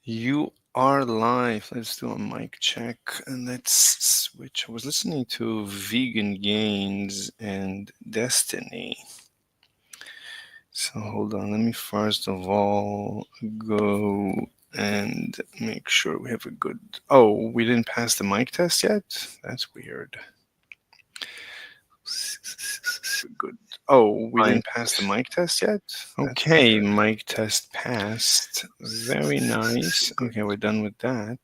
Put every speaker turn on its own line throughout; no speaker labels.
You are live. Let's do a mic check and let's switch. I was listening to Vegan Gains and Destiny. So hold on. Let me first of all go and make sure we have a good. Oh, we didn't pass the mic test yet? That's weird. Good. Oh, we didn't pass the mic test yet? Okay, mic test passed. Very nice. Okay, we're done with that.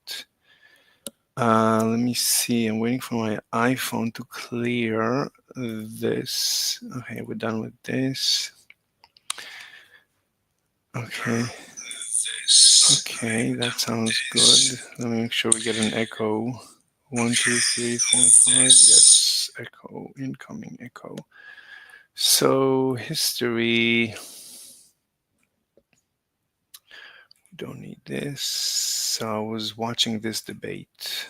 Let me see. I'm waiting for my iPhone to clear this. Okay, we're done with this. Okay. Okay, that sounds good. Let me make sure we get an echo. 1, 2, 3, 4, 5. Yes, echo, incoming echo. So, history. Don't need this. So, I was watching this debate.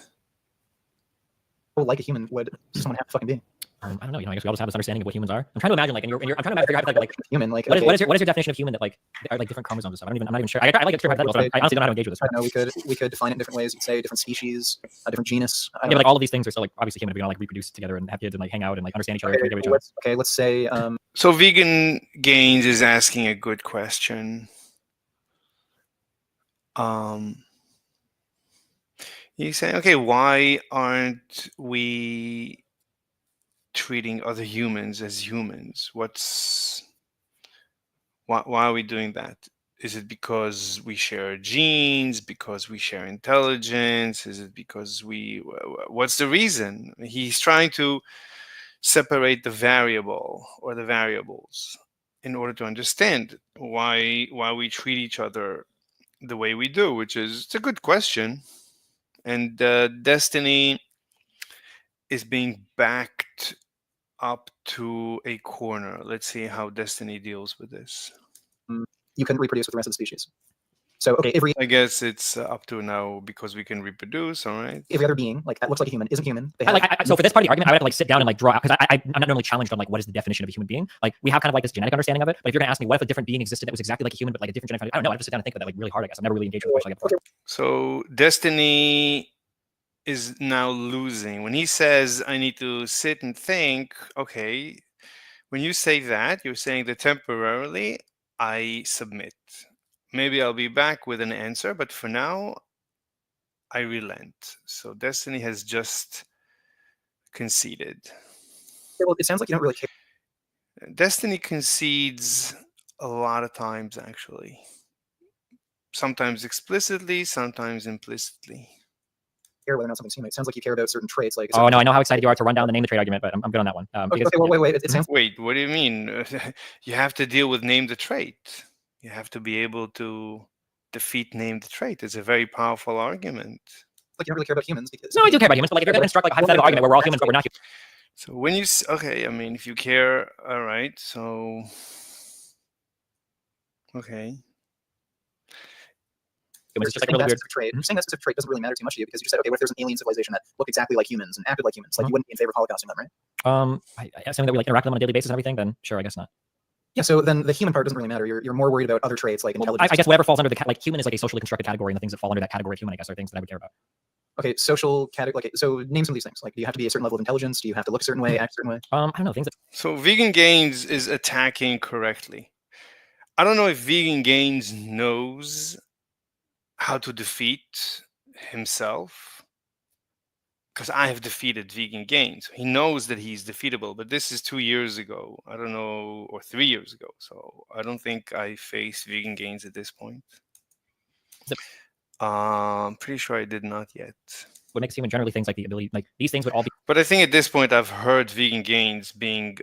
Like a human would someone have to fucking be?
I don't know. I guess we all just have this understanding of what humans are. I'm trying to imagine, like, I'm trying to imagine hypothetically, like,
human, like,
what is your definition of human that, like, are like different chromosomes and stuff? I'm not even sure. I like extra hypotheticals. But I honestly don't know how to engage with this.
I don't know. We could define it in different ways. You'd say different species, a different genus.
Yeah, but like all of these things are still like obviously human. We all like reproduce together and have kids and like hang out and like understand each other.
Okay, let's say.
So Vegan Gains is asking a good question. He's saying, okay, why aren't we treating other humans as humans? Why are we doing that? Is it because we share genes, because we share intelligence? Is it because what's the reason? He's trying to separate the variable or the variables in order to understand why we treat each other the way we do, which is, it's a good question. And Destiny is being backed up to a corner. Let's see how Destiny deals with this.
You can reproduce with the rest of the species. So, okay,
I guess it's up to now because we can reproduce, all right?
Every other being, like, that looks like a human, isn't human.
So for this part of the argument, I would have to like sit down and like draw, because I'm not normally challenged on like what is the definition of a human being. Like we have kind of like this genetic understanding of it. But if you're gonna ask me what if a different being existed that was exactly like a human but like a different genetic, I don't know. I have to sit down and think about that like really hard. I guess I've never really engaged with the question like that before.
So Destiny is now losing when he says, "I need to sit and think." Okay, when you say that, you're saying that temporarily I submit. Maybe I'll be back with an answer, but for now, I relent. So Destiny has just conceded.
Well, it sounds like you don't really care.
Destiny concedes a lot of times, actually. Sometimes explicitly, sometimes implicitly.
Care whether or not something's human. It sounds like you care about certain traits. Like,
oh no, I know how excited you are to run down the name the trait argument, but I'm good on that one.
Okay, well, wait. It sounds.
Wait, what do you mean? You have to deal with name the trait. You have to be able to defeat name the trait. It's a very powerful argument.
Like you don't really care about humans because.
No, I do care about humans, but like if you're going to construct like a hypothetical argument where we're all humans but we're not humans.
So when you okay, I mean, if you care, all right. So okay.
It's just like a really weird
trait. Saying that specific trait doesn't really matter too much to you because you said, okay, what if there's an alien civilization that looked exactly like humans and acted like humans? Like you wouldn't be in favor of holocausting them, right?
Something that we like interact with them on a daily basis and everything. Then sure, I guess not.
Yeah, so then the human part doesn't really matter. You're more worried about other traits like intelligence.
I guess whatever falls under the like human is like a socially constructed category, and the things that fall under that category of human, I guess, are things that I would care about.
Okay, social category. Like, so name some of these things. Like, do you have to be a certain level of intelligence? Do you have to look a certain way, act a certain way?
I don't know things that.
So Vegan Gains is attacking correctly. I don't know if Vegan Gains knows how to defeat himself, because I have defeated Vegan Gains. He knows that he's defeatable, but this is 2 years ago. I don't know, or 3 years ago. So I don't think I face Vegan Gains at this point. I'm pretty sure I did not yet.
What makes human generally things like the ability, like these things would all be.
But I think at this point I've heard Vegan Gains being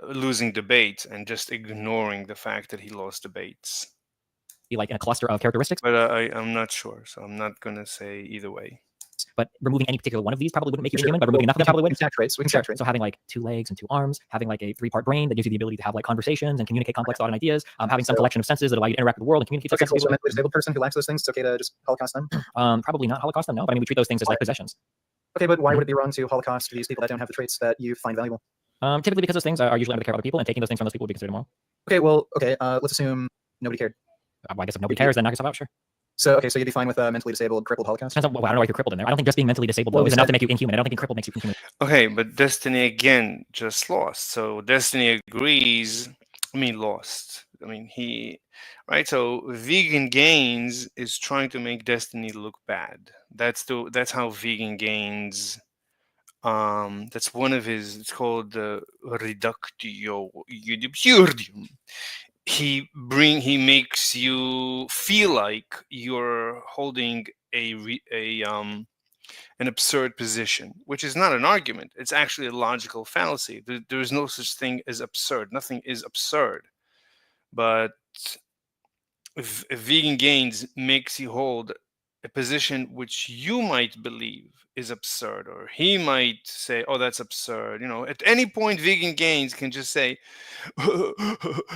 losing debates and just ignoring the fact that he lost debates.
Like in a cluster of characteristics.
But I'm not sure, so I'm not going to say either way.
But removing any particular one of these probably wouldn't make you human, but removing nothing probably would.
We can stack traits.
So having like 2 legs and 2 arms, having like a 3-part brain that gives you the ability to have like conversations and communicate complex thought and ideas, having some collection of senses that allow you to interact with the world and communicate.
Okay, so a disabled person who lacks those things, it's okay to just holocaust them?
Probably not holocaust them, no. But I mean, we treat those things as like possessions.
Okay, but why would it be wrong to holocaust these people that don't have the traits that you find valuable?
Typically because those things are usually under the care of other people, and taking those things from those people would be considered immoral.
Okay, well, let's assume nobody cared.
I guess if nobody cares, then knock yourself out, sure.
So okay, so you'd be fine with mentally disabled, crippled Holocaust?
Depends on, well, I don't know if you're crippled in there. I don't think just being mentally disabled though is enough to make you inhuman. I don't think being crippled makes you inhuman.
Okay, but Destiny again just lost. So Destiny agrees. I mean, lost. I mean, right? So Vegan Gains is trying to make Destiny look bad. That's how Vegan Gains. That's one of his. It's called Reductio Absurdum. He makes you feel like you're holding an absurd position, which is not an argument. It's actually a logical fallacy. There is no such thing as absurd. Nothing is absurd. But if Vegan Gains makes you hold a position which you might believe is absurd, or he might say, oh, that's absurd. At any point, Vegan Gains can just say,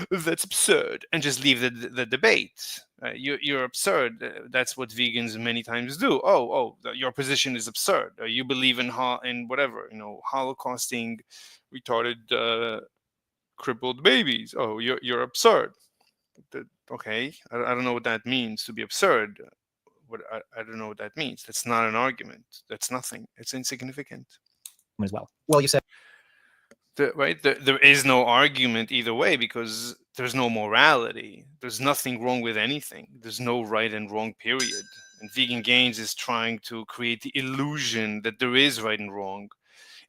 that's absurd, and just leave the debate. You're absurd. That's what vegans many times do. Your position is absurd. You believe in whatever, holocausting retarded crippled babies. Oh, you're absurd. Okay, I don't know what that means to be absurd. I don't know what that means. That's not an argument. That's nothing. It's insignificant.
As well.
Well, you said
right. There is no argument either way because there's no morality. There's nothing wrong with anything. There's no right and wrong, period. And Vegan Gains is trying to create the illusion that there is right and wrong.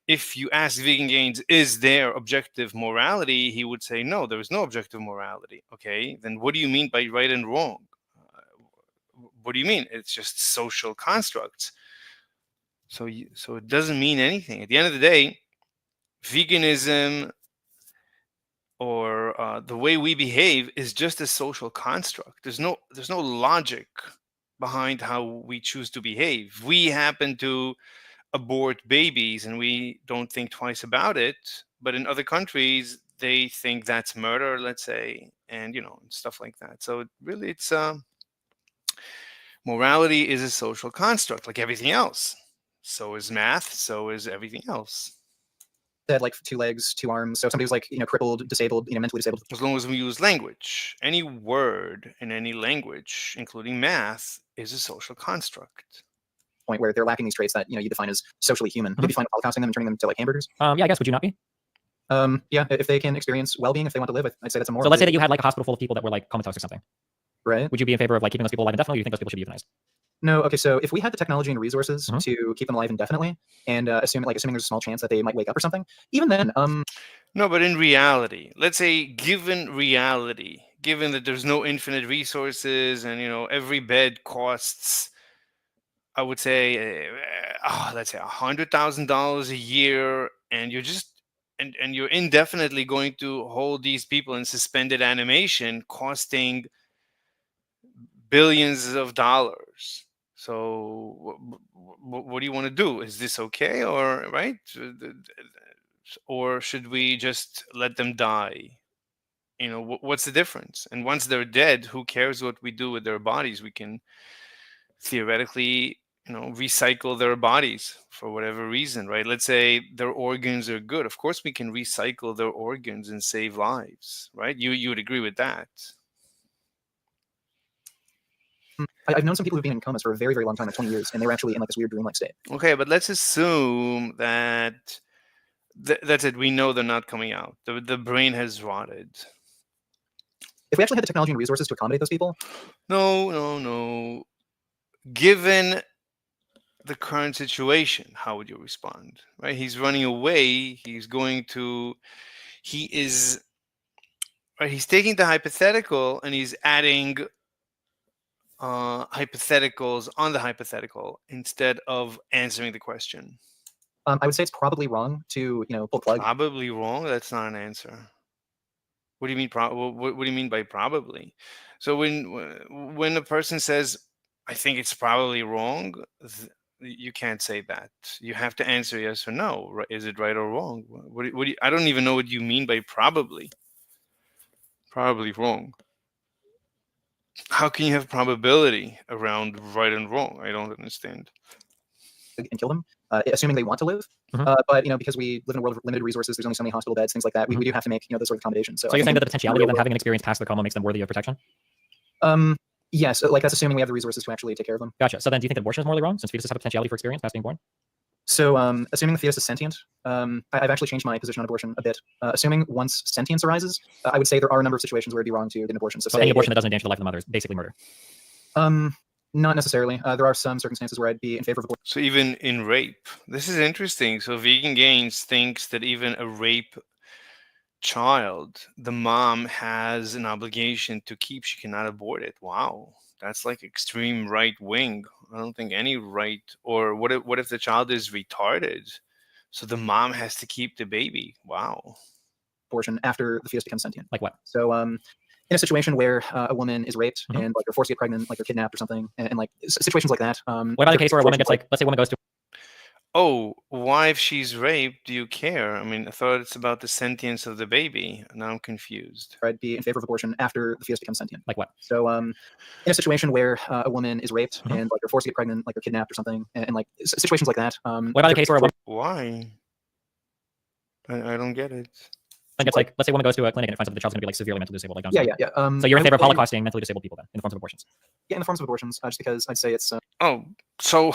If you ask Vegan Gains, is there objective morality? He would say, no, there is no objective morality. Okay, then what do you mean by right and wrong? What do you mean? It's just social constructs. So it doesn't mean anything. At the end of the day, veganism or the way we behave is just a social construct. There's no logic behind how we choose to behave. We happen to abort babies and we don't think twice about it, but in other countries they think that's murder, let's say, and stuff like that. So really, it's morality is a social construct like everything else. So is math, so is everything else.
Had like 2 legs, 2 arms. So somebody who's like, crippled, disabled, mentally disabled.
As long as we use language, any word in any language, including math, is a social construct.
Point where they're lacking these traits that you define as socially human. You'd be fine with holocausting them and turning them to like hamburgers.
Yeah, I guess. Would you not be?
Yeah, if they can experience well-being, if they want to live, I'd say that's a moral.
So let's say that you had like a hospital full of people that were like comatose or something.
Right.
Would you be in favor of like keeping those people alive indefinitely, or do you think those people should be euthanized?
No. Okay. So if we had the technology and resources to keep them alive indefinitely, and assuming there's a small chance that they might wake up or something, even then,
No, but in reality, let's say given that there's no infinite resources and every bed costs, I would say, let's say $100,000 a year, and you're just and you're indefinitely going to hold these people in suspended animation, costing billions of dollars. So what do you want to do? Is this okay, or right? Or should we just let them die? What's the difference? And once they're dead, who cares what we do with their bodies? We can theoretically recycle their bodies for whatever reason, right? Let's say their organs are good. Of course we can recycle their organs and save lives, right? You would agree with that?
I've known some people who've been in comas for a very, very long time, like 20 years, and they were actually in like this weird dream-like state.
Okay, but let's assume that that's it. We know they're not coming out. The brain has rotted.
If we actually had the technology and resources to accommodate those people?
No. Given the current situation, how would you respond? Right? He's running away. He's taking the hypothetical and he's adding hypotheticals on the hypothetical instead of answering the question.
I would say it's probably wrong to pull the plug.
Probably wrong? That's not an answer. What do you mean? What do you mean by probably? So when a person says, "I think it's probably wrong," you can't say that. You have to answer yes or no. Right? Is it right or wrong? I don't even know what you mean by probably. Probably wrong. How can you have probability around right and wrong? I don't understand.
And kill them, assuming they want to live. But because we live in a world of limited resources, there's only so many hospital beds, things like that. We do have to make those sort of accommodations.
So you're saying that the potentiality of them having an experience past the coma makes them worthy of protection?
Yes, like that's assuming we have the resources to actually take care of them.
Gotcha. So then do you think that abortion is morally wrong since fetuses have potentiality for experience past being born?
So, assuming the fetus is sentient, I've actually changed my position on abortion a bit. Assuming once sentience arises, I would say there are a number of situations where it'd be wrong to get an abortion. So,
So any abortion that doesn't endanger the life of the mother is basically murder.
Not necessarily. There are some circumstances where I'd be in favor of abortion.
So even in rape, this is interesting. So Vegan Gains thinks that even a rape child, the mom has an obligation to keep. She cannot abort it. Wow, that's like extreme right wing. I don't think any right. Or what if the child is retarded? So the mom has to keep the baby. Wow.
Abortion after the fetus becomes sentient.
Like what?
So, in a situation where a woman is raped and like they're forced to get pregnant, like they're kidnapped or something, and like situations like that.
What about the case where a woman gets like, let's say a woman goes to
Oh, why if she's raped, do you care? I mean, I thought it's about the sentience of the baby. Now I'm confused.
I'd be in favor of abortion after the fetus becomes sentient.
like what?
So, in a situation where a woman is raped and like they're forced to get pregnant, like they're kidnapped or something, and like situations like that.
What about the case where a woman
Why? I don't get it.
gets like, let's say a woman goes to a clinic and it finds out that the child's going to be like severely mentally disabled, like Down
Yeah,
syndrome.
yeah, yeah.
So you're in favor of holocausting mentally disabled people then, in the forms of abortions?
Yeah, in the forms of abortions, just because I'd say it's.
Oh, so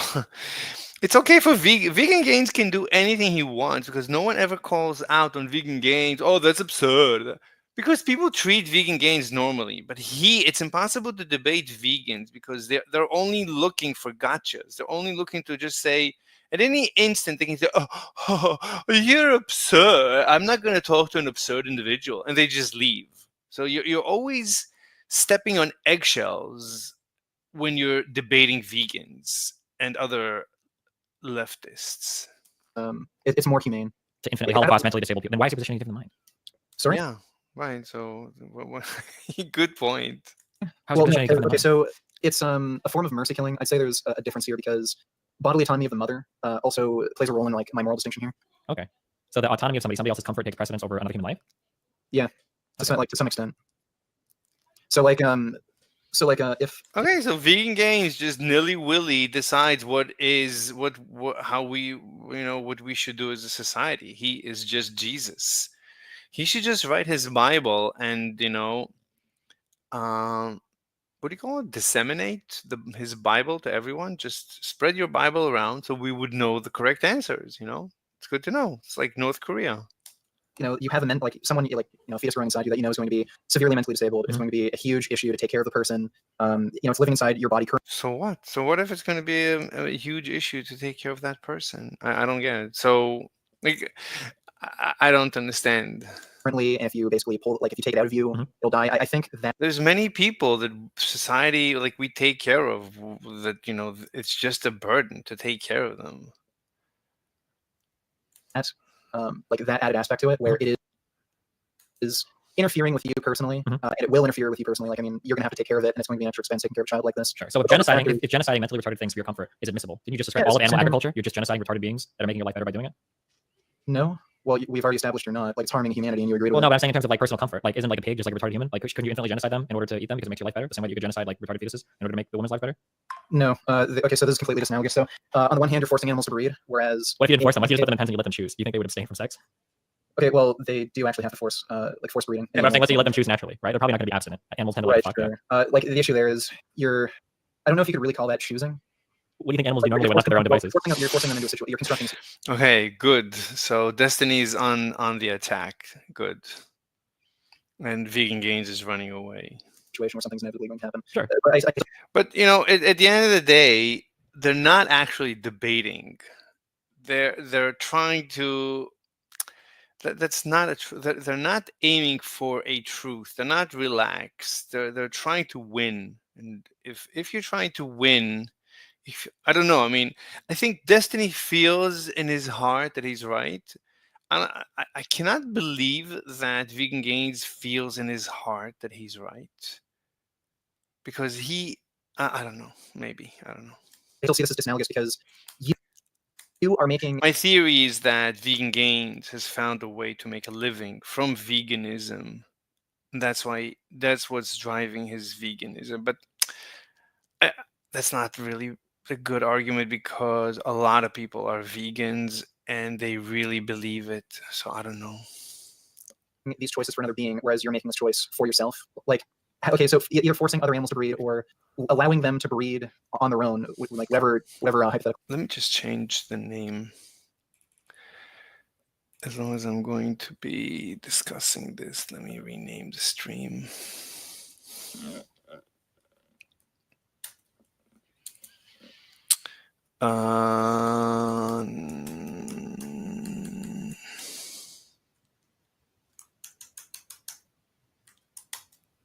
it's okay for Vegan Gains can do anything he wants because no one ever calls out on Vegan Gains. Oh, that's absurd. Because people treat Vegan Gains normally, but it's impossible to debate vegans because they're only looking for gotchas. They're only looking to just say at any instant they can say, "Oh, you're absurd. I'm not going to talk to an absurd individual," and they just leave. So you're always stepping on eggshells when you're debating vegans and other leftists.
It's more humane.
To infinitely holocaust mentally disabled people. Then why is your position any different than mine?
Sorry.
Yeah, right. So, good point.
How's your position any different than
Okay,
mine?
so it's a form of mercy killing. I'd say there's a difference here because bodily autonomy of the mother also plays a role in like my moral distinction here.
Okay. So the autonomy of somebody else's comfort takes precedence over another human life?
Yeah, to some extent. So if
Okay, so Vegan Gains just nilly-willy decides what we should do as a society. He is just Jesus. He should just write his Bible and what do you call it? Disseminate his Bible to everyone. Just spread your Bible around so we would know the correct answers. It's good to know. It's like North Korea.
you have like someone like fetus growing inside you that is going to be severely mentally disabled. It's going to be a huge issue to take care of the person. It's living inside your body currently.
So what? So what if it's going to be a huge issue to take care of that person? I don't get it. So like, I don't understand.
And if you basically if you take it out of you, you'll die. I think that
There's many people that society we take care of that it's just a burden to take care of them.
that added aspect to it where it is interfering with you personally, and it will interfere with you personally. Like, I mean, you're going to have to take care of it, and it's going to be an extra expense taking care of a child like this.
Sure. So if genociding mentally retarded things for your comfort is admissible, didn't you just describe all of animal agriculture? You're just genociding retarded beings that are making your life better by doing it?
No. Well, we've already established you're not. Like, it's harming humanity, and you agreed with
Well,
it.
no, but I'm saying in terms of like personal comfort. Like, isn't like a pig just like a retarded human? Like, couldn't you infinitely genocide them in order to eat them because it makes your life better? The same way that you could genocide like retarded fetuses in order to make the woman's life better?
No. Okay, so this is completely disanalogous. So, on the one hand, you're forcing animals to breed, whereas
What if you didn't force them? What if you just put them in pens and you let them choose? Do you think they would abstain from sex?
okay, well, they do actually have to force breeding.
Yeah, but I'm saying let's say you let them choose naturally, right? They're probably not going to be abstinent. Animals tend to let the fuck up.
Like, the issue there is I don't know if you could really call that choosing.
What do you think animals do normally when left to their own devices?
You're forcing them into a situation. You're constructing.
Okay, good. So Destiny's on the attack. Good. And Vegan Gains is running away.
Situation where something's inevitably going to happen.
Sure.
But at the end of the day, they're not actually debating. They're trying to. That's not a truth. They're not aiming for a truth. They're not relaxed. They're trying to win. And if you're trying to win, I don't know. I mean, I think Destiny feels in his heart that he's right. I cannot believe that Vegan Gains feels in his heart that he's right. Because I don't know. Maybe. I don't know.
I still see this as disanalogous because you are making.
My theory is that Vegan Gains has found a way to make a living from veganism. That's what's driving his veganism. But that's not really a good argument because a lot of people are vegans and they really believe it. So I don't know.
These choices for another being, whereas you're making this choice for yourself. Like, Okay, so you're forcing other animals to breed or allowing them to breed on their own, like whatever hypothetical.
Let me just change the name. As long as I'm going to be discussing this, let me rename the stream.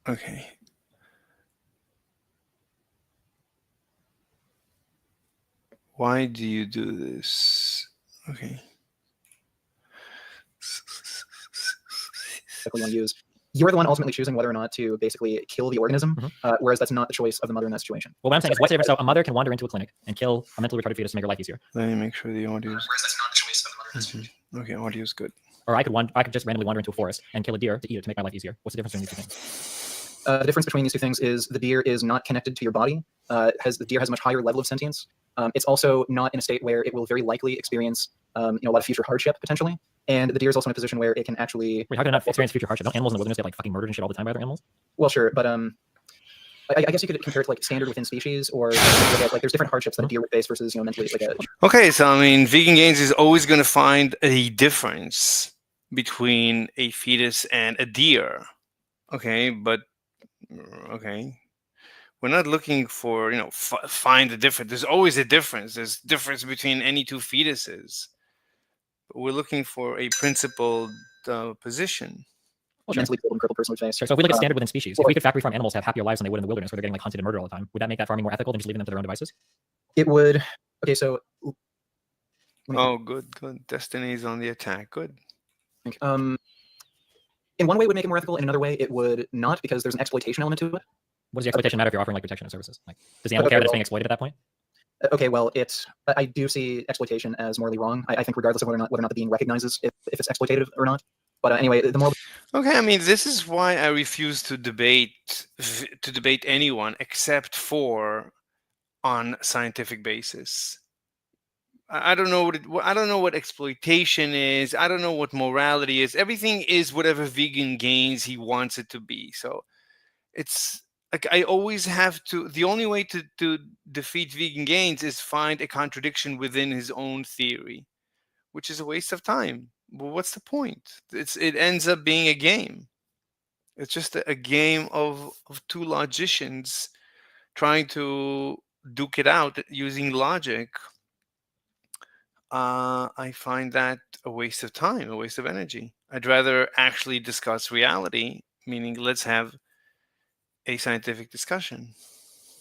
Okay. Why do you do this? Okay.
You want to use. You're the one ultimately choosing whether or not to basically kill the organism, whereas that's not the choice of the mother in that situation.
Well, what I'm saying is, what's the difference? So a mother can wander into a clinic and kill a mentally retarded fetus to make her life easier.
Let me make sure the audio is.
Whereas that's not the choice of the mother in that situation.
Okay, audio is good.
Or I could just randomly wander into a forest and kill a deer to eat it to make my life easier. What's the difference between these two things?
The difference between these two things is the deer is not connected to your body. The deer has a much higher level of sentience. It's also not in a state where it will very likely experience a lot of future hardship potentially. And the deer is also in a position where it can actually.
Wait, how can it not experience future hardship? Don't animals in the wilderness get like fucking murdered and shit all the time by other animals?
Well, sure, but I guess you could compare it to like standard within species, or like there's different hardships that a deer would face versus mentally like a.
Okay, so I mean, vegan gains is always going to find a difference between a fetus and a deer. Okay, but okay, we're not looking for find the difference. There's always a difference. There's difference between any two fetuses. But we're looking for a principled position.
Well, sure.
Mentally crippled and crippled person would face.
Sure. So if we look at standard within species, if we could factory farm animals to have happier lives than they would in the wilderness where they're getting like hunted and murdered all the time, would that make that farming more ethical than just leaving them to their own devices?
It would. Okay, so.
Oh, good. Destiny is on the attack. Good.
In one way, it would make it more ethical. In another way, it would not, because there's an exploitation element to it.
What does the exploitation matter if you're offering like protection and services? Like, does the animal care that it's being exploited at that point?
Okay, well, I do see exploitation as morally wrong. I think regardless of whether or not the being recognizes if it's exploitative or not. But anyway, the more.
Okay, I mean, this is why I refuse to debate anyone except for on scientific basis. I don't know what exploitation is. I don't know what morality is. Everything is whatever vegan gains he wants it to be. So it's like I always have to. The only way to defeat vegan gains is find a contradiction within his own theory, which is a waste of time. Well, what's the point? It ends up being a game. It's just a game of two logicians trying to duke it out using logic. I find that a waste of time, a waste of energy. I'd rather actually discuss reality, meaning let's have a scientific discussion.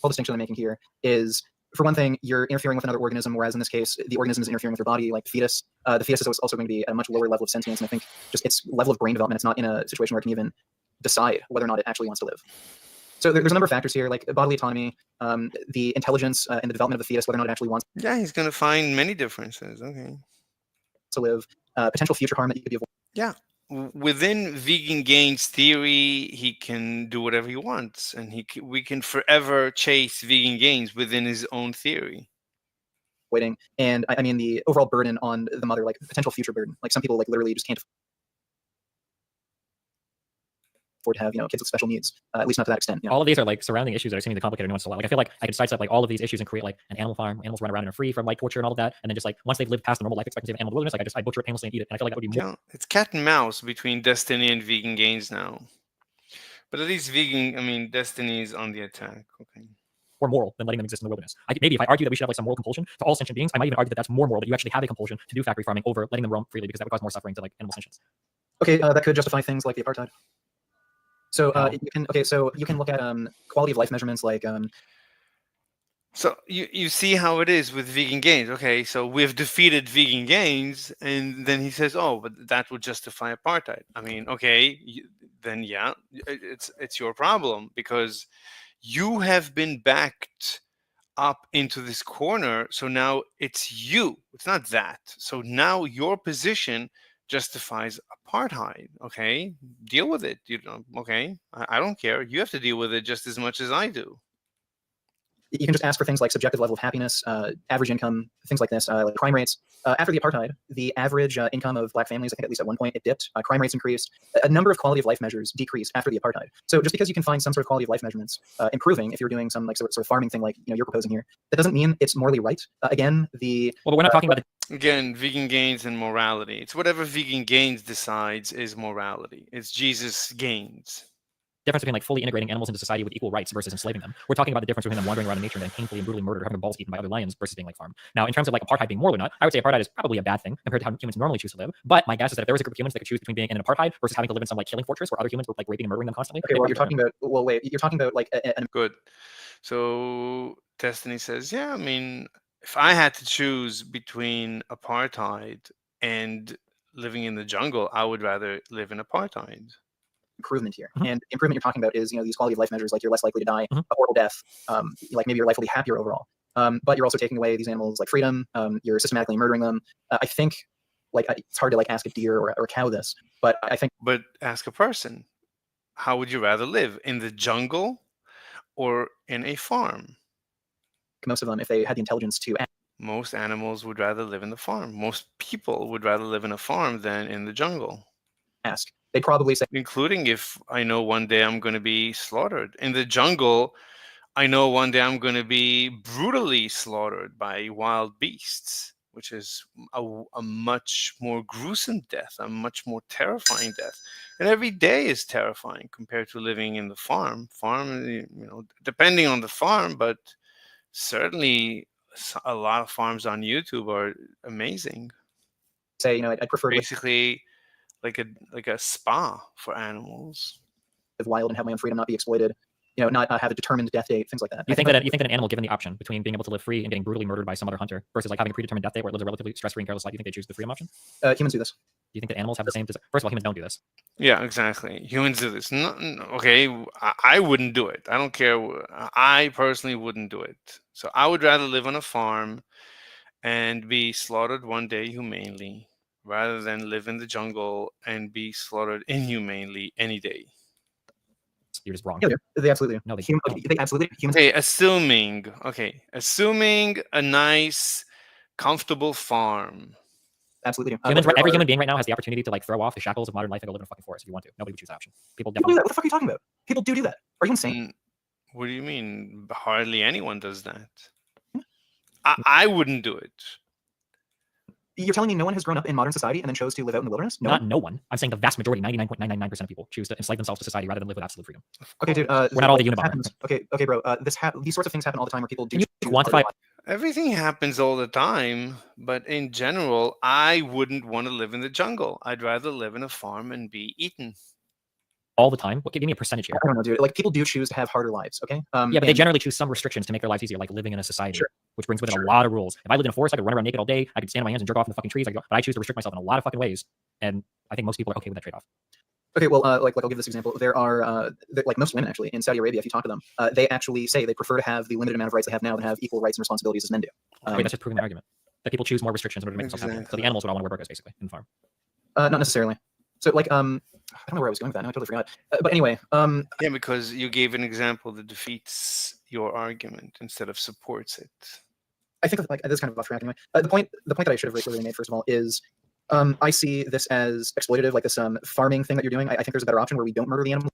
Whole distinction I'm making here is, for one thing, you're interfering with another organism, whereas in this case, the organism is interfering with your body, like the fetus. The fetus is also going to be at a much lower level of sentience, and I think just its level of brain development, it's not in a situation where it can even decide whether or not it actually wants to live. So there's a number of factors here, like bodily autonomy, the intelligence and the development of the fetus, whether or not it actually wants.
Yeah, he's going to find many differences. Okay.
To live, potential future harm that you could be avoiding.
Yeah. Within vegan gains theory, he can do whatever he wants, and we can forever chase vegan gains within his own theory.
Waiting, and I mean the overall burden on the mother, like potential future burden. Like some people, like literally just can't afford to have kids with special needs, at least not to that extent.
All of these are like surrounding issues that are seemingly complicated nuanced a lot. Like I feel like I could sidestep like all of these issues and create like an animal farm. Animals run around and are free from like torture and all of that, and then just like once they've lived past the normal life expectancy of an animal wilderness, like I butcher it painlessly and eat it. And I feel like that would be more.
It's cat and mouse between Destiny and vegan gains now. But at least Destiny is on the attack. Okay.
More moral than letting them exist in the wilderness. Maybe if I argue that we should have like some moral compulsion to all sentient beings, I might even argue that that's more moral, that you actually have a compulsion to do factory farming over letting them roam freely, because that would cause more suffering to like animal sentience.
Okay, that could justify things like the apartheid. So you can look at quality of life measurements like.
So you see how it is with vegan gains. Okay, so we've defeated vegan gains, and then he says, "Oh, but that would justify apartheid." I mean, okay, then yeah, it's your problem, because you have been backed up into this corner. So now it's you. It's not that. So now your position justifies apartheid. Okay, deal with it. Okay, I don't care. You have to deal with it just as much as I do.
You can just ask for things like subjective level of happiness, average income, things like this, like crime rates. After the apartheid, the average income of black families, I think at least at one point, it dipped. Crime rates increased. A number of quality of life measures decreased after the apartheid. So just because you can find some sort of quality of life measurements improving if you're doing some like sort of farming thing like you're proposing here, that doesn't mean it's morally right. Again,
well, but we're not talking about
Again, vegan gains and morality. It's whatever vegan gains decides is morality. It's Jesus gains.
difference between like fully integrating animals into society with equal rights versus enslaving them. We're talking about the difference between them wandering around in nature and getting painfully and brutally murdered or having their balls eaten by other lions versus being like farmed. Now, in terms of like apartheid being moral or not, I would say apartheid is probably a bad thing compared to how humans normally choose to live. But my guess is that if there was a group of humans that could choose between being in an apartheid versus having to live in some like killing fortress where other humans were like raping and murdering them constantly.
Okay, well, you're talking about. Well, wait, you're talking about like
Good. So Destiny says, yeah, I mean, if I had to choose between apartheid and living in the jungle, I would rather live in apartheid.
improvement here.
Mhm.
And the improvement you're talking about is, these quality of life measures, like you're less likely to die
Mhm.
a horrible death. Like maybe your life will be happier overall. But you're also taking away these animals like freedom. You're systematically murdering them. I think like it's hard to like ask a deer or a cow this, but I think
But ask a person, how would you rather live, in the jungle or in a farm?
most of them, if they had the intelligence to
Most animals would rather live in the farm. Most people would rather live in a farm than in the jungle,
ask, they'd probably say,
including if I know one day I'm going to be slaughtered. In the jungle, I know one day I'm going to be brutally slaughtered by wild beasts, which is a much more gruesome death, a much more terrifying death. And every day is terrifying compared to living in the farm. Depending on the farm, but certainly a lot of farms on YouTube are amazing.
I'd prefer to
Basically, like a spa for animals.
live wild and have my own freedom, not be exploited. Not have a determined death date, things like that.
You think that an animal given the option between being able to live free and getting brutally murdered by some other hunter versus like having a predetermined death date where it lives a relatively stress-free and careless life, you think they choose the freedom option?
Humans do this.
Do you think that animals have the same? First of all, humans don't do this.
Yeah, exactly. Humans do this. Okay, I wouldn't do it. I don't care. I personally wouldn't do it. So I would rather live on a farm and be slaughtered one day humanely rather than live in the jungle and be slaughtered inhumanely any day.
You're just wrong.
Yeah, they absolutely do.
No, they
They absolutely humans.
Okay, assuming a nice, comfortable farm.
Absolutely do.
Humans, every human being right now has the opportunity to like throw off the shackles of modern life and go live in a fucking forest if you want to. Nobody would choose that option. People
People do
definitely.
that. What the fuck are you talking about? People do that. Are you insane?
What do you mean? Hardly anyone does that. I wouldn't do it.
You're telling me no one has grown up in modern society and then chose to live out in the wilderness?
Not no one. I'm saying the vast majority, 99.999% of people choose to enslave themselves to society rather than live with absolute freedom.
Okay, dude.
We're not all the Unabomber.
happens. Okay, bro. These sorts of things happen all the time where people do.
Can you quantify?
Everything happens all the time, but in general, I wouldn't want to live in the jungle. I'd rather live in a farm and be eaten.
All the time? What? Give me a percentage here.
I don't know, dude. Like people do choose to have harder lives. Okay.
Yeah, but they generally choose some restrictions to make their lives easier, like living in a society, which brings with it a lot of rules. If I lived in a forest, I could run around naked all day. I could stand on my hands and jerk off in the fucking trees. But I choose to restrict myself in a lot of fucking ways, and I think most people are okay with that trade-off.
Okay, well, like I'll give this example. There are like most women actually in Saudi Arabia. If you talk to them, they actually say they prefer to have the limited amount of rights they have now than have equal rights and responsibilities as men do.
Wait, that's just proving the argument that people choose more restrictions in order to make themselves happy. So the animals would all want to wear burqas, basically, in the farm.
Not necessarily. So like I don't know where I was going with that. No, I totally forgot. But anyway,
Yeah, because you gave an example that defeats your argument instead of supports it.
I think like this is kind of off track anyway. The point that I should have really made first of all is I see this as exploitative, like this farming thing that you're doing. I think there's a better option where we don't murder the animal.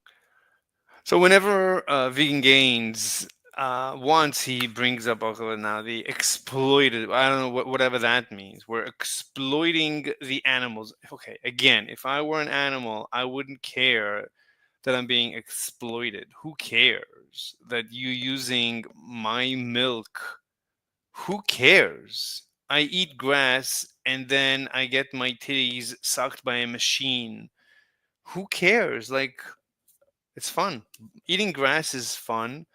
So whenever Vegan Gains, once he brings up now the exploited, I don't know whatever that means. We're exploiting the animals. Okay, again, if I were an animal, I wouldn't care that I'm being exploited. Who cares that you're using my milk? Who cares? I eat grass and then I get my titties sucked by a machine. Who cares? Like, it's fun. Eating grass is fun,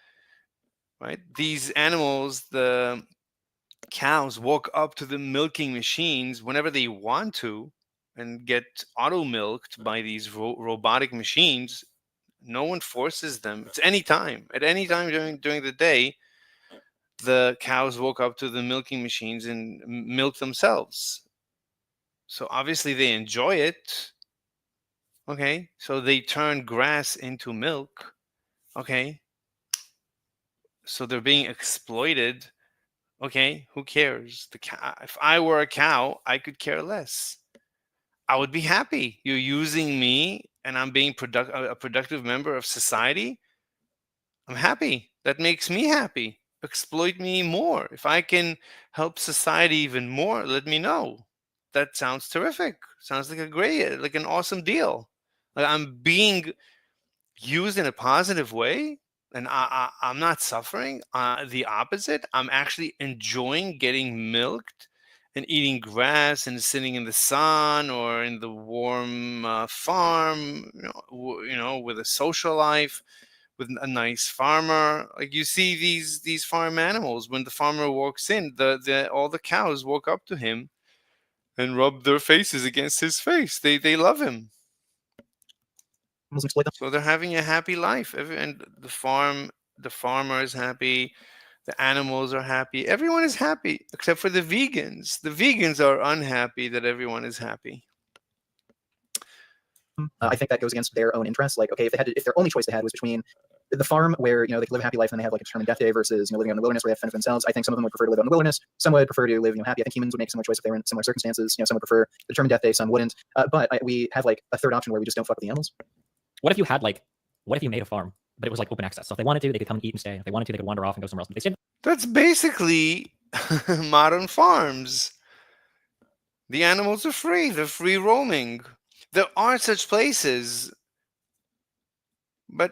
right? These animals, the cows, walk up to the milking machines whenever they want to and get auto milked by these robotic machines. No one forces them. It's any time. At any time during the day, the cows walk up to the milking machines and milk themselves. So obviously they enjoy it. Okay, so they turn grass into milk. Okay, so they're being exploited. Okay, who cares? The cow, if I were a cow, I could care less. I would be happy. You're using me and I'm being a productive member of society. I'm happy. That makes me happy. Exploit me more. If I can help society even more, let me know. That sounds terrific. Sounds like a great, like an awesome deal. Like I'm being used in a positive way and I'm not suffering. The opposite, I'm actually enjoying getting milked and eating grass and sitting in the sun or in the warm farm, with a social life, with a nice farmer. Like you see these farm animals, when the farmer walks in, the all the cows walk up to him and rub their faces against his face. They love him.
Exploit them.
So they're having a happy life. And the farmer is happy. The animals are happy. Everyone is happy except for the vegans. The vegans are unhappy that everyone is happy.
I think that goes against their own interests. Like, okay, if their only choice they had was between the farm where they could live a happy life and then they have like a determined death day versus living out in the wilderness where they have to fend for themselves, I think some of them would prefer to live out in the wilderness. Some would prefer to live happy. I think humans would make a similar choice if they were in similar circumstances. Some would prefer the determined death day, some wouldn't. But we have like a third option where we just don't fuck with the animals.
What if you made a farm, but it was like open access? So if they wanted to, they could come and eat and stay. If they wanted to, they could wander off and go somewhere else. But they stayed.
That's basically modern farms. The animals are free. They're free roaming. There are such places, but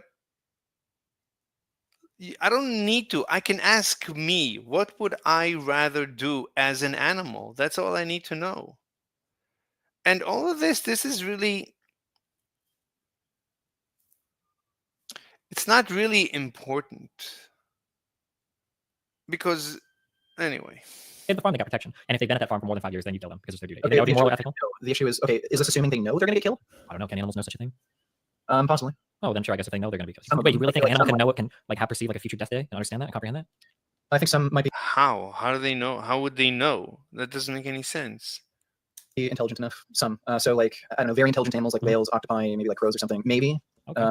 I don't need to. I can ask me, what would I rather do as an animal? That's all I need to know. And all of this is really, it's not really important. Because, anyway.
In the farm, they got protection. And if they've been at that farm for more than 5 years, then you kill them because it's their duty.
Okay,
That would be moral, ethical?
The issue is, okay, is this assuming they know they're going to get killed?
I don't know. Can animals know such a thing?
Possibly.
Oh, then sure. I guess if they know they're going to be killed. Wait, you really think an animal can know it can have perceive like a future death day and understand that and comprehend that?
I think some might be.
How? How do they know? How would they know? That doesn't make any sense.
Intelligent enough. Some. So like, I don't know, very intelligent animals like whales, octopi, maybe like crows or something. Maybe.
Okay.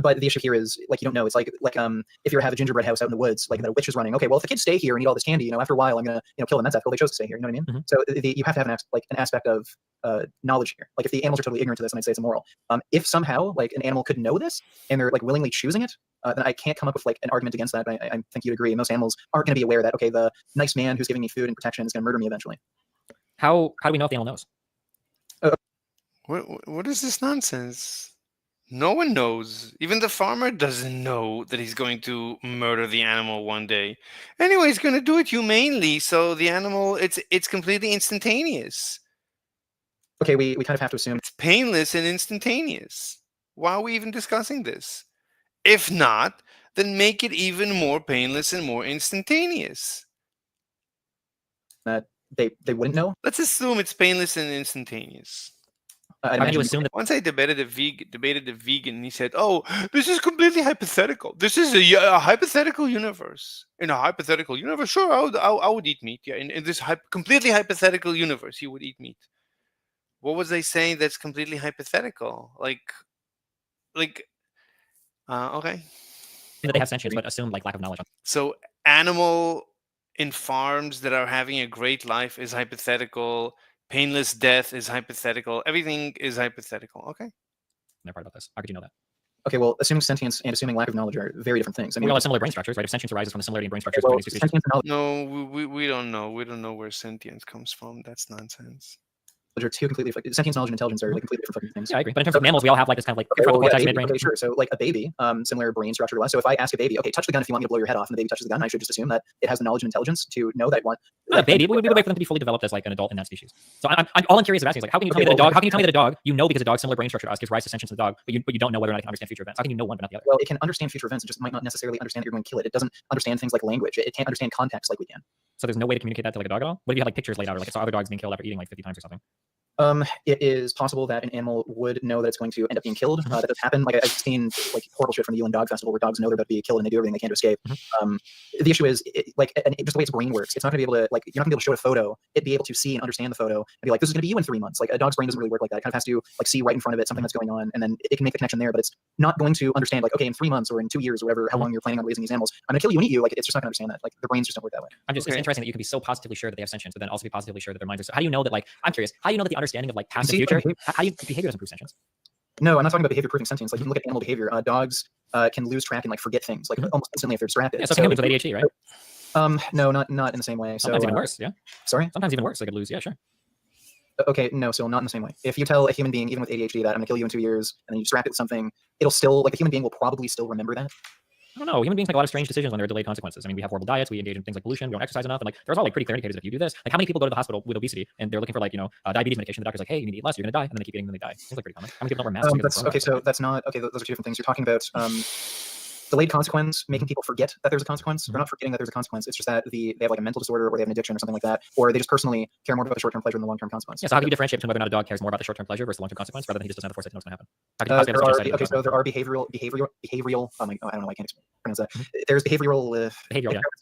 But the issue here is like you don't know. It's like if you have a gingerbread house out in the woods, like that a witch is running. Okay, well if the kids stay here and eat all this candy, after a while I'm gonna kill them. That's ethical. They chose to stay here. You know what I mean? So you have to have an aspect of knowledge here. Like if the animals are totally ignorant to this, then I'd say it's immoral. If somehow like an animal could know this and they're like willingly choosing it, then I can't come up with like an argument against that. But I think you'd agree. Most animals aren't going to be aware that okay, the nice man who's giving me food and protection is going to murder me eventually.
How do we know if the animal knows?
What is this nonsense? No one knows. Even the farmer doesn't know that he's going to murder the animal one day. Anyway, he's going to do it humanely, so the animal, it's completely instantaneous.
Okay, we kind of have to assume
it's painless and instantaneous. Why are we even discussing this? If not, then make it even more painless and more instantaneous.
That they wouldn't know.
Let's assume it's painless and instantaneous.
How can you assume that?
Once I debated the vegan, he said, "Oh, this is completely hypothetical. This is a hypothetical universe. In a hypothetical universe, sure, I would eat meat. Yeah, in this completely hypothetical universe, he would eat meat." What was I saying? That's completely hypothetical. Okay.
That they have sentience, but assume like lack of knowledge.
So animal in farms that are having a great life is hypothetical. Painless death is hypothetical. Everything is hypothetical. Okay.
Never heard about this. How could you know that?
Okay, well, assuming sentience and assuming lack of knowledge are very different things. I mean,
we all have similar brain structures, right? If sentience arises from the similarity in brain structures,
well, sentience and knowledge
no, we don't know. We don't know where sentience comes from. That's nonsense.
are two completely sentience, knowledge, and intelligence are like completely different fucking things.
Yeah, I agree. But in terms of mammals, we all have like this kind of like
frontal
cortex, midbrain.
Okay, sure. So like a baby, similar brain structure to us. So if I ask a baby, okay, touch the gun if you want me to blow your head off, and the baby touches the gun, I should just assume that it has the knowledge and intelligence to know that one.
Not a baby. We would wait for them to be fully developed as like an adult in that species. So all I'm curious about is like, how can you tell me that a dog? How can you tell me that a dog? You know, because a dog's similar brain structure to us gives rise to sentience in the dog, but you don't know whether or not it can understand future events. How can you know one but not the other?
Well, it can understand future events. It just might not necessarily understand that you're going to kill it. It doesn't understand things like language. It can't understand context like we can.
So there's no way to communicate that to like a dog at all. What if you had like pictures laid out, or like I saw other dogs being killed after eating like 50 times or something?
It is possible that an animal would know that it's going to end up being killed. That does happen. Like I've seen like horrible shit from the Yulin Dog Festival where dogs know they're about to be killed and they do everything they can to escape. The issue is just the way its brain works. It's not going to be able to like you're not going to be able to show it a photo. It'd be able to see and understand the photo and be like, this is going to be you in 3 months. Like a dog's brain doesn't really work like that. It kind of has to like see right in front of it something that's going on, and then it can make the connection there. But it's not going to understand like, okay, in 3 months or in 2 years or whatever, how long you're planning on raising these animals, I'm going to kill you and eat you. Like it's just not going to understand that. Like the brains just don't work that way.
It's interesting that you can be so positively sure that they have sentience, but then also be positively sure that their minds are. So how do you know that? Like, I'm curious. How do you know that the understanding of like past and future? How do you behavior doesn't prove sentience?
No, I'm not talking about behavior proving sentience. Like you can look at animal behavior. Dogs can lose track and like forget things like almost instantly if they're distracted.
Yeah, so humans with ADHD, right?
No, not in the same way.
Sometimes
so
even worse. Yeah.
Sorry.
Sometimes even worse. They could lose. Yeah, sure.
Okay, no, so not in the same way. If you tell a human being, even with ADHD, that I'm gonna kill you in 2 years, and then you distract it with something, it'll still like the human being will probably still remember that.
I don't know. Human beings make a lot of strange decisions when there are delayed consequences. I mean, we have horrible diets, we engage in things like pollution, we don't exercise enough, and like there's all like pretty clear indicators that if you do this, like how many people go to the hospital with obesity and they're looking for like diabetes medication, the doctor's like, hey, you need to eat less, you're gonna die, and then they keep eating, and then they die. Seems like pretty common. How many people don't wear masks?
Okay, so that's not okay. Those are two different things. You're talking about delayed consequence, making people forget that there's a consequence. They're not forgetting that there's a consequence. It's just that they have like a mental disorder or they have an addiction or something like that, or they just personally care more about the short-term pleasure than the long-term consequence.
Yeah, so how do you differentiate between whether or not a dog cares more about the short-term pleasure versus the long-term consequence rather than he just doesn't have the foresight to know what's going to happen?
Okay, so there are behavioral. Oh my, I don't know why I can't pronounce that. There's behavioral.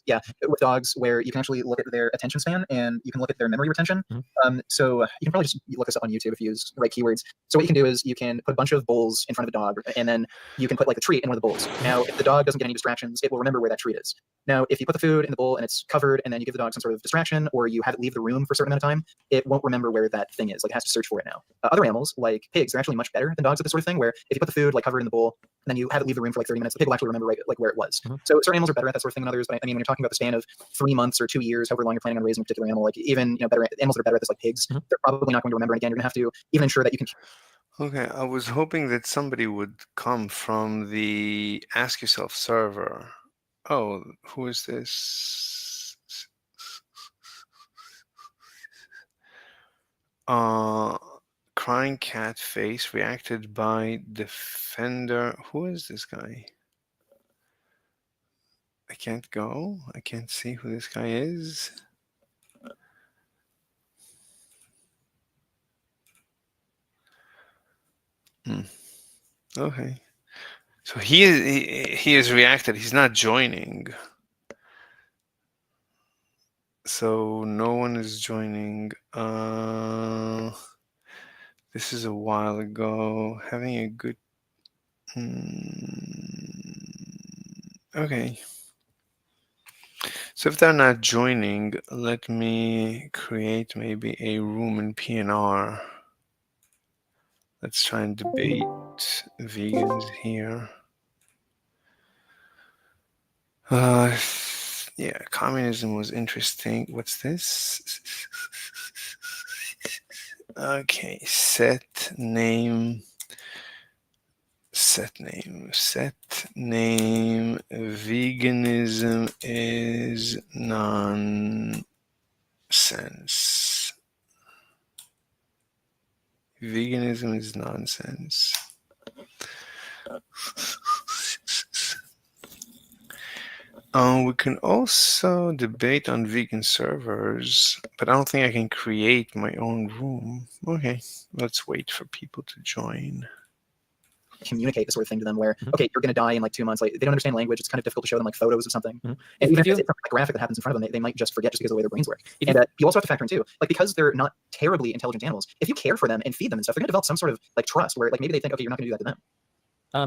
Yeah, with dogs where you can actually look at their attention span and you can look at their memory retention. So you can probably just look this up on YouTube if you use the right keywords. So what you can do is you can put a bunch of bowls in front of a dog, and then you can put like a treat in one of the bowls. Now, if the dog doesn't get any distractions, it will remember where that treat is. Now, if you put the food in the bowl and it's covered, and then you give the dog some sort of distraction, or you have it leave the room for a certain amount of time, it won't remember where that thing is. Like it has to search for it now. Other animals, like pigs, are actually much better than dogs at this sort of thing. Where if you put the food like covered in the bowl, and then you have it leave the room for like 30 minutes, the pig will actually remember right like where it was. So certain animals are better at that sort of thing than others. But I mean, when you're talking about the span of 3 months or 2 years, however long you're planning on raising a particular animal, like even better animals that are better at this, like pigs, they're probably not going to remember. And again, you're going to have to even ensure that you can.
Okay, I was hoping that somebody would come from the Ask Yourself server. Oh, who is this? Crying cat face reacted by defender. Who is this guy? I can't go. I can't see who this guy is. Okay. So he is reacted. He's not joining. So no one is joining. This is a while ago. Having a good. Okay. So if they're not joining, let me create maybe a room in PNR. Let's try and debate vegans here. Yeah, communism was interesting. What's this? Okay, set name. Veganism is nonsense. Veganism is nonsense. We can also debate on vegan servers, but I don't think I can create my own room. Okay, let's wait for people to join.
Communicate this sort of thing to them where, okay, you're going to die in like 2 months. Like they don't understand language. It's kind of difficult to show them like photos of something. And even if it's a graphic that happens in front of them, they might just forget just because of the way their brains work. And you also have to factor in too, like because they're not terribly intelligent animals, if you care for them and feed them and stuff, they're going to develop some sort of like trust where like maybe they think, okay, you're not going to do that to them.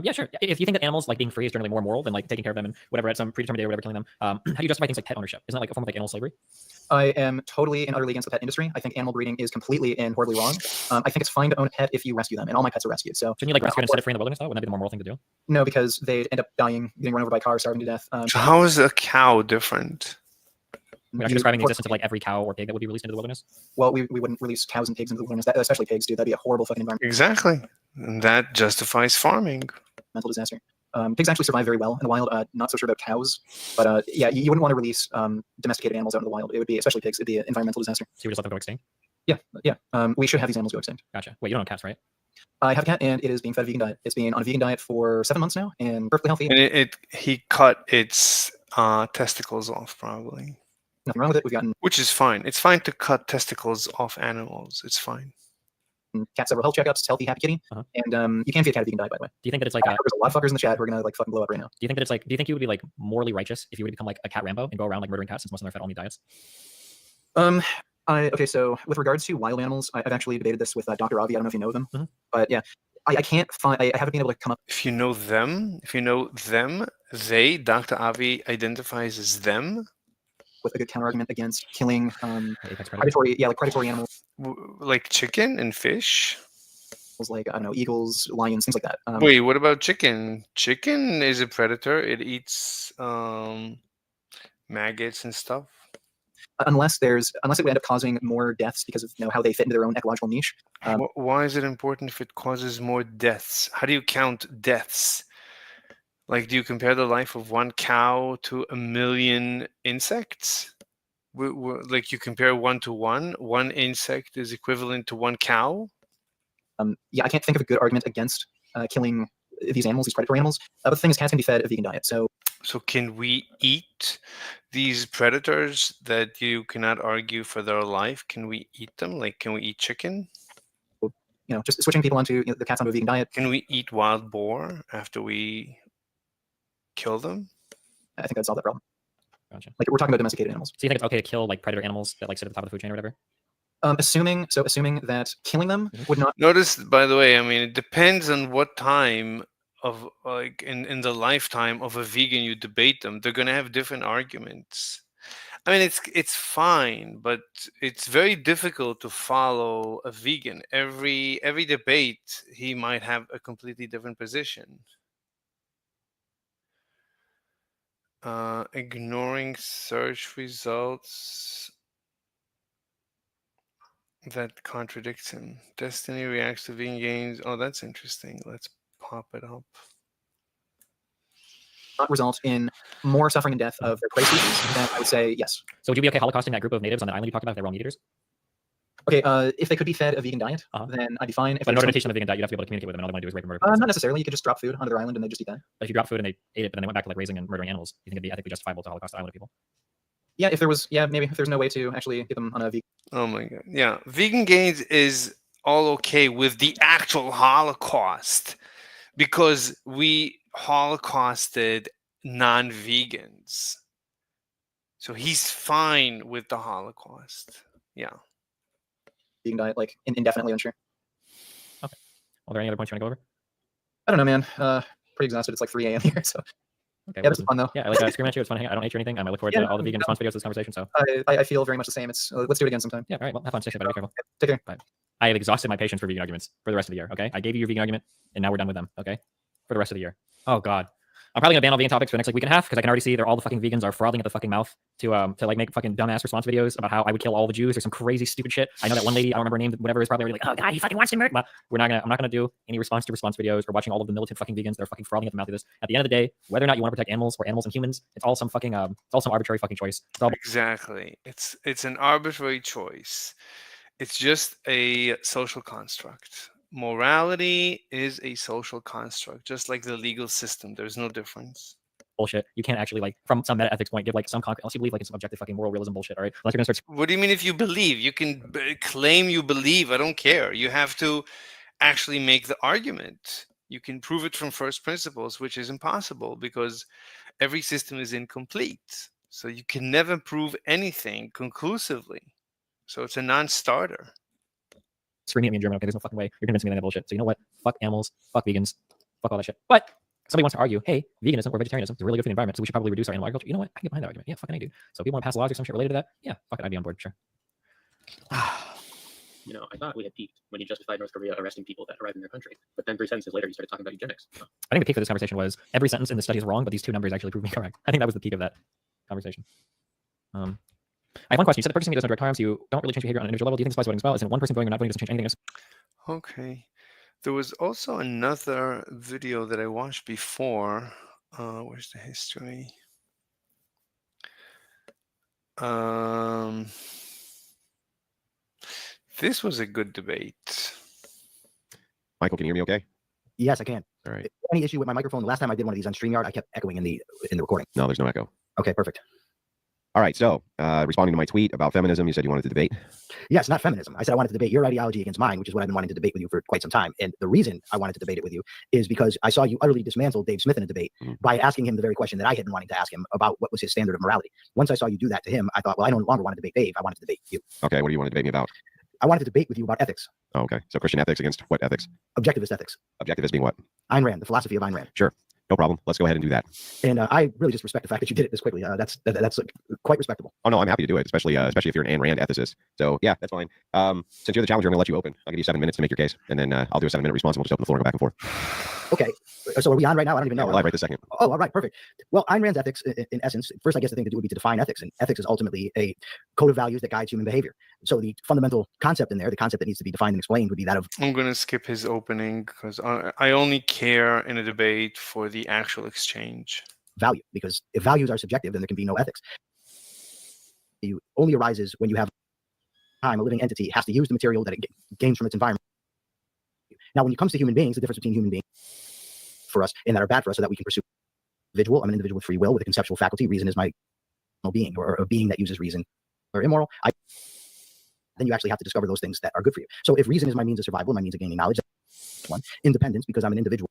Yeah, sure. If you think that animals like being free is generally more moral than like taking care of them and whatever at some predetermined day or whatever killing them, how do you justify things like pet ownership? Isn't that like a form of like animal slavery?
I am totally and utterly against the pet industry. I think animal breeding is completely and horribly wrong. I think it's fine to own a pet if you rescue them, and all my pets are rescued. So
shouldn't you like rescue it instead of free in the wilderness though? Wouldn't that be the more moral thing to do?
No, because they'd end up dying, getting run over by cars, starving to death.
So how is a cow different?
We're actually describing the existence of like every cow or pig that would be released into the wilderness.
Well, we wouldn't release cows and pigs into the wilderness, especially pigs, dude. That'd be a horrible fucking environment.
Exactly, and that justifies farming.
Mental disaster. Pigs actually survive very well in the wild. Not so sure about cows, but yeah, you wouldn't want to release domesticated animals out in the wild. It would be, especially pigs, it'd be an environmental disaster.
So you would just let them go extinct?
Yeah. We should have these animals go extinct.
Gotcha. Wait, you don't have cats, right?
I have a cat, and it is being fed a vegan diet. It's been on a vegan diet for 7 months now, and perfectly healthy.
And he cut its testicles off, probably.
Nothing wrong with it. Which is
fine. It's fine to cut testicles off animals. It's fine.
getting cat several health checkups. It's healthy, happy kitty. And you can feed a cat a vegan diet, by the way.
Do you think that it's like
There's a lot of fuckers in the chat who are gonna like fucking blow up right now.
do you think that it's like, do you think you would be like morally righteous if you were to become like a cat Rambo and go around like murdering cats since most of them are fed on meat diets?
Okay, so with regards to wild animals, I've actually debated this with Dr. Avi. I don't know if you know them,
Mhm.
but yeah, I can't find. I haven't been able to come up
If you know them, they, Dr. Avi identifies as them.
with a good counterargument against killing
Apex predator.
predatory animals
Like chicken and fish.
like I don't know, eagles, lions, things like that.
Wait, what about chicken? Chicken is a predator. It eats maggots and stuff.
Unless it would end up causing more deaths because of how they fit into their own ecological niche.
Why is it important if it causes more deaths? How do you count deaths? Like, do you compare the life of one cow to 1,000,000 insects? Like, you compare 1 to 1. One insect is equivalent to one cow.
Yeah, I can't think of a good argument against killing these animals, these predatory animals. But the thing is, cats can be fed a vegan diet. So
can we eat these predators that you cannot argue for their life? Can we eat them? Like, can we eat chicken?
Just switching people onto the cats onto a vegan diet.
Can we eat wild boar after we kill them?
I think that'd solve that problem.
Gotcha.
Like we're talking about domesticated animals.
So you think it's okay to kill like predator animals that like sit at the top of the food chain or whatever?
Assuming that killing them would not.
Notice, by the way, I mean, it depends on what time of like in the lifetime of a vegan you debate them. They're gonna have different arguments. I mean, it's fine, but it's very difficult to follow a vegan. Every debate, he might have a completely different position. Ignoring search results that contradicts him. Destiny reacts to vegan gains. Oh, that's interesting. Let's pop it up.
Not result in more suffering and death of their prey species, then I would say yes.
So would you be okay holocausting that group of natives on the island you talked about if they were all meat eaters?
Okay, if they could be fed a vegan diet, then I'd be fine.
But in order to teach them a vegan diet, you'd have to be able to communicate with them, and all they want to do is rape and murder.
Not necessarily. You could just drop food onto their island and they just eat that.
But if you drop food and they ate it, but then they went back to like raising and murdering animals, you think it'd be ethically justifiable to holocaust the island of people?
Yeah, maybe if there's no way to actually get them on a vegan.
Oh my god. Yeah. Vegan gains is all okay with the actual Holocaust because we holocausted non-vegans. So he's fine with the Holocaust. Yeah.
Vegan diet, like indefinitely unsure.
Okay. Are there any other points you want to go over?
I don't know, man. Pretty exhausted. It's like 3 a.m. here, so
okay,
yeah, this is fun though.
Yeah, I like screaming at you. It's fun. I don't hate you or anything. I look forward to all the vegan response videos to this conversation. So
I feel very much the same. It's let's do it again sometime.
yeah, all right. Well, have fun. Stay safe. Be careful.
Take care.
Bye. I have exhausted my patience for vegan arguments for the rest of the year. Okay, I gave you your vegan argument, and now we're done with them. Okay, for the rest of the year. Oh God, I'm probably gonna ban all vegan topics for the next like week and a half because I can already see they're all the fucking vegans are frothing at the fucking mouth to like make fucking dumbass response videos about how I would kill all the Jews or some crazy stupid shit. I know that one lady, I don't remember her name, whatever, is probably already like, oh God, he fucking wants to murder. But I'm not gonna do any response to response videos or watching all of the militant fucking vegans that are fucking frothing at the mouth of this. At the end of the day, whether or not you want to protect animals or animals and humans, it's all some fucking it's all some arbitrary fucking choice.
Exactly. It's an arbitrary choice. It's just a social construct. Morality is a social construct, just like the legal system. There's no difference.
Bullshit. You can't actually like from some meta ethics point give like some concrete unless you believe like in some objective fucking moral realism bullshit. All right. Unless you're gonna start.
What do you mean if you believe? You can claim you believe. I don't care. You have to actually make the argument. You can prove it from first principles, which is impossible because every system is incomplete. So you can never prove anything conclusively. So it's a non-starter.
Screaming at me in German. Okay, there's no fucking way you're convincing me of that bullshit. So you know what? Fuck animals. Fuck vegans. Fuck all that shit. But somebody wants to argue, hey, veganism or vegetarianism is really good for the environment, so we should probably reduce our animal agriculture. You know what? I can get behind that argument. Yeah, fucking I do. So if people want to pass laws or some shit related to that, yeah, fuck it, I'd be on board. Sure.
You know, I thought we had peaked when you justified North Korea arresting people that arrived in their country. But then 3 sentences later, you started talking about eugenics. So.
I think the peak for this conversation was every sentence in the study is wrong, but these 2 numbers actually prove me correct. I think that was the peak of that conversation. I have one question. You said that purchasing meat doesn't direct harm, so you don't really change behavior on an individual level. Do you think this applies to voting as well? Isn't one person voting or not voting doesn't change anything else?
Okay. There was also another video that I watched before. Where's the history? This was a good debate.
Michael, can you hear me okay?
Yes, I can.
All right.
Any issue with my microphone? The last time I did one of these on StreamYard, I kept echoing in the recording.
No, there's no echo.
Okay, perfect.
All right. So, responding to my tweet about feminism, you said you wanted to debate.
Yes, not feminism. I said I wanted to debate your ideology against mine, which is what I've been wanting to debate with you for quite some time. And the reason I wanted to debate it with you is because I saw you utterly dismantle Dave Smith in a debate by asking him the very question that I had been wanting to ask him about what was his standard of morality. Once I saw you do that to him, I thought, well, I no longer want to debate Dave. I wanted to debate you.
Okay. What do you want to debate me about?
I wanted to debate with you about ethics.
Oh, okay. So Christian ethics against what ethics?
Objectivist ethics.
Objectivist being what?
Ayn Rand, the philosophy of Ayn Rand.
Sure. No problem. Let's go ahead and do that.
And I really just respect the fact that you did it this quickly. That's quite respectable.
Oh no, I'm happy to do it, especially if you're an Ayn Rand ethicist. So yeah, that's fine. Since you're the challenger, I'm gonna let you open. I'll give you 7 minutes to make your case, and then I'll do a 7-minute response, and we'll just open the floor and go back and forth.
Okay. So are we on right now? I don't even know.
Yeah, we're live right this second.
Oh, all right, perfect. Well, Ayn Rand's ethics, in essence, first, I guess the thing to do would be to define ethics. And ethics is ultimately a code of values that guides human behavior. So the fundamental concept in there, the concept that needs to be defined and explained would be that of...
I'm going to skip his opening because I only care in a debate for the actual exchange.
Value, because if values are subjective, then there can be no ethics. It only arises when you have time, a living entity has to use the material that it gains from its environment. Now, when it comes to human beings, the difference between human beings for us and that are bad for us so that we can pursue individual. I'm an individual with free will with a conceptual faculty. Reason is my being, or a being that uses reason or immoral. Then you actually have to discover those things that are good for you. So if reason is my means of survival, my means of gaining knowledge, that's one. Independence, because I'm an individual.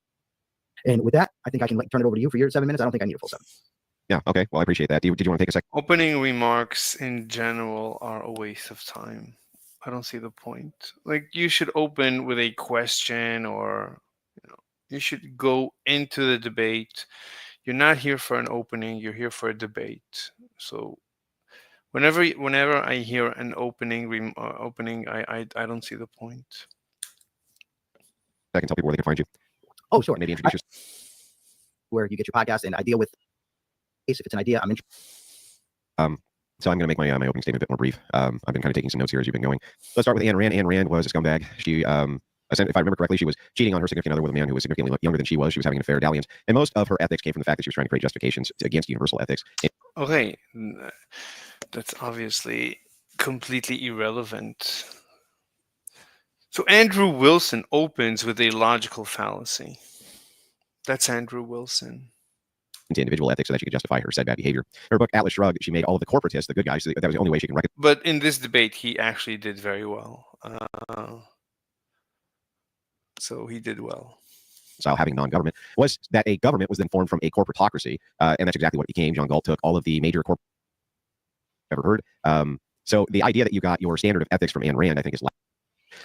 And with that, I think I can turn it over to you for your 7 minutes. I don't think I need a full 7.
Yeah. Okay. Well, I appreciate that. Did you want to take a second?
Opening remarks in general are a waste of time. I don't see the point. Like, you should open with a question, or you should go into the debate. You're not here for an opening, you're here for a debate. So whenever I hear an opening, I don't see the point.
I can tell people where they can find you.
Oh, sure.
Maybe introduce yourself.
Where you get your podcast, and I deal with, if it's an idea, I'm interested.
So I'm going to make my opening statement a bit more brief. I've been kind of taking some notes here as you've been going. Let's start with Ayn Rand. Ayn Rand was a scumbag. She, if I remember correctly, she was cheating on her significant other with a man who was significantly younger than she was. She was having an affair, dalliance, and most of her ethics came from the fact that she was trying to create justifications against universal ethics.
Okay, that's obviously completely irrelevant. So Andrew Wilson opens with a logical fallacy. That's Andrew Wilson.
Into individual ethics so that she could justify her said bad behavior. Her book, Atlas Shrugged, she made all of the corporatists, the good guys, so that was the only way she can recognize.
But in this debate, he actually did very well. So he did well.
So having non-government was that a government was then formed from a corporatocracy, and that's exactly what it became. John Galt took all of the major corp ever heard. So the idea that you got your standard of ethics from Ayn Rand, I think, is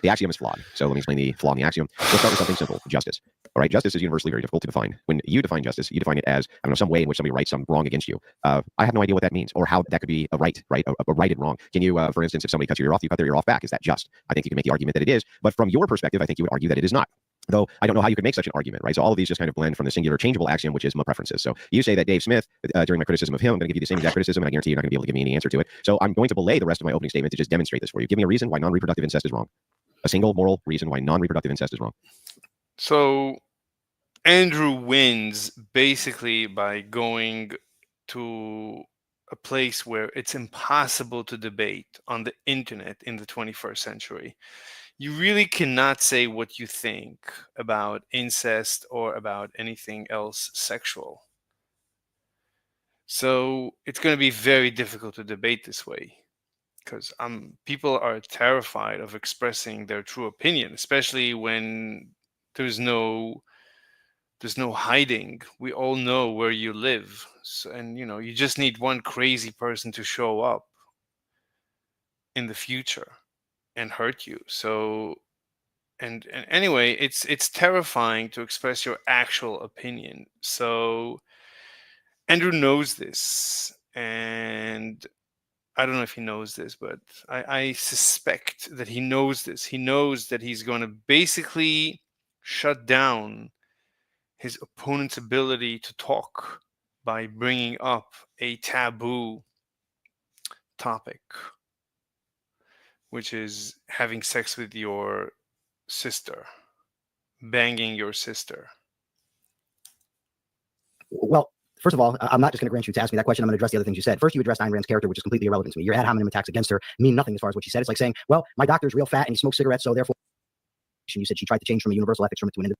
the axiom is flawed. So let me explain the flaw in the axiom. Let's start with something simple: justice. All right, justice is universally very difficult to define. When you define justice, you define it as, I don't know, some way in which somebody rights some wrong against you. I have no idea what that means, or how that could be a right, a right and wrong. Can you, for instance, if somebody cuts your ear off, you cut their ear off back? Is that just? I think you can make the argument that it is, but from your perspective, I think you would argue that it is not. Though I don't know how you could make such an argument, right? So all of these just kind of blend from the singular changeable axiom, which is my preferences. So you say that Dave Smith, during my criticism of him, I'm going to give you the same exact criticism, and I guarantee you're not going to be able to give me any answer to it. So I'm going to belay the rest of my opening statement to just demonstrate this for you. Give me a reason why non-reproductive incest is wrong. A single moral reason why non-reproductive incest is wrong.
So Andrew wins basically by going to a place where it's impossible to debate on the internet in the 21st century. You really cannot say what you think about incest or about anything else sexual. So it's going to be very difficult to debate this way, because people are terrified of expressing their true opinion, especially when there's no hiding. We all know where you live, and you just need one crazy person to show up in the future and hurt you. So and anyway, it's terrifying to express your actual opinion. So Andrew knows this, and I don't know if he knows this, but I suspect that he knows this. He knows that he's going to basically shut down his opponent's ability to talk by bringing up a taboo topic, which is having sex with your sister, banging your sister.
Well, first of all, I'm not just going to grant you to ask me that question. I'm going to address the other things you said. First, you addressed Ayn Rand's character, which is completely irrelevant to me. Your ad hominem attacks against her mean nothing as far as what she said. It's like saying, well, my doctor's real fat and he smokes cigarettes, so therefore, you said she tried to change from a universal ethics from it to an individual.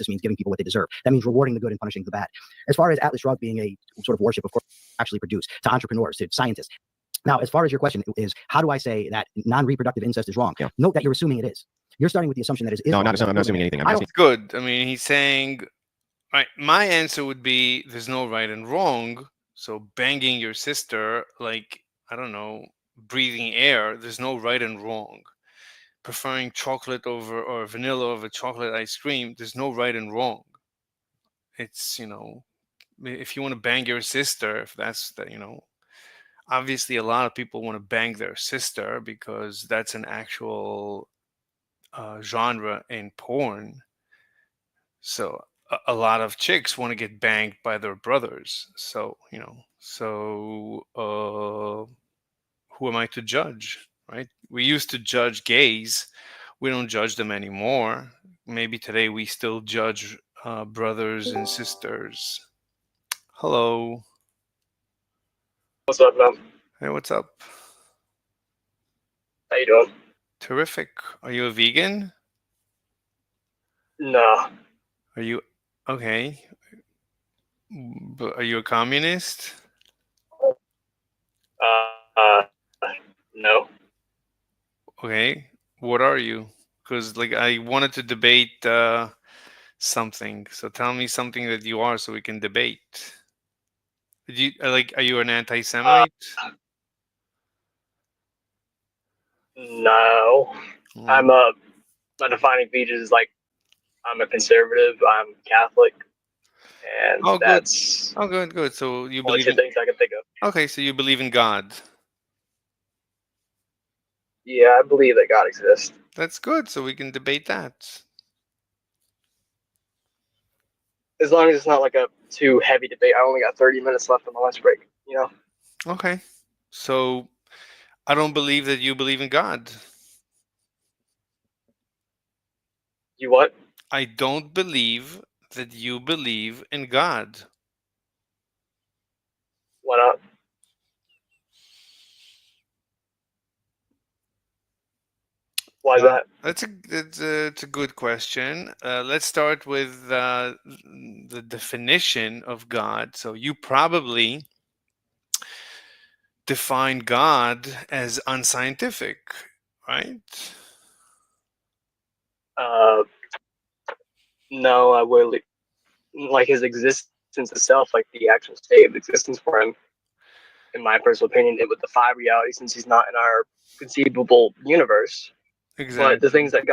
means giving people what they deserve. That means rewarding the good and punishing the bad. As far as Atlas Shrugged being a sort of worship, of course, actually produce to entrepreneurs, to scientists. Now, as far as your question is, how do I say that non-reproductive incest is wrong?
Yeah.
Note that you're assuming it is. You're starting with the assumption that it is.
No,
wrong.
I'm not assuming anything. I'm
I don't
asking.
Good. I mean, he's saying, right. My answer would be there's no right and wrong. So banging your sister, like, I don't know, breathing air, there's no right and wrong. Preferring chocolate over or vanilla over chocolate ice cream, there's no right and wrong. It's, if you want to bang your sister, if that's the, obviously a lot of people want to bang their sister because that's an actual genre in porn. So a lot of chicks want to get banged by their brothers. So, who am I to judge, right? We used to judge gays. We don't judge them anymore. Maybe today we still judge brothers and sisters. Hello.
What's up, man?
Hey, what's up?
How you doing?
Terrific. Are you a vegan?
No.
Are you okay? But are you a communist?
Uh, no.
Okay. What are you? Because like I wanted to debate something. So tell me something that you are, so we can debate. Did you like? Are you an anti-Semite?
No.
Mm.
I'm my defining features is like I'm a conservative, I'm Catholic, and
Oh, good.
that's
Oh, good, good. So you
only
believe
two
in?
things I can think of.
Okay, so you believe in God.
Yeah, I believe that God exists.
That's good. So we can debate that.
As long as it's not like a too heavy debate. I only got 30 minutes left on my lunch break, you know?
Okay. So I don't believe that you believe in God.
You what?
I don't believe that you believe in God.
Why not? Why is that?
It's a good question. Let's start with the definition of God. So you probably define God as unscientific, right?
Uh, no, I would like his existence itself, like the actual state of existence for him. In my personal opinion, it would defy reality since he's not in our conceivable universe. But the
Exactly.
things that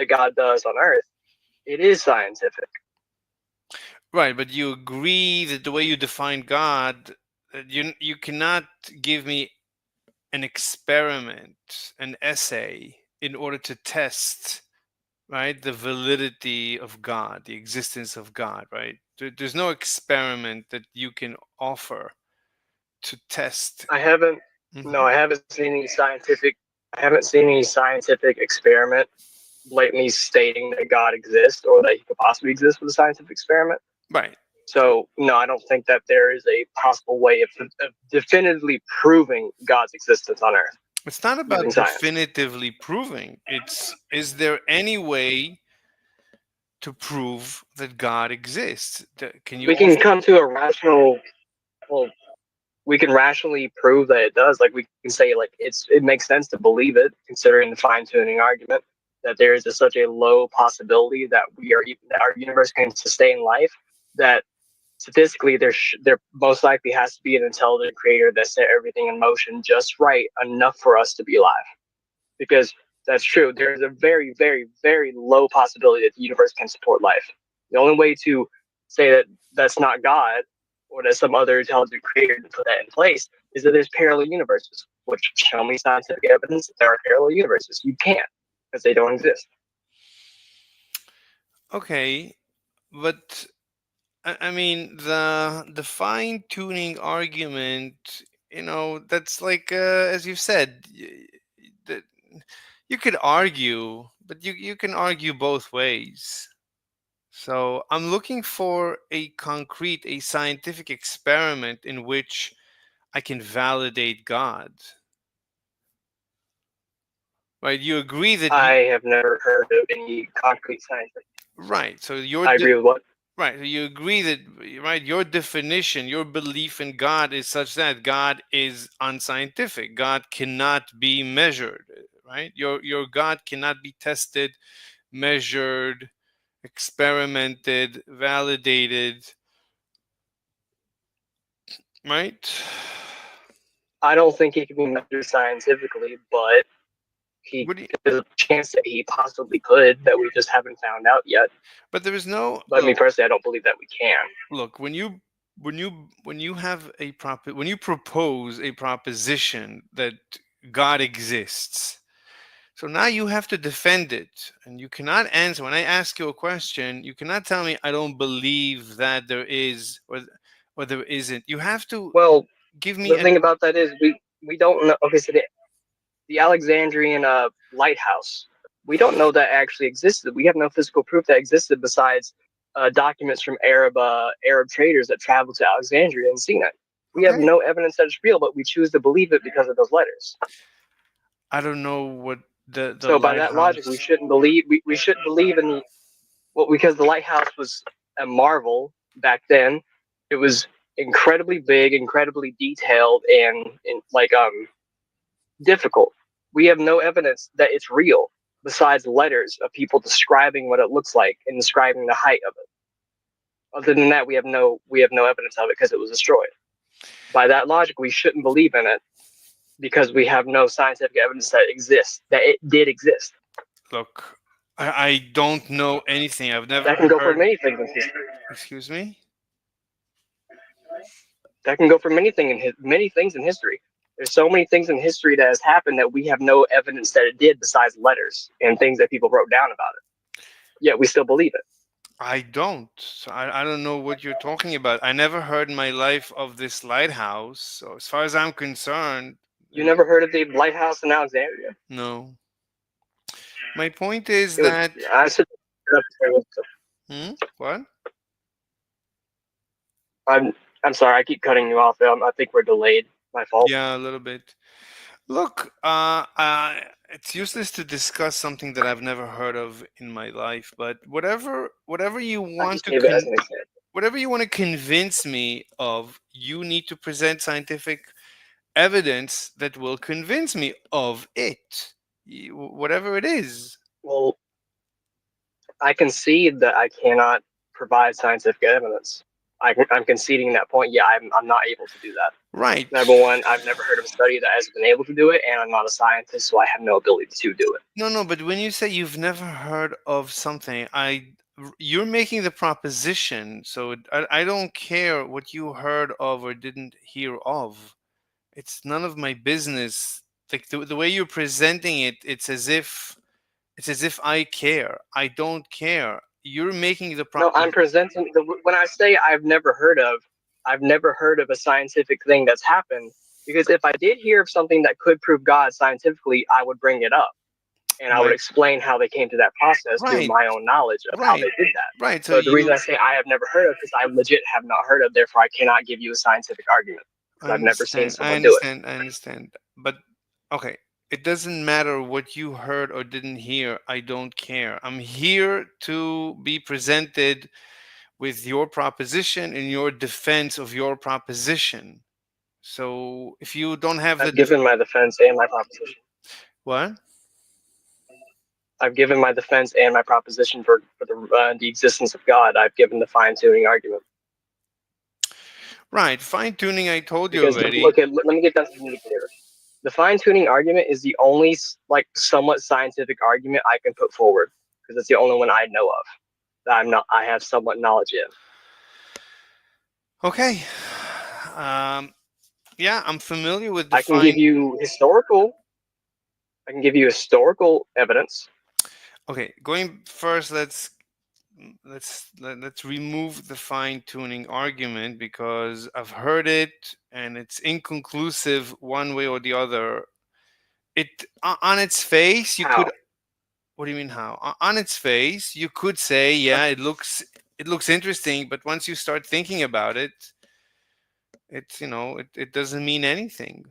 God does on Earth, it is scientific.
Right, but you agree that the way you define God, you cannot give me an experiment, an essay, in order to test, right, the validity of God, the existence of God, right? There's no experiment that you can offer to test.
I haven't
Mhm.
no, I haven't seen any scientific experiment blatantly stating that God exists or that he could possibly exist with a scientific experiment.
Right.
So no, I don't think that there is a possible way of definitively proving God's existence on Earth
It's not
using
about
science.
definitively proving. It's, is there any way to prove that God exists? Can you
We can
offer?
come to a rational well, we can rationally prove that it does. Like we can say, like it makes sense to believe it, considering the fine tuning argument that there is such a low possibility that that our universe can sustain life. That statistically, there most likely has to be an intelligent creator that set everything in motion just right enough for us to be alive. Because that's true. There's a very, very, very low possibility that the universe can support life. The only way to say that that's not God or that some other intelligent creator to put that in place is that there's parallel universes. Which show me scientific evidence that there are parallel universes. You can't because they don't exist.
Okay, but I mean the fine tuning argument, that's like as you've said, that you could argue, but you can argue both ways. So I'm looking for a scientific experiment in which I can validate God. Right? You agree that
I have never heard of any concrete science.
Right. So
I agree with what?
right. So you agree that, right, your definition, your belief in God is such that God is unscientific. God cannot be measured. Right. Your God cannot be tested, measured, experimented, validated. Right.
I don't think he can be measured scientifically, but
What do you,
there's a chance that he possibly could that we just haven't found out yet.
but there is no
But me personally, I don't believe that we can.
look when you have a when you propose a proposition that God exists, so now you have to defend it, and you cannot answer when I ask you a question. You cannot tell me I don't believe that there is or there isn't. You have to
Well,
give me
the
an
thing about that is we don't know. Okay, so the Alexandrian lighthouse, we don't know that actually existed. We have no physical proof that existed besides documents from Arab traders that traveled to Alexandria and seen it. We have
okay.
no evidence that it's real, but we choose to believe it because of those letters.
I don't know what the
So by that logic, we
lighthouse.
shouldn't believe we shouldn't believe in the well because the lighthouse was a marvel back then. It was incredibly big, incredibly detailed, and like difficult. We have no evidence that it's real besides letters of people describing what it looks like and describing the height of it. Other than that, we have no evidence of it because it was destroyed. By that logic, we shouldn't believe in it because we have no scientific evidence that exists that it did exist.
Look, I don't know anything. I've never
That can go for
heard.
many things in history.
Excuse me.
That can go for many things in history. There's so many things in history that has happened that we have no evidence that it did besides letters and things that people wrote down about it. Yet we still believe it.
I don't. So I don't know what you're talking about. I never heard in my life of this lighthouse. So as far as I'm concerned,
You never heard of the lighthouse in Alexandria?
no. My point is
It was.
that
I said.
what?
I'm. I'm sorry. I keep cutting you off. I think we're delayed. My fault.
Yeah, a little bit. Look, it's useless to discuss something that I've never heard of in my life. But whatever you
I
want
just
to
gave it as an example.
whatever you want to convince me of, you need to present scientific evidence that will convince me of it, whatever it is.
Well, I concede that I cannot provide scientific evidence. I'm conceding that point. Yeah, I'm not able to do that.
Right.
Number one, I've never heard of a study that has been able to do it, and I'm not a scientist, so I have no ability to do it.
No, but when you say you've never heard of something, you're making the proposition. So I don't care what you heard of or didn't hear of. It's none of my business. Like the way you're presenting it, it's as if I care. I don't care. You're making the
No, I'm presenting when I say I've never heard of a scientific thing that's happened. Because if I did hear of something that could prove God scientifically, I would bring it up and I would
right,
explain how they came to that process through
right,
my own knowledge of how
right,
they did that.
right. So
But the reason
you
I say I have never heard of is I legit have not heard of. Therefore, I cannot give you a scientific argument
I
because I've never seen
understand. I
someone do it.
understand. I understand. But okay, it doesn't matter what you heard or didn't hear. I don't care. I'm here to be presented with your proposition and your defense of your proposition. So if you don't have
I've given my defense and my proposition.
what?
I've given my defense and my proposition for the existence of God. I've given the fine tuning argument.
Right, fine tuning. I told you
Because
already.
okay, let me get that really clear. The fine tuning argument is the only like somewhat scientific argument I can put forward because it's the only one I know of that I have somewhat knowledge in.
Okay. Yeah, I'm familiar with the
I can give
fine.
you historical. I can give you historical evidence.
Okay, going first. Let's remove the fine tuning argument because I've heard it and it's inconclusive one way or the other. It on its face you
How?
could. What do you mean how? On its face you could say yeah, it looks interesting, but once you start thinking about it, it's it doesn't mean anything.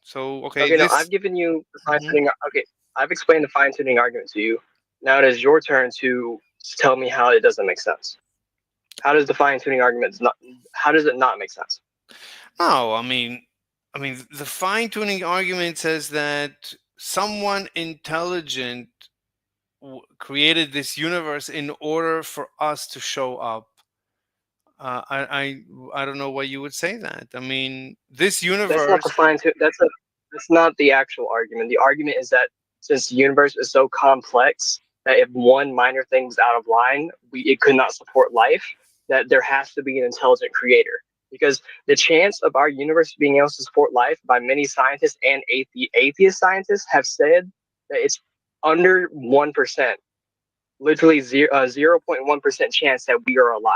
So okay,
Okay, no,
this.
I've given you the fine
Mhm.
tuning. Okay, I've explained the fine tuning argument to you. Now it is your turn to tell me how it doesn't make sense. How does the fine tuning argument not? How does it not make sense?
No, I mean, the fine tuning argument says that someone intelligent created this universe in order for us to show up. I don't know why you would say that. I mean, this
That's not the
universe.
fine tune. That's not the actual argument. The argument is that since the universe is so complex that if one minor thing was out of line, it could not support life. That there has to be an intelligent creator because the chance of our universe being able to support life by many scientists and atheist scientists have said that it's under 1%, literally 0.1% chance that we are alive.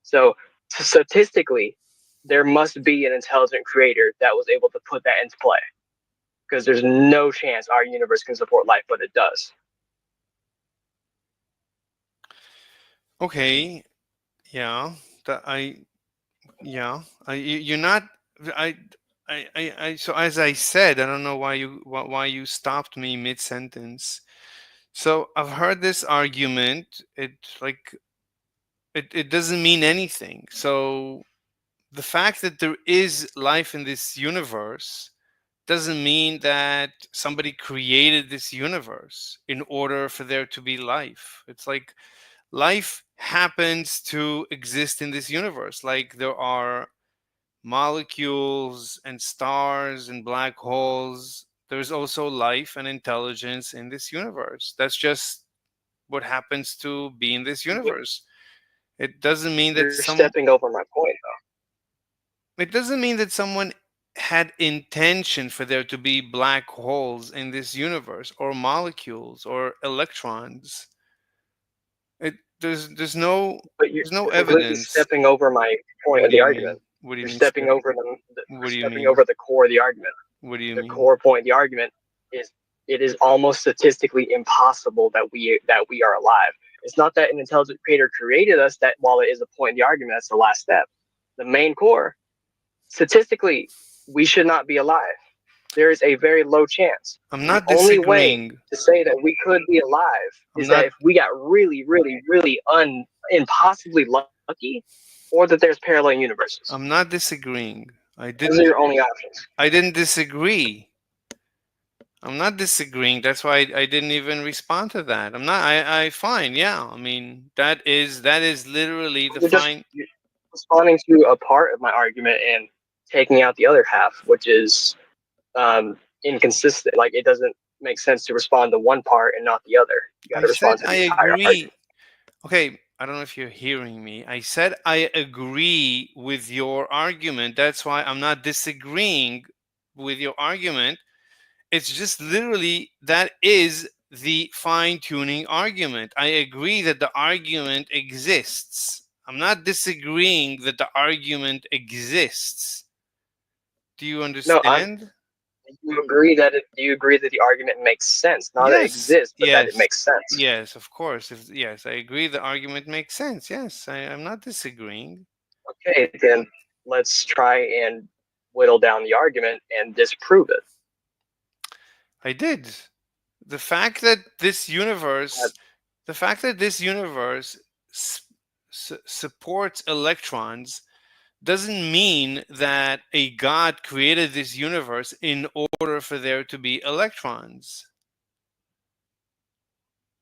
So statistically, there must be an intelligent creator that was able to put that into play because there's no chance our universe can support life, but it does.
Okay, yeah, that yeah, you're not, I, so as I said, I don't know why you stopped me mid sentence. So I've heard this argument. It doesn't mean anything. So the fact that there is life in this universe doesn't mean that somebody created this universe in order for there to be life. It's like life happens to exist in this universe. Like there are molecules and stars and black holes. There's also life and intelligence in this universe. That's just what happens to be in this universe. It doesn't mean that
You're stepping over my point,
it doesn't mean that someone had intention for there to be black holes in this universe or molecules or electrons.
but
there's no
you're completely
evidence.
stepping over my point
What
of
do
the
you
argument.
mean? What do you
You're
mean
stepping
step?
over
What do you
stepping
mean?
over the core of the argument.
What do you
The
mean?
core point of the argument is it is almost statistically impossible that we are alive. It's not that an intelligent creator created us. That while it is a point in the argument, that's the last step. The main core, statistically, we should not be alive. There is a very low chance.
I'm
The
not
only way
disagreeing.
to say that we could be alive
I'm
is that
not.
if we got really, really, really impossibly lucky, or that there's parallel universes.
I'm not disagreeing.
Those are your only options.
I didn't disagree. I'm not disagreeing. That's why I didn't even respond to that. I'm not. I fine. Yeah. I mean, that is literally the
You're just
fine.
you're responding to a part of my argument and taking out the other half, which is inconsistent. Like it doesn't make sense to respond to one part and not the other. You got
I
to
said
respond to
I
the entire
agree.
argument.
Okay, I don't know if you're hearing me. I said I agree with your argument. That's why I'm not disagreeing with your argument. It's just literally that is the fine tuning argument. I agree that the argument exists. I'm not disagreeing that the argument exists. Do you
No, I'm.
understand?
You agree that the argument makes sense, not that it
Yes,
exists, but that it
yes,
makes sense.
yes, of course. Yes, I agree the argument makes sense. Yes, I'm not disagreeing.
Okay, then let's try and whittle down the argument and disprove it.
I did. The fact that this
Uh,
universe, the fact that this universe supports electrons doesn't mean that a god created this universe in order for there to be electrons.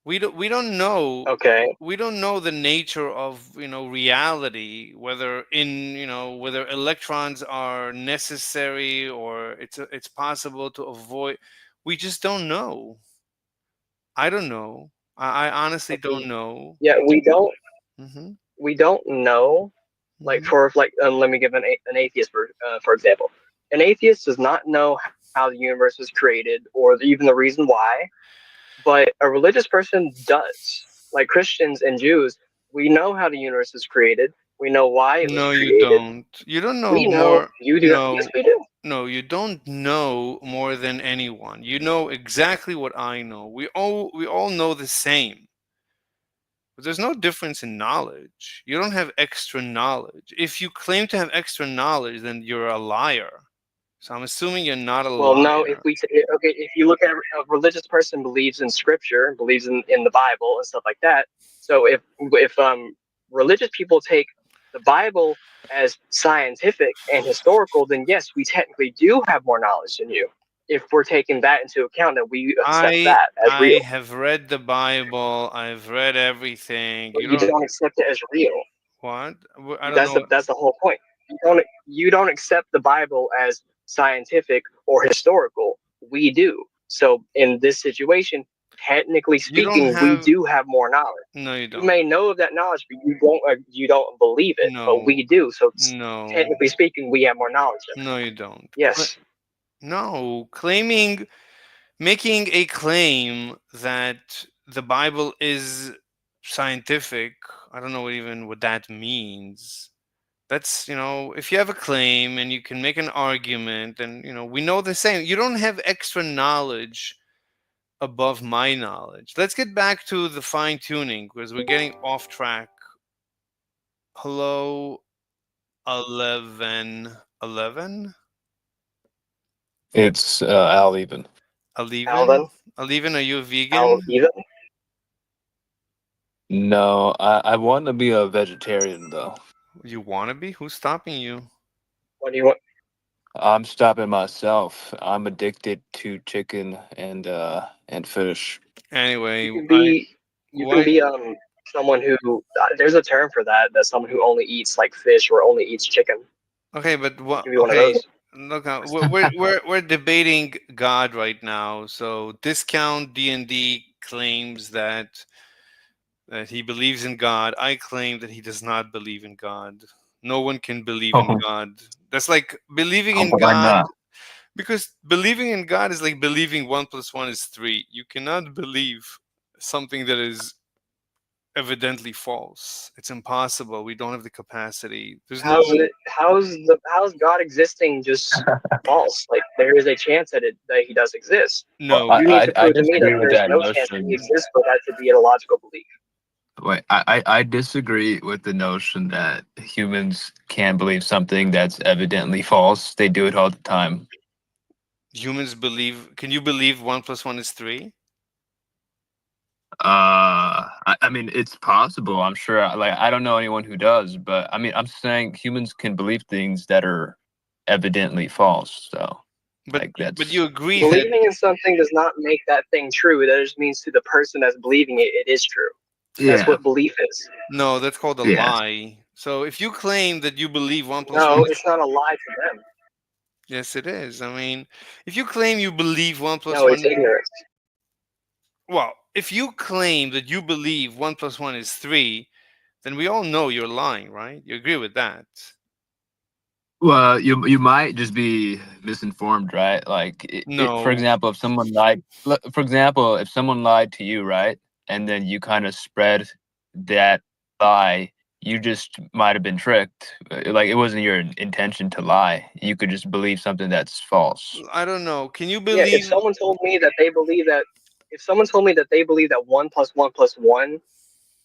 We don't know
okay,
we don't know the nature of reality, whether whether electrons are necessary or it's possible to avoid. We just don't know. I don't know. I honestly don't
okay,
know.
yeah,
Hmm.
we don't know. Like
Hmm.
for like, let me give an atheist for example. An atheist does not know how the universe was created or even the reason why, but a religious person does. Like Christians and Jews, we know how the universe was created. We know why it was
No, you
created.
don't. You don't
We
know
know
more.
you do. Yes,
No,
we do.
no, you don't know more than anyone. You know exactly what I know. We all know the same. But there's no difference in knowledge. You don't have extra knowledge. If you claim to have extra knowledge, then you're a liar. So I'm assuming you're not a
Well, no.
liar.
Okay, if you look at a religious person believes in scripture, believes in the Bible and stuff like that. So if religious people take the Bible as scientific and historical, then yes, we technically do have more knowledge than you. If we're taking that into account, that we accept
I
that as
I
real,
have read the Bible. I've read everything.
but
You
you
don't
don't accept it as real.
what? I don't know.
That's the whole point. You don't accept the Bible as scientific or historical. We do. So in this situation, technically
You don't
speaking, we
have.
do have more knowledge.
No, you
You
don't.
may know of that knowledge, but you don't believe it. But
No,
we do. So
no,
technically speaking, we have more knowledge than
no, you don't.
it. Yes.
No, making a claim that the Bible is scientific. I don't know even what that means. That's, if you have a claim and you can make an argument, and, we know the same. You don't have extra knowledge above my knowledge. Let's get back to the fine tuning because we're getting off track. Hello, 1111?
It's Al even.
Alevin?
Alvin,
Alevin, are you a vegan?
Al even.
No, I want to be a vegetarian though.
You want to be? Who's stopping you?
What do you want?
I'm stopping myself. I'm addicted to chicken and fish.
Anyway,
You can be you can
why?
be someone who there's a term for that. That's someone who only eats like fish or only eats chicken.
Okay, but
You
what?
can be one of
Okay,
those.
look, we're debating God right now. So discount D&D claims that he believes in God. I claim that he does not believe in God. No one can believe in God. That's like believing in
Why
God,
not?
because believing in God is like believing 1 + 1 is 3. You cannot believe something that is evidently false. It's impossible. We don't have the capacity. There's no.
How's God existing just false? Like there is a chance that he does exist.
Well,
No.
You need to
I
prove to me that
disagree with
there's
that
no chance that he
notion.
exists for that to be a logical belief.
Wait, I disagree with the notion that humans can believe something that's evidently false. They do it all the time.
Humans believe. Can you believe 1 + 1 is 3?
I mean, it's possible. I'm sure. Like, I don't know anyone who does, but I mean, I'm saying humans can believe things that are evidently false. So,
But
like,
but
that's
you agree that
Believing in something does not make that thing true. That just means to the person that's believing it, it is true. That's
yeah,
what belief is.
no, that's called a
yeah.
lie. So if you claim that you believe 1 + 1
No,
is,
it's not a lie to them.
yes, it is. I mean, if you claim you believe one plus
No, it's
one,
ignorance.
well, if you claim that you believe 1 + 1 is 3, then we all know you're lying, right? You agree with that?
Well, you might just be misinformed, right? Like, for
No,
example, if someone lied, for example, if someone lied to you, right, and then you kind of spread that lie, you just might have been tricked. Like, it wasn't your intention to lie. You could just believe something that's false.
I don't know. Can you
Yeah,
believe?
if someone told me that they believe that 1 + 1 + 1,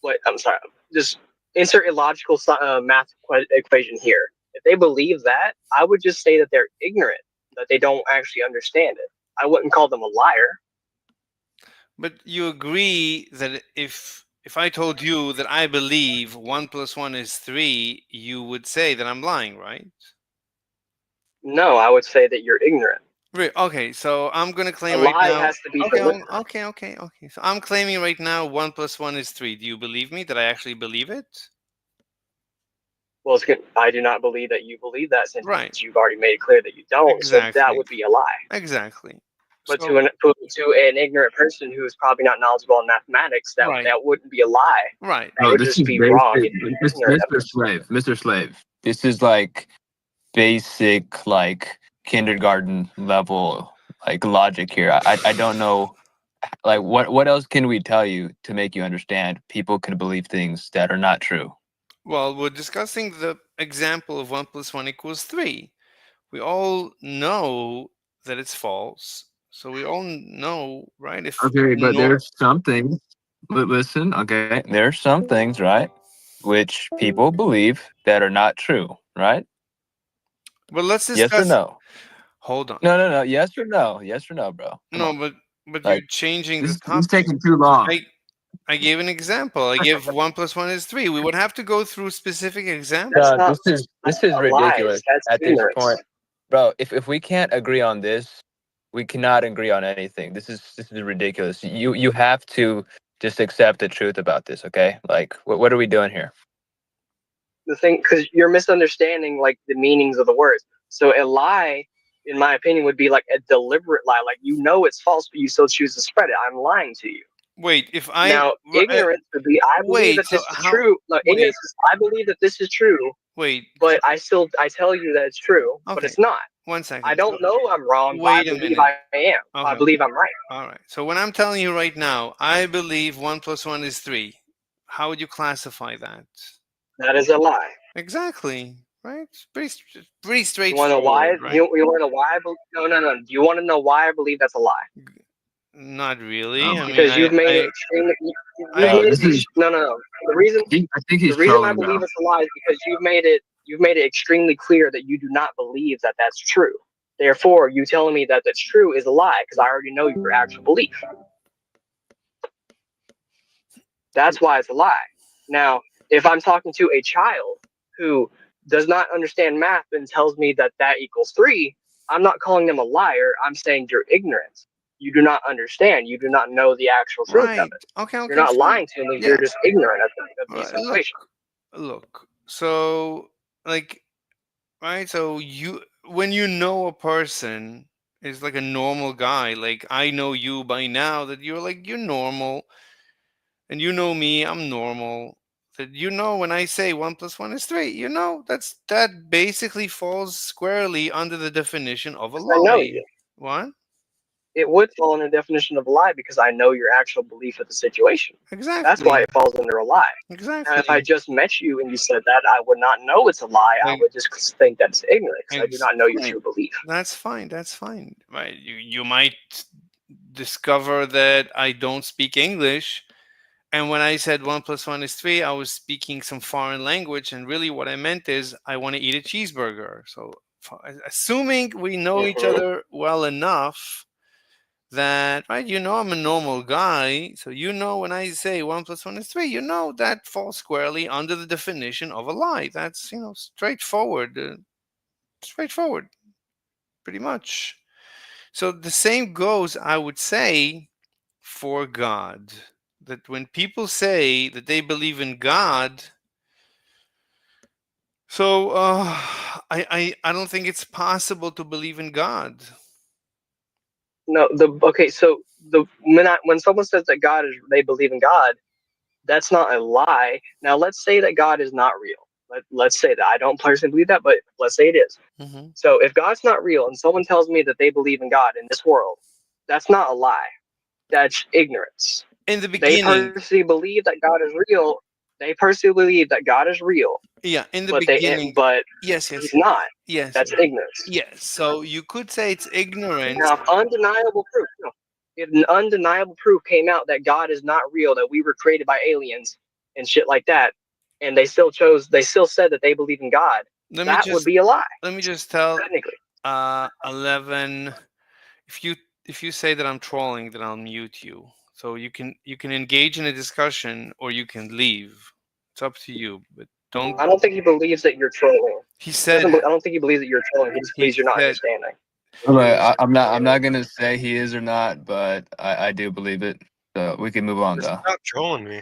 wait, I'm sorry, just insert illogical math equation here. If they believe that, I would just say that they're ignorant, that they don't actually understand it. I wouldn't call them a liar.
But you agree that if I told you that I believe 1 + 1 is 3, you would say that I'm lying, right?
No, I would say that you're ignorant.
Right. Okay. So I'm gonna
A
claim right
lie
now.
has to be
Okay.
deliberate.
Okay. So I'm claiming right now 1 + 1 is 3. Do you believe me that I actually believe it?
Well, it's good. I do not believe that you believe that since
Right.
you've already made it clear that you don't. So that
Exactly.
would be a lie.
Exactly.
But
So
to an ignorant person who is probably not knowledgeable in mathematics,
right.
that wouldn't be a lie.
Right.
That would just be wrong. You'd be ignorant of
Mr.
it.
Slave, Mr. Slave. This is like basic, like kindergarten level, like logic here. I don't know. Like, what else can we tell you to make you understand people can believe things that are not true?
Well, we're discussing the example of 1 + 1 = 3. We all know that it's false. So we all know, right? If
Okay, but
no,
there's some things. Listen, okay, there's some things, right, which people believe that are not true, right?
well, let's
Yes or
discuss.
no?
Hold on.
No. Yes or no? Yes or no, bro? Come
No,
on.
but
Like,
you're changing the
this is
topic.
taking too long.
I gave an example. I gave 1 + 1 is 3. We would have to go through specific examples.
That's not
This is
lies.
ridiculous
That's
at this
ignorance.
point, bro. If we can't agree on this, we cannot agree on anything. This is ridiculous. You have to just accept the truth about this, okay? Like, what are we doing here?
The thing, because you're misunderstanding like the meanings of the words. So a lie, in my opinion, would be like a deliberate lie. Like you know it's false, but you still choose to spread it. I'm lying to you.
Wait, if I
Now, ignorance would be I believe
wait,
that
so
this is
how?
true. No,
Wait,
ignorance is I believe that this is true,
wait.
but I tell you that it's true, but
Okay,
it's not.
1 second.
I don't know I'm wrong, but I
Wait a
believe
minute.
I am. I
Okay.
believe I'm right.
All right. So when I'm telling you right now, I believe 1 + 1 is 3. How would you classify that?
That is a lie.
Exactly. Right. Pretty
You want to know why?
straightforward, right?
You want to know why? No. Do you want to know why I believe that's a lie?
Not really. I mean,
Because you've made it extremely.
Bro, this is.
No. The reason
I think he's
the reason I
trolling,
believe
bro.
it's a lie is because you've made it extremely clear that you do not believe that that's true. Therefore, you telling me that that's true is a lie because I already know your actual belief. That's why it's a lie. Now, if I'm talking to a child who does not understand math and tells me that that equals 3, I'm not calling them a liar. I'm saying you're ignorant. You do not understand. You do not know the actual truth of
right.
it.
Okay.
You're not
Fine.
lying to me.
Yeah.
You're just ignorant of the
Right.
situation.
Look. So, like, right. So when you know a person is like a normal guy, like I know you by now that you're normal, and you know me, I'm normal. That when I say 1 + 1 is 3, that basically falls squarely under the definition of a
Because I know
lie.
you.
What?
It would fall in the definition of a lie because I know your actual belief of the situation. That's why
Exactly.
it falls under a lie. And if I
Exactly.
just met you and you said that, I would not know it's a lie. I
Like,
would just think that's ignorant because I do not know your
fine.
true belief.
That's fine. That's fine. Right. You might discover that I don't speak English. And when I said 1 + 1 is 3, I was speaking some foreign language. And really, what I meant is I want to eat a cheeseburger. So, assuming we know each
Mhm.
other well enough that, right, I'm a normal guy. So, when I say 1 + 1 is 3, that falls squarely under the definition of a lie. That's, straightforward. Straightforward, pretty much. So, the same goes, I would say, for God. That when people say that they believe in God, so I don't think it's possible to believe in God.
No, so when someone says that they believe in God, that's not a lie. Now let's say that God is not real. Let's say that I don't personally believe that, but let's say it is.
Hmm.
So if God's not real and someone tells me that they believe in God in this world, that's not a lie. That's ignorance.
In the
They
beginning,
personally believe that God is real. They personally believe that God is real,
yeah, in the
but
beginning,
but
yes,
he's
yes,
not.
yes,
That's ignorance.
yes. So you could say it's ignorance.
Now, if undeniable proof came out that God is not real, that we were created by aliens and shit like that, and they still said that they believe in God,
Let me
that would
just
be a lie,
tell
technically.
11. If you say that I'm trolling, then I'll mute you. So you can engage in a discussion or you can leave. It's up to you, but don't.
I don't think he believes that you're trolling.
He said.
I don't think he believes that you're trolling. He just
He
believes you're not
said.
understanding.
I'm not gonna say he is or not, but I do believe it. So we can move on though.
Stop trolling me.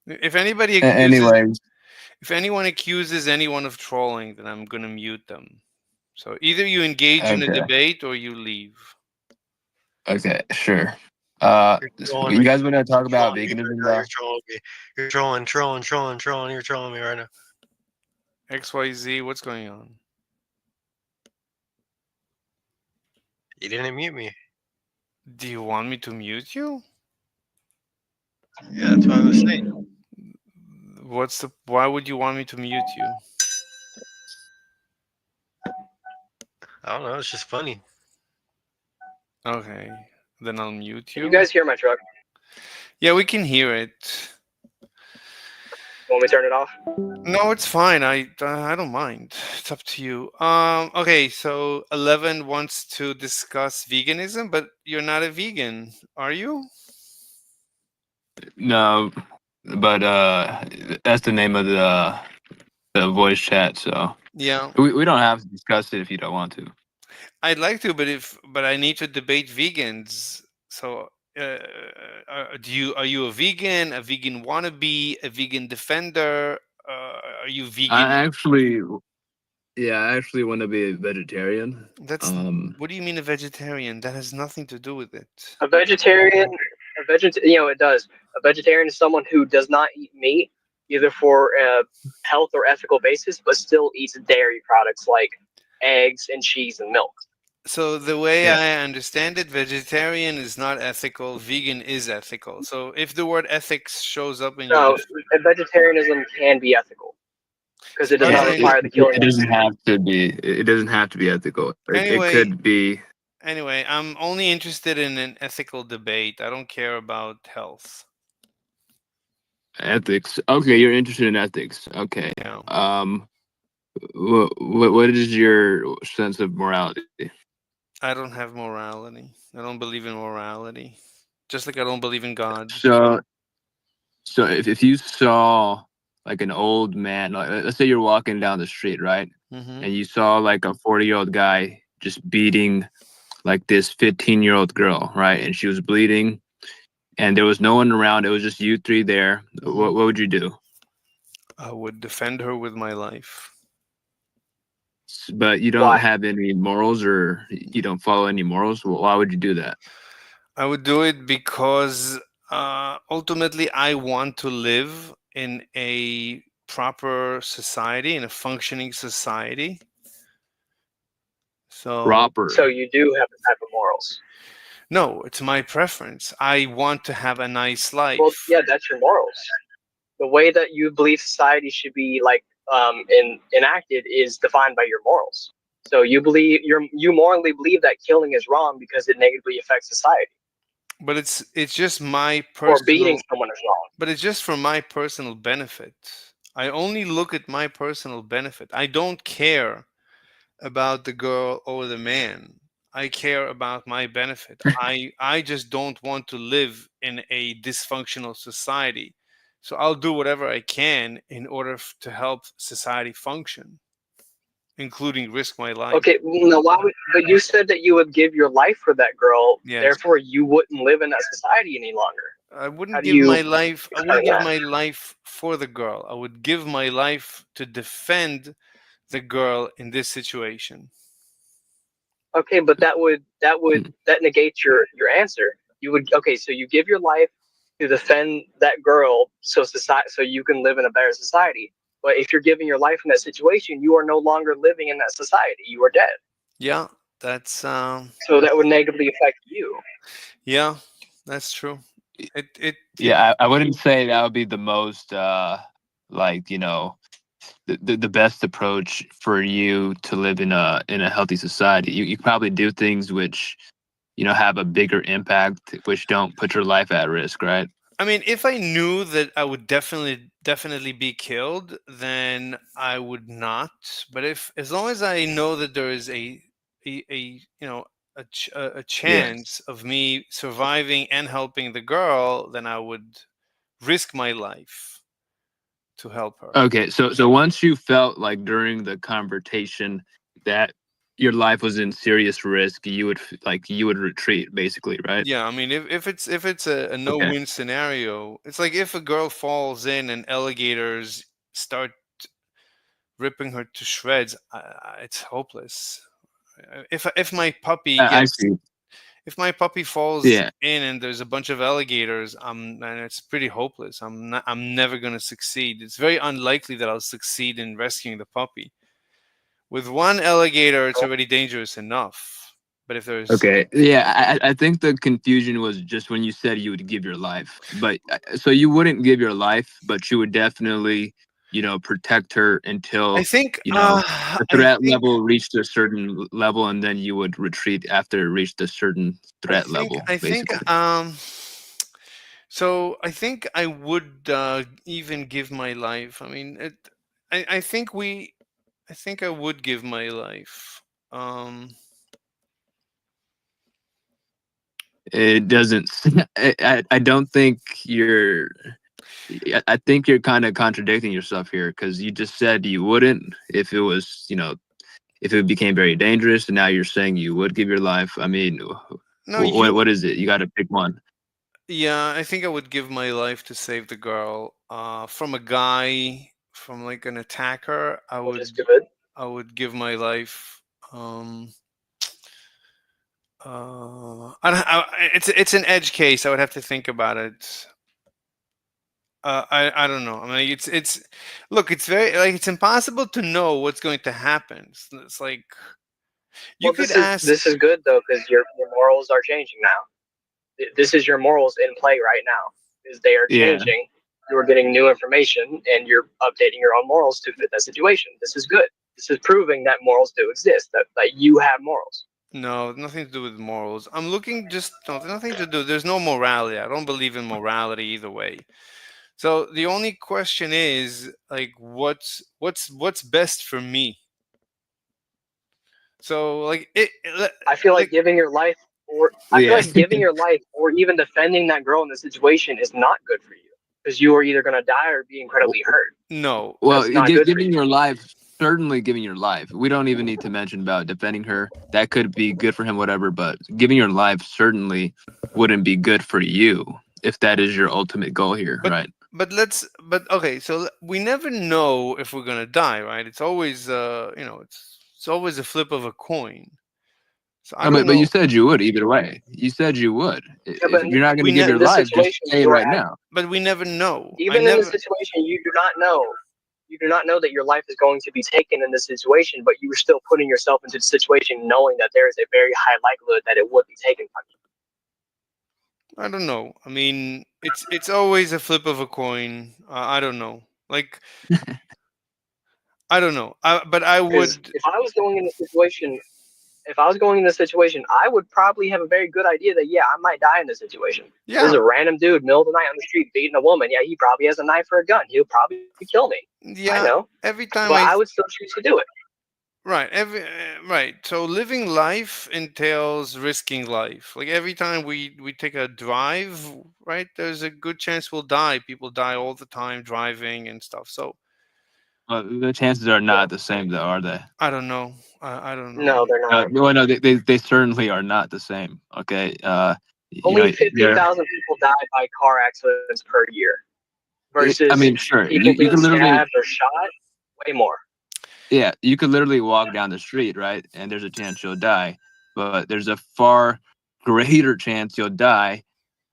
If anybody
Anyways,
if anyone accuses anyone of trolling, then I'm gonna mute them. So either you engage in a
okay,
debate or you leave.
okay, sure.
You're trolling
You
me.
guys want to talk about
Trolling me
veganism
right now.
though?
You're trolling me. You're trolling. You're trolling me right now.
XYZ, what's going on?
You didn't mute me.
Do you want me to mute you?
Yeah, that's what I was saying.
Why would you want me to mute you?
I don't know. It's just funny.
Okay, then I'll mute
Can
you.
you guys hear my truck?
Yeah, we can hear it.
Want me to turn it off?
No, it's fine. I don't mind. It's up to you. Okay, so 11 wants to discuss veganism, but you're not a vegan, are you?
No, but that's the name of the voice chat. So
Yeah,
we don't have to discuss it if you don't want to.
I'd like to, but I need to debate vegans. So, are you a vegan wannabe, a vegan defender? Are you vegan?
I actually want to be a vegetarian.
That's What do you mean a vegetarian? That has nothing to do with it.
A vegetarian, it does. A vegetarian is someone who does not eat meat, either for a health or ethical basis, but still eats dairy products like eggs and cheese and milk.
So the way
Yeah.
I understand it, vegetarian is not ethical, vegan is ethical. So if the word ethics shows up in your
No, vegetarianism can be ethical because it does not
Okay.
require the killing.
It doesn't have to be. It doesn't have to be ethical. It
Anyway,
could be.
Anyway, I'm only interested in an ethical debate. I don't care about health.
Ethics. Okay, you're interested in ethics. Okay.
Yeah.
What is your sense of morality?
I don't have morality. I don't believe in morality. Just like I don't believe in God.
So if you saw like an old man, like, let's say you're walking down the street, right?
Mm-hmm.
And you saw like a 40-year-old guy just beating like this 15-year-old girl, right? And she was bleeding and there was no one around. It was just you three there. What would you do?
I would defend her with my life.
But you don't have any morals, or you don't follow any morals. Well, why would you do that?
I would do it because ultimately I want to live in a proper society, in a functioning society. So
you do have a type of morals.
No, it's my preference. I want to have a nice life.
Well, yeah, that's your morals. The way that you believe society should be enacted is defined by your morals. So you morally believe that killing is wrong because it negatively affects society.
But it's just my personal.
Or beating someone is wrong.
But it's just for my personal benefit. I only look at my personal benefit. I don't care about the girl or the man. I care about my benefit. I just don't want to live in a dysfunctional society. So I'll do whatever I can in order to help society function, including risk my life.
Okay, no, but you said that you would give your life for that girl.
Yes.
Therefore, you wouldn't live in that society any longer.
I wouldn't give my life. I wouldn't give my life for the girl. I would give my life to defend the girl in this situation.
Okay, but that negates your answer. So you give your life to defend that girl so you can live in a better society. But if you're giving your life in that situation, you are no longer living in that society. You are dead.
Yeah, that's
so that would negatively affect you.
Yeah, that's true.
I wouldn't say that would be the most the best approach for you to live in a healthy society. You probably do things which have a bigger impact, which don't put your life at risk, right?
I mean, if I knew that I would definitely be killed, then I would not. But as long as I know that there is a chance of me surviving and helping the girl, then I would risk my life to help her.
Okay, so once you felt like during the conversation that your life was in serious risk, you would retreat, basically, right?
Yeah, I mean, if it's a no-win scenario, it's like if a girl falls in and alligators start ripping her to shreds, it's hopeless. If my puppy if my puppy falls in and there's a bunch of alligators, and it's pretty hopeless. I'm never going to succeed. It's very unlikely that I'll succeed in rescuing the puppy. With one alligator, it's already dangerous enough. But if there's
I think the confusion was just when you said you would give your life. But so you wouldn't give your life, but you would definitely protect her until
I think
the threat level reached a certain level, and then you would retreat after it reached a certain threat level.
I think So I think I would even give my life. I mean, I think I think I would give my life. Um,
It doesn't. I don't think you're. I think you're kind of contradicting yourself here because you just said you wouldn't if it was, if it became very dangerous, and now you're saying you would give your life. I mean,
no, you.
what is it? You got to pick one.
Yeah, I think I would give my life to save the girl. From a guy, from like an attacker,
which is good.
I would give my life. It's an edge case. I would have to think about it. I don't know. I mean, it's look. It's very like it's impossible to know what's going to happen. It's like you
Well,
could
this
ask.
is good though because your morals are changing now. This is your morals in play right now. Is they are
Yeah.
changing. You are getting new information and you're updating your own morals to fit that situation. This is good. This is proving that morals do exist. That you have morals.
No, nothing to do with morals. I'm looking just no, nothing to do. There's no morality. I don't believe in morality either way. So the only question is like, what's best for me? So like
I feel like
like
giving your life or I feel
Yeah.
like giving your life or even defending that girl in the situation is not good for you because you are either going to die or be incredibly hurt.
no.
Well,
That's not good for
giving
you.
your life, certainly giving your life. We don't even need to mention about defending her. That could be good for him, whatever. But giving your life certainly wouldn't be good for you if that is your ultimate goal here,
But
right?
but okay. So we never know if we're gonna die, right? It's always it's always a flip of a coin. So I
No,
don't
but you
know.
said you would either way. You said you would.
Yeah, but
If you're not going
We
to give
ne-
your
in this
life, just
situation,
say it
you're
right
at
now.
but we never know. I
even in this
never.
situation, you do not know. You do not know that your life is going to be taken in this situation, but you are still putting yourself into the situation knowing that there is a very high likelihood that it would be taken from
I don't know. I mean, it's always a flip of a coin. I don't know. Like I don't know. But I
you. Because
would.
if I was going in this situation, I would probably have a very good idea that yeah, I might die in this situation. There's
Yeah,
a random dude middle of the night on the street beating a woman. Yeah, he probably has a knife or a gun. He'll probably kill me. I
yeah.
know,
Every time
but
I
I would still choose to do it.
right right. So living life entails risking life. Like every time we take a drive, right? There's a good chance we'll die. People die all the time driving and stuff. So
The chances are
Yeah,
not the same, though, are they?
I don't know. I don't know.
no, they're not.
No, no, they certainly are not the same. Okay,
Only
they're.
50,000 people die by car accidents per year
I
versus
mean, sure,
people
you
being
could literally,
stabbed or shot. Way more.
yeah, you could literally walk down the street, right, and there's a chance you'll die, but there's a far greater chance you'll die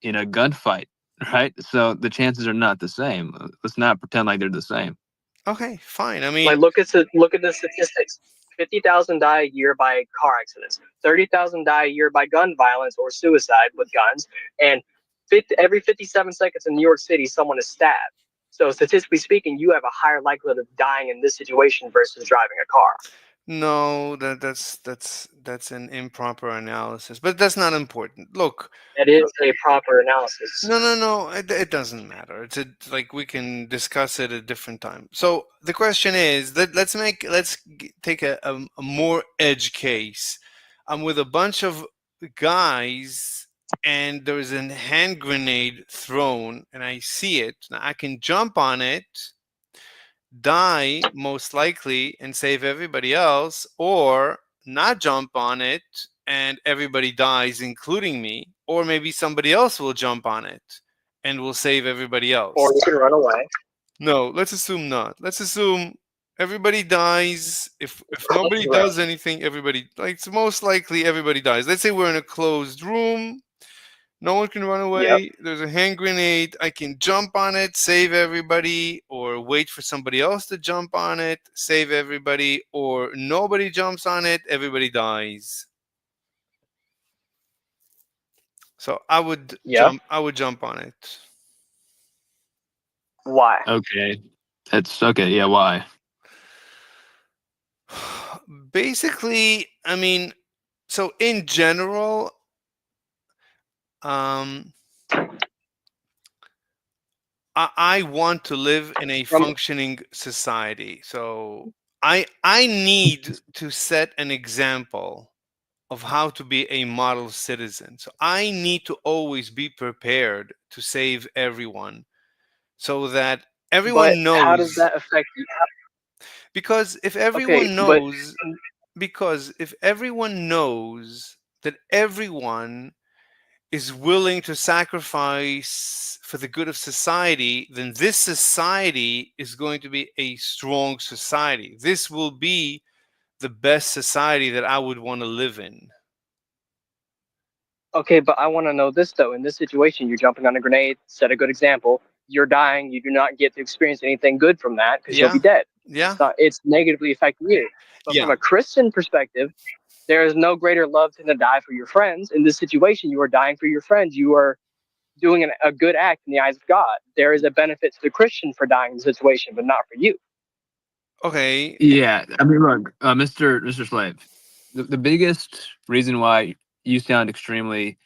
in a gunfight, right? So the chances are not the same. Let's not pretend like they're the same.
Okay, fine. I
Like
mean,
look at the statistics. 50,000 die a year by car accidents. 30,000 die a year by gun violence or suicide with guns, and every 57 seconds in New York City, someone is stabbed. So statistically speaking, you have a higher likelihood of dying in this situation versus driving a car.
no, that's an improper analysis, but that's not important. Look,
That is a proper analysis.
no. It doesn't matter. Like we can discuss it at a different time. So the question is, take a more edge case. I'm with a bunch of guys, and there's a hand grenade thrown, and I see it. Now I can jump on it, die most likely, and save everybody else, or not jump on it and everybody dies, including me, or maybe somebody else will jump on it and will save everybody
Or
else.
you can run away.
No, let's assume not. Let's assume everybody dies. If nobody
Right.
does anything, everybody, like, it's most likely everybody dies. Let's say we're in a closed room, no one can run
Yep.
away. There's a hand grenade. I can jump on it, save everybody, or wait for somebody else to jump on it, save everybody, or nobody jumps on it, everybody dies. So
Yep.
I would jump on it.
Why?
Okay, that's okay. Yeah, why?
Basically, I mean, so in general, um I want to live in a
From
functioning society. So I need to set an example of how to be a model citizen. So I need to always be prepared to save everyone so that
but
everyone
how does
knows.
that affect you?
Because if
Okay,
everyone
but
knows, because if everyone knows that everyone is willing to sacrifice for the good of society, then this society is going to be a strong society. This will be the best society that I would want to live in.
okay, but I want to know this though. In this situation, you're jumping on a grenade. Set a good example. You're dying. You do not get to experience anything good from that because you'll be
Yeah,
dead.
yeah,
It's negatively affecting you. But from
yeah.
a Christian perspective, there is no greater love than to die for your friends. In this situation, you are dying for your friends. You are doing a good act in the eyes of God. There is a benefit to the Christian for dying in the situation, but not for you.
Okay.
Yeah, I mean, look, Mr. Slave, the biggest reason why you sound extremely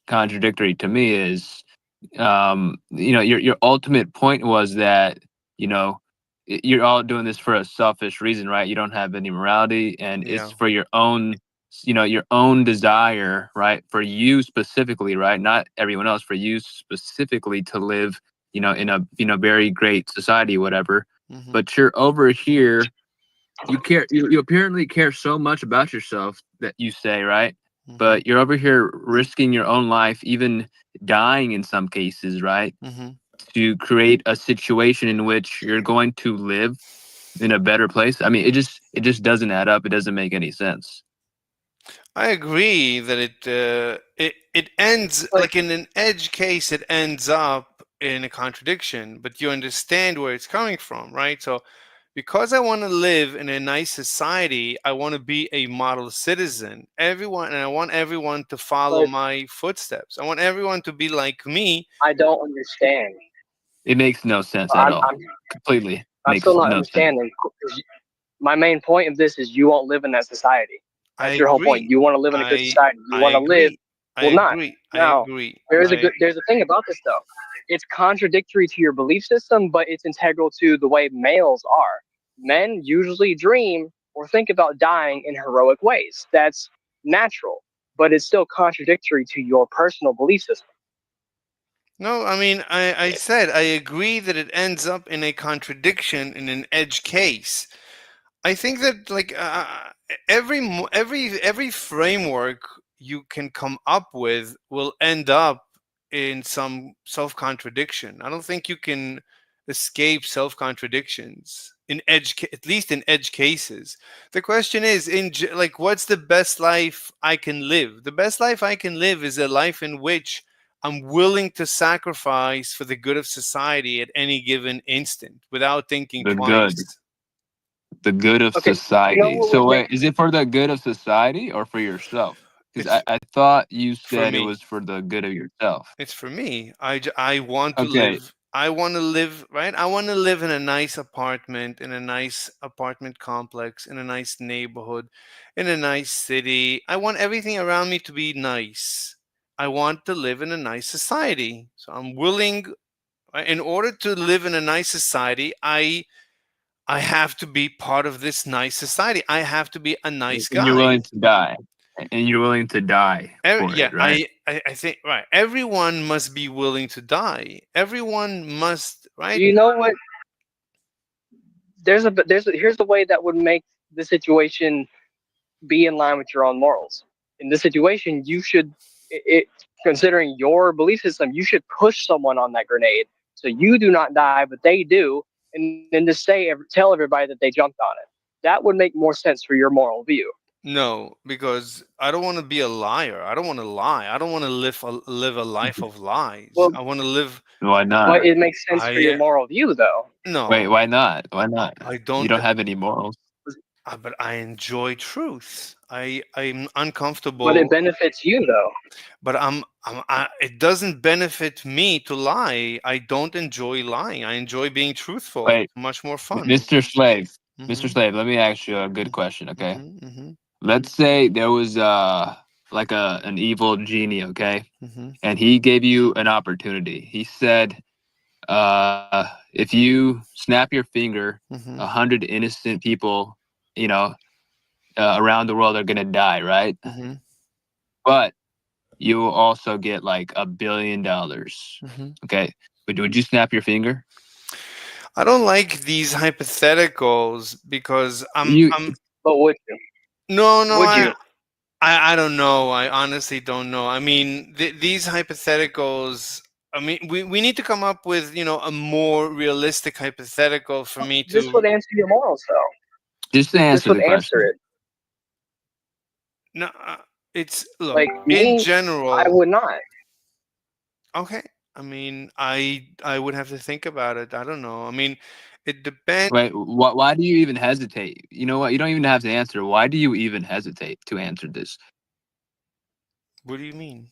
contradictory to me is, your ultimate point was that, you know, you're all doing this for a selfish reason, right? You don't have any morality, and it's
Yeah.
for your own, your own desire, right? For you specifically, right? Not everyone else, for you specifically to live, in a, very great society, whatever.
Hmm.
But you're over here, you apparently care so much about yourself that you say, right?
Hmm.
But you're over here risking your own life, even dying in some cases, right?
Hmm.
To create a situation in which you're going to live in a better place. I mean, it just doesn't add up. It doesn't make any sense.
I agree that it ends
But
like in an edge case. It ends up in a contradiction, but you understand where it's coming from, right? So, because I want to live in a nice society, I want to be a model citizen. Everyone, and I want everyone to follow
but
my footsteps. I want everyone to be like me.
I don't understand.
It makes no sense at
I'm
all.
I'm
Completely
I'm still
makes
not
no sense.
understanding. My main point of this is you won't live in that society.
I
That's your whole point.
agree.
You want to live in a good
I
society. You
I
want to live.
agree. I
Well, not
agree. I
now.
agree.
There is a
I
good. There's a thing about this though. It's contradictory to your belief system, but it's integral to the way males are. Men usually dream or think about dying in heroic ways. That's natural, but it's still contradictory to your personal belief system.
No, I mean, I said I agree that it ends up in a contradiction in an edge case. I think that like every framework you can come up with will end up in some self contradiction. I don't think you can escape self contradictions in at least in edge cases. The question is like what's the best life I can live? The best life I can live is a life in which I'm willing to sacrifice for the good of society at any given instant without thinking
The good,
twice.
the good of
Okay, you know
society.
what would
So
make
wait, is it for the good of society or for yourself? Because
It's
I thought you
for
said it
me.
was for the good of yourself.
It's for me. I want to
Okay,
live. I want to live, right? I want to live in a nice apartment, in a nice apartment complex, in a nice neighborhood, in a nice city. I want everything around me to be nice. I want to live in a nice society. So I'm willing, in order to live in a nice society, I have to be part of this nice society. I have to be a
and
nice
you're
guy.
willing to die, and you're willing to die for
Yeah,
it, right?
I think right. Everyone must be willing to die. Everyone must,
do
right?
you know what here's the way that would make the situation be in line with your own morals. In this situation, you should, considering your belief system, you should push someone on that grenade so you do not die, but they do, and then just tell everybody that they jumped on it. That would make more sense for your moral view.
No, because I don't want to be a liar. I don't want to lie. I don't want to live a life of lies.
Well,
I want to live.
Why not?
but it makes sense for your
I
moral view, though.
Wait,
no.
why not? Why not?
I
You
don't.
don't have any morals.
But I enjoy truth. I'm
But it
uncomfortable.
benefits you, though.
But it doesn't benefit me to lie. I don't enjoy lying. I enjoy being truthful.
Wait,
Much more fun.
Mr. Slave, Mr.
Mm-hmm.
Slave, let me ask you a good question, okay?
Mm-hmm. Mm-hmm.
Let's say there was like an evil genie, okay?
Mm-hmm.
And he gave you an opportunity. He said, if you snap your finger,
Mhm.
100 innocent people, around the world are gonna die, right?
Mhm.
But you will also get like $1 billion.
Mhm.
Okay, but would you snap your finger?
I don't like these hypotheticals because
You
I'm
But would you?
no, no,
Would you?
I don't know. I honestly don't know. I mean, these hypotheticals. I mean, we need to come up with a more realistic hypothetical for me
This would
to.
answer your morals, though.
just
This
answer
would
the
answer
question.
it.
No, it's look
Like
in
me, I
general.
would not.
Okay, I mean, I would have to think about it. I don't know. I mean, it depends.
Wait, why do you even hesitate? You know what? You don't even have to answer. Why do you even hesitate to answer this?
What do you mean?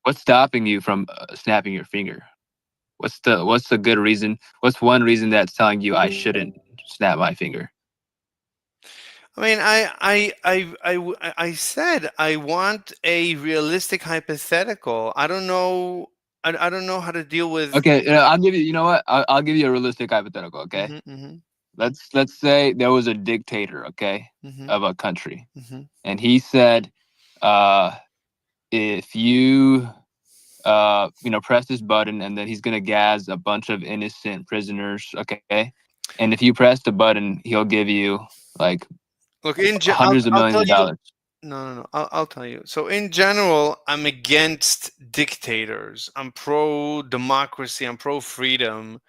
What's stopping you from snapping your finger? What's the good reason? What's one reason that's telling you I shouldn't snap my finger?
I mean, I said I want a realistic hypothetical. I don't know. I don't know how to deal with.
Okay, I'll give you. You know what? I'll give you a realistic hypothetical. Okay,
Mm-hmm,
let's say there was a dictator, okay,
mm-hmm,
of a country,
mm-hmm.
and he said, if you press this button, and then he's gonna gas a bunch of innocent prisoners, okay, and if you press the button, he'll give you like
Look,
hundreds of
I'll
millions
tell
of
you.
dollars.
No. I'll tell you. So in general, I'm against dictators. I'm pro democracy. I'm pro freedom.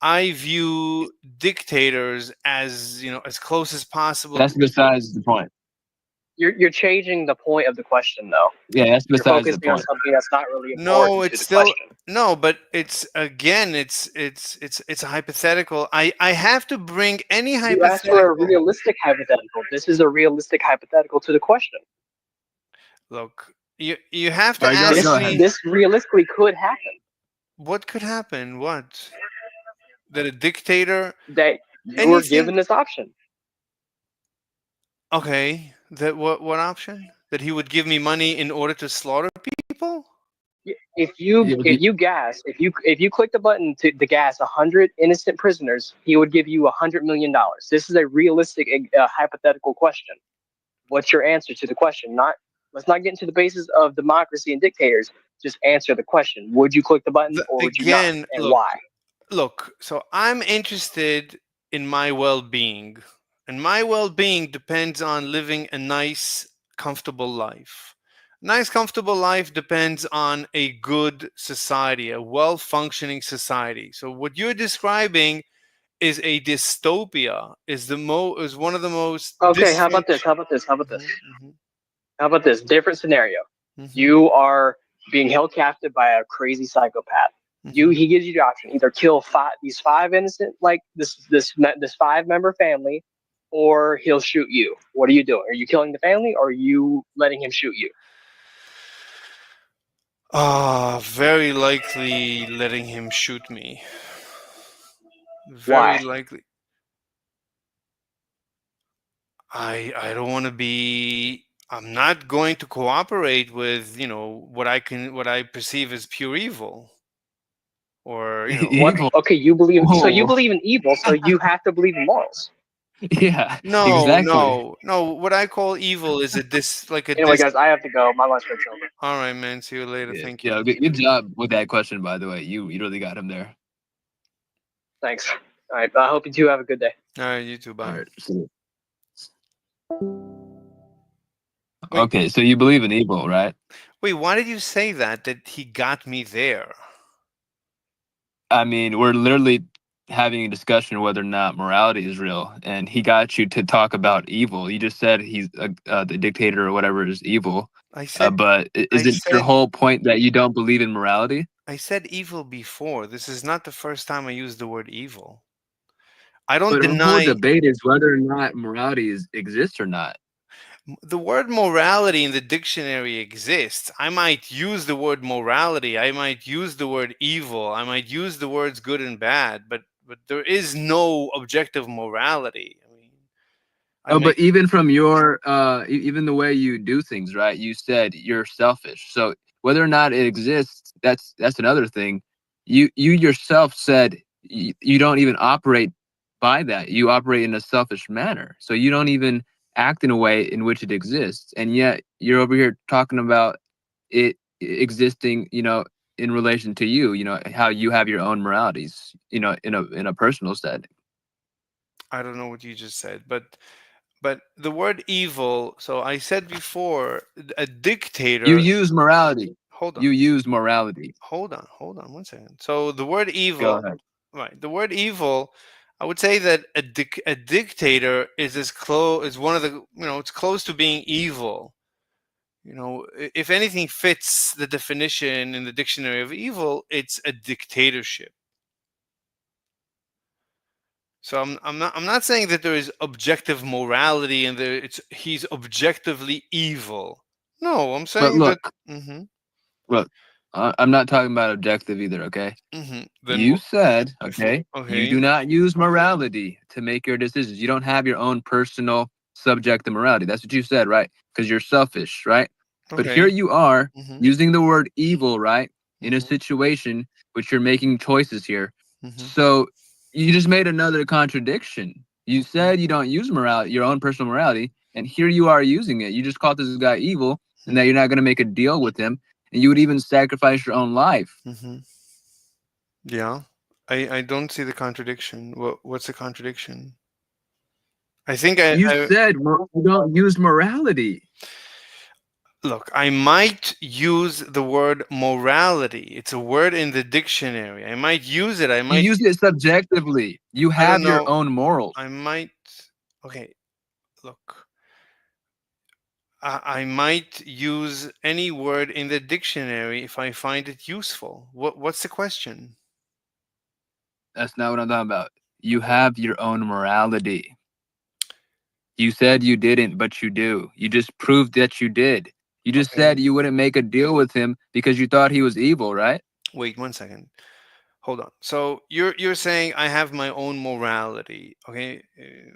I view dictators as as close as possible
That's
to.
besides the point.
You're changing the point of the question, though.
Yeah, that's
You're
besides the
focusing on
point.
something that's not really
No,
important to
it's
the
still
question.
no, but it's again, it's a hypothetical. I have to bring any
You asked for a
hypothetical.
realistic hypothetical. This is a realistic hypothetical to the question.
Look, you have
All
to
right,
ask
go
This
ahead.
me
this realistically could happen.
what could happen. What that a dictator
That you were
anything.
given this option.
Okay, that what option? That he would give me money in order to slaughter people?
If you click the button to gas 100 innocent prisoners, he would give you $100 million. This is a realistic hypothetical question. What's your answer to the question? Not Let's not get into the basis of democracy and dictators. Just answer the question. Would you click the button or would you not,
Again,
and why?
look. So I'm interested in my well-being, and my well-being depends on living a nice, comfortable life. Nice, comfortable life depends on a good society, a well-functioning society. So what you're describing is a dystopia. Is one of the most
Okay, how about this?
dysfunction.
How about this? How about this?
Hmm.
How about this? Different scenario.
Hmm.
You are being held captive by a crazy psychopath.
Hmm.
He gives you the option: either kill these five innocent, like this 5-member family, or he'll shoot you. What are you doing? Are you killing the family, or are you letting him shoot you?
Very likely letting him shoot me. Very
Why?
likely. I don't want to be. I'm not going to cooperate with what I perceive as pure evil, or
What?
Evil.
Okay, you believe. So you
Whoa.
believe in evil. So you have to believe in morals.
Yeah,
no,
exactly.
no, no. What I call evil is a dis like a
Anyway,
dis.
guys, I have to go. My lunch break's over.
All right, man. See you later.
Yeah,
Thank
yeah.
you.
Good job with that question, by the way. You really got him there.
Thanks. All right. I hope you two have a good day.
All right, you too.
All
Bye.
right. See you.
Wait,
Okay, so you believe in evil, right?
wait. Why did you say that? That he got me there?
I mean, we're literally having a discussion whether or not morality is real, and he got you to talk about evil. You just said he's the dictator or whatever is evil,
I said.
but
I
is it your
said.
whole point that you don't believe in morality?
I said evil before. This is not the first time I used the word evil. I don't
But our whole
deny
debate is whether or not morality exists or not.
the word morality in the dictionary exists. I might use the word morality. I might use the word evil. I might use the words good and bad, but there is no objective morality. I mean, I
Oh,
may.
but even from your even the way you do things, right? You said you're selfish. So whether or not it exists, that's another thing. you yourself said you don't even operate by that. You operate in a selfish manner. So you don't even act in a way in which it exists, and yet you're over here talking about it existing, in relation to you, how you have your own moralities, in a personal setting.
I don't know what you just said, but the word evil. So I said before, a
You
dictator.
use morality.
Hold
You
on,
use morality.
hold on 1 second. So the word
Go
evil,
ahead.
right? The word evil. I would say that a dictator is as close is one of the it's close to being evil. If anything fits the definition in the dictionary of evil, it's a dictatorship. So I'm not saying that there is objective morality and he's objectively evil. No, I'm
But
saying that.
look,
Hmm.
look, I'm not talking about objective either, okay?
Then
You said, okay, you
okay,
do not use morality to make your decisions. You don't have your own personal subjective morality. That's what you said, right? Because you're selfish, right? But here
okay.
you are
Hmm.
using the word evil, right? In a
Hmm.
situation which you're making choices here.
Hmm.
So you just made another contradiction. You said you don't use morality, your own personal morality, and here you are using it. You just called this guy evil, and that you're not going to make a deal with him, and you would even sacrifice your own life.
Hmm. Yeah, I don't see the contradiction. What's the contradiction? I think
You
I
said you don't use morality.
look. I might use the word morality. It's a word in the dictionary. I might use it. I
You
might.
use it subjectively. You
I don't
have your
know.
own morals.
I might. Okay, look. I might use any word in the dictionary if I find it useful. What's the question?
That's not what I'm talking about. You
Okay.
have your own morality. You said you didn't, but you do. You just proved that you did. You just
Okay.
said you wouldn't make a deal with him because you thought he was evil, right?
Wait 1 second. Hold on. So you're saying I have my own morality. Okay.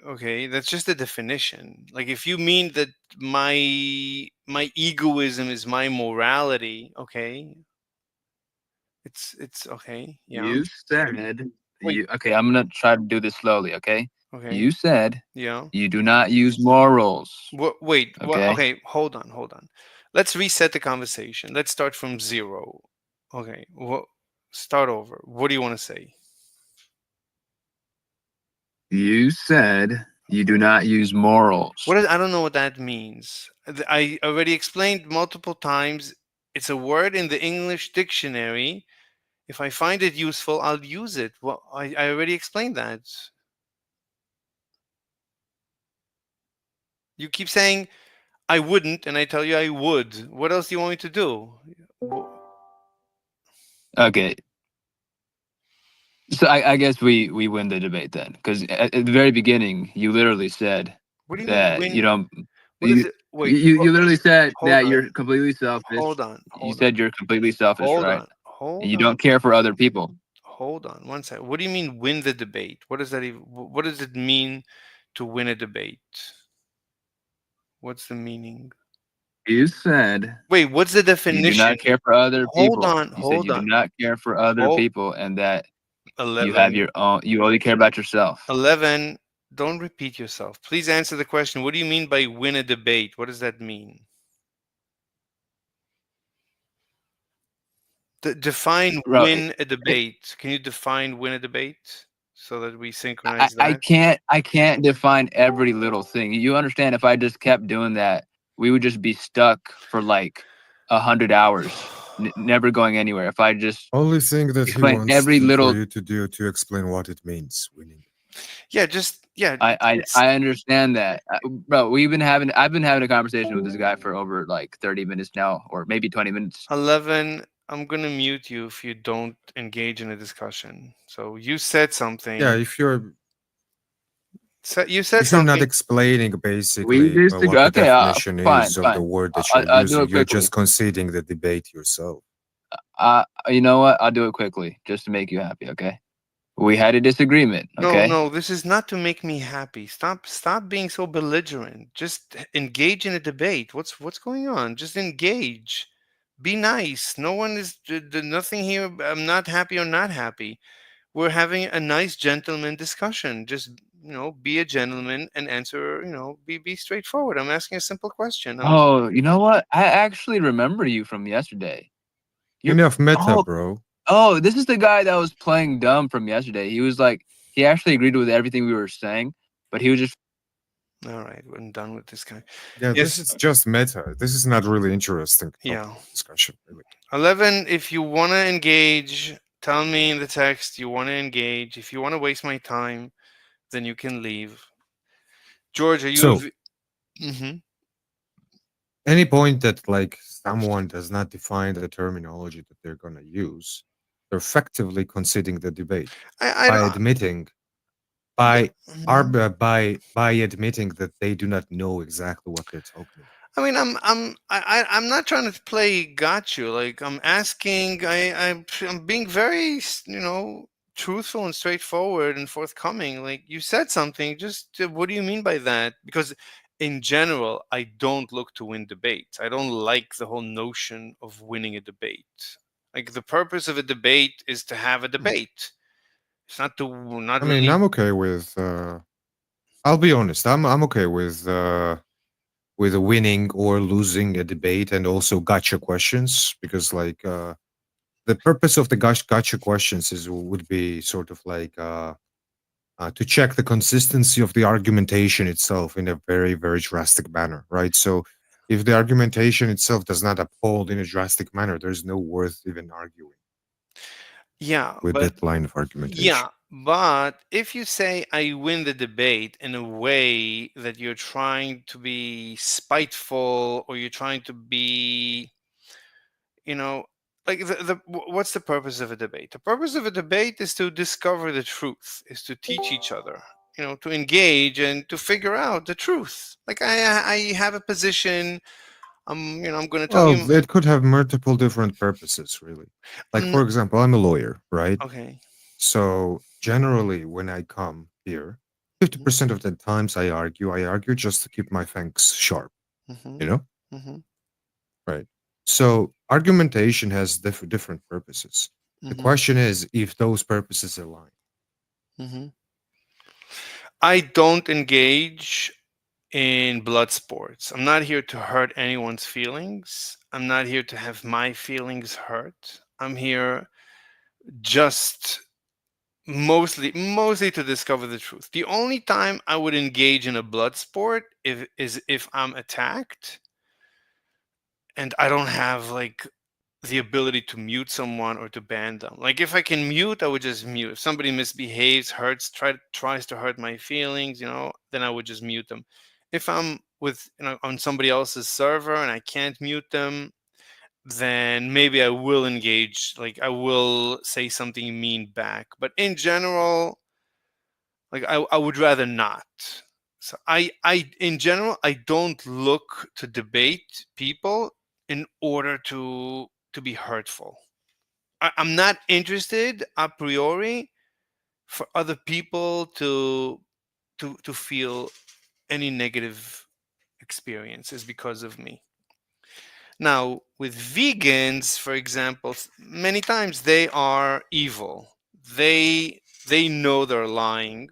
Okay. That's just a definition. Like if you mean that my egoism is my morality. Okay. It's okay. Yeah.
You said
Wait.
okay, I'm gonna try to do this slowly, okay?
Okay.
You said
Yeah.
you do not use morals.
Wait,
Okay?
okay, hold on, hold on. Let's reset the conversation. Let's start from zero. Okay, start over. What do you want to say?
You said you do not use morals.
I don't know what that means. I already explained multiple times. It's a word in the English dictionary. If I find it useful, I'll use it. Well, I already explained that. You keep saying I wouldn't, and I tell you I would. What else do you want me to do?
Okay, so I guess we win the debate then, because at the very beginning you literally said
What do you mean
that you
win?
don't.
What is
You,
it? Wait,
you literally said
hold
that
on.
you're completely selfish.
Hold on,
You
hold on,
said you're completely selfish,
hold
right?
on,
And
hold
you
on,
don't care for other people.
hold on. 1 second. What do you mean win the debate? What does that even? What does it mean to win a debate? What's the meaning?
You said
Wait, what's the
you do
definition?
not care for other
Hold
people.
on,
You said
hold
you do
on.
not care for other
Hold
people, and that you have
11,
your own. You only care about yourself.
11. Don't repeat yourself. Please answer the question. What do you mean by win a debate? What does that mean? Define
Bro,
win a debate. Can you define win a debate so that we
I,
synchronize
I
that?
can't I can't define every little thing. You understand? If I just kept doing that, we would just be stuck for like 100 hours, never going anywhere. If I just
Only thing that he
explain
wants
every
for
little,
you to do to explain what it means winning.
Yeah, just yeah. It's
I understand that, bro. I've been having a conversation with this guy for over like 30 minutes now, or maybe 20 minutes.
11. I'm gonna mute you if you don't engage in a discussion. So you said
Yeah,
something. You said
if you're not
something.
explaining
We
basically
disagree.
what the
Okay,
definition
fine,
is of the
fine.
word that you're
I'll do
using,
it
you're
quickly.
just conceding the debate yourself.
You know what? I'll do it quickly just to make you happy. Okay. We had a disagreement.
No,
Okay.
no, this is not to make me happy. Stop being so belligerent. Just engage in a debate. What's going on? Just engage. Be nice. No one is nothing here. I'm not happy or not happy. We're having a nice gentleman discussion. Just be a gentleman and answer. Be straightforward. I'm asking a simple question.
Oh, you know what? I actually remember you from yesterday. You're
Enough meta,
oh,
bro.
oh, this is the guy that was playing dumb from yesterday. He was like, he actually agreed with everything we were saying, but he was just
All right, I'm done with this guy.
Yeah, this
Yes.
is just meta. This is not really interesting
Yeah.
discussion, really.
11. If you want to engage, tell me in the text you want to engage. If you want to waste my time, then you can leave. George, are you?
So,
Mm-hmm.
any point that like someone does not define the terminology that they're gonna use, they're effectively conceding the debate
I
by
don't.
admitting
But,
by by admitting that they do not know exactly what they're talking about.
I mean, I'm not trying to play got you. Like I'm asking, I'm being very, truthful and straightforward and forthcoming. Like you said something, just what do you mean by that? Because in general, I don't look to win debates. I don't like the whole notion of winning a debate. Like the purpose of a debate is to have a debate. It's not
I mean,
really.
I'm okay with. I'll be honest. I'm okay with winning or losing a debate, and also gotcha questions, because like the purpose of the gotcha questions is would be sort of like to check the consistency of the argumentation itself in a very very drastic manner, right? So if the argumentation itself does not uphold in a drastic manner, there's no worth even arguing
Yeah,
with
but
that line of argumentation.
yeah, but if you say I win the debate in a way that you're trying to be spiteful or you're trying to be, you know, like what's the purpose of a debate? The purpose of a debate is to discover the truth, is to teach each other, to engage and to figure out the truth. Like I have a position. I'm going to tell
Well,
you.
it could have multiple different purposes, really. Like,
I'm
for example, I'm a lawyer, right?
okay.
So generally, when I come here, 50% of the times I argue just to keep my fangs sharp,
Mm-hmm.
you know?
Mm-hmm.
Right. So argumentation has different purposes. The
Mm-hmm.
question is if those purposes align.
Mm-hmm. I don't engage in blood sports. I'm not here to hurt anyone's feelings. I'm not here to have my feelings hurt. I'm here just mostly to discover the truth. The only time I would engage in a blood sport is if I'm attacked and I don't have like the ability to mute someone or to ban them. Like if I can mute, I would just mute. If somebody misbehaves, tries to hurt my feelings, then I would just mute them. If I'm with on somebody else's server and I can't mute them, then maybe I will engage. Like I will say something mean back. But in general, like I would rather not. So I in general I don't look to debate people in order to be hurtful. I'm not interested a priori for other people to feel any negative experiences because of me. Now, with vegans, for example, many times they are evil. They know they're lying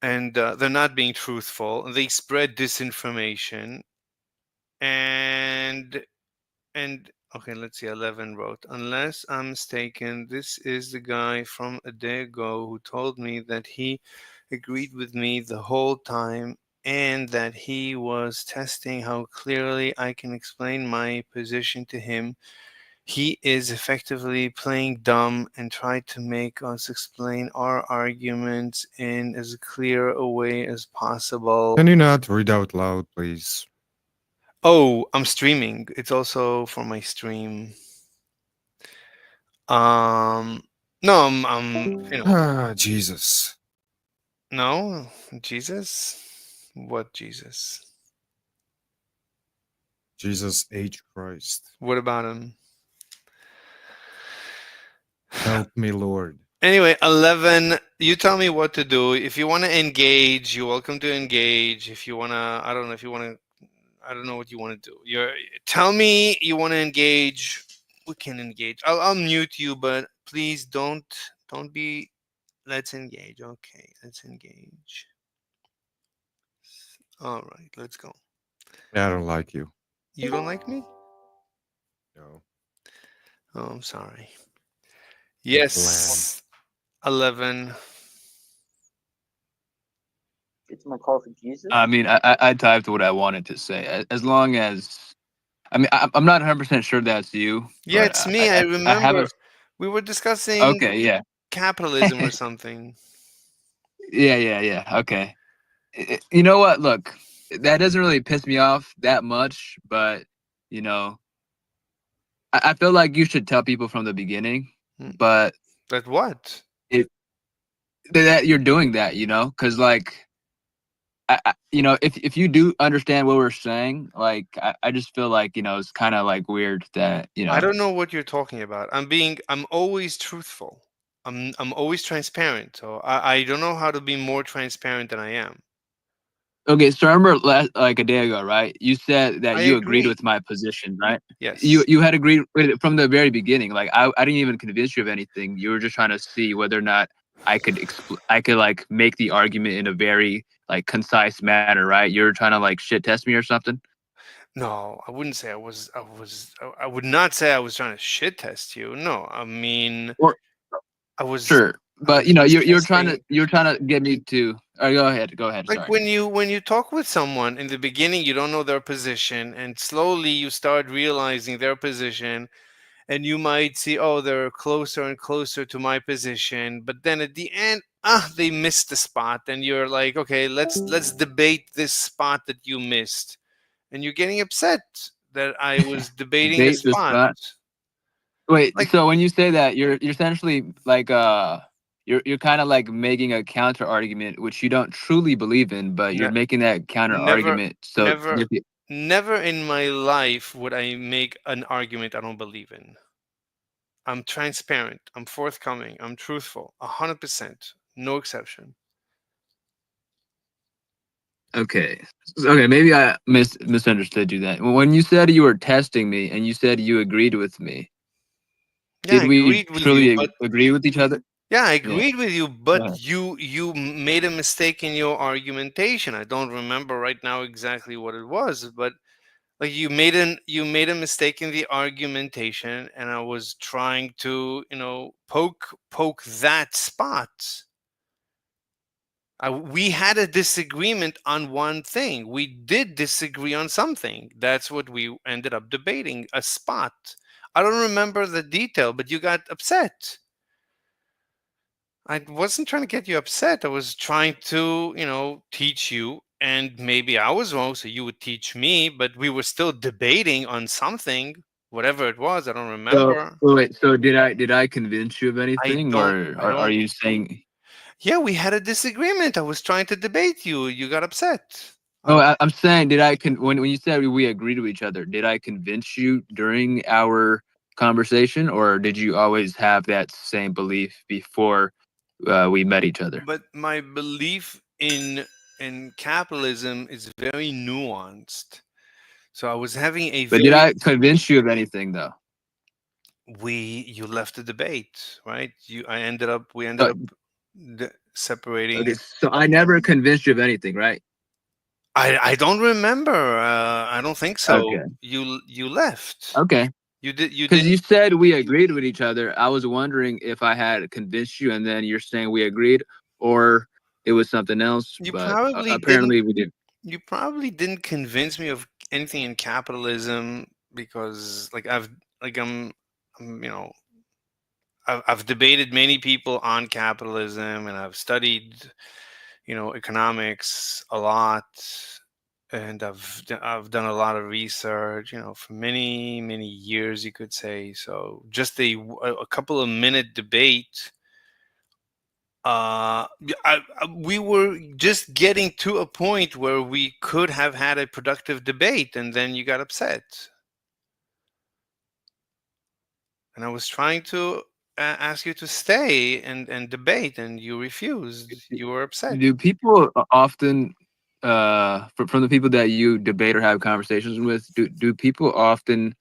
and they're not being truthful. They spread disinformation and and okay, let's see. 11 wrote, unless I'm mistaken, this is the guy from a day ago who told me that he agreed with me the whole time and that he was testing how clearly I can explain my position to him. He is effectively playing dumb and tried to make us explain our arguments in as clear a way as possible.
Can you not read out loud, please?
Oh, I'm streaming. It's also for my stream. Um, no,
Ah, Jesus.
no, Jesus. What Jesus?
Jesus H. Christ.
What about him?
Help me, Lord.
Anyway, 11, you tell me what to do. If you want to engage, you're welcome to engage. If you want to, I don't know, if you want to, I don't know what you want to do. Tell me you want to engage. We can engage. I'll mute you, but please don't be. Let's engage. Okay, let's engage. All right, let's go.
I don't like you.
You don't like me?
No.
Oh, I'm sorry.
You're
Yes, 11.
It's my call for Jesus.
I mean, I typed what I wanted to say. As long as, I mean, I'm not 100% sure that's you.
Yeah,
But
it's me. I
I have
remember
a.
we were discussing
Okay, yeah.
capitalism or something.
Yeah. Okay. You know what? Look, that doesn't really piss me off that much, but you know, I feel like you should tell people from the beginning.
Hmm.
But
But what?
it that you're doing that, because like, if you do understand what we're saying, like, I just feel like it's kind of like weird that
I don't know what you're talking about. I'm always truthful. I'm always transparent. So I don't know how to be more transparent than I am.
Okay, so I remember like a day ago, right? You said that
I
you agreed
agree.
with my position, right?
Yes.
You had agreed with it from the very beginning. Like I didn't even convince you of anything. You were just trying to see whether or not I could like make the argument in a very like concise manner, right? You were trying to like shit test me or something.
No, I wouldn't say I would not say I was trying to shit test you. No, I mean
Or
I was
sure,
I
but
was just
you're trying to
testing.
get me to. Go ahead, go ahead.
Like
Sorry.
when you talk with someone in the beginning, you don't know their position, and slowly you start realizing their position, and you might see, oh, they're closer and closer to my position, but then at the end, they missed the spot, and you're like, okay, let's debate this spot that you missed, and you're getting upset that I was debating a
Date the
spot.
spot. Wait,
Like,
so when you say that, you're essentially like you're kind of like making a counter argument which you don't truly believe in, but you're
ne-
making that counter
never,
argument so
never, never in my life would I make an argument I don't believe in. I'm transparent. I'm forthcoming. I'm truthful. 100%. No exception.
okay. Okay, maybe I misunderstood you then. When you said you were testing me and you said you agreed with me,
Yeah, I
did we
agreed with you,
truly
but
agree with each other?
yeah, I
Yeah.
agreed with you,
Go
but
ahead.
you made a mistake in your argumentation. I don't remember right now exactly what it was, but like you made a mistake in the argumentation, and I was trying to poke that spot. We had a disagreement on one thing. We did disagree on something. That's what we ended up debating, a spot. I don't remember the detail, but you got upset. I wasn't trying to get you upset. I was trying to, teach you. And maybe I was wrong, so you would teach me, but we were still debating on something, whatever it was. I don't
So
remember.
wait, so did I convince you of anything, or
I
are
don't.
you saying?
Yeah, we had a disagreement. I was trying to debate you. You got upset.
Oh, I'm saying, did when you said we agree to each other, did I convince you during our conversation, or did you always have that same belief before we met each other?
But my belief in capitalism is very nuanced. So I was having a
But did
very
I convince you of anything though?
you left the debate, right? We ended
Uh,
up separating.
okay, so I never convinced you of anything, right?
I don't remember. I don't think so.
Okay,
You left.
okay.
You
Because you
didn't.
said we agreed with each other. I was wondering if I had convinced you, and then you're saying we agreed, or it was something else.
You
But
probably didn't.
apparently we did.
You probably didn't convince me of anything in capitalism because, like, I'm I've debated many people on capitalism, and I've studied, economics a lot, and I've done a lot of research, for many years, you could say. So just a couple of minute debate. We were just getting to a point where we could have had a productive debate, and then you got upset. And I was trying to ask you to stay and debate, and you refused. You were upset.
Do people often from the people that you debate or have conversations with, do people often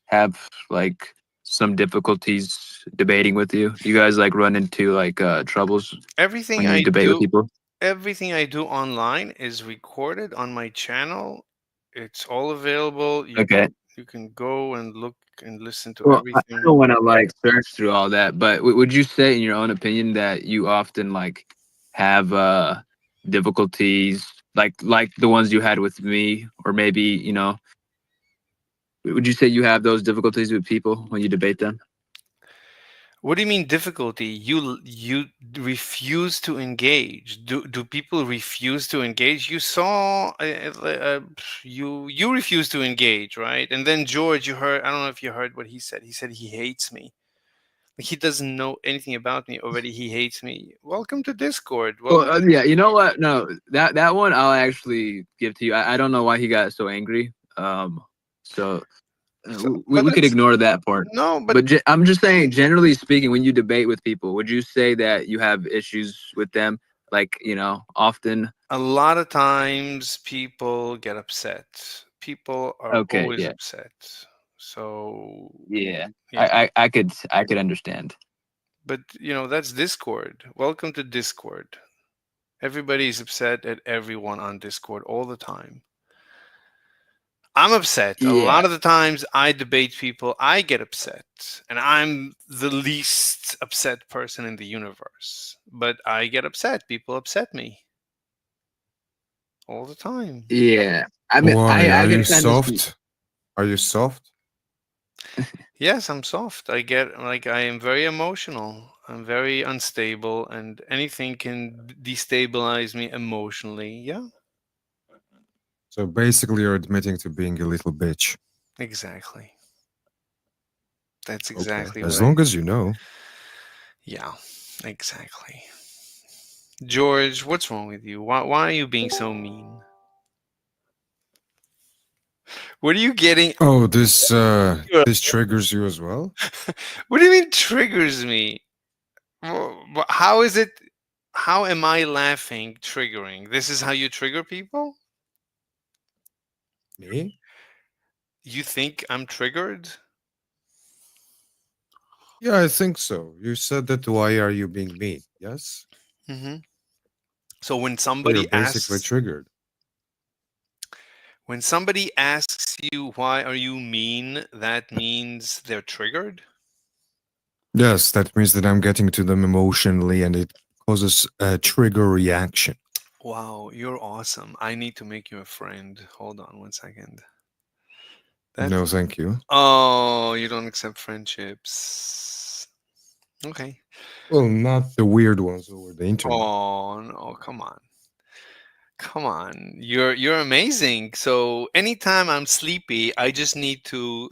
have like some difficulties debating with you? Do you guys like run into like troubles
Everything
when you
I
debate with
do,
people?
everything I do online is recorded on my channel. It's all available.
Okay.
You can go and look and listen to
Well, I
everything.
don't want to like search through all that, but would you say, in your own opinion, that you often like have difficulties like the ones you had with me, or maybe would you say you have those difficulties with people when you debate them?
What do you mean difficulty? You refuse to engage. Do people refuse to engage? You saw you refuse to engage, right? And then George, you heard. I don't know if you heard what he said. He said he hates me. Like he doesn't know anything about me already. He hates me. Welcome to Discord.
Well,
Welcome.
yeah, you know what? No, that one I'll actually give to you. I don't know why he got so angry. So
So,
we
but
could
that's
ignore that part.
no. But
But I'm just saying, generally speaking, when you debate with people, would you say that you have issues with them? Like, often?
a lot of times people get upset. People are
Okay,
always
yeah,
upset. So
yeah.
yeah.
I could understand.
But that's Discord. Welcome to Discord. Everybody's upset at everyone on Discord all the time. I'm upset. A
Yeah,
lot of the times I debate people, I get upset. And I'm the least upset person in the universe. But I get upset. People upset me all the time.
yeah. I mean,
Why
I
are you
could kind of see.
soft? Are you soft?
Yes, I'm soft. I get like I am very emotional. I'm very unstable and anything can destabilize me emotionally. Yeah,
So basically, you're admitting to being a little bitch.
exactly. That's
Okay,
exactly what
as
I.
long as you know.
Yeah, exactly. George, what's wrong with you? Why are you being so mean? What are you getting?
Oh, this triggers you as well.
What do you mean triggers me? How is it? How am I laughing triggering? This is how you trigger people?
Me?
You think I'm triggered?
Yeah, I think so. You said that. Why are you being mean? Yes.
Hmm. So when
So you're
somebody
basically
asks,
triggered.
when somebody asks you why are you mean, that means they're triggered.
Yes, that means that I'm getting to them emotionally, and it causes a trigger reaction.
Wow, you're awesome. I need to make you a friend. Hold on one second.
No,
That's
thank you.
oh, you don't accept friendships. Okay.
Well, not the weird ones over the internet.
Oh no, come on. Come on. You're amazing. So anytime I'm sleepy, I just need to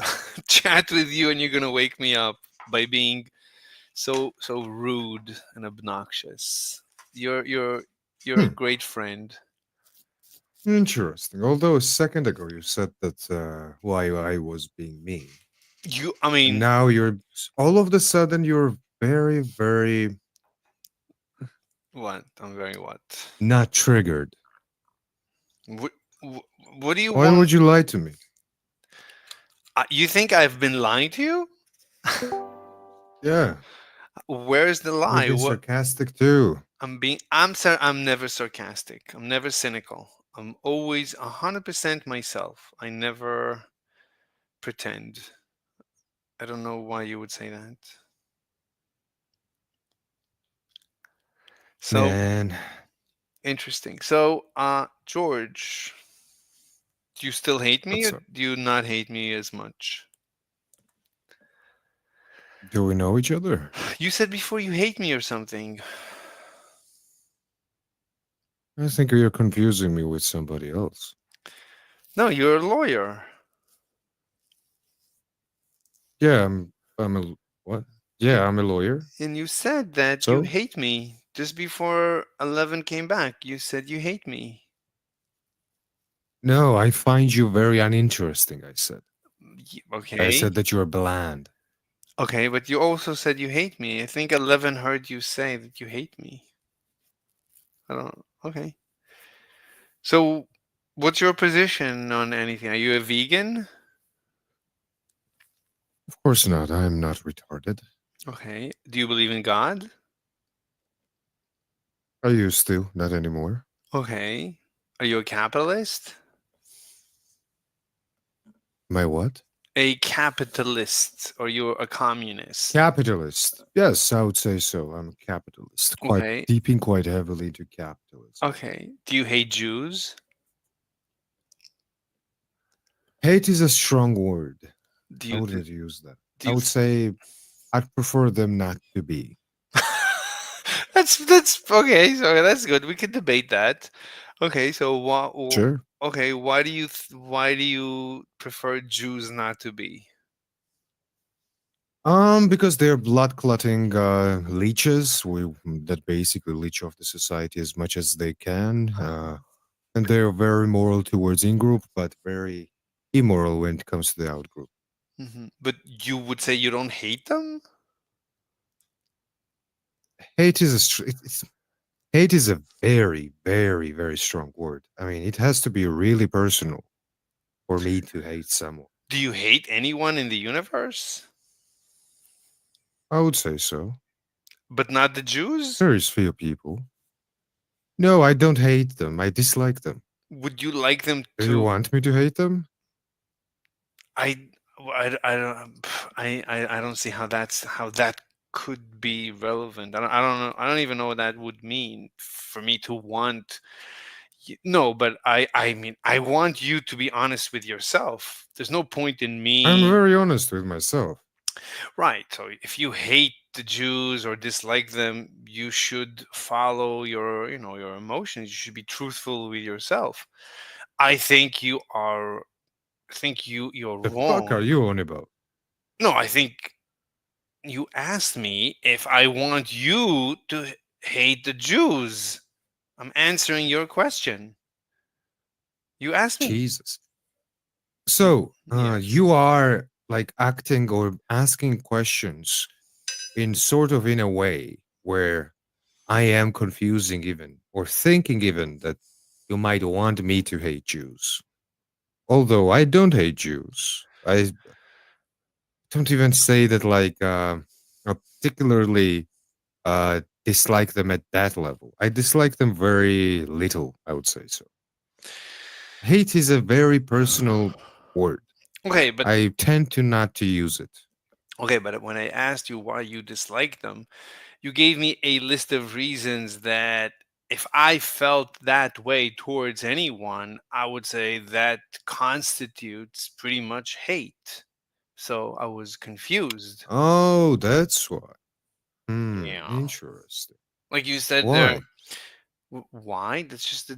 chat with you and you're gonna wake me up by being so rude and obnoxious. You're a
Hmm.
great friend.
Interesting. Although a second ago you said that why I was being mean,
I
and
mean,
now you're all of the sudden you're very, very
what? I'm very what?
not triggered.
What, what do you
Why
want?
would you lie to me?
You think I've been lying to you?
Yeah,
Where's the
you're
lie?
being
What?
sarcastic too.
I'm never sarcastic. I'm never cynical. I'm always 100% myself. I never pretend. I don't know why you would say that. So
Man,
interesting. So, George, do you still hate me
what's
or
up?
do you not hate me as much?
Do we know each other?
You said before you hate me or something.
I think you're confusing me with somebody else.
No, you're a lawyer.
Yeah, I'm a what?
And
Yeah, I'm a lawyer.
and you said that you
So
hate me just before 11 came back. You said you hate me.
no, I find you very uninteresting. I
Okay.
said that you're bland.
Okay, but you also said you hate me. I think 11 heard you say that you hate me. I don't. Okay. So, what's your position on anything? Are you a vegan?
Of course not. I am not retarded.
Okay. Do you believe in God?
I used to, not anymore.
Okay. Are you a capitalist?
My what?
A capitalist, or you're a communist?
Capitalist. Yes, I would say so. I'm a capitalist. Quite
Okay.
deeping quite heavily into capitalism.
Okay. Do you hate Jews?
Hate is a strong word.
Do
I
you
wouldn't use that.
do
I
you
would say I'd prefer them not to be.
that's okay. So that's good. We can debate that. Okay. So what?
Sure.
Okay. Why do you prefer Jews not to be?
Because they're blood clotting leeches, that basically leech off the society as much as they can. And they're very moral towards in group, but very immoral when it comes to the out group.
But you would say you don't hate them?
Hate is hate is a very, very, very strong word. I mean, it has to be really personal for me to hate someone.
Do you hate anyone in the universe?
I would say so.
But not the Jews?
There is few people. No, I don't hate them. I dislike them.
Would you like them
Do you
to?
want me to hate them?
I don't I don't see how that could be relevant. I don't know. I don't even know what that would mean for me to want. No, but I mean I want you to be honest with yourself. There's no point in
I'm
me.
very honest with myself.
Right. So if you hate the Jews or dislike them, you should follow your, your emotions. You should be truthful with yourself. I think you're
The fuck are
wrong.
you on about?
No, I think you asked me if I want you to hate the Jews. I'm answering your question. You asked me.
Jesus. So,
Yes.
you are like acting or asking questions in a way where I am confusing even or thinking even that you might want me to hate Jews. Although I don't hate Jews. I don't even say that like I particularly dislike them at that level. I dislike them very little, I would say so. Hate is a very personal word.
Okay, but
I tend to not to use it.
when I asked you why you dislike them, you gave me a list of reasons that if I felt that way towards anyone, I would say that constitutes pretty much hate. So I was confused.
Oh, that's why.
Yeah.
Interesting.
Like you said there,
Why?
why? That's just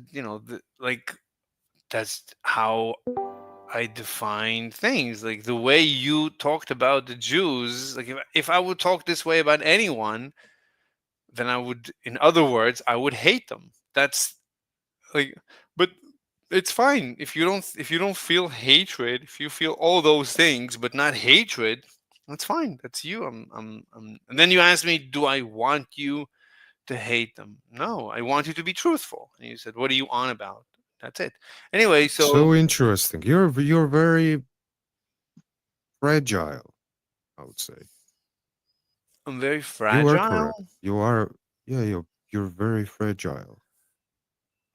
like that's how I define things. Like the way you talked about the Jews, like if I would talk this way about anyone, then I would, in other words, I would hate them. That's like, but it's fine if you don't feel hatred, if you feel all those things, but not hatred, that's fine. That's you. And then you ask me, do I want you to hate them? No, I want you to be truthful. And you said, what are you on about? That's it. Anyway, so
So interesting. You're very fragile, I would say.
I'm very
You are correct.
fragile.
You are, yeah, you're very fragile.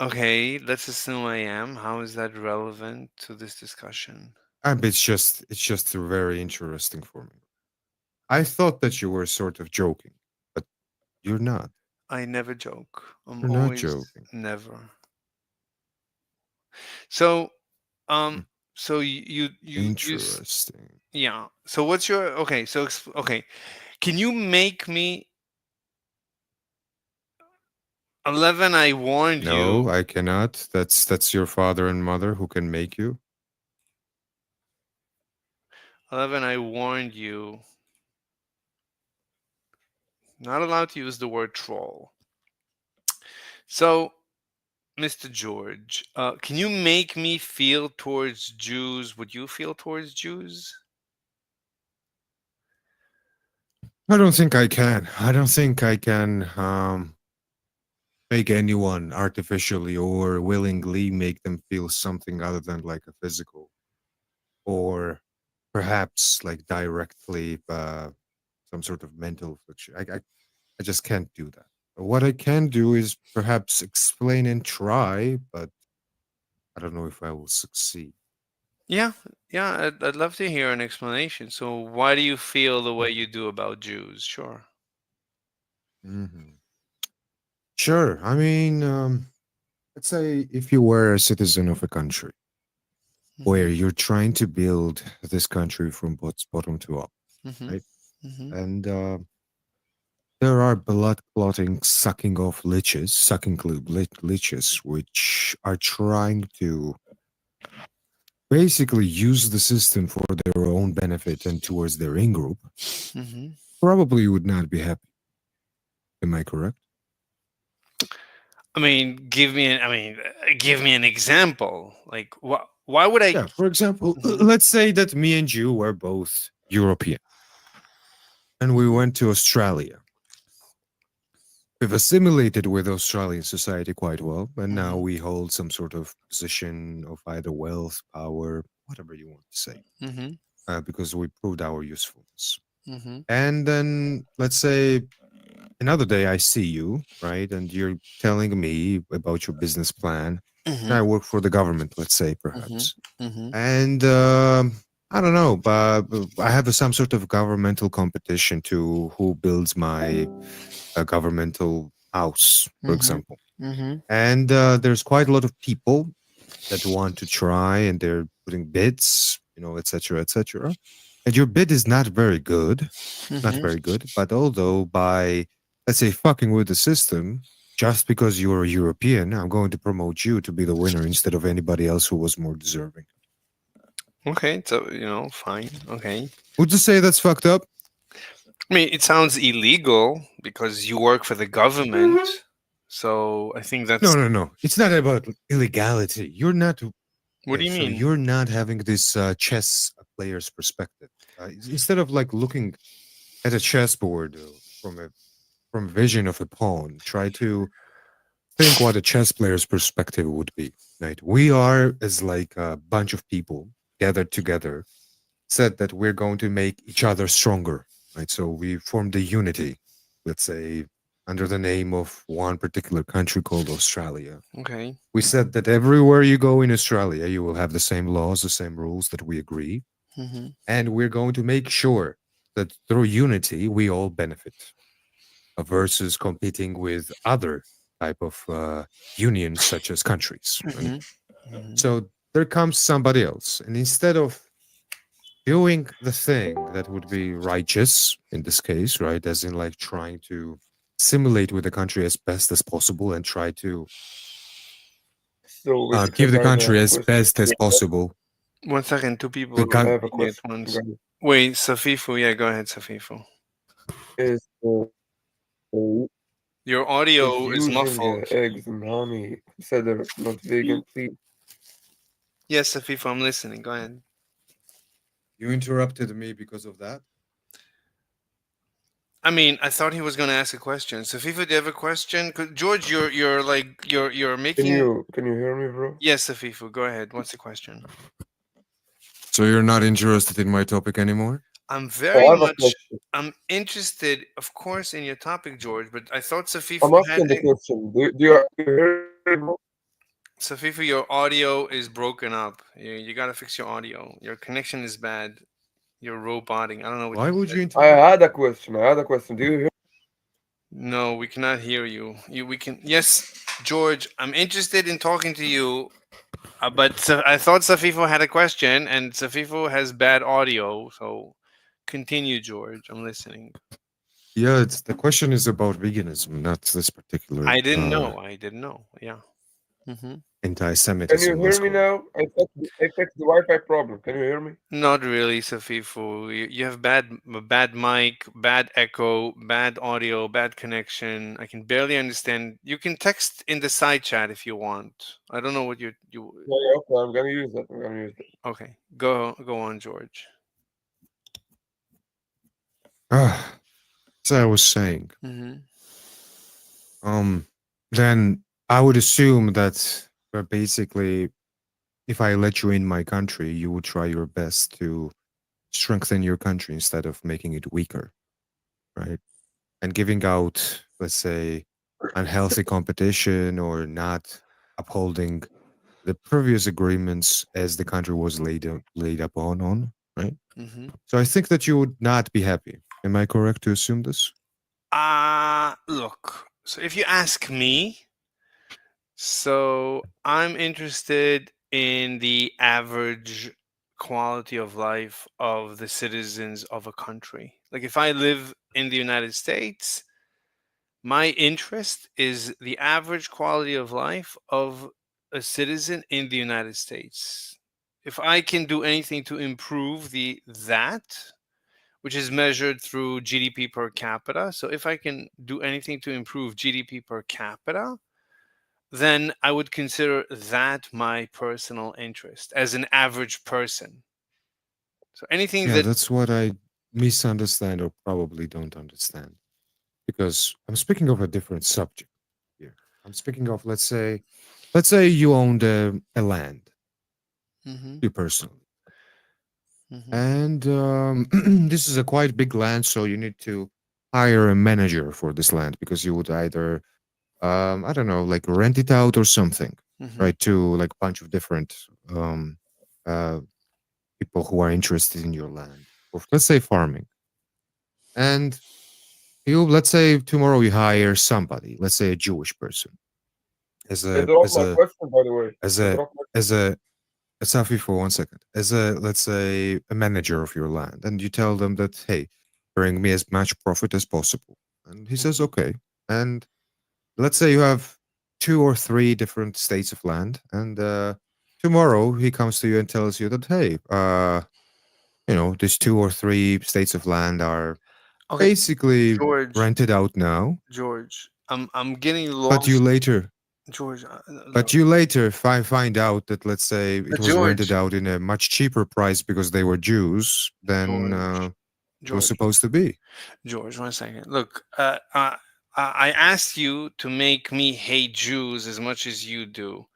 Okay, let's assume I am. How is that relevant to this discussion?
It's just very interesting for me. I thought that you were sort of joking, but you're not.
I never joke. I'm
You're not
always
joking.
never. So,
Hmm,
um, so
interesting.
yeah. So what's your okay? So okay, can you make me 11? I warned
No,
you.
I cannot. That's your father and mother who can make you.
11. I warned you. Not allowed to use the word troll. So, Mr. George, can you make me feel towards Jews? Would you feel towards Jews?
I don't think I can. I don't think I can make anyone artificially or willingly make them feel something other than like a physical, or perhaps like directly some sort of mental affliction. I just can't do that. What I can do is perhaps explain and try, but I don't know if I will succeed.
Yeah, yeah, I'd love to hear an explanation. So, why do you feel the way you do about Jews? Sure.
Hmm. Sure. I mean, let's say if you were a citizen of a country where
Mm-hmm.
you're trying to build this country from bottom to up,
Mm-hmm.
right?
Mm-hmm.
And there are blood clotting, sucking off leeches, leeches, which are trying to basically use the system for their own benefit and towards their in group.
Mm-hmm.
Probably would not be happy. Am I correct?
I mean, give me an example. Like, why would I?
Yeah. For example,
Mhm,
let's say that me and you were both European and we
mhm,
went to Australia. We've assimilated with Australian society quite well, and now
mhm,
we hold some sort of position of either wealth, power, whatever you want to say,
mhm,
because we proved our usefulness.
mhm,
And then let's say another day I see you, right? And you're telling me about your business plan. And
mhm,
I work for the government, let's say,
mhm,
perhaps.
mhm,
And I don't know, but I have some sort of governmental competition to who builds my governmental house, for
mhm,
example.
mhm,
And there's quite a lot of people that want to try and they're putting bids, etc., etc. And your bid is not very good, not
mhm.
very good. But although by, let's say, fucking with the system, just because you're a European, I'm going to promote you to be the winner instead of anybody else who was more deserving.
Okay, so fine. Okay.
Would you say that's fucked up?
I mean, it sounds illegal because you work for the government. So I think
No,
that's.
no, no. It's not about illegality. You're not.
What do
Okay,
you
so
mean?
you're not having this chess player's perspective. Instead of like looking at a chessboard from a vision of a pawn, try to think what a chess player's perspective would be. Right? We are as like a bunch of people gathered together, said that we're going to make each other stronger. Right? So we formed a unity, let's say, under the name of one particular country called Australia.
Okay.
We said that everywhere you go in Australia, you will have the same laws, the same rules that we agree.
Mm-hmm.
And we're going to make sure that through unity, we all benefit versus competing with other type of unions, such as countries. Right?
Mm-hmm. Mm-hmm.
So there comes somebody else. And instead of doing the thing that would be righteous in this case, right, as in like trying to simulate with the country as best as possible and try to
So basically,
give the
guys, I
country
have a
as
question.
best as possible.
One second, two people
The
are
I
coun-
have a
speaking at
question,
once.
guys.
Wait, Safifu, yeah, go ahead, Safifu.
Is
Your
is
audio is
using
muffled.
eggs and honey considered not vegan, please?
Yes, Safifu, I'm listening. Go ahead.
you interrupted me because of that.
I mean, I thought he was going to ask a question. Safifu, do you have a question? 'Cause George, you're like you're
Can
making.
you hear me, bro?
Yes, Safifu, go ahead. What's the question?
So you're not interested in my topic anymore?
I'm
Oh, I
very
have a
much.
question.
I'm interested, of course, in your topic, George. But I thought
I'm
Safifu had.
asking the question. Do you hear me, bro?
Safifu, your audio is broken up. You got to fix your audio. Your connection is bad. You're roboting. I don't know what
Why
you
would
said.
you
I
interrupt?
had a question. I had a question. Do you hear?
No, we cannot hear you. We can. Yes, George. I'm interested in talking to you. But I thought Safifu had a question, and Safifu has bad audio. So continue, George. I'm listening.
Yeah, it's the question is about veganism, not this particular
I didn't know. I didn't know. Yeah. Hmm.
Can you
anti-Semitism, let's
hear me
call it.
now? I fixed the Wi-Fi problem. Can you hear me?
Not really, Safifu. You have bad mic, bad echo, bad audio, bad connection. I can barely understand. You can text in the side chat if you want. I don't know what you.
Yeah, yeah, okay. I'm gonna use that. I'm gonna use it.
Okay, go on, George.
Ah, as I was saying,
Hmm.
um, then I would assume that basically, if I let you in my country, you would try your best to strengthen your country instead of making it weaker, right? And giving out, let's say, unhealthy competition or not upholding the previous agreements as the country was laid upon on, right?
Hmm.
So I think that you would not be happy. Am I correct to assume this?
Look. So if you ask me, so I'm interested in the average quality of life of the citizens of a country. Like if I live in the United States, my interest is the average quality of life of a citizen in the United States. If I can do anything to improve the that, which is measured through GDP per capita, so if I can do anything to improve GDP per capita, then I would consider that my personal interest as an average person. So anything
Yeah,
that
that's what I misunderstand or probably don't understand. Because I'm speaking of a different subject here. I'm speaking of, let's say you owned a land,
Mhm,
you personally,
mhm,
and this is a quite big land, so you need to hire a manager for this land because you would either, I don't know, like rent it out or something,
mhm.
right? To like a bunch of different um, uh, people who are interested in your land, or let's say farming, and you, let's say tomorrow you hire somebody, let's say a Jewish person, as
I
a
dropped
as
my
a
question, by the way.
as
I
a
dropped my
as
question.
a Safi, for 1 second, as a, let's say, a manager of your land, and you tell them that, hey, bring me as much profit as possible, and he says
Mhm.
okay, and let's say you have two or three different states of land, and tomorrow he comes to you and tells you that, hey, these two or three states of land are
Okay,
basically
George,
rented out now,
George, I'm getting
but you
lost.
later
George,
but you later find out that, let's say, it was rented
George,
out in a much cheaper price because they were Jews than
George,
it was
George,
supposed to be.
George. 1 second. Look, I asked you to make me hate Jews as much as you do,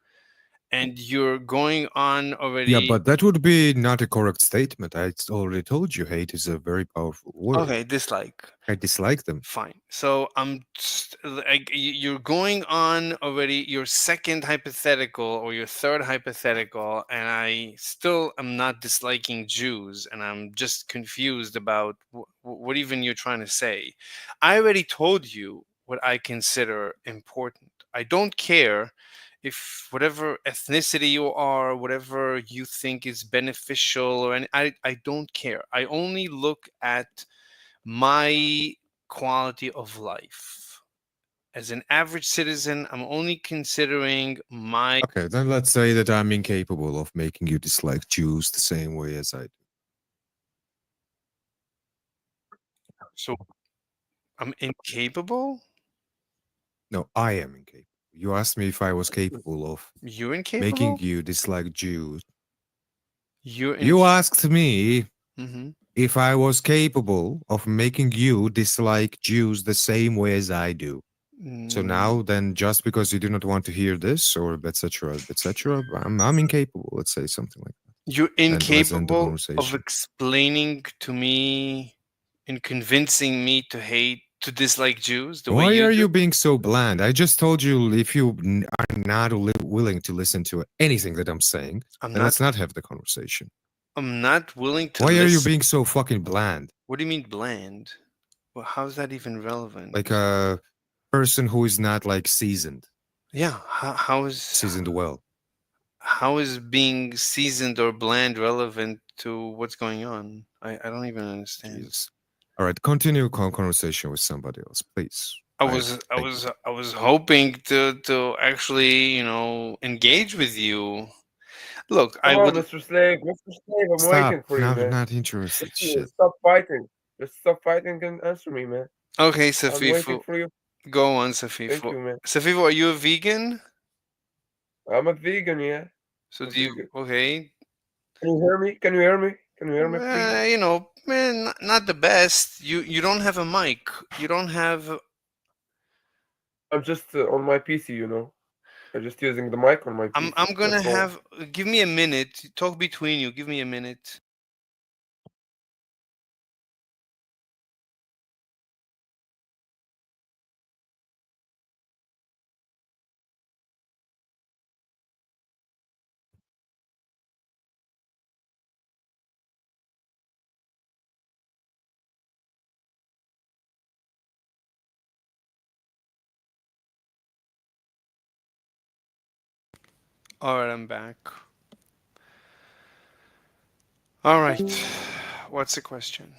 and you're going on
Yeah,
already.
but that would be not a correct statement. I already told you hate is a very powerful word.
Okay, dislike.
I dislike them.
Fine. So like you're going on already your second hypothetical or your third hypothetical, and I still am not disliking Jews, and I'm just confused about what even you're trying to say. I already told you what I consider important. I don't care if whatever ethnicity you are, whatever you think is beneficial, or any, I don't care. I only look at my quality of life. As an average citizen, I'm only considering my.
Okay, then let's say that I'm incapable of making you dislike Jews the same way as I do.
So I'm incapable?
No, I am incapable. You asked me if I was capable of
You're
making
incapable?
you dislike Jews.
You're in.
You asked me
Hmm.
if I was capable of making you dislike Jews the same way as I do. So
Mm,
now, then, just because you do not want to hear this, or etc., etc., I'm incapable. Let's say something like
you're
that, and let's end the
incapable of
conversation.
explaining to me and convincing me to hate, to dislike Jews the way
Why
you
are
do.
you being so bland? I just told you if you are not willing to listen to anything that I'm saying,
I'm
then
not.
let's not have the conversation.
I'm not willing to
Why are you
listen.
being so fucking bland?
What do you mean bland? Well, how's that even relevant?
Like a person who is not like
Yeah,
seasoned well.
how is being seasoned or bland relevant to what's going on? I don't even understand.
Jesus. All right, continue conversation with somebody else, please.
I
I
was I
thank you.
was I was hoping to actually, engage with you. Look, I
Come on,
would.
Mr. Slave. Mr. Slave, I'm
Stop.
waiting for you,
Not
man.
not interested. Shit.
Stop fighting. Just stop fighting and answer me, man.
Okay,
I'm waiting
Safifu.
for you.
Go on,
Thank
Safifu.
you, man.
Safifu, are you a vegan?
I'm a vegan, yeah.
So
I'm a
do you
vegan.
okay?
Can you hear me? Can you hear me? Can you hear me, please?
Man, not the best. You don't have a mic. You don't have
I'm just on my PC, you know. I'm just using the mic on my PC.
I'm gonna
That's all.
have. Give me a minute. Talk between you. Give me a minute. All right, I'm back. All right. What's the question?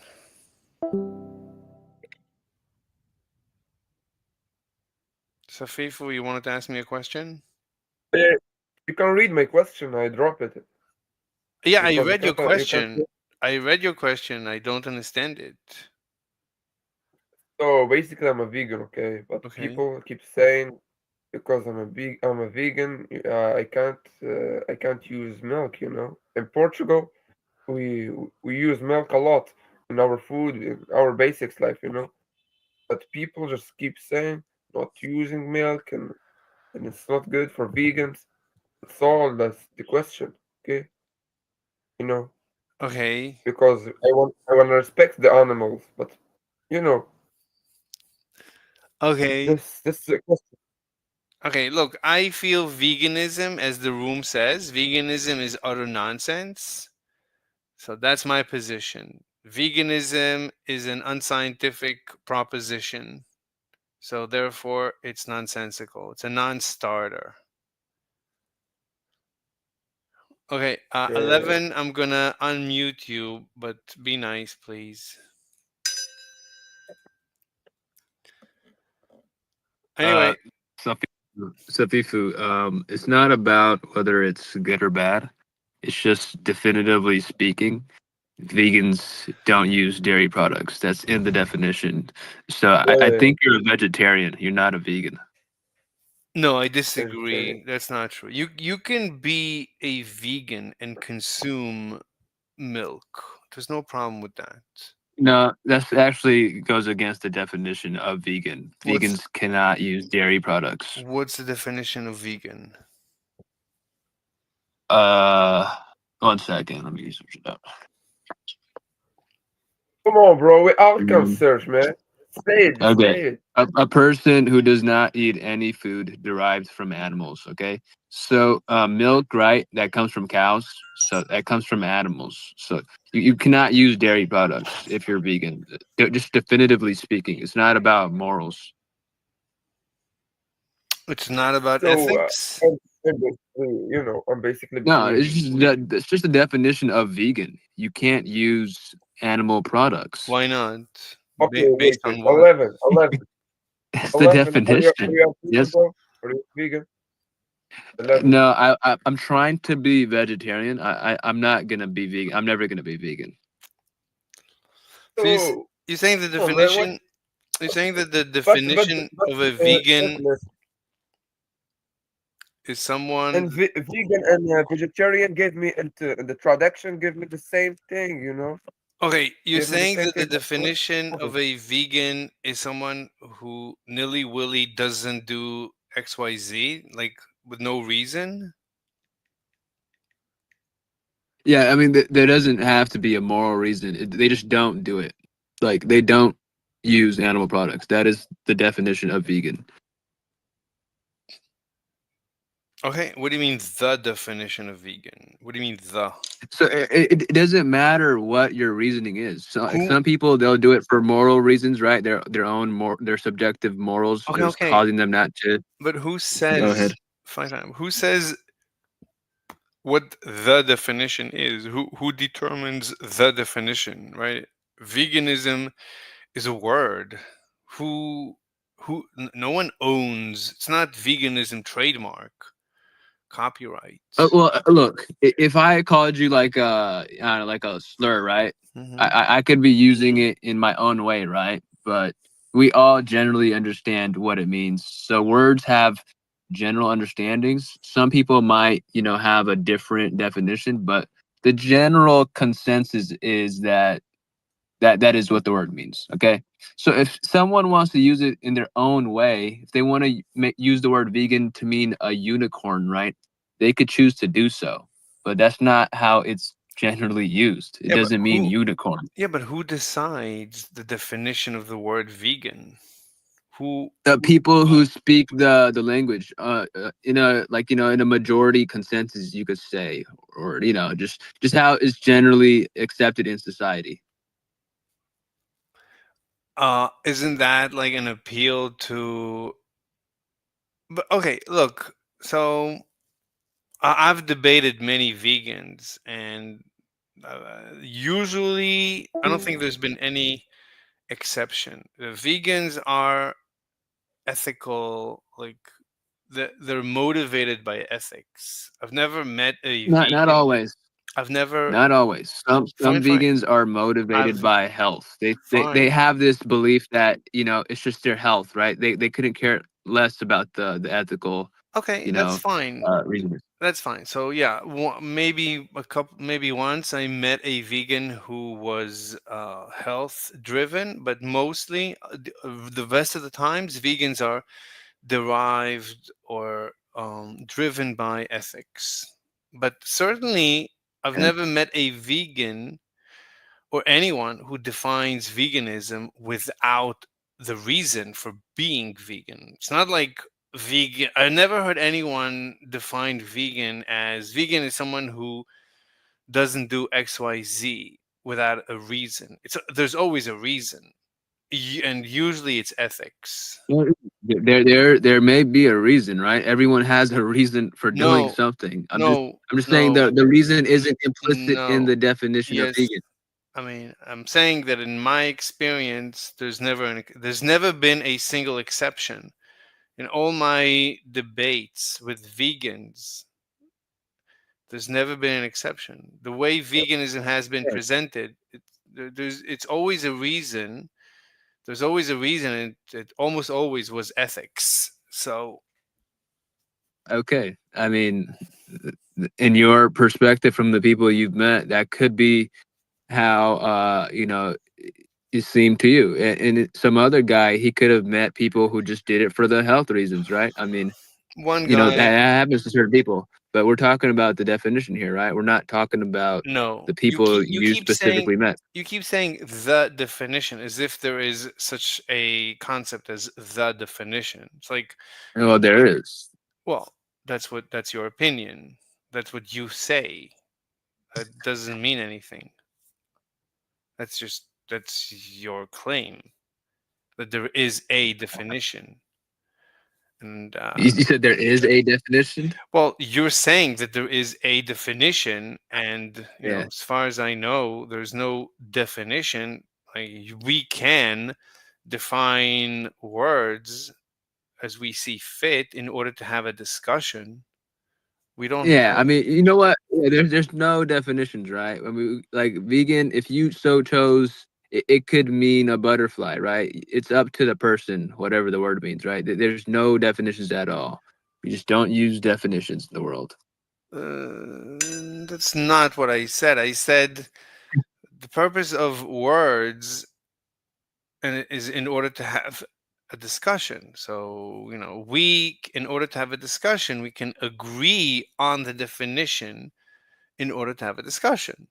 Safifu, you wanted to ask me a question?
Yeah, you can read my question. I drop it.
Yeah, I
Because
read your
you can't
question. I read your question. I don't understand it.
So basically, I'm a vegan, okay? But
Okay.
people keep saying because I'm a vegan, I can't use milk, you know. In Portugal, we use milk a lot in our food, in our basics life, you know. But people just keep saying not using milk and it's not good for vegans. That's the question, okay? You know,
Okay.
because I want to respect the animals, but you know,
Okay.
this is a question.
Okay, look, I feel veganism, as the room says, veganism is utter nonsense. So that's my position. Veganism is an unscientific proposition. So therefore, it's nonsensical. It's a non-starter. Okay, 11, I'm gonna unmute you, but be nice, please. Anyway,
Safifu, it's not about whether it's good or bad. It's just definitively speaking, vegans don't use dairy products. That's in the definition. So I
Yeah,
think you're a vegetarian. You're not a vegan.
no, I
vegetarian.
disagree. That's not true. You can be a vegan and consume milk. There's no problem with that.
No, that's actually goes against the definition of vegan.
What's
Vegans cannot use dairy products.
what's the definition of vegan?
Uh, 1 second. Let me search it up.
Come on, bro. We all can
Mm,
search, man. Say it, just
Okay.
say it.
A person who does not eat any food derived from animals. Okay. So milk, right? That comes from cows. So that comes from animals. So you cannot use dairy products if you're vegan. Just definitively speaking, it's not about morals.
It's not about
So,
ethics.
I'm basically, you know, I'm basically
No,
between.
it's just a definition of vegan. You can't use animal products.
Why not?
Okay,
Based
wait.
on what?
11, 11,
It's the
11. Are
definition.
you a vegan,
Yes.
bro? Are you vegan? 11.
No, I'm trying to be vegetarian. I'm not gonna be vegan. I'm never gonna be vegan.
So
So,
you're saying the
come on, man. What?
definition? You're saying that the
But
definition of a vegan
listen,
is someone.
and vegan and vegetarian gave me into the traduction gave me the same thing, you know.
Okay, you're
Gave me the
saying
same
that the
thing.
definition of a vegan is someone who nilly willy doesn't do XYZ, like with no reason?
Yeah, I mean, there doesn't have to be a moral reason. They just don't do it. Like they don't use animal products. That is the definition of vegan.
Okay, what do you mean the definition of vegan? What do you mean the?
So it doesn't matter what your reasoning is. So like,
Who?
some people they'll do it for moral reasons, right? Their own their subjective morals
Okay,
is
okay,
causing them not to.
but who
Go
says?
ahead.
Fine time. Who says what the definition is? Who determines the definition? Right? Veganism is a word. Who? No one owns. It's not veganism trademark, copyright.
Well, look, if I called you like I don't know, like a slur, right?
Mhm.
I could be using it in my own way, right? But we all generally understand what it means. So words have general understandings. Some people might, have a different definition, but the general consensus is that is what the word means. Okay. So if someone wants to use it in their own way, if they want to use the word vegan to mean a unicorn, right? They could choose to do so, but that's not how it's generally used. It
Yeah, but
doesn't mean
who?
unicorn.
Yeah, but who decides the definition of the word vegan? Who?
The people who speak the language, in a like in a majority consensus, you could say, or just how it's generally accepted in society.
Isn't that like an appeal to? But okay, look. So I've debated many vegans, and usually I don't think there's been any exception. The vegans are ethical, like they're motivated by ethics. I've never met a
Not
vegan.
always.
I've never.
Not always. Some
Fine, fine.
vegans are motivated
I've
by health. They
fine.
have this belief that it's just their health, right? They couldn't care less about the ethical,
Okay,
you
that's
know,
fine.
reasons.
That's fine. So yeah, maybe a couple, maybe once I met a vegan who was health driven, but mostly the rest of the times vegans are derived or driven by ethics. But certainly, I've
Yeah.
never met a vegan or anyone who defines veganism without the reason for being vegan. It's not like vegan. I never heard anyone define vegan is someone who doesn't do XYZ without a reason. There's always a reason, and usually it's ethics.
Well, there may be a reason, right? Everyone has a reason for doing
No,
something.
no,
I'm just saying
no,
the reason isn't implicit in
no.
the definition of
Yes,
vegan.
I mean, I'm saying that in my experience, there's never been a single exception in all my debates with vegans. There's never been an exception. The way veganism has been presented, it's always a reason. There's always a reason, and it almost always was ethics. So
Okay. I mean, in your perspective from the people you've met, that could be how it seemed to you. Some other guy, he could have met people who just did it for the health reasons, right? I mean,
one
that
guy,
happens to certain people. But we're talking about the definition here, right? We're not talking about
no,
the people you specifically met.
you keep saying the definition as if there is such a concept as the definition. It's like,
Well, there is.
well, that's your opinion. That's what you say. That doesn't mean anything. That's your claim that there is a definition. And
You said there is a definition?
well, you're saying that there is a definition, and
Yeah.
as far as I know, there's no definition. Like, we can define words as we see fit in order to have a discussion. We don't
Yeah, I
have.
mean, you know what? Yeah, there's no definitions, right? I mean, like vegan, if you so chose, it could mean a butterfly, right? It's up to the person, whatever the word means, right? There's no definitions at all. We just don't use definitions in the world.
That's not what I said. I said the purpose of words and is in order to have a discussion. So, in order to have a discussion, we can agree on the definition in order to have a discussion.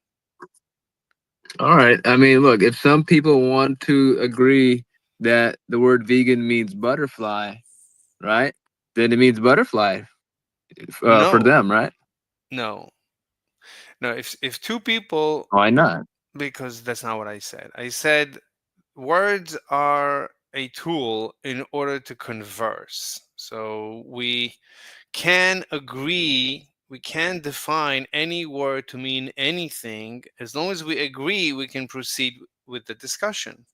All right. I mean, look, if some people want to agree that the word vegan means butterfly, right? Then it means butterfly for
No,
them, right?
no, no. If two people,
Why not?
because that's not what I said. I said words are a tool in order to converse. So we can define any word to mean anything. As long as we agree, we can proceed with the discussion.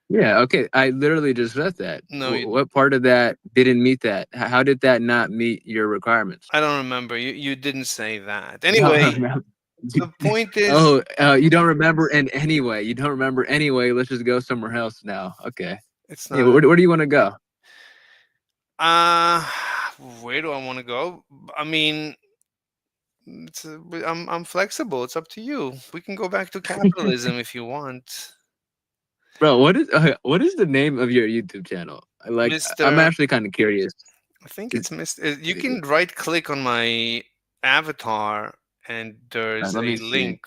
Yeah, okay. I literally just said that.
No,
What part of that didn't meet that? How did that not meet your requirements?
I don't remember. You didn't say that.
You don't
Anyway,
remember.
the point is,
Oh, you don't remember in any way. You don't remember anyway. Let's just go somewhere else now. Okay.
it's
Yeah,
not a,
where do you want to go?
uh where do I want to go? I mean, I'm flexible. It's up to you. We can go back to capitalism if you want.
Bro, what is the name of your YouTube channel? I'm
Mr.
actually kind of curious.
I think
Is-
it's Mr. You can right click on my avatar and there's
let
a
me see.
link.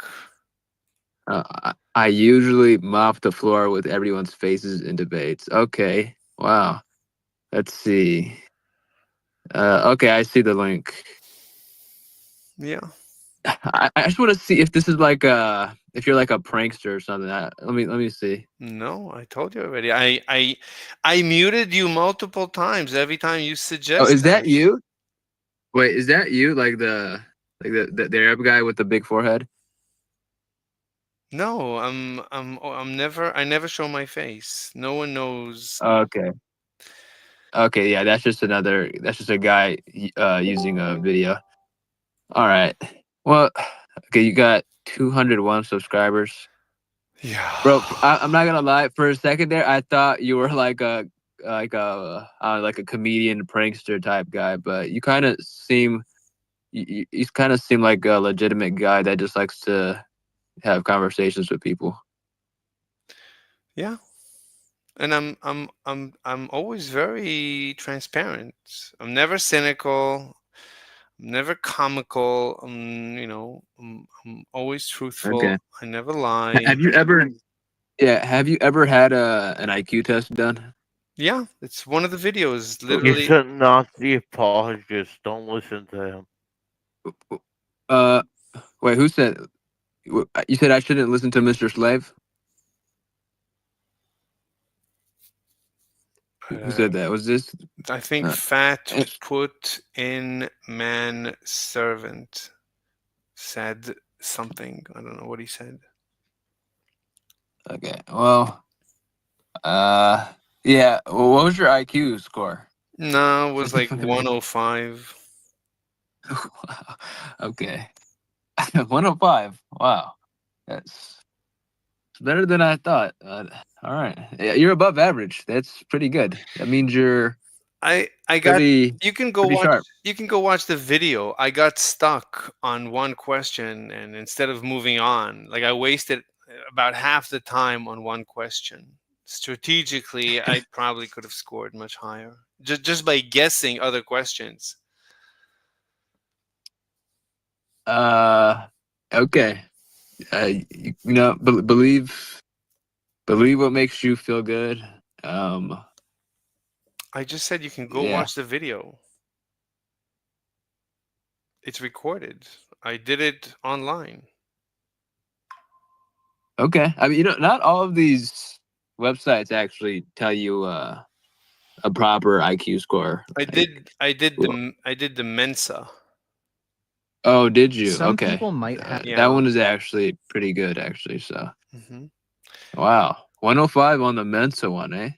I usually mop the floor with everyone's faces in debates. Okay. Wow. Let's see. Okay, I see the link.
Yeah.
I just want to see if this is like if you're like a prankster or something. Let me see.
No, I told you already. I muted you multiple times every time you
Oh,
suggest
is that
that.
you? Wait, is that you? Like the Arab guy with the big forehead?
No, I'm never. I never show my face. No one knows.
Okay. Okay, yeah, that's just a guy using a video. All right. Well, okay, you got 201 subscribers.
Yeah.
Bro, I'm not gonna lie. For a second there, I thought you were like a comedian prankster type guy, but you kind of seem you kind of seem like a legitimate guy that just likes to have conversations with people.
Yeah. And I'm always very transparent. I'm never cynical. I'm never comical. I'm always
Okay.
truthful. I never lie.
Have you ever had an IQ test done?
Yeah, it's one of the videos.
You
Literally,
should not the apologist. Don't listen to him.
Uh, wait, who said? You said I shouldn't listen to Mr. Slave? Who said that? Was this?
I think
Uh,
fat
eh,
put in man servant said something. I don't know what he said.
okay. Well, yeah. Well, what was your IQ score?
No, it was like 105.
Okay. 105. Wow. That's better than I thought. All right. Yeah, you're above average. That's pretty good. That means you're
I got
pretty
you can go
pretty
watch
sharp.
you can go watch the video. I got stuck on one question and instead of moving on, like I wasted about half the time on one question. Strategically, I probably could have scored much higher. Just by guessing other questions.
Okay. Believe what makes you feel good.
I just said you can go
Yeah.
watch the video. It's recorded. I did it online.
Okay. I mean, not all of these websites actually tell you a proper IQ score.
I did
Well,
I did the Mensa.
oh, did you?
Some
Okay.
people might have.
Yeah.
That one is actually pretty good, actually. So,
hmm
wow, 105 on the Mensa one, eh?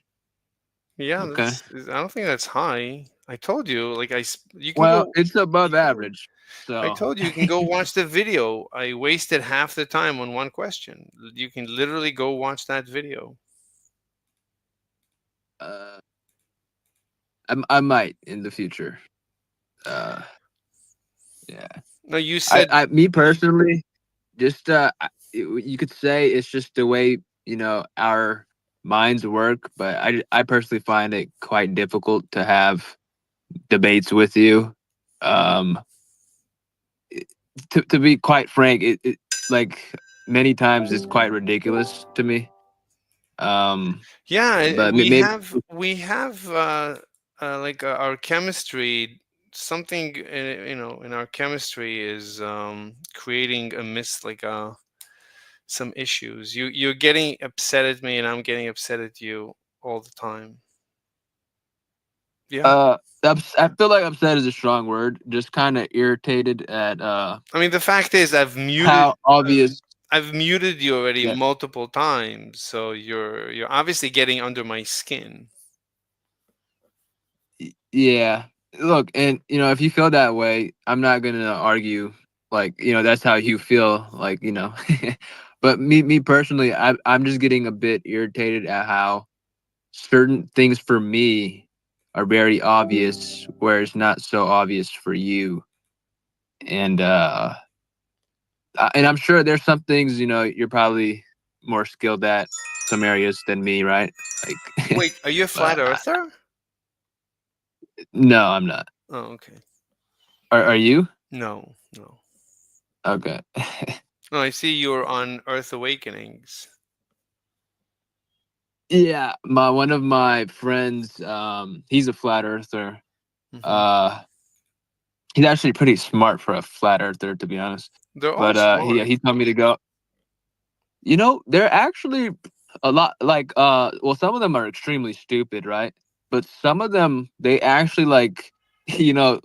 Yeah,
Okay.
I don't think that's high. I told you, like you can
Well,
go.
it's above average.
I
So,
told you can go watch the video. I wasted half the time on one question. You can literally go watch that video.
uh, I might in the future. Yeah.
No, you said
Me personally, just you could say it's just the way our minds work, but I personally find it quite difficult to have debates with you. Um, to be quite frank, it like many times it's quite ridiculous to me.
yeah,
But maybe
we have like our chemistry. Something in our chemistry is creating a some issues. You're getting upset at me, and I'm getting upset at you all the time. Yeah.
I feel like upset is a strong word. Just kind of irritated at
I mean, the fact is,
how obvious.
I've muted you already
Yeah.
multiple times, so you're obviously getting under my skin.
Yeah. Look, and if you feel that way, I'm not gonna argue. Like, that's how you feel. Like, but me personally, I'm just getting a bit irritated at how certain things for me are very obvious, where it's not so obvious for you. And I'm sure there's some things you're probably more skilled at some areas than me, right? Like,
Wait, are you a flat
but
earther?
no, I'm not.
Oh, okay.
Are you?
No, no.
Okay.
No, I see you're on Earth Awakenings.
Yeah, one of my friends, he's a flat earther.
Mhm.
He's actually pretty smart for a flat earther, to be honest.
They're all
But
smart.
he told me to go. They're actually a lot like well, some of them are extremely stupid, right? But some of them they actually like you know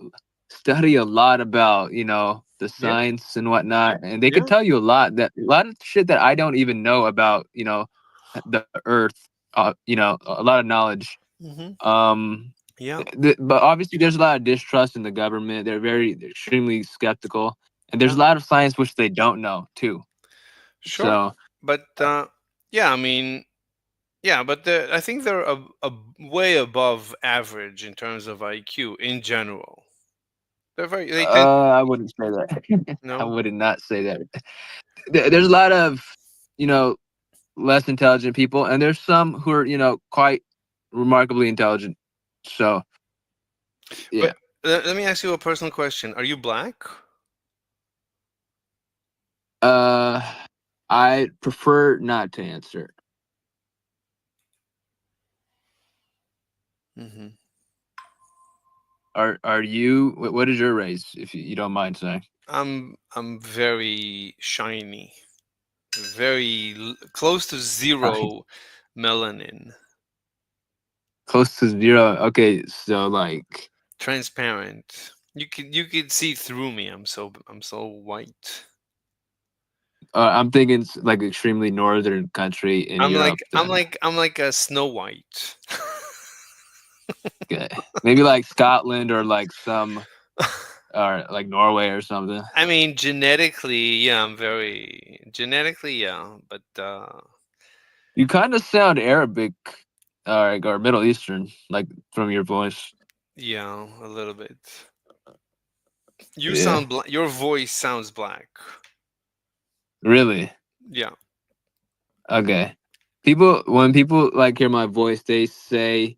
study a lot about the
Yeah,
science and whatnot, and they could
yeah.
tell you a lot of shit that I don't even know about the Earth. A lot of knowledge.
Mhm.
Um,
Yeah,
but obviously, there's a lot of distrust in the government. They're extremely skeptical, and there's
yeah.
a lot of science which they don't know too.
Sure.
So.
But yeah, I mean, yeah, but I think they're a way above average in terms of IQ in general. They're very. They tend.
I wouldn't say that. I
No.
would not say that. There's a lot of, you know, less intelligent people, and there's some who are, quite remarkably intelligent. So, yeah.
But let me ask you a personal question. Are you black?
Uh, I prefer not to answer.
Hmm.
Are you? What is your race, if you don't mind saying?
I'm very shiny, very close to zero melanin,
Close to zero. Okay, so like,
transparent. You could see through me. I'm so white.
I'm thinking it's like extremely northern country in
I'm
Europe.
like I'm
Then,
like I'm like a Snow White.
okay, maybe like Scotland or like some, or like Norway or something.
I mean, genetically, yeah, I'm very genetically, yeah, but
You kind of sound Arabic, or Middle Eastern, like from your voice.
yeah, a little bit. You
Yeah,
sound black. Your voice sounds black.
really.
Yeah.
Okay. When people like hear my voice, they say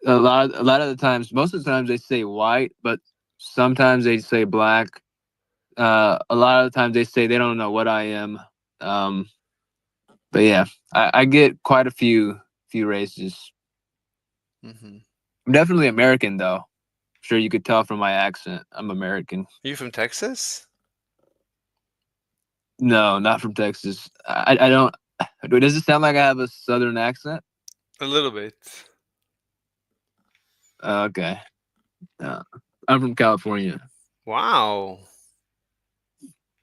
a lot of the times, most of the times they say white, but sometimes they say black. A lot of the times they say they don't know what I am. Um, but yeah, I get quite a few races.
Hmm.
I'm definitely American though. Sure, you could tell from my accent. I'm American.
Are you from Texas?
No, not from Texas. I don't. Does it sound like I have a southern accent?
A little bit.
Okay. Uh, I'm from California.
Wow,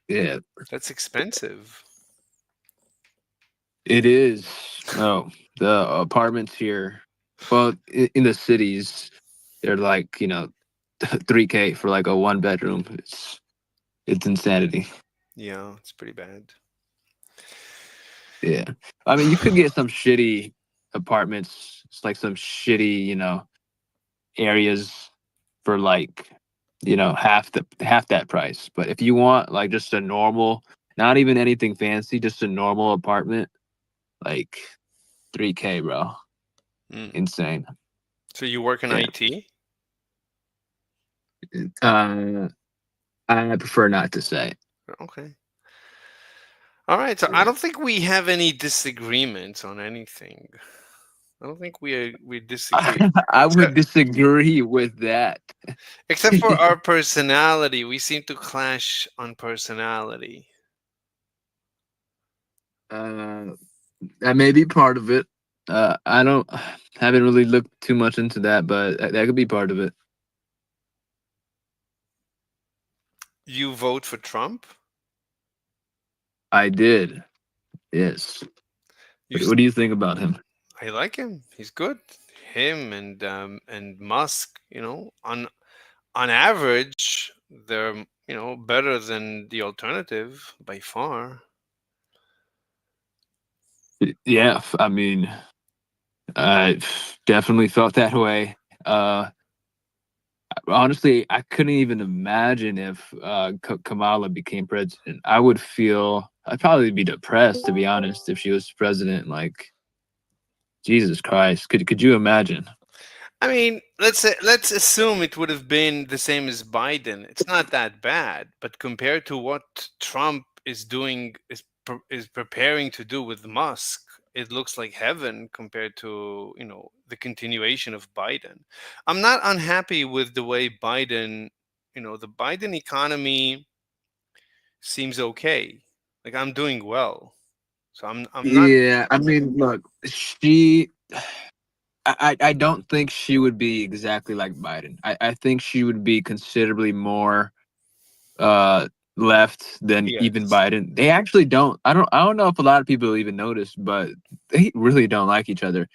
Yeah,
that's expensive.
it is. No, the apartments here, well, in the cities, they're like 3K for like a one bedroom. It's insanity.
Yeah, it's pretty bad.
Yeah, I mean, you could get some shitty apartments. It's like some shitty, areas for like half that price. But if you want like just a normal, not even anything fancy, just a normal apartment, like 3K, bro.
Mm.
Insane.
So you work in
Yeah.
IT?
Uh, I prefer not to say.
Okay. All right. So I
Yeah.
don't think we have any disagreements on anything. I don't think we disagree.
I would
Except,
disagree with that.
except for our personality, we seem to clash on personality.
uh, that may be part of it. I don't haven't really looked too much into that, but that could be part of it.
You vote for Trump?
I did. Yes.
You,
What do you think about him?
I like him. He's good. Him and Musk. On average, they're better than the alternative by far.
Yeah, I mean, I definitely felt that way. Honestly, I couldn't even imagine if Kamala became president. I'd probably be depressed, to be honest, if she was president. Like, Jesus Christ, could you imagine?
I mean, let's assume it would have been the same as Biden. It's not that bad, but compared to what Trump is doing, is preparing to do with Musk, it looks like heaven compared to the continuation of Biden. I'm not unhappy with the way Biden, the Biden economy seems okay. Like I'm doing well, so I'm not.
Yeah, I mean, look, she. I don't think she would be exactly like Biden. I think she would be considerably more uh left than even
Yes.
Biden. They actually don't. I don't know if a lot of people even noticed, but they really don't like each other.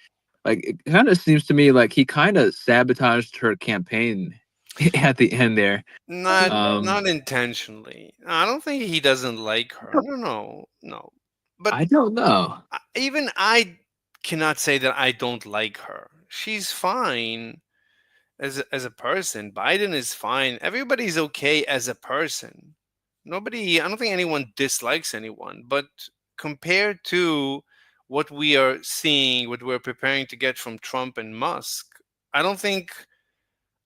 Like it kind of seems to me like he kind of sabotaged her campaign at the end there.
Not intentionally. I don't think he doesn't like her. No, no, no. But
I don't know.
even I cannot say that I don't like her. She's fine as a person. Biden is fine. Everybody's okay as a person. Nobody. I don't think anyone dislikes anyone. But compared to what we are seeing, what we're preparing to get from Trump and Musk, I don't think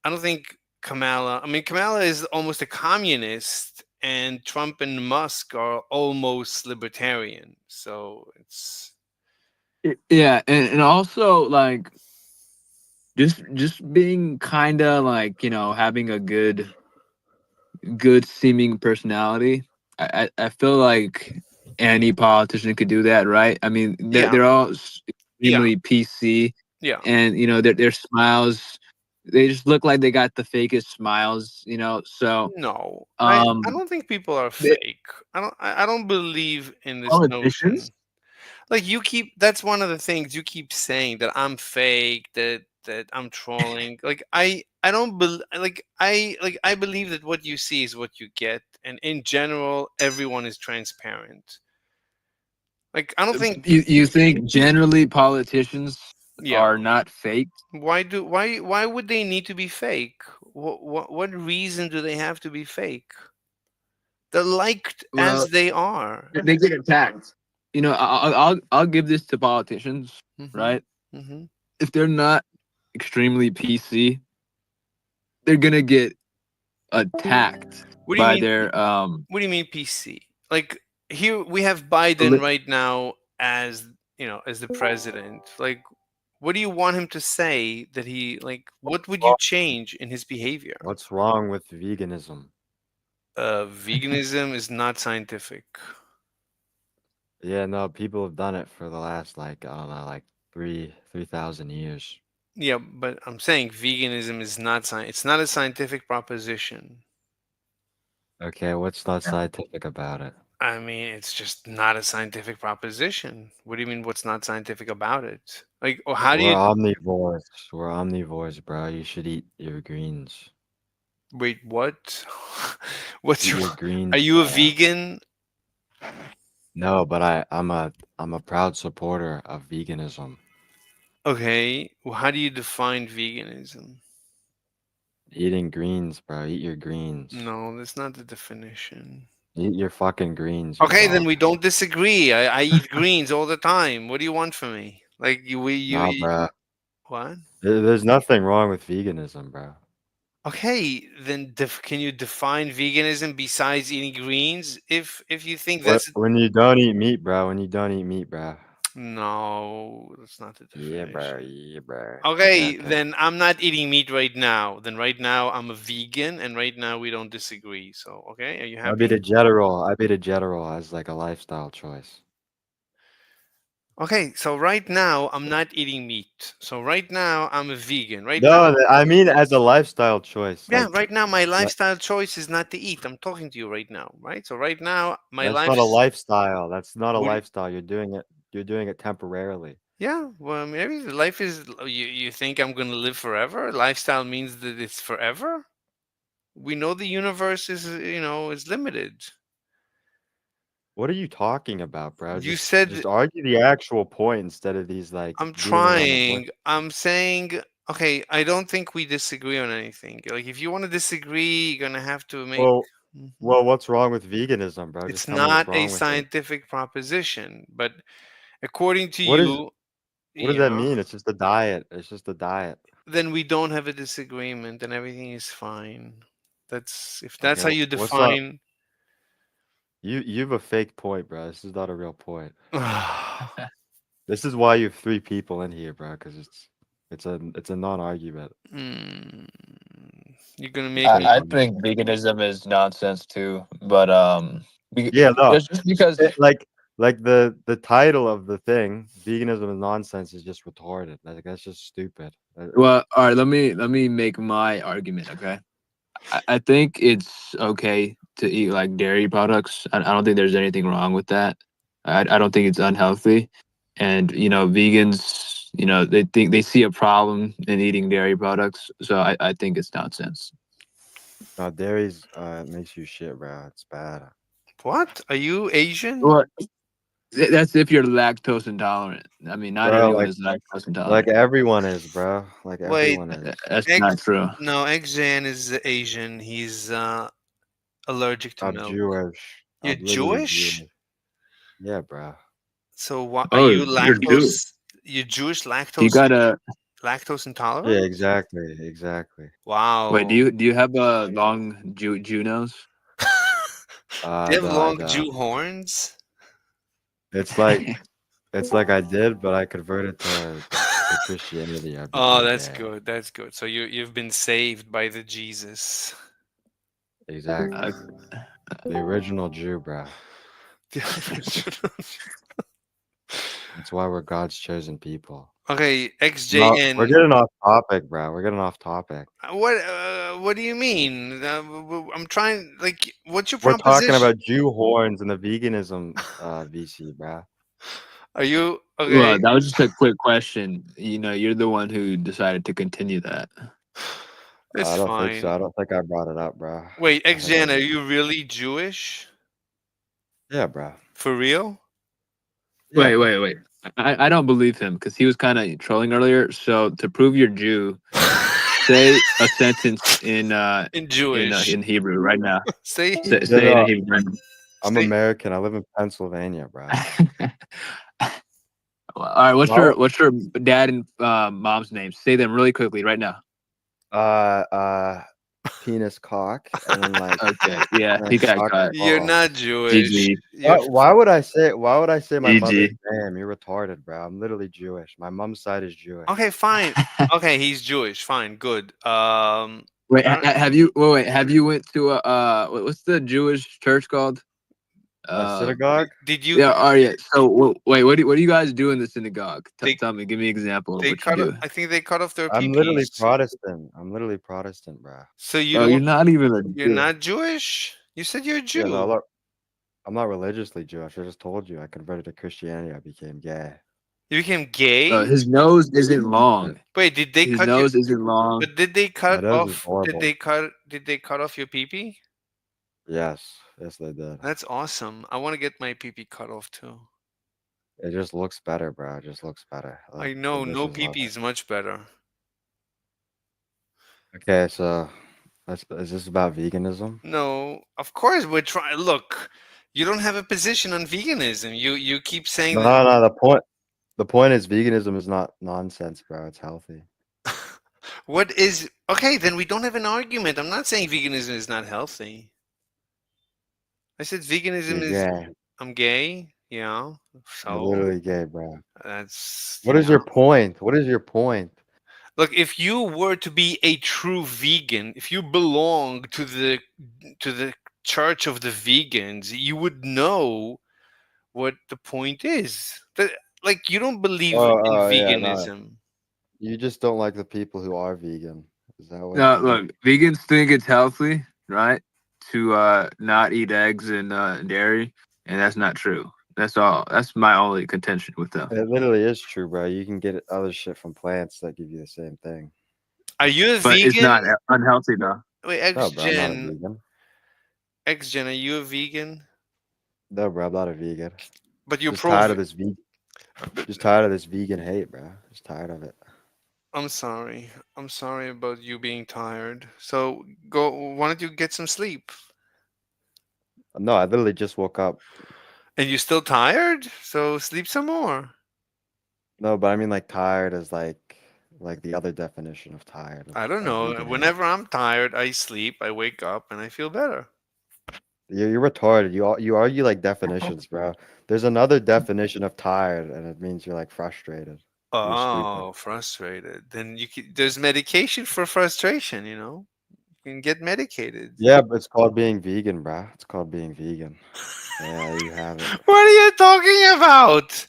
I don't think Kamala. I mean, Kamala is almost a communist, and Trump and Musk are almost libertarian. So it's
Yeah, and also like just being kind of like having a good seeming personality. I feel like any politician could do that, right? I mean,
yeah,
they're all
yeah,
extremely PC,
yeah.
and their smiles, they just look like they got the fakest smiles, So,
No, I
um,
don't think people are
they,
fake. I don't believe in this
politicians.
notion. Like you keep that's one of the things you keep saying, that I'm fake, that I'm trolling. Like I don't I believe that what you see is what you get, and in general everyone is transparent. Like I don't think.
You think generally politicians
Yeah.
are not fake?
Why would they need to be fake? What reason do they have to be fake? They're liked
Well,
as they are.
they get attacked. I'll give this to politicians,
Mhm.
right?
Mhm.
If they're not extremely PC, they're gonna get attacked
What do you
by
mean?
their
What do you mean PC? Like here we have Biden
li-
right now as as the president. Like what do you want him to say that he like? What would you change in his behavior?
What's wrong with veganism?
Veganism is not scientific.
Yeah, no, people have done it for the last like I don't know, like 3,000 years.
Yeah, but I'm saying veganism is not science. It's not a scientific proposition.
Okay, what's not scientific about it?
I mean, it's just not a scientific proposition. What do you mean? What's not scientific about it? Like, or how do
We're
you
omnivores. We're omnivores, bro. You should eat your greens.
wait? What? What's
Eat
your?
your
Are
greens,
you a
bro.
vegan?
No, but I'm a proud supporter of veganism.
Okay. Well, how do you define veganism?
Eating greens, bro. Eat your greens.
No, that's not the definition.
Eat your fucking greens, you
Okay, then
dog.
we don't disagree. I eat greens all the time. What do you want from me? Like
Nah, bro.
what?
There's nothing wrong with veganism, bro.
Okay, then can you define veganism besides eating greens? If you think
What
that's
when you don't eat meat, bro? When you don't eat meat, bro.
no, that's not the
Yeah, bro.
definition.
Yeah, bro. Okay,
Okay,
okay.
then I'm not eating meat right now. Then right now I'm a vegan, and right now we don't disagree. So okay, are you
I'd be the
happy?
general. I'd be the general as like a lifestyle choice.
Okay, so right now I'm not eating meat. So right now I'm a vegan. Right now,
No, I mean as a lifestyle choice.
yeah,
Like,
right now my
like
lifestyle choice is not to eat. I'm talking to you right now, right? So right now my
that's not a
life's
lifestyle. That's not a
what?
lifestyle. You're doing it. You're doing it temporarily.
Yeah, well, maybe the life is. You think I'm gonna live forever? Lifestyle means that it's forever. We know the universe is is limited.
What are you talking about, bro?
You
Just
said
argue the actual point instead of these like
I'm
beating around the bush.
trying. I'm saying Okay, I don't think we disagree on anything. Like, if you want to disagree, you're gonna have to make.
Well,
Mhm.
well, what's wrong with veganism, bro?
It's
Just tell me what's
not a
wrong with it.
scientific proposition, but according to
What is?
you,
What does that
yeah,
mean? It's just a diet. It's just a diet.
then we don't have a disagreement, and everything is fine. If that's
Okay,
how you
what's up?
define.
You've a fake point, bro. This is not a real point. This is why you have 3 people in here, bro. Because it's a non-argument.
Mm, you're gonna make
Okay,
me.
I
fine.
think veganism is nonsense too, but
Yeah, no.
just because
Like the title of the thing, veganism is nonsense, is just retarded. Like that's just stupid.
well, all right, let me make my argument, okay? I think it's okay to eat like dairy products. I don't think there's anything wrong with that. I don't think it's unhealthy. And vegans, they think they see a problem in eating dairy products. So I think it's nonsense.
No, dairy's makes you shit, bro. It's bad.
What? Are you Asian?
Well, that's if you're lactose intolerant. I mean, not
Bro,
everyone
like
is lactose
like
intolerant.
everyone is, bro. Like
Wait,
everyone is.
That's
X.
not true.
No, XJan is Asian. He's allergic to
I'm
milk.
Jewish.
You're
I'm literally
Jewish?
Jewish. Yeah, bro.
So what are
Oh,
you
you're Jew.
lactose? You're Jewish
You gotta
lactose
Yeah,
intolerant?
exactly, exactly.
wait.
Wow.
Do you have a long Jew nose?
Do you have
I
long
don't.
Jew horns?
It's like I did, but I converted to Christianity. I
Oh,
became
that's
gay.
good. That's good. So you've been saved by the Jesus.
Exactly. The original Jew, bro. That's why we're God's chosen people.
Okay,
No, we're
XJN.
getting off topic, bro. We're getting off topic.
What do you mean? I'm trying. Like, what's your
We're talking
proposition?
about Jew horns and the veganism VC, bro.
Are you
Well,
okay?
that was just a quick question. You're the one who decided to continue that.
It's
I don't think so. I
fine.
don't think I brought it up, bro.
Wait,
I think
XJN, are you really Jewish?
yeah, bro.
For real?
Yeah, bro.
Wait. I don't believe him because he was kind of trolling earlier. So to prove you're Jew, say a sentence
In Jewish.
in Hebrew right now.
Say
Say
No,
it in
no,
Hebrew.
I'm
Say-
American. I live in Pennsylvania, bro.
All right,
Well,
what's your dad and mom's names? Say them really quickly right now.
penis cock, and then like
Okay, yeah,
and then
he got
cock
caught.
You're
balls.
not Jewish.
GG.
Why would I say my mother's
GG.
name? You're retarded, bro. I'm literally Jewish. My mom's side is Jewish.
Okay, fine. Okay, he's Jewish. Fine, good.
Wait,
I don't-
have you? Wait, have you went to what's the Jewish church called?
A synagogue?
Did you?
Yeah. Oh, yeah. So wait, what do you guys do in the synagogue?
They-
Tell me. Give me an example of
They
what you
cut.
do.
I think they cut off their
I'm literally
peepees.
Protestant. I'm literally Protestant, bro.
So you
Oh, you're
don't.
not even a
You're
Jew.
not Jewish. You said you're a Jew.
Yeah, no, look, I'm not religiously Jewish. I just told you I converted to Christianity. I became gay.
You became gay.
His nose isn't long.
Wait, did they
His
cut
nose
you?
isn't long.
But did they
My
cut
nose is
off?
horrible.
Did they cut off your peepee?
Yes, they did.
That's awesome. I want to get my peepee cut off too.
It just looks better, bro. It just looks better.
I
Like,
know
the
no
bitches love
peepee
it.
is much better.
Okay, so is this about veganism?
No, of course we're trying. Look, you don't have a position on veganism. You keep saying
No,
that.
no. The point is veganism is not nonsense, bro. It's healthy.
What is okay? Then we don't have an argument. I'm not saying veganism is not healthy. I said veganism
You're
is.
gay.
I'm gay. Yeah.
You're
So
literally gay, bro.
that's.
What is your point? What is your point?
Look, if you were to be a true vegan, if you belong to the church of the vegans, you would know what the point is. Like, you don't believe in
Yeah, no.
veganism.
You just don't like the people who are vegan. Is that what?
No,
is that-
look, vegans think it's healthy, right? To not eat eggs and dairy, and that's not true. That's all. That's my only contention with them.
It literally is true, bro. You can get other shit from plants that give you the same thing.
Are you a
But it's
vegan?
not unhealthy though.
Wait,
No, bro, I'm not a
XGen.
vegan.
XGen, are you a vegan?
No, bro, I'm not a vegan.
But you're
Just
pro.
tired of this vegan. Just tired of this vegan hate, bro. Just tired of it.
I'm sorry. I'm sorry about you being tired. So go. Why don't you get some sleep?
No, I literally just woke up.
And you still tired? So sleep some more.
No, but I mean like tired is like the other definition of tired
I don't
of
know.
veganism.
Whenever I'm tired, I sleep. I wake up and I feel better.
You're retarded. You argue like definitions, bro. There's another definition of tired, and it means you're like frustrated. You're stupid.
Oh, frustrated. Then there's medication for frustration. You can get medicated.
Yeah, but it's called being vegan, bro. It's called being vegan. Yeah, you have it.
What are you talking about?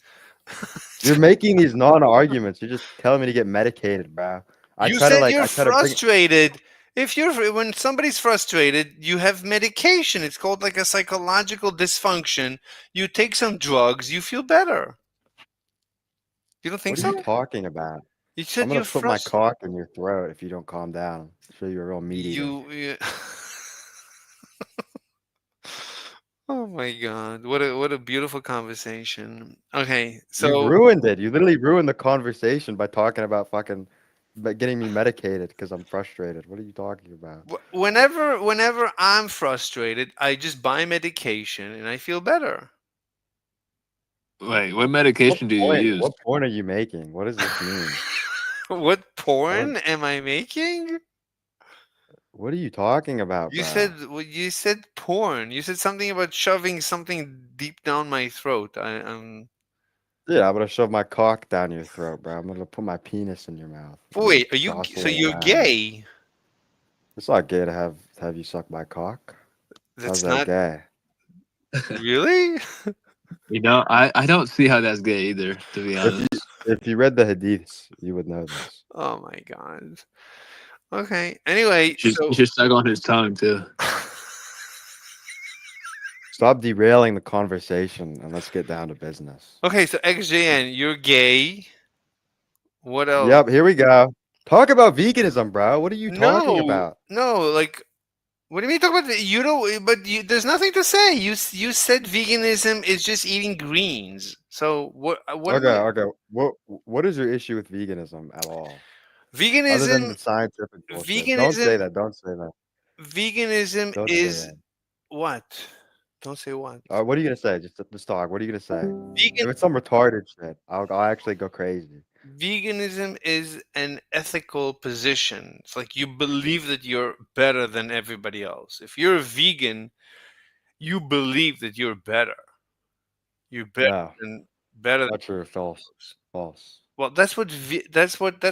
You're making these non-arguments. You're just telling me to get medicated, bro.
You said you're
I try to bring.
frustrated. If you're when somebody's frustrated, you have medication. It's called like a psychological dysfunction. You take some drugs, you feel better. You don't think
What are you
so?
talking about?
You
I'm
said
gonna
you're
put my
frustrated.
cock in your throat if you don't calm down. Show you a real meat eater.
You Oh my God. What a beautiful conversation. Okay,
You
so
ruined it. You literally ruined the conversation by talking about fucking, by getting me medicated because I'm frustrated. What are you talking about?
whenever I'm frustrated, I just buy medication and I feel better.
Wait, what medication do you use?
What point are you making? What does this mean?
What
What?
porn am I making?
What are you talking about,
You
bro?
said you said porn. You said something about shoving something deep down my throat.
Yeah, I'm gonna shove my cock down your throat, bro. I'm gonna put my penis in your mouth and
Wait, so
jostle it
you're
around.
gay?
It's not gay to have you suck my cock. How's
That's
that
not
gay?
really?
I don't see how that's gay either, to be
If you
honest.
if you read the hadiths, you would know this.
Oh my God. Okay. Anyway,
You
so
should suck on his tongue too.
Stop derailing the conversation and let's get down to business.
okay, so XJN, you're gay. What else?
Yep, here we go. Talk about veganism, bro. What are you talking
No,
about?
no, like what do you mean talk about you don't but there's nothing to say. You said veganism is just eating greens. So what am
Okay,
I
okay. What is your issue with veganism at all? Other than
veganism
the scientific bullshit. Don't
veganism
say that. Don't say that.
veganism
Don't say
is
that.
what? Don't say what?
What are you gonna say? Just talk. What are you gonna say?
Vegan
If it's some retarded shit, I'll actually go crazy.
veganism is an ethical position. It's like you believe that you're better than everybody else. If you're a vegan, you believe that you're better. You're better
No,
than better than
not true. False.
others.
False.
Well, that's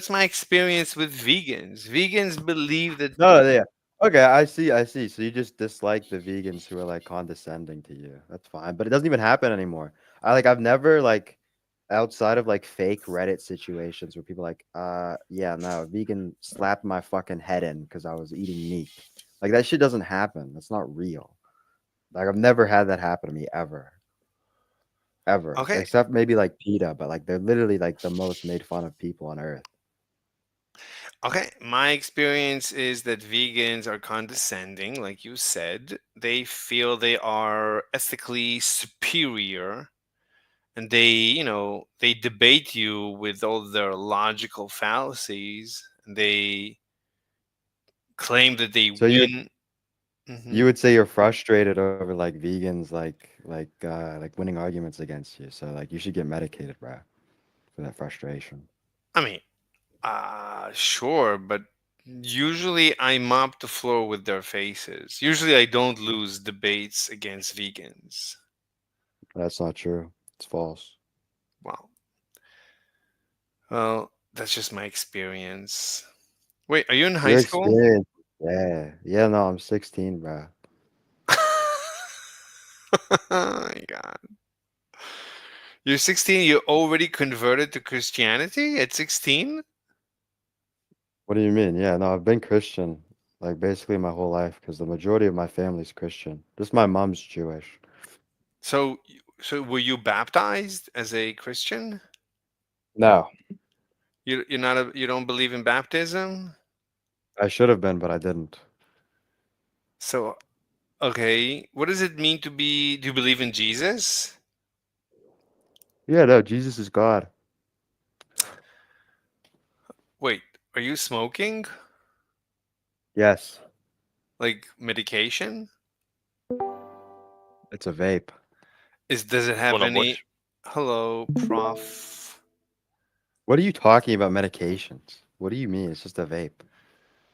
my experience with vegans. Vegans believe that
No, yeah. Okay, I see. I see. So you just dislike the vegans who are like condescending to you. That's fine, but it doesn't even happen anymore. I've never like outside of like fake Reddit situations where people like, yeah, no, a vegan slapped my fucking head in because I was eating meat. Like that shit doesn't happen. That's not real. Like I've never had that happen to me ever. Ever.
okay.
Except maybe like PETA, but like they're literally like the most made fun of people on earth.
Okay, my experience is that vegans are condescending, like you said. They feel they are ethically superior and they debate you with all their logical fallacies and they claim that they
So
win. Hmm.
you would say you're frustrated over like vegans like winning arguments against you. So like you should get medicated, bro, for that frustration.
I mean, sure, but usually I mop the floor with their faces. Usually I don't lose debates against vegans.
That's not true. It's false.
Wow. Well, that's just my experience. Wait, are you in high
Your
school?
experience. Yeah. Yeah, no, I'm 16, bro.
Oh my God. You're 16, you already converted to Christianity at 16?
What do you mean? Yeah, no, I've been Christian like basically my whole life because the majority of my family's Christian. Just my mom's Jewish.
So were you baptized as a Christian?
No,
You don't believe in baptism?
I should have been, but I didn't.
So okay, what does it mean to be do you believe in Jesus?
Yeah, no, Jesus is God.
Wait, are you smoking?
Yes,
Like medication?
it's a vape.
Does it have
Bueno, pues.
any? Hello, Prof.
What are you talking about medications? What do you mean? It's just a vape.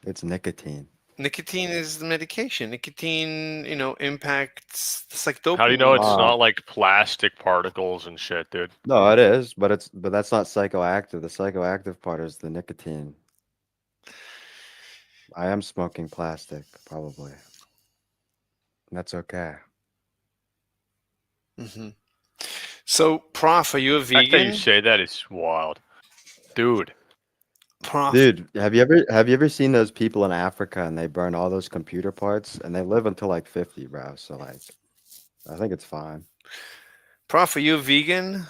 It's nicotine.
Nicotine is the medication. Nicotine, impacts. It's like
How do you know it's
dopamine.
not like plastic particles and shit, dude?
No, it is, but that's not psychoactive. The psychoactive part is the nicotine. I am smoking plastic, probably. That's okay.
Hmm. So, Prof, are you a
The fact that you
vegan?
say that is wild, dude.
Prof,
Dude, have you ever seen those people in Africa and they burn all those computer parts and they live until like 50, bro? So like, I think it's fine.
Prof, are you a vegan?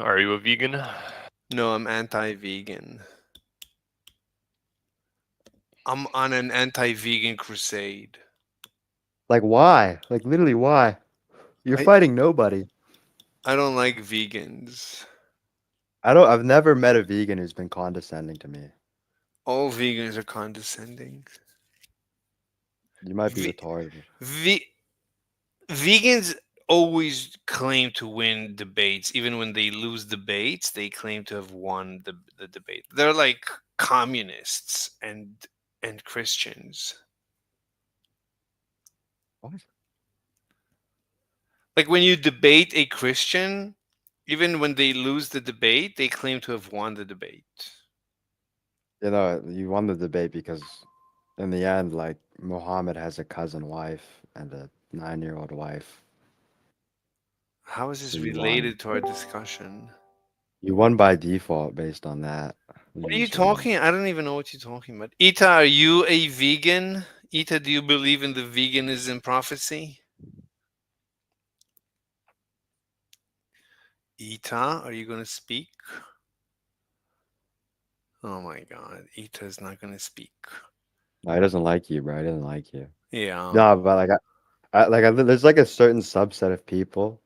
Are you a vegan?
No, I'm anti-vegan. I'm on an anti-vegan crusade.
Like why? Like literally why? You're
I,
fighting nobody.
I don't like vegans.
I've never met a vegan who's been condescending to me.
All vegans are condescending.
You might be
Ve-
retarded.
ve- Vegans always claim to win debates. Even when they lose debates, they claim to have won the debate. They're like communists and Christians.
What?
Like when you debate a Christian, even when they lose the debate, they claim to have won the debate.
You know, you won the debate because in the end, like Muhammad has a cousin wife and a 9-year-old wife.
How is
So
this
you won.
related to our discussion?
You won by default based on that.
What are you
just won.
talking? I don't even know what you're talking about. Ita, are you a vegan? Ita, do you believe in the veganism prophecy? Ita, are you going to speak? Oh my God, Ita is not going to speak.
No, he doesn't like you, bro. He doesn't like you.
Yeah.
No, but there's like a certain subset of people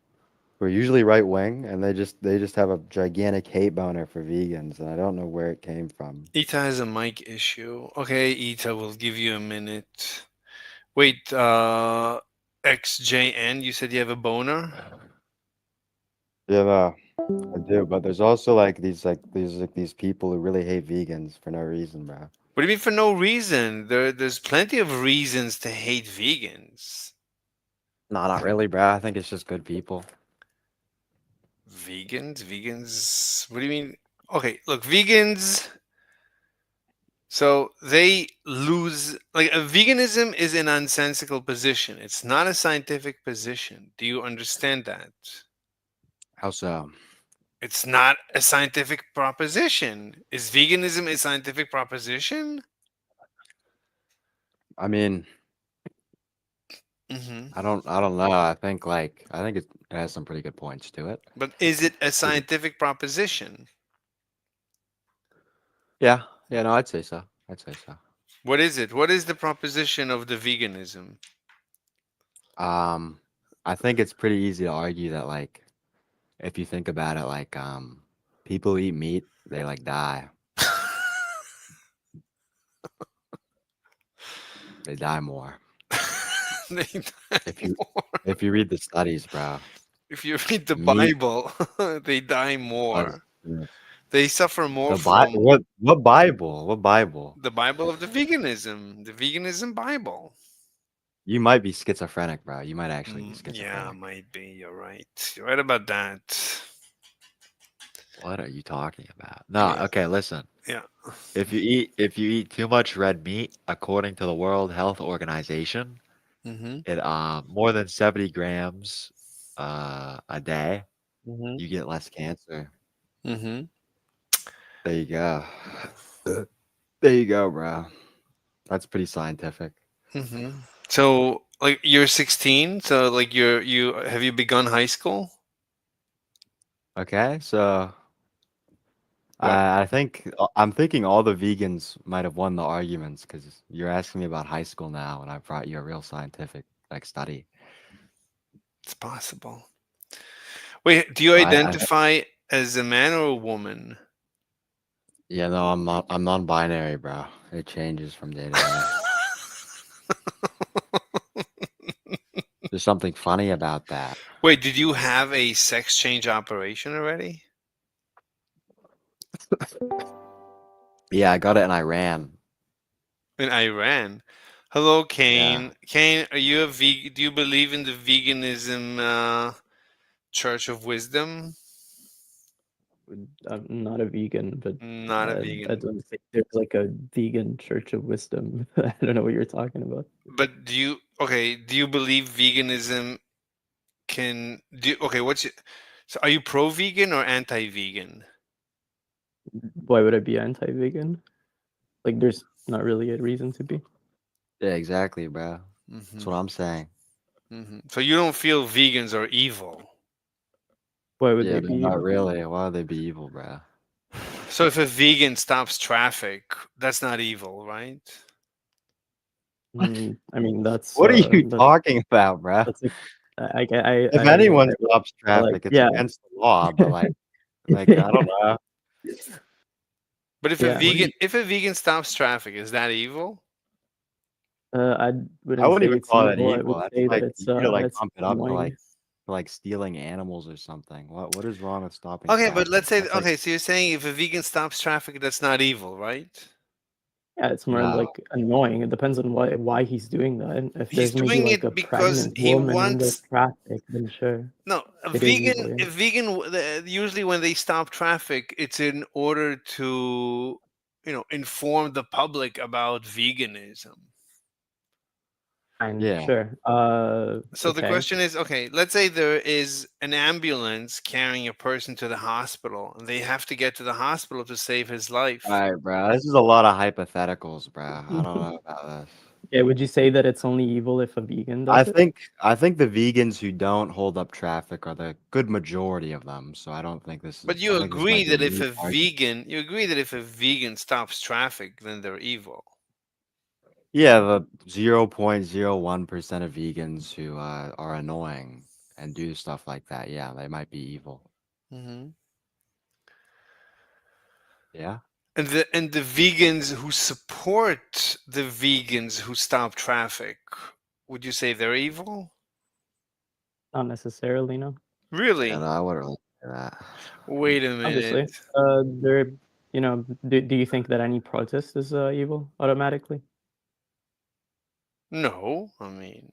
who are usually right wing, and they just have a gigantic hate boner for vegans, and I don't know where it came from.
Ita has a mic issue. Okay, Ita, we'll give you a minute. Wait, XJN, you said you have a boner?
Yeah, no, I do, but there's also these people who really hate vegans for no reason, bro.
What do you mean for no reason? There's plenty of reasons to hate vegans.
No, not really, bro. I think it's just good people.
Vegans? What do you mean? Okay, look, vegans. So they lose, like, veganism is an nonsensical position. It's not a scientific position. Do you understand that?
How so?
It's not a scientific proposition. Is veganism a scientific proposition?
I mean,
Hmm.
I don't know. I think it has some pretty good points to it.
But is it a scientific proposition?
Yeah, no, I'd say so.
What is it? What is the proposition of the veganism?
I think it's pretty easy to argue that like if you think about it, like people who eat meat, they like die. They die more.
They die
If you
more.
if you read the studies, bro.
If you read the
Meat
Bible, they die
does
more.
this.
They suffer more
The Bible?
from
What Bible? What Bible?
the Bible of the veganism Bible.
You might be schizophrenic, bro. You might actually be
Yeah,
schizophrenic.
might be. You're right. You're right about that.
What are you talking about? No,
Yeah.
okay, listen.
Yeah.
If you eat too much red meat, according to the World Health Organization,
Mm-hmm.
it more than 70 grams a day,
Mm-hmm.
you get less cancer.
Mm-hmm.
There you go. There you go, bro. That's pretty scientific.
Mm-hmm. So, like, you're 16. So, like, you have you begun high school?
Okay, so
What?
I'm thinking all the vegans might have won the arguments because you're asking me about high school now, and I brought you a real scientific like study.
It's possible. Wait, do you
So I
identify as a man or a woman?
Yeah, no, I'm non-binary, bro. It changes from day to day. There's something funny about that.
Wait, did you have a sex change operation already?
Yeah, I got it in Iran.
In Iran. Hello,
Yeah.
Kane. Kane, are you a vegan? Do you believe in the veganism Church of Wisdom?
I'm not a vegan, but
Not a
I
vegan.
don't think there's like a vegan Church of Wisdom. I don't know what you're talking about.
But do you okay? Do you believe veganism can do? Okay, what's your, so? Are you pro-vegan or anti-vegan?
Why would I be anti-vegan? Like, there's not really a reason to be.
Yeah, exactly, bro. That's
Mm-hmm.
what I'm saying.
Mm-hmm. So you don't feel vegans are evil?
Why would
Yeah,
they
they're
be
not
evil?
really. Why would they be evil, bro?
So if a vegan stops traffic, that's not evil, right?
I mean,
What are you
that's
talking about, bro?
that's like I
If
I
anyone
would
stops
like
traffic, it's
yeah.
against the law, but like I don't know.
But if a
Yeah.
vegan if a vegan stops traffic, is that evil?
I
I
wouldn't
wouldn't
say
even
it's
call that
evil. I
evil.
would
That's
say that
like you need to like
it's
pump it up
annoying.
for like stealing animals or something. What is wrong with stopping
Okay, but
traffic?
let's say
That's like
okay, so you're saying if a vegan stops traffic, that's not evil, right?
Yeah, it's more
no.
like annoying. It depends on why he's doing that. And if
He's
there's maybe
doing
like a
it because
pregnant
he
woman in the
wants
traffic, then sure,
no, a
it is
vegan
evil.
a
Yeah.
vegan usually when they stop traffic, it's in order to inform the public about veganism.
Fine,
Yeah.
sure.
So the
Okay.
question is, okay, let's say there is an ambulance carrying a person to the hospital, and they have to get to the hospital to save his life.
All right, bro. This is a lot of hypotheticals, bro. I don't know about this.
Yeah, would you say that it's only evil if a vegan
I
does it?
think I think the vegans who don't hold up traffic are the good majority of them. So I don't think this
But
is. I think this might be a moot argument.
you agree that if a vegan stops traffic, then they're evil.
Yeah, the 0.01% of vegans who are annoying and do stuff like that. Yeah, they might be evil.
Mm-hmm.
Yeah.
And the vegans who support the vegans who stop traffic, would you say they're evil?
Not necessarily, no.
Really?
Yeah, no, I wouldn't really say that.
Wait a minute.
Obviously, there. You know, do you think that any protest is evil automatically?
No, I mean,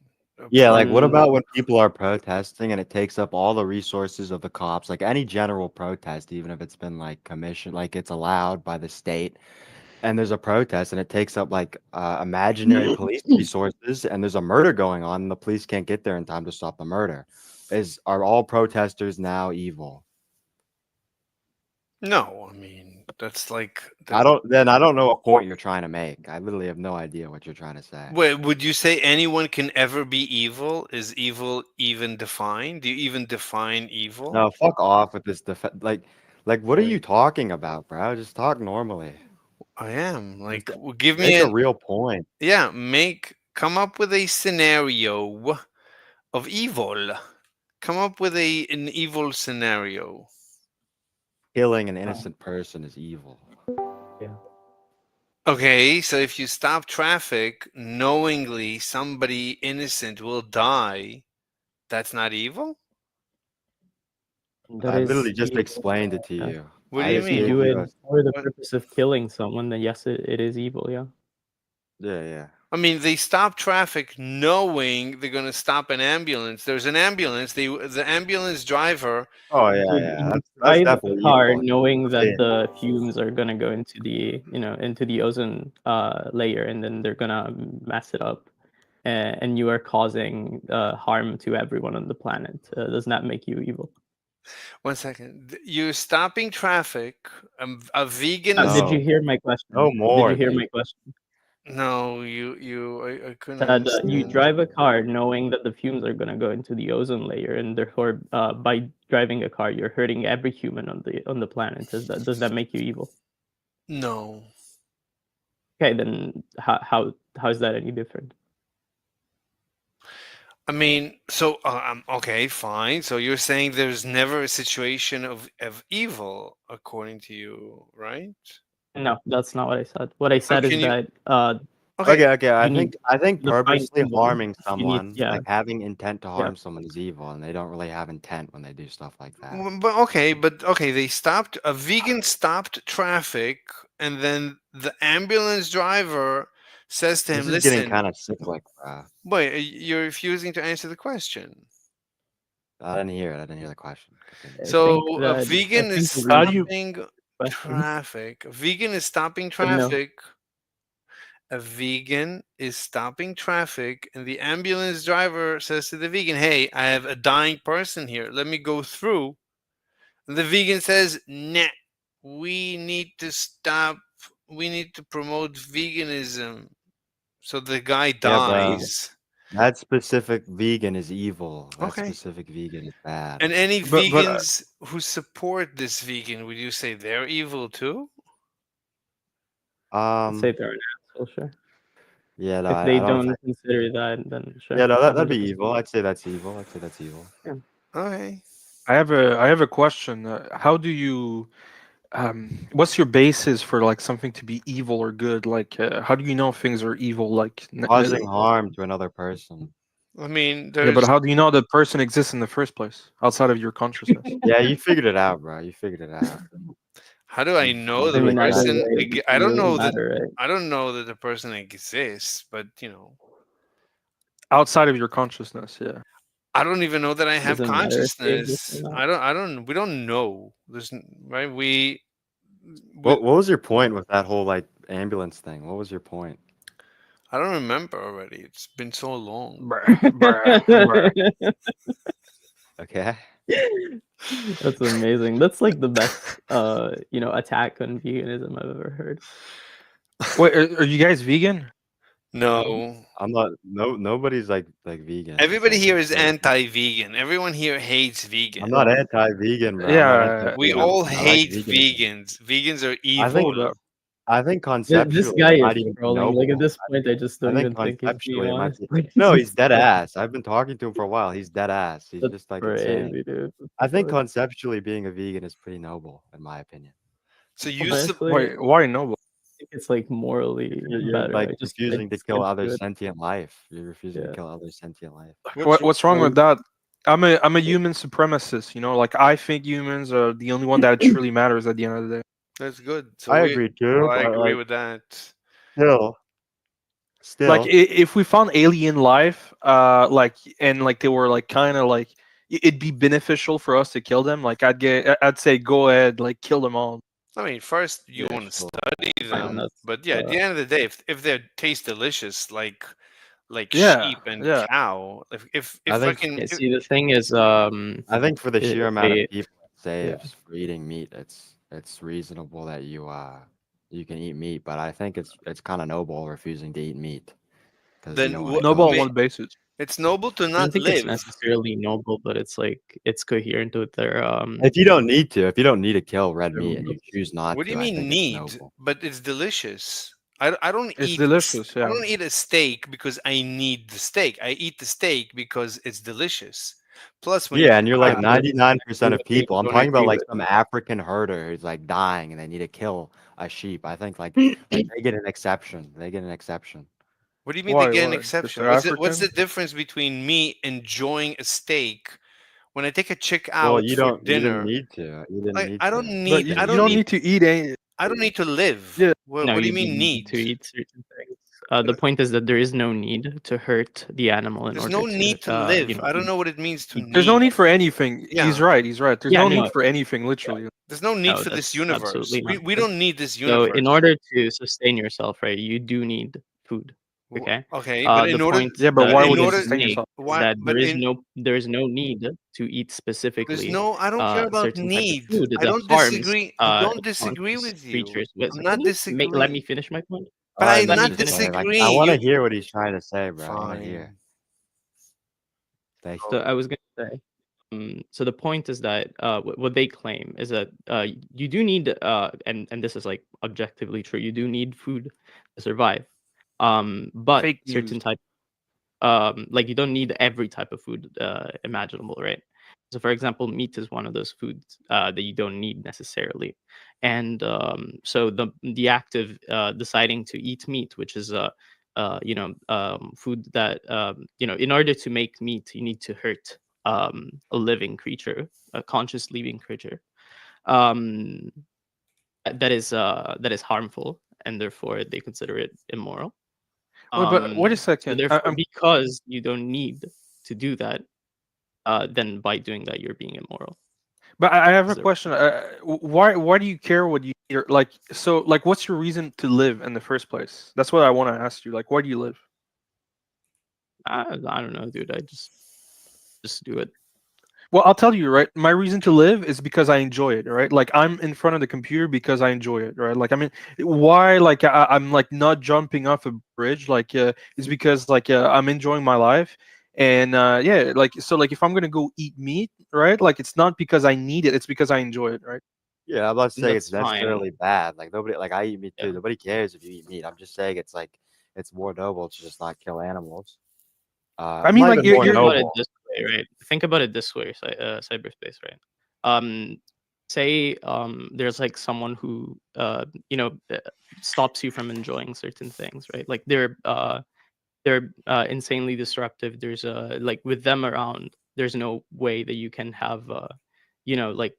Yeah, like what
Mm,
about when people are protesting and it takes up all the resources of the cops? Like any general protest, even if it's been like commissioned, like it's allowed by the state, and there's a protest and it takes up like imaginary police resources, and there's a murder going on, and the police can't get there in time to stop the murder. Are all protesters now evil?
no, I mean that's like
I don't know what point you're trying to make. I literally have no idea what you're trying to say.
Wait, would you say anyone can ever be evil? Is evil even defined? Do you even define evil?
No, fuck off with this like what are
Wait.
you talking about, bro? Just talk normally.
I am like,
Just
give me
make a
an
real point.
yeah, come up with a scenario of evil. Come up with an evil scenario.
Killing an innocent person is evil.
yeah.
Okay, so if you stop traffic knowingly somebody innocent will die, that's not evil?
That
I literally
is
just
evil.
explained it to
Yeah.
you.
What do
I
you
If
just
you
mean?
gave
do it
you a
for the
What?
purpose of killing someone, then yes, it is evil. Yeah.
yeah.
I mean, they stop traffic knowing they're going to stop an ambulance. There's an ambulance. The ambulance driver.
Oh yeah,
Would
yeah.
you
That's
drive a
definitely
car
evil.
knowing that
Yeah.
the fumes are gonna go into the into the ozone layer, and then they're gonna mess it up, and you are causing harm to everyone on the planet? Does that make you evil?
One second. You're stopping traffic. A vegan is.
Did you
No.
hear my
No
question? Did you
more,
hear
dude.
my question?
No, I couldn't
Said you
understand.
drive a car knowing that the fumes are gonna go into the ozone layer, and therefore, by driving a car, you're hurting every human on the planet. Does that make you evil?
No.
Okay, then how is that any different?
I mean, so okay, fine. So you're saying there's never a situation of evil, according to you, right?
No, that's not what I said. What I said is
can you?
that
Okay.
Okay.
you need
I think
the
purposely
fine-tuned one.
harming
You need
someone,
yeah
like having intent to
yeah.
harm someone, is evil, and they don't really have intent when they do stuff like that.
But okay, they stopped. A vegan stopped traffic, and then the ambulance driver says to
This
him,
is getting
"Listen,
kind of cyclic.
wait, you're refusing to answer the question."
I didn't hear it. I didn't hear the question. Continue.
I
So
think
a
that I
vegan is
think the reason
stopping
question.
traffic. A vegan is stopping
But no,
traffic. A vegan is stopping traffic, and the ambulance driver says to the vegan, "Hey, I have a dying person here. Let me go through." And the vegan says, "Nah, we need to stop. We need to promote veganism." So the guy
Yeah, but
dies.
that specific vegan is evil. That
Okay.
specific vegan is bad.
And any
But
vegans who support this vegan, would you say they're evil too?
I'd say
Um,
they're an asshole, sure.
yeah, no,
If they
I don't
don't
think.
consider that, then sure,
Yeah, no, that'd be
100%.
evil. I'd say that's evil. I'd say that's evil.
Yeah.
Okay.
I have a question. How do you what's your basis for like something to be evil or good? Like how do you know things are evil? Like
Causing harm to another person.
I mean,
yeah, but
there's.
how do you know that person exists in the first place outside of your consciousness?
Yeah, you figured it out, bro. You figured it out.
How do I
You
know
I
the
mean, either
person?
way, it
I
doesn't
don't
really
know that.
matter, right?
I don't know that the person exists, but
Outside of your consciousness, yeah.
I don't even know that I have
Doesn't matter if they exist or
consciousness.
not.
I don't. We don't know. Right. We.
What was your point with that whole like ambulance thing? What was your point?
I don't remember already. It's been so long.
Okay.
That's amazing. That's like the best, attack on veganism I've ever heard.
Wait, are you guys vegan?
No.
I'm not. No, nobody's like vegan. It's
Everybody
like
here is
crazy.
anti-vegan. Everyone here hates vegan.
I'm not anti-vegan, bro. I'm not
Yeah,
We
anti-vegan.
all
I like
hate
veganism.
vegans. Vegans are
I think.
evil.
I think
This
conceptually
guy
it
is
might even be
trolling. Like at
noble.
this point, I just
I
don't
think
even think he's being
conceptually it might
honest.
be.
Like,
No,
he's
he's dead
like,
ass. I've been talking to him for a while. He's dead ass. He's
that's
just like insane.
crazy, dude.
I think conceptually being a vegan is pretty noble, in my opinion.
So
Honestly,
why noble?
I think it's like morally
You're
better.
like
I just
refusing to kill
skimmed
other
through it.
sentient life. You're refusing to
Yeah.
kill other sentient life.
What's wrong with that? I'm a human supremacist. Like I think humans are the only one that truly matters at the end of the day.
That's good. So
I agree too,
I
but
agree
like
with that.
still,
Like if we found alien life, and like they were like kind of like it'd be beneficial for us to kill them. Like I'd say go ahead, like kill them all.
I mean, first you want to study them, but yeah, at the end of the day, if they taste delicious, like
Yeah,
sheep and
yeah.
cow, if
I think
fucking
Yeah, see, the thing is,
I think for the sheer amount of people it
yeah.
saves for eating meat, it's reasonable that you can eat meat, but I think it's kind of noble refusing to eat meat because you
then
don't want to
Noble
kill.
on what basis?
It's noble to
I don't
not
think it's
live.
necessarily noble, but it's like it's coherent with their
If you don't need to, if you don't need to kill red
their
meat and you choose not
What do
to,
you
I
mean
think it's
need?
noble.
But it's delicious. I don't
It's
eat
delicious,
I
yeah.
don't eat a steak because I need the steak. I eat the steak because it's delicious. Plus, when
Yeah, and you're like
but I
99% of
actually
people. I'm
don't
talking about
agree
like
with.
some African herder who's like dying and they need to kill a sheep. I think like they get an exception. They get an exception.
What do you mean they get an
Why? Because
exception?
they're
What's the
African?
difference between me enjoying a steak when I take a chick
Well,
out
you
for
don't. You didn't
dinner?
need to. You didn't
Like
need
I
to.
don't
But
need
you,
I
you
don't
don't
need
need to eat any.
I don't need to live.
Yeah.
What,
No,
what do
you
you mean
do need
need?
to eat certain things. The point is that there is no need to hurt the animal in
There's
order
no need to live. I don't know what it means to
eat
There's no
need.
need for anything. He's
Yeah.
right. He's right. There's
Yeah,
no
no,
need for anything, literally.
There's no need
no,
for this
that's
universe.
absolutely not
We
true.
don't need this
So in
universe.
order to sustain yourself, right, you do need food. Okay.
Okay, but in
The
order,
point
Yeah, but
that
why
in
would you
veganism
order,
sustain
makes
yourself?
is
why?
that
But in
there is no need to eat
there's
specifically
no. I don't care about
certain type of
need.
food
I
that
don't
harms
disagree. I don't disagree with you.
creatures. Wait,
I'm
so
not
can you let me
disagreeing.
finish my point?
But
All right,
I'm
Let
Mr.
me
not
finish.
Slayer, like I
disagreeing.
want to
You
hear what he's trying to say, bro. I want to hear.
fine?
Thank
So
you.
I was gonna say, so the point is that what they claim is that you do need and this is like objectively true. You do need food to survive, but
Fake
certain
news.
type like you don't need every type of food imaginable, right? So, for example, meat is one of those foods that you don't need necessarily, and so the act of deciding to eat meat, which is food that in order to make meat, you need to hurt a living creature, a conscious living creature. Um, that is harmful, and therefore they consider it immoral.
Wait, but wait a
So
second.
therefore, because you don't need to do that, then by doing that, you're being immoral.
But I have a
Is there-
question. Why do you care what you hear? Like, so, like, what's your reason to live in the first place? That's what I want to ask you. Like, why do you live?
I don't know, dude. I just do it.
Well, I'll tell you, right? My reason to live is because I enjoy it, right? Like, I'm in front of the computer because I enjoy it, right? Like, I mean, why? Like, I'm like not jumping off a bridge. Like, it's because like I'm enjoying my life, and yeah, like, so like if I'm gonna go eat meat, right? Like, it's not because I need it; it's because I enjoy it, right?
Yeah, I'm not saying
That's
it's necessarily
fine.
bad. Like nobody, like I eat meat too.
Yeah.
Nobody cares if you eat meat. I'm just saying it's like it's more noble to just not kill animals.
I mean,
Not
like,
even more
Think about it
noble.
this way, right? Think about it this way, cyberspace, right? Um, say there's like someone who stops you from enjoying certain things, right? Like they're insanely disruptive. There's like with them around, there's no way that you can have like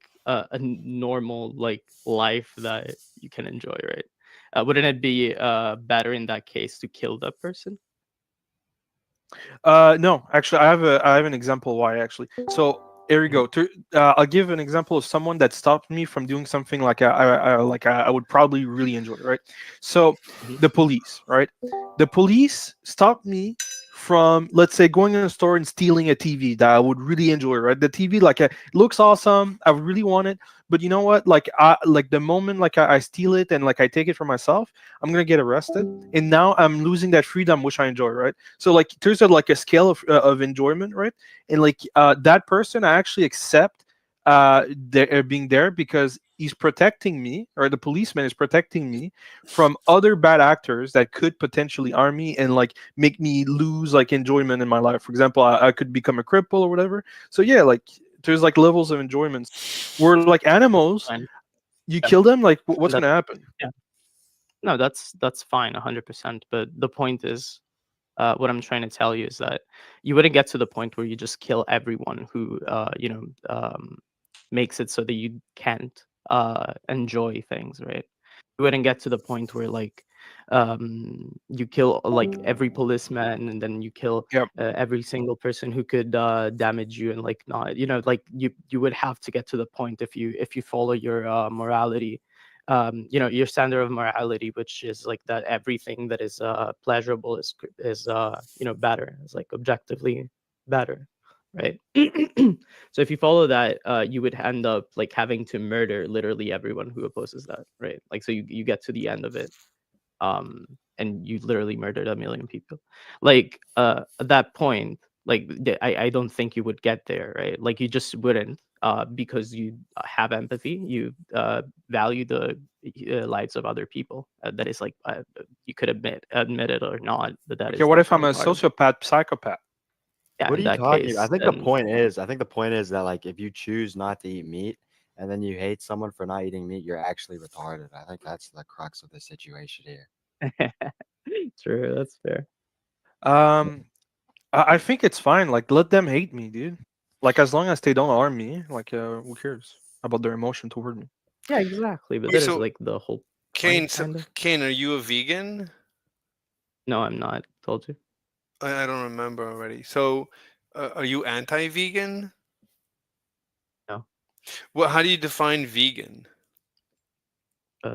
normal like life that you can enjoy, right? Wouldn't it be better in that case to kill that person?
No, actually, I have an example why actually. So here we go. I'll give an example of someone that stopped me from doing something like I would probably really enjoy, right? So the police, right? The police stopped me from, let's say, going in a store and stealing a TV that I would really enjoy, right? The TV, like, it looks awesome. I really want it, but you know what? Like, like the moment like I steal it and like I take it for myself, I'm gonna get arrested, and now I'm losing that freedom which I enjoy, right? So like there's like a scale of enjoyment, right? And like that person I actually accept being there because he's protecting me, or the policeman is protecting me from other bad actors that could potentially harm me and like make me lose like enjoyment in my life. For example, I could become a cripple or whatever. So yeah, like there's like levels of enjoyments where like animals,
Fine.
you
Yeah.
kill them, like what's
That
gonna happen?
yeah. No, that's fine, 100%. But the point is, what I'm trying to tell you is that you wouldn't get to the point where you just kill everyone who, makes it so that you can't enjoy things, right? You wouldn't get to the point where like you kill like every policeman, and then you kill
Yep.
every single person who could damage you, and like not, like you would have to get to the point if you follow your morality, your standard of morality, which is like that everything that is pleasurable is better, is like objectively better, right? So if you follow that, you would end up like having to murder literally everyone who opposes that, right? Like, so you get to the end of it, and you literally murdered a million people. Like at that point, like I don't think you would get there, right? Like you just wouldn't, because you have empathy, you value the lives of other people. That is like, you could admit it or not, but that
Okay,
is
what if I'm
definitely
a
part of it.
sociopath, psychopath?
Yeah,
What are
in
you
that
talking? I
case,
think the
then
point is, I think the point is that like if you choose not to eat meat and then you hate someone for not eating meat, you're actually retarded. I think that's the crux of the situation here.
true, that's fair.
I think it's fine. Like, let them hate me, dude. Like, as long as they don't harm me, like, who cares about their emotion toward me?
Yeah, exactly. But
Wait,
that is
so
like the whole
Kane,
point,
so,
kind of.
Kane, are you a vegan?
No, I'm not. Told you.
I don't remember already. So, are you anti-vegan?
No.
Well, how do you define vegan?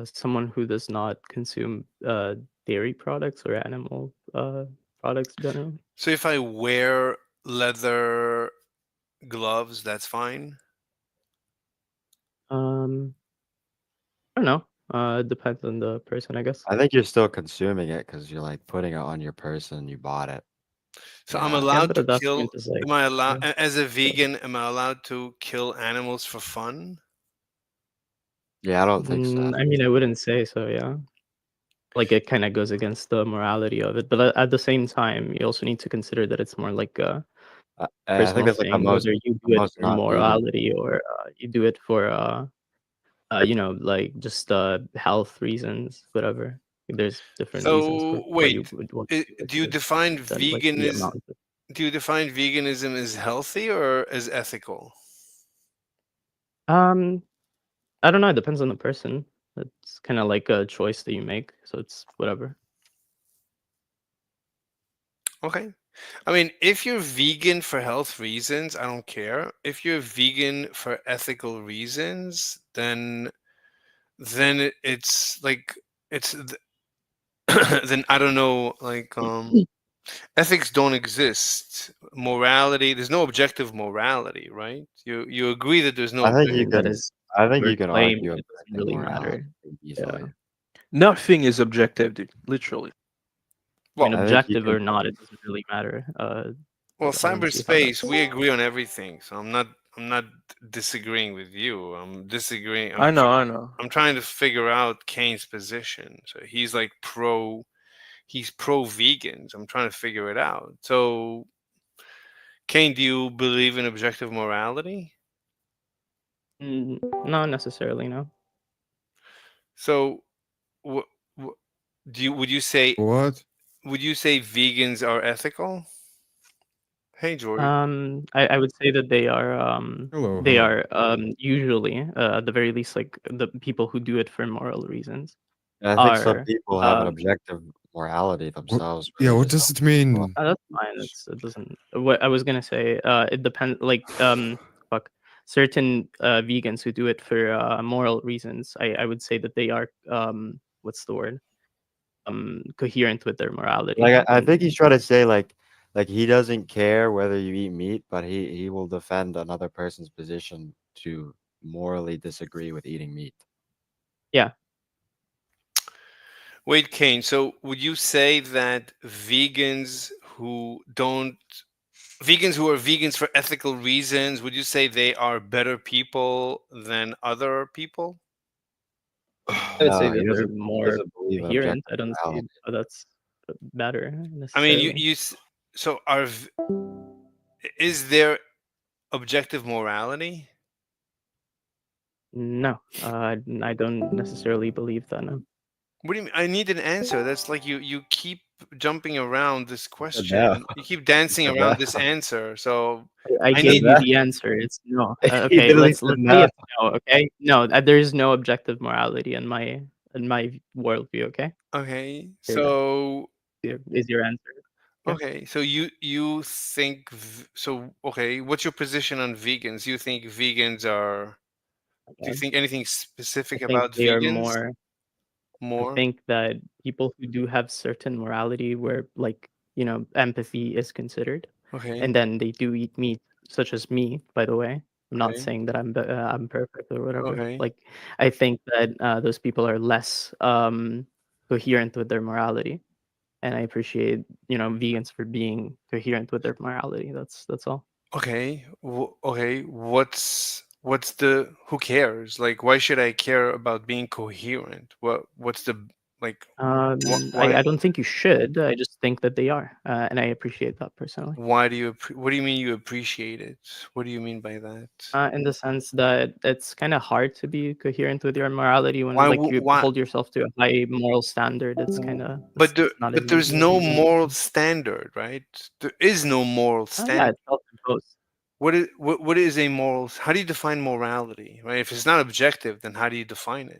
Someone who does not consume dairy products or animal products generally.
So, if I wear leather gloves, that's fine.
I don't know. It depends on the person, I guess.
I think you're still consuming it because you're like putting it on your person. You bought it.
So, I'm
Yeah.
Yeah,
allowed
but
to
at that
kill.
point, is like,
Am I allowed,
yeah.
as a vegan? Am I allowed to kill animals for fun?
Yeah, I don't think so.
I mean, I wouldn't say so. Yeah, like it kind of goes against the morality of it, but at the same time, you also need to consider that it's more like
I think
personal
that's like
thing, whether you
the
do it
most
for
not vegan.
morality or you do it for like just health reasons, whatever. There's different reasons for
So
why you
wait,
would want to do it.
do you
It's
define
different than like the
veganism?
amount.
Do you define veganism as healthy or as ethical?
Um, I don't know. It depends on the person. It's kind of like a choice that you make, so it's whatever.
Okay. I mean, if you're vegan for health reasons, I don't care. If you're vegan for ethical reasons, then it's like then I don't know, like ethics don't exist. Morality, there's no objective morality, right? You agree that there's no
I think
I
you
mean, that
can.
is
I think
your
you can
claim.
argue
It doesn't
objective
really
morality
matter.
easily.
Yeah.
Nothing is objective, dude. Literally.
I mean,
Well,
I think you
objective
can.
or not, it doesn't really matter.
well,
I don't see how
cyberspace,
that's.
we agree on everything. So I'm not disagreeing with you. I'm disagreeing.
I know, I know.
I'm trying to figure out Kane's position. So he's like he's pro vegans. I'm trying to figure it out. So Kane, do you believe in objective morality?
Not necessarily, no.
So what would you say
What?
vegans are ethical? Hey George.
I would say that they are
Hello,
they
hello.
are usually at the very least like the people who do it for moral reasons
I think some
are
people have an objective morality
What?
themselves, where
Yeah,
they
what
just
does
don't.
it mean?
that's fine. It doesn't. What I was gonna say, it depends. Like, fuck, certain vegans who do it for moral reasons, I would say that they are what's the word? Coherent with their morality.
Like I
And
think he's trying to say like he doesn't care whether you eat meat, but he will defend another person's position to morally disagree with eating meat.
yeah,
Wait, Kane. So would you say that vegans who are vegans for ethical reasons, would you say they are better people than other people?
I would say
No,
that they're
he
more
doesn't believe in
coherent.
objective
I don't see
morality.
how that's better
I mean,
necessarily.
so is there objective morality?
No, I don't necessarily believe that. No.
What do you mean? I need an answer. That's like you keep jumping around this
No.
question. You keep dancing
Said no.
around this answer. So
I
I
gave
need
you the answer. It's no.
He
Okay,
literally
let's
said
say
no.
it's no. Okay, no. There is no objective morality in my worldview. Okay,
Okay.
there you go.
So
Is your answer? Okay.
okay. So you think so? Okay. What's your position on vegans? You think vegans are? Do you
Okay.
think anything
I
specific
think
about
they are
vegans?
more. I
More.
think that people who do have certain morality, where like empathy is considered,
Okay.
and then they do eat meat, such as me. By the way, I'm not
Okay.
saying that I'm perfect or whatever.
Okay.
Like, I think that those people are less coherent with their morality, and I appreciate vegans for being coherent with their morality. That's all.
Okay. Okay. What's the who cares? Like, why should I care about being coherent? What's the like?
I
Why?
don't think you should. I just think that they are, and I appreciate that personally.
Why do you? What do you mean you appreciate it? What do you mean by that?
In the sense that it's kind of hard to be coherent with your morality when
Why?
like you
Why?
hold yourself to a high moral standard. It's kind of
But
it's not an
there's
easy
no
easy.
moral standard, right? There is no moral
Oh yeah,
standard.
it's self-imposed.
What is a moral? How do you define morality? Right? If it's not objective, then how do you define it?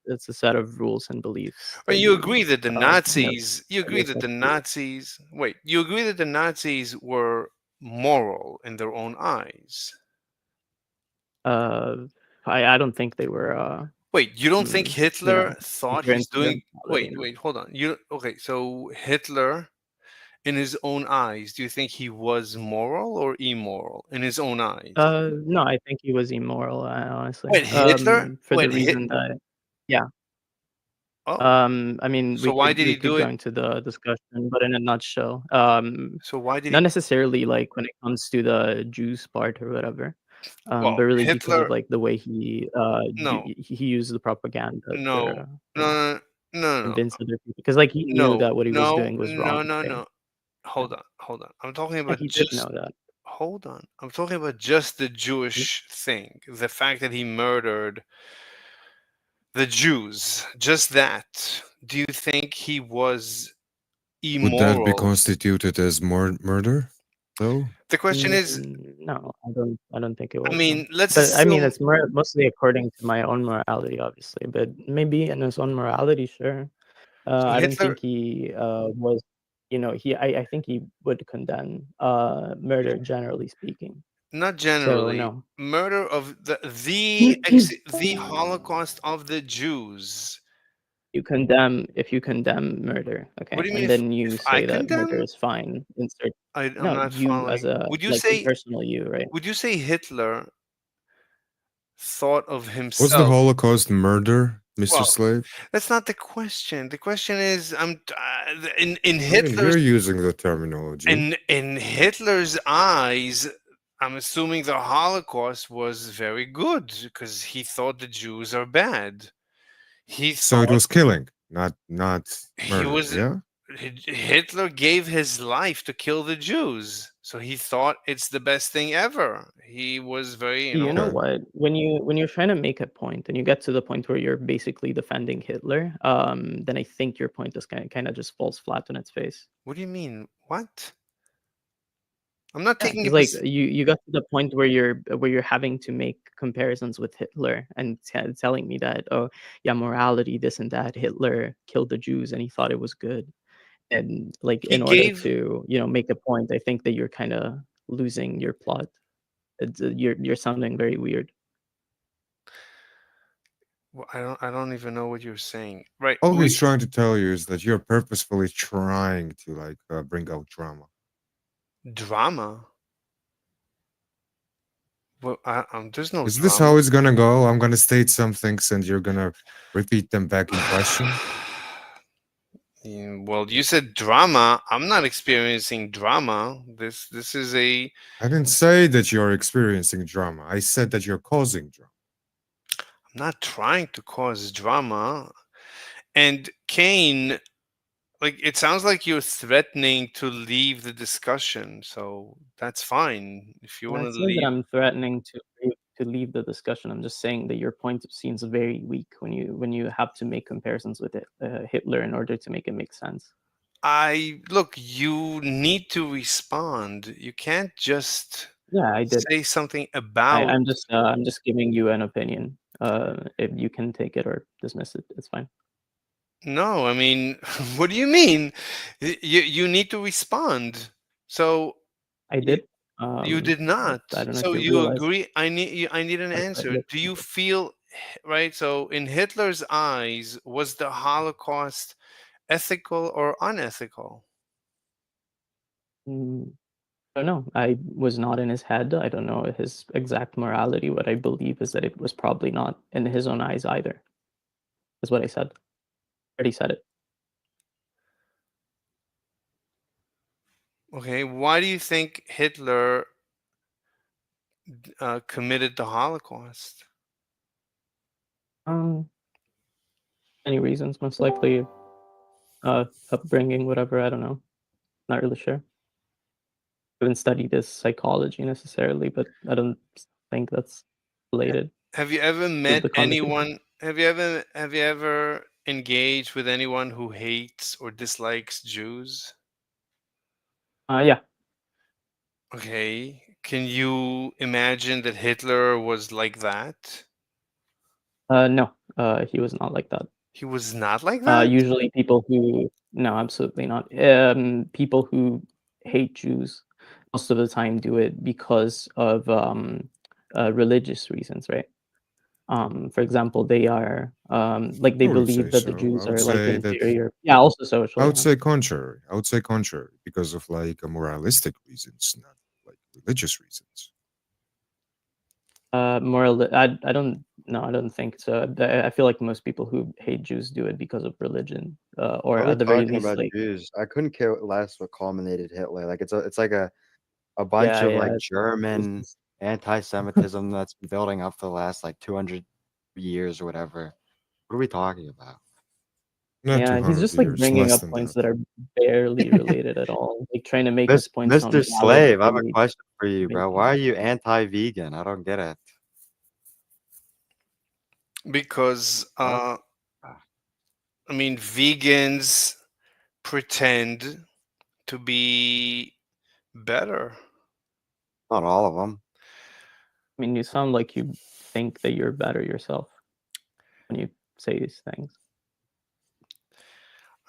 It's a set of rules and beliefs
Or
that
you
you
agree that the
you know
Nazis? You
that
agree
you're
that
set
the
to do.
Nazis? Wait, you agree that the Nazis were moral in their own eyes?
Uh, I don't think they were
Wait, you don't think Hitler thought he's
coherent with their
doing?
morality. No.
Wait, hold on. You okay? So Hitler, in his own eyes, do you think he was moral or immoral in his own eyes?
No, I think he was immoral, honestly.
Wait, Hitler?
For the
Wait, Hit?
reason that, yeah.
Oh,
I mean,
so why did
we
he
could
do
go
it?
into the discussion, but in a nutshell,
So why did
not
he?
necessarily like when it comes to the Jews part or whatever,
Well,
but really because of
Hitler.
like the way he
No,
he used the propaganda
no,
for
no, no, no,
convince other people, because like he knew
no,
that what he was
no,
doing was
no,
wrong.
no,
Okay,
no. hold on, hold on. I'm talking about
he did know
just
that.
hold on. I'm talking about just the Jewish thing, the fact that he murdered the Jews. Just that. Do you think he was
Would that be
immoral?
constituted as murder, though?
The question is,
No, I don't think it
I
was. No.
mean, let's
But I mean,
assume
it's mostly according to my own morality, obviously. But maybe in his own morality, sure.
so
I don't
Hitler.
think he was. You know, I think he would condemn murder, generally speaking.
Not
So
generally.
no.
Murder of the Holocaust of the Jews.
If you condemn murder, okay,
What do you mean
and then you
if I
say that murder
condemn?
is fine. Insert
I'm
no,
not
you as
following.
a
Would you
like the
say
personal you, right?
would you say Hitler thought of
Was the
himself?
Holocaust murder, Mr.
Well,
Slave?
that's not the question. The question is, in
I mean,
Hitler's
you're using the terminology.
in Hitler's eyes, I'm assuming the Holocaust was very good because he thought the Jews are bad. He
So it
thought
was killing, not
he
murder.
was
Yeah.
Hitler gave his life to kill the Jews, so he thought it's the best thing ever. He was very,
You know
Okay.
what? When you're trying to make a point and you get to the point where you're basically defending Hitler, then I think your point is kind of just falls flat on its face.
What do you mean? What? I'm not
Yeah,
taking
because
a
like
position.
you got to the point where you're having to make comparisons with Hitler and telling me that, oh yeah, morality, this and that, Hitler killed the Jews and he thought it was good. And like
He
in order
gave.
to make a point, I think that you're kind of losing your plot. You're sounding very weird.
Well, I don't even know what you're saying. Right?
All he's trying to tell you is that you're purposefully trying to bring out drama.
Drama. Well, there's no
Is this
drama.
how it's gonna go? I'm gonna state some things and you're gonna repeat them back in question?
Well, you said drama. I'm not experiencing drama. This is a.
I didn't say that you're experiencing drama. I said that you're causing drama.
I'm not trying to cause drama. And Kane, like it sounds like you're threatening to leave the discussion. So that's fine if you
I'm
want
not
to
saying that
leave.
I'm threatening to leave the discussion. I'm just saying that your point seems very weak when you have to make comparisons with Hitler in order to make it make sense.
I look. You need to respond. You can't just
Yeah, I did.
say something about.
I'm just giving you an opinion. If you can take it or dismiss it, it's fine.
No, I mean, what do you mean? You need to respond. So
I did.
you did not.
I don't know if
So
you
you
realize.
agree? I need an answer. Do you feel right? So in Hitler's eyes, was the Holocaust ethical or unethical?
I don't know. I was not in his head. I don't know his exact morality. What I believe is that it was probably not in his own eyes either. Is what I said. I already said it.
Okay, why do you think Hitler committed the Holocaust?
Any reasons? Most likely, upbringing, whatever. I don't know. Not really sure. I haven't studied his psychology necessarily, but I don't think that's related
Have you ever
to
met
the conversation.
anyone? Have you ever engaged with anyone who hates or dislikes Jews?
Yeah.
Okay. Can you imagine that Hitler was like that?
No. He was not like that.
He was not like that?
Usually people who no, absolutely not. People who hate Jews most of the time do it because of religious reasons, right? For example, they are like they
I would say
believe that the
so.
Jews
I would
are like
say that.
inferior. Yeah, also social.
I would
Yeah.
say contrary. I would say contrary because of moralistic reasons, not like religious reasons.
Moral. I don't. No, I don't think so. I feel like most people who hate Jews do it because of religion, or
What are we
at the very
talking
least,
about
like
Jews? I couldn't care less what culminated Hitler. Like it's like a bunch
yeah,
of
yeah.
like German anti-Semitism that's been building up for the last like 200 years or whatever. What are we talking about?
Not
Yeah, he's
200
just like
years,
bringing
less
up
than
points
that.
that are barely related at all, like trying to make his points sound
Mr.
valid.
Slave, I have a
really
question for you, bro.
making
Why are you anti-vegan? I don't get it.
Because
What?
I mean, vegans pretend to be better.
Not all of them.
I mean, you sound like you think that you're better yourself when you say these things.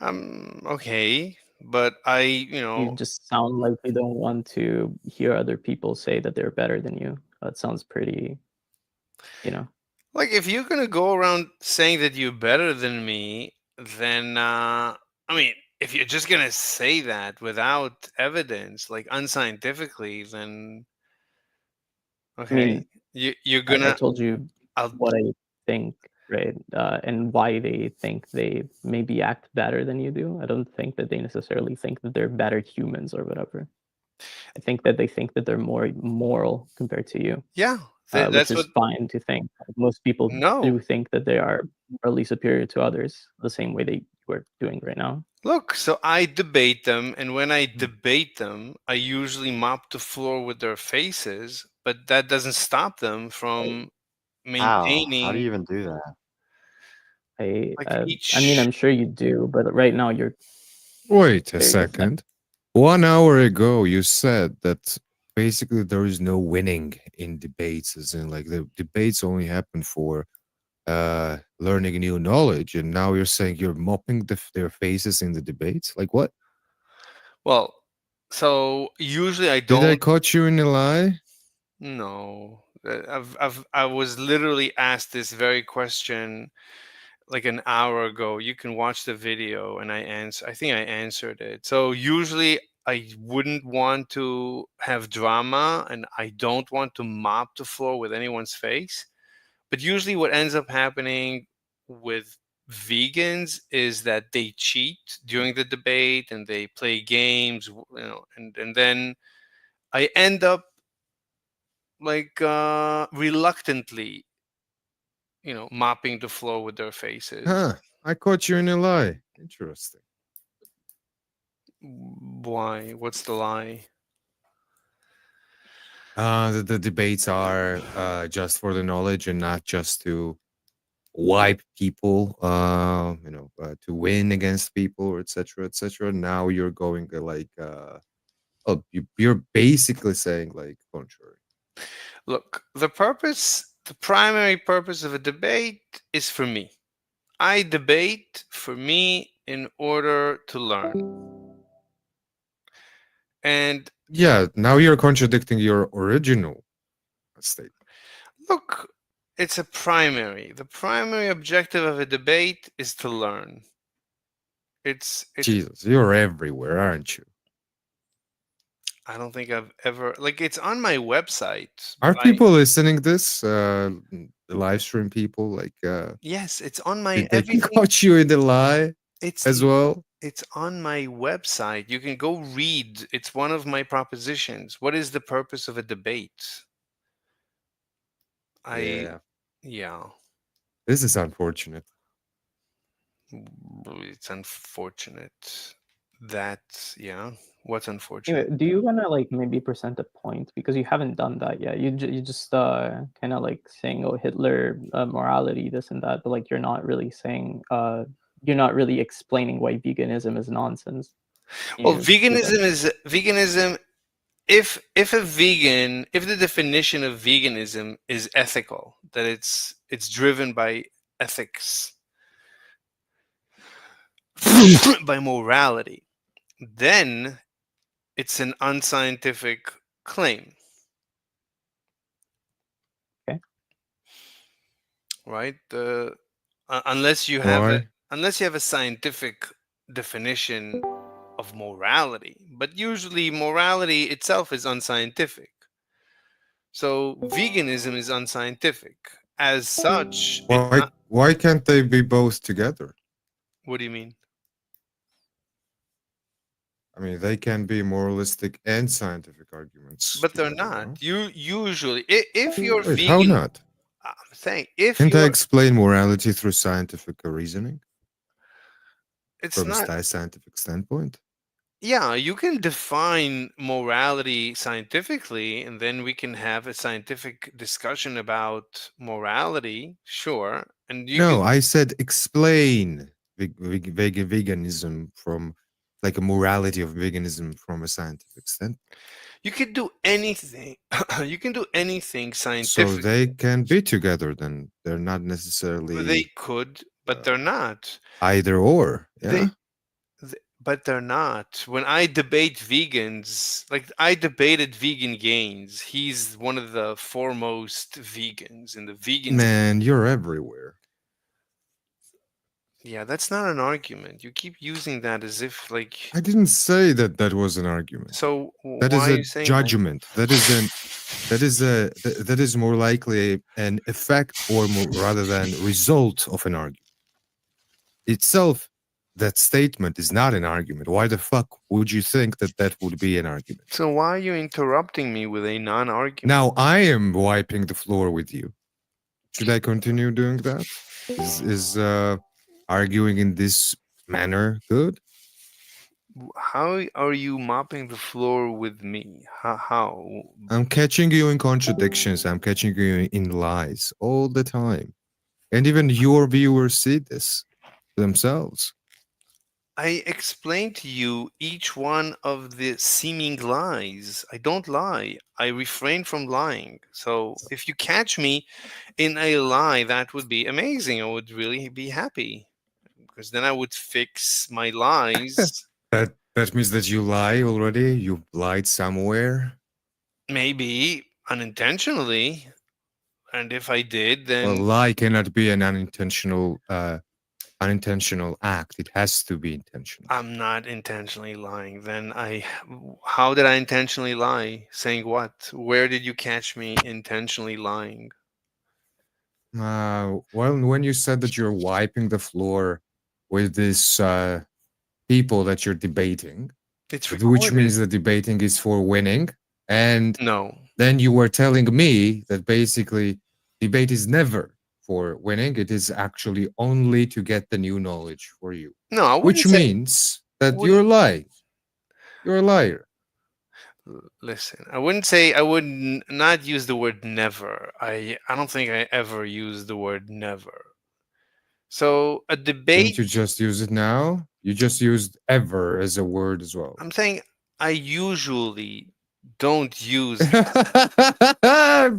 Okay, but I,
You just sound like you don't want to hear other people say that they're better than you. That sounds pretty, you know.
like if you're gonna go around saying that you're better than me, then I mean, if you're just gonna say that without evidence, like unscientifically, then
I mean,
okay, you're
I
gonna.
told you
I'll.
what I think, right? And why they think they maybe act better than you do. I don't think that they necessarily think that they're better humans or whatever. I think that they think that they're more moral compared to you.
Yeah,
Which
that's what.
is fine to think. Most people
No,
do think that they are morally superior to others, the same way that you are doing right now.
look. So I debate them, and when I
Mm.
debate them, I usually mop the floor with their faces, but that doesn't stop them from
How? How do you
maintaining
even do that?
like
I mean,
each.
I'm sure you do, but right now you're
Wait a
very defensive.
second. 1 hour ago, you said that basically there is no winning in debates, as in like the debates only happen for learning new knowledge, and now you're saying you're mopping their faces in the debates. Like what?
Well, so usually I
Did I
don't.
catch you in a lie?
No, I was literally asked this very question like an hour ago. You can watch the video, and I think I answered it. So usually I wouldn't want to have drama, and I don't want to mop the floor with anyone's face. But usually, what ends up happening with vegans is that they cheat during the debate and they play games, and then I end up like reluctantly, mopping the floor with their faces.
Huh. I caught you in a lie. Interesting.
Why? What's the lie?
The debates are just for the knowledge and not just to wipe people, to win against people, or etc. etc. Now you're going like, oh, you're basically saying like contrary.
Look, the primary purpose of a debate is for me. I debate for me in order to learn. And
Yeah, now you're contradicting your original statement.
look, it's a primary. The primary objective of a debate is to learn. It's
Jesus, you're everywhere, aren't you?
I don't think I've ever like it's on my website.
Are people listening this? The live stream people, like,
Yes, it's on my
they can
everything.
catch you in the lie
It's
as well.
It's on my website. You can go read. It's one of my propositions. What is the purpose of a debate?
Yeah,
Yeah.
this is unfortunate.
It's unfortunate. That yeah. What's
Anyway,
unfortunate?
do you wanna like maybe present a point because you haven't done that yet? You just kind of like saying, oh, Hitler, morality, this and that, but like you're not really saying, you're not really explaining why veganism is nonsense. Can
Well,
you do that?
veganism. If if the definition of veganism is ethical, that it's driven by ethics, by morality, then it's an unscientific claim.
Okay.
Right? Unless you have
Why?
a scientific definition of morality, but usually morality itself is unscientific. So veganism is unscientific. As such, it's not.
Why can't they be both together?
What do you mean?
I mean, they can be moralistic and scientific arguments
But they're
together, no?
not. You usually, if you're
Wait, how
vegan,
not?
I'm saying if
Can't I
you're
explain morality through scientific reasoning?
It's
from
not.
a scientific standpoint.
Yeah, you can define morality scientifically, and then we can have a scientific discussion about morality, sure. And you
No,
can
I said explain veganism from like a morality of veganism from a scientific standpoint.
you can do anything. You can do anything
So
scientific.
they can be together then. They're not
They
necessarily
could, but they're not.
either or. Yeah.
But they're not. When I debate vegans, like I debated Vegan Gains, he's one of the foremost vegans in the vegan.
Man, you're everywhere.
Yeah, that's not an argument. You keep using that as if like.
I didn't say that that was an argument.
So
That
why
is
are
a
you saying
judgment. That is more likely an effect or more, rather than result of an argument. Itself, that statement is not an argument. Why the fuck would you think that that would be an argument?
So why are you interrupting me with a non-argument?
Now I am wiping the floor with you. Should I continue doing that? Is arguing in this manner good?
How are you mopping the floor with me? How?
I'm catching you in contradictions. I'm catching you in lies all the time. And even your viewers see this themselves.
I explained to you each one of the seeming lies. I don't lie. I refrain from lying. So if you catch me in a lie, that would be amazing. I would really be happy because then I would fix my lies.
That means that you lie already. You lied somewhere.
Maybe unintentionally. And if I did, then
A lie cannot be an unintentional act. It has to be intentional.
I'm not intentionally lying. Then how did I intentionally lie? Saying what? Where did you catch me intentionally lying?
Well, when you said that you're wiping the floor with this people that you're debating,
It's
which
recorded.
means the debating is for winning, and
No.
then you were telling me that basically debate is never for winning. It is actually only to get the new knowledge for you.
No, I wouldn't
Which
say.
means that you're lying. You're a liar.
Listen, I wouldn't say. I would not use the word never. I don't think I ever used the word never. So a debate.
Didn't you just use it now? You just used ever as a word as well.
I'm saying I usually don't use.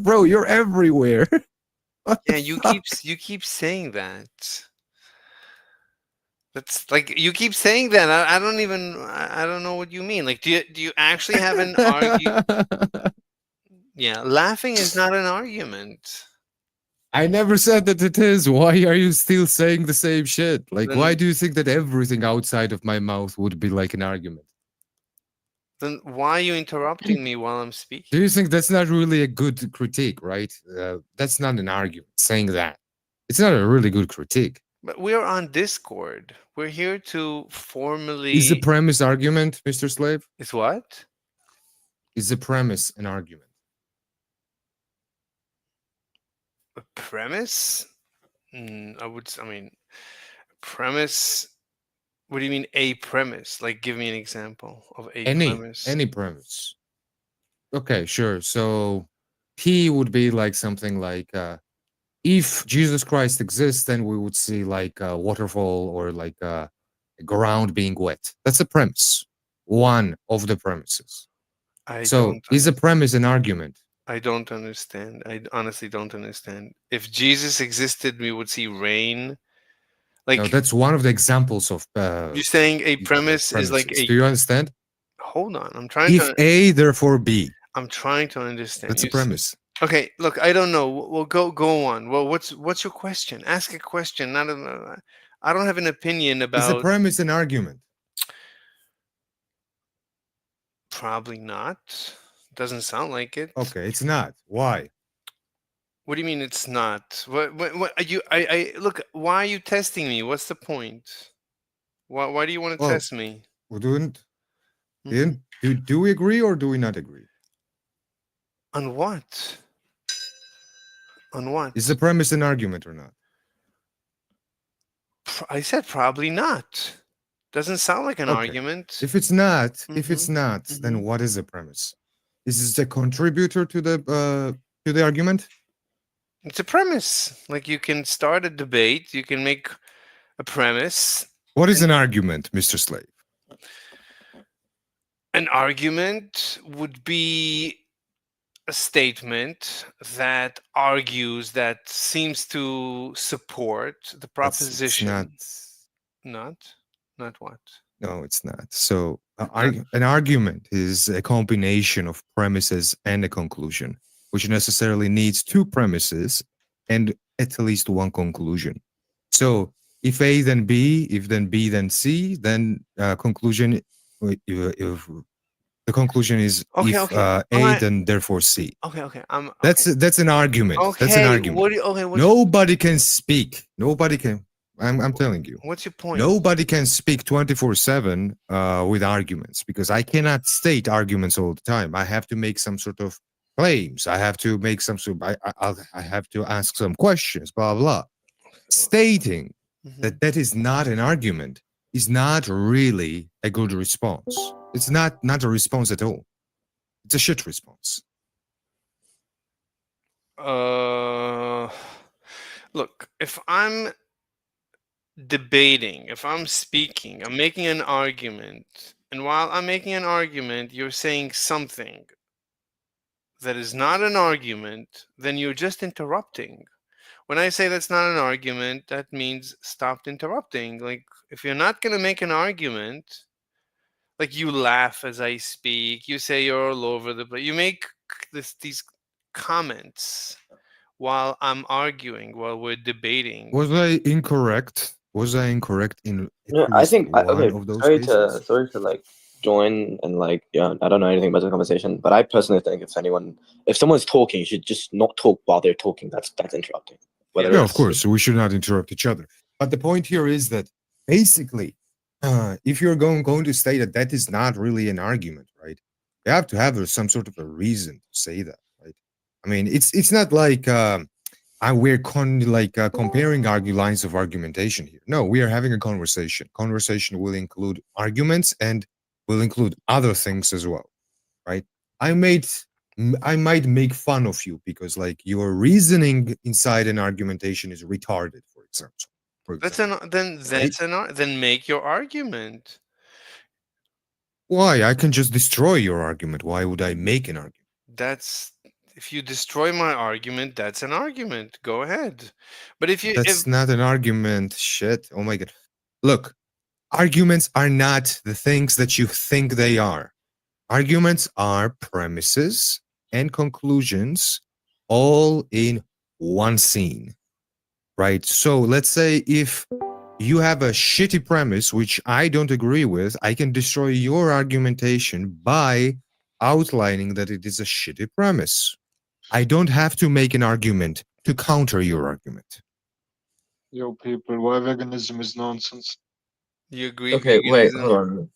Bro, you're everywhere.
Yeah, you keep saying that. That's like you keep saying that. I don't even. I don't know what you mean. Like, do you actually have an argument? Yeah, laughing is not an argument.
I never said that it is. Why are you still saying the same shit? Like, why do you think that everything outside of my mouth would be like an argument?
Then why are you interrupting me while I'm speaking?
Do you think that's not really a good critique, right? That's not an argument. Saying that. It's not a really good critique.
But we're on Discord. We're here to formally.
Is the premise argument, Mr. Slave?
Is what?
Is the premise an argument?
A premise? I mean, premise. What do you mean a premise? Like, give me an example of a premise.
Any premise. Okay, sure. So P would be like something like if Jesus Christ exists, then we would see like a waterfall or like a ground being wet. That's the premise. One of the premises. Is a premise an argument?
I don't understand. I honestly don't understand. If Jesus existed, we would see rain. Like,
no, that's one of the examples of.
You're saying a premise is like a.
Do you understand?
Hold on, I'm trying.
If A, therefore B.
I'm trying to understand.
That's a premise.
Okay, look, I don't know. Well, go on. Well, what's your question? Ask a question. Not a. I don't have an opinion about.
Is a premise an argument?
Probably not. Doesn't sound like it.
Okay, it's not. Why?
What do you mean it's not? What are you? I look. Why are you testing me? What's the point? Why do you want to test me?
We do we agree or do we not agree?
On what? On what?
Is the premise an argument or not?
I said probably not. Doesn't sound like an
Okay.
argument.
If it's not,
Mhm.
then what is the premise? Is it a contributor to the argument?
It's a premise. Like you can start a debate, you can make a premise.
What is an argument, Mr. Slave?
An argument would be a statement that argues, that seems to support the
It's
proposition.
not.
Not what?
No, it's not. So, an argument is a combination of premises and a conclusion, which necessarily needs two premises and at least one conclusion. So, if A then B, if then B then C, then conclusion. If the conclusion is
Okay,
if
okay.
A,
Alright.
then therefore C.
Okay.
That's an argument. That's an
Okay,
argument.
what do you, okay, what's,
Nobody can speak. Nobody can. I'm telling you.
what's your point?
Nobody can speak 24/7 with arguments because I cannot state arguments all the time. I have to make some sort of claims. I have to make some sort. I have to ask some questions. Blah blah. Stating that is not an argument is not really a good response. It's not a response at all. It's a shit response.
Look, if I'm debating, if I'm speaking, I'm making an argument, and while I'm making an argument, you're saying something that is not an argument, then you're just interrupting. When I say that's not an argument, that means stop interrupting. Like, if you're not going to make an argument, like you laugh as I speak, you say you're all over the place, you make these comments while I'm arguing, while we're debating.
Was I incorrect? Was I incorrect in
Yeah,
at
I
least
think
one
okay.
of those
Sorry
cases?
to like join and like I don't know anything about the conversation, but I personally think if someone's talking, you should just not talk while they're talking. That's interrupting. Whether
Yeah, of
it's
course, we should not interrupt each other. But the point here is that basically, if you're going to state that is not really an argument, right? You have to have some sort of a reason to say that, right? I mean, it's not like we're comparing lines of argumentation here. No, we are having a conversation. Conversation will include arguments and will include other things as well, right? I might make fun of you because like your reasoning inside an argumentation is retarded, for example.
Then make your argument.
Why? I can just destroy your argument. Why would I make an argument?
That's if you destroy my argument, that's an argument. Go ahead. But
That's not an argument. Shit. Oh my god. Look, arguments are not the things that you think they are. Arguments are premises and conclusions all in one scene, right? So let's say if you have a shitty premise, which I don't agree with, I can destroy your argumentation by outlining that it is a shitty premise. I don't have to make an argument to counter your argument.
Yo, people, why veganism is nonsense?
You agree?
okay. Wait, hold on.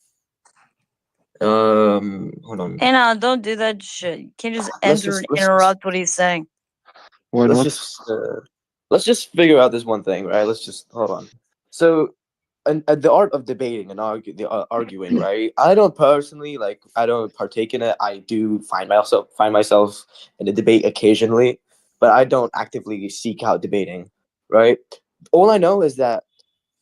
Hold on.
Anna, don't do that shit. You can't just
Let's
enter and
let's
interrupt what he's saying.
Why not?
Let's just figure out this one thing, right? Let's just hold on. So, and the art of debating and arguing, right? I don't personally I don't partake in it. I do find myself in a debate occasionally, but I don't actively seek out debating, right? All I know is that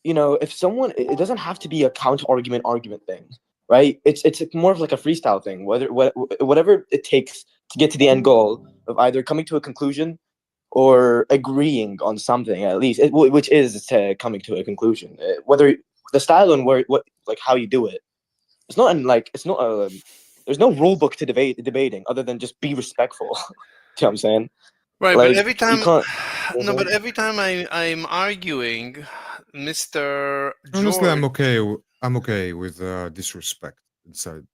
if someone, it doesn't have to be a counter argument thing, right? It's more of like a freestyle thing. Whatever it takes to get to the end goal of either coming to a conclusion or agreeing on something, at least, which is coming to a conclusion. Whether the style and how you do it, there's no rule book to debating other than just be respectful. Do you know what I'm saying?
Right,
Like,
but every
you
time,
can't-
but every time I'm arguing, Mr.
Honestly,
George,
I'm okay with disrespect inside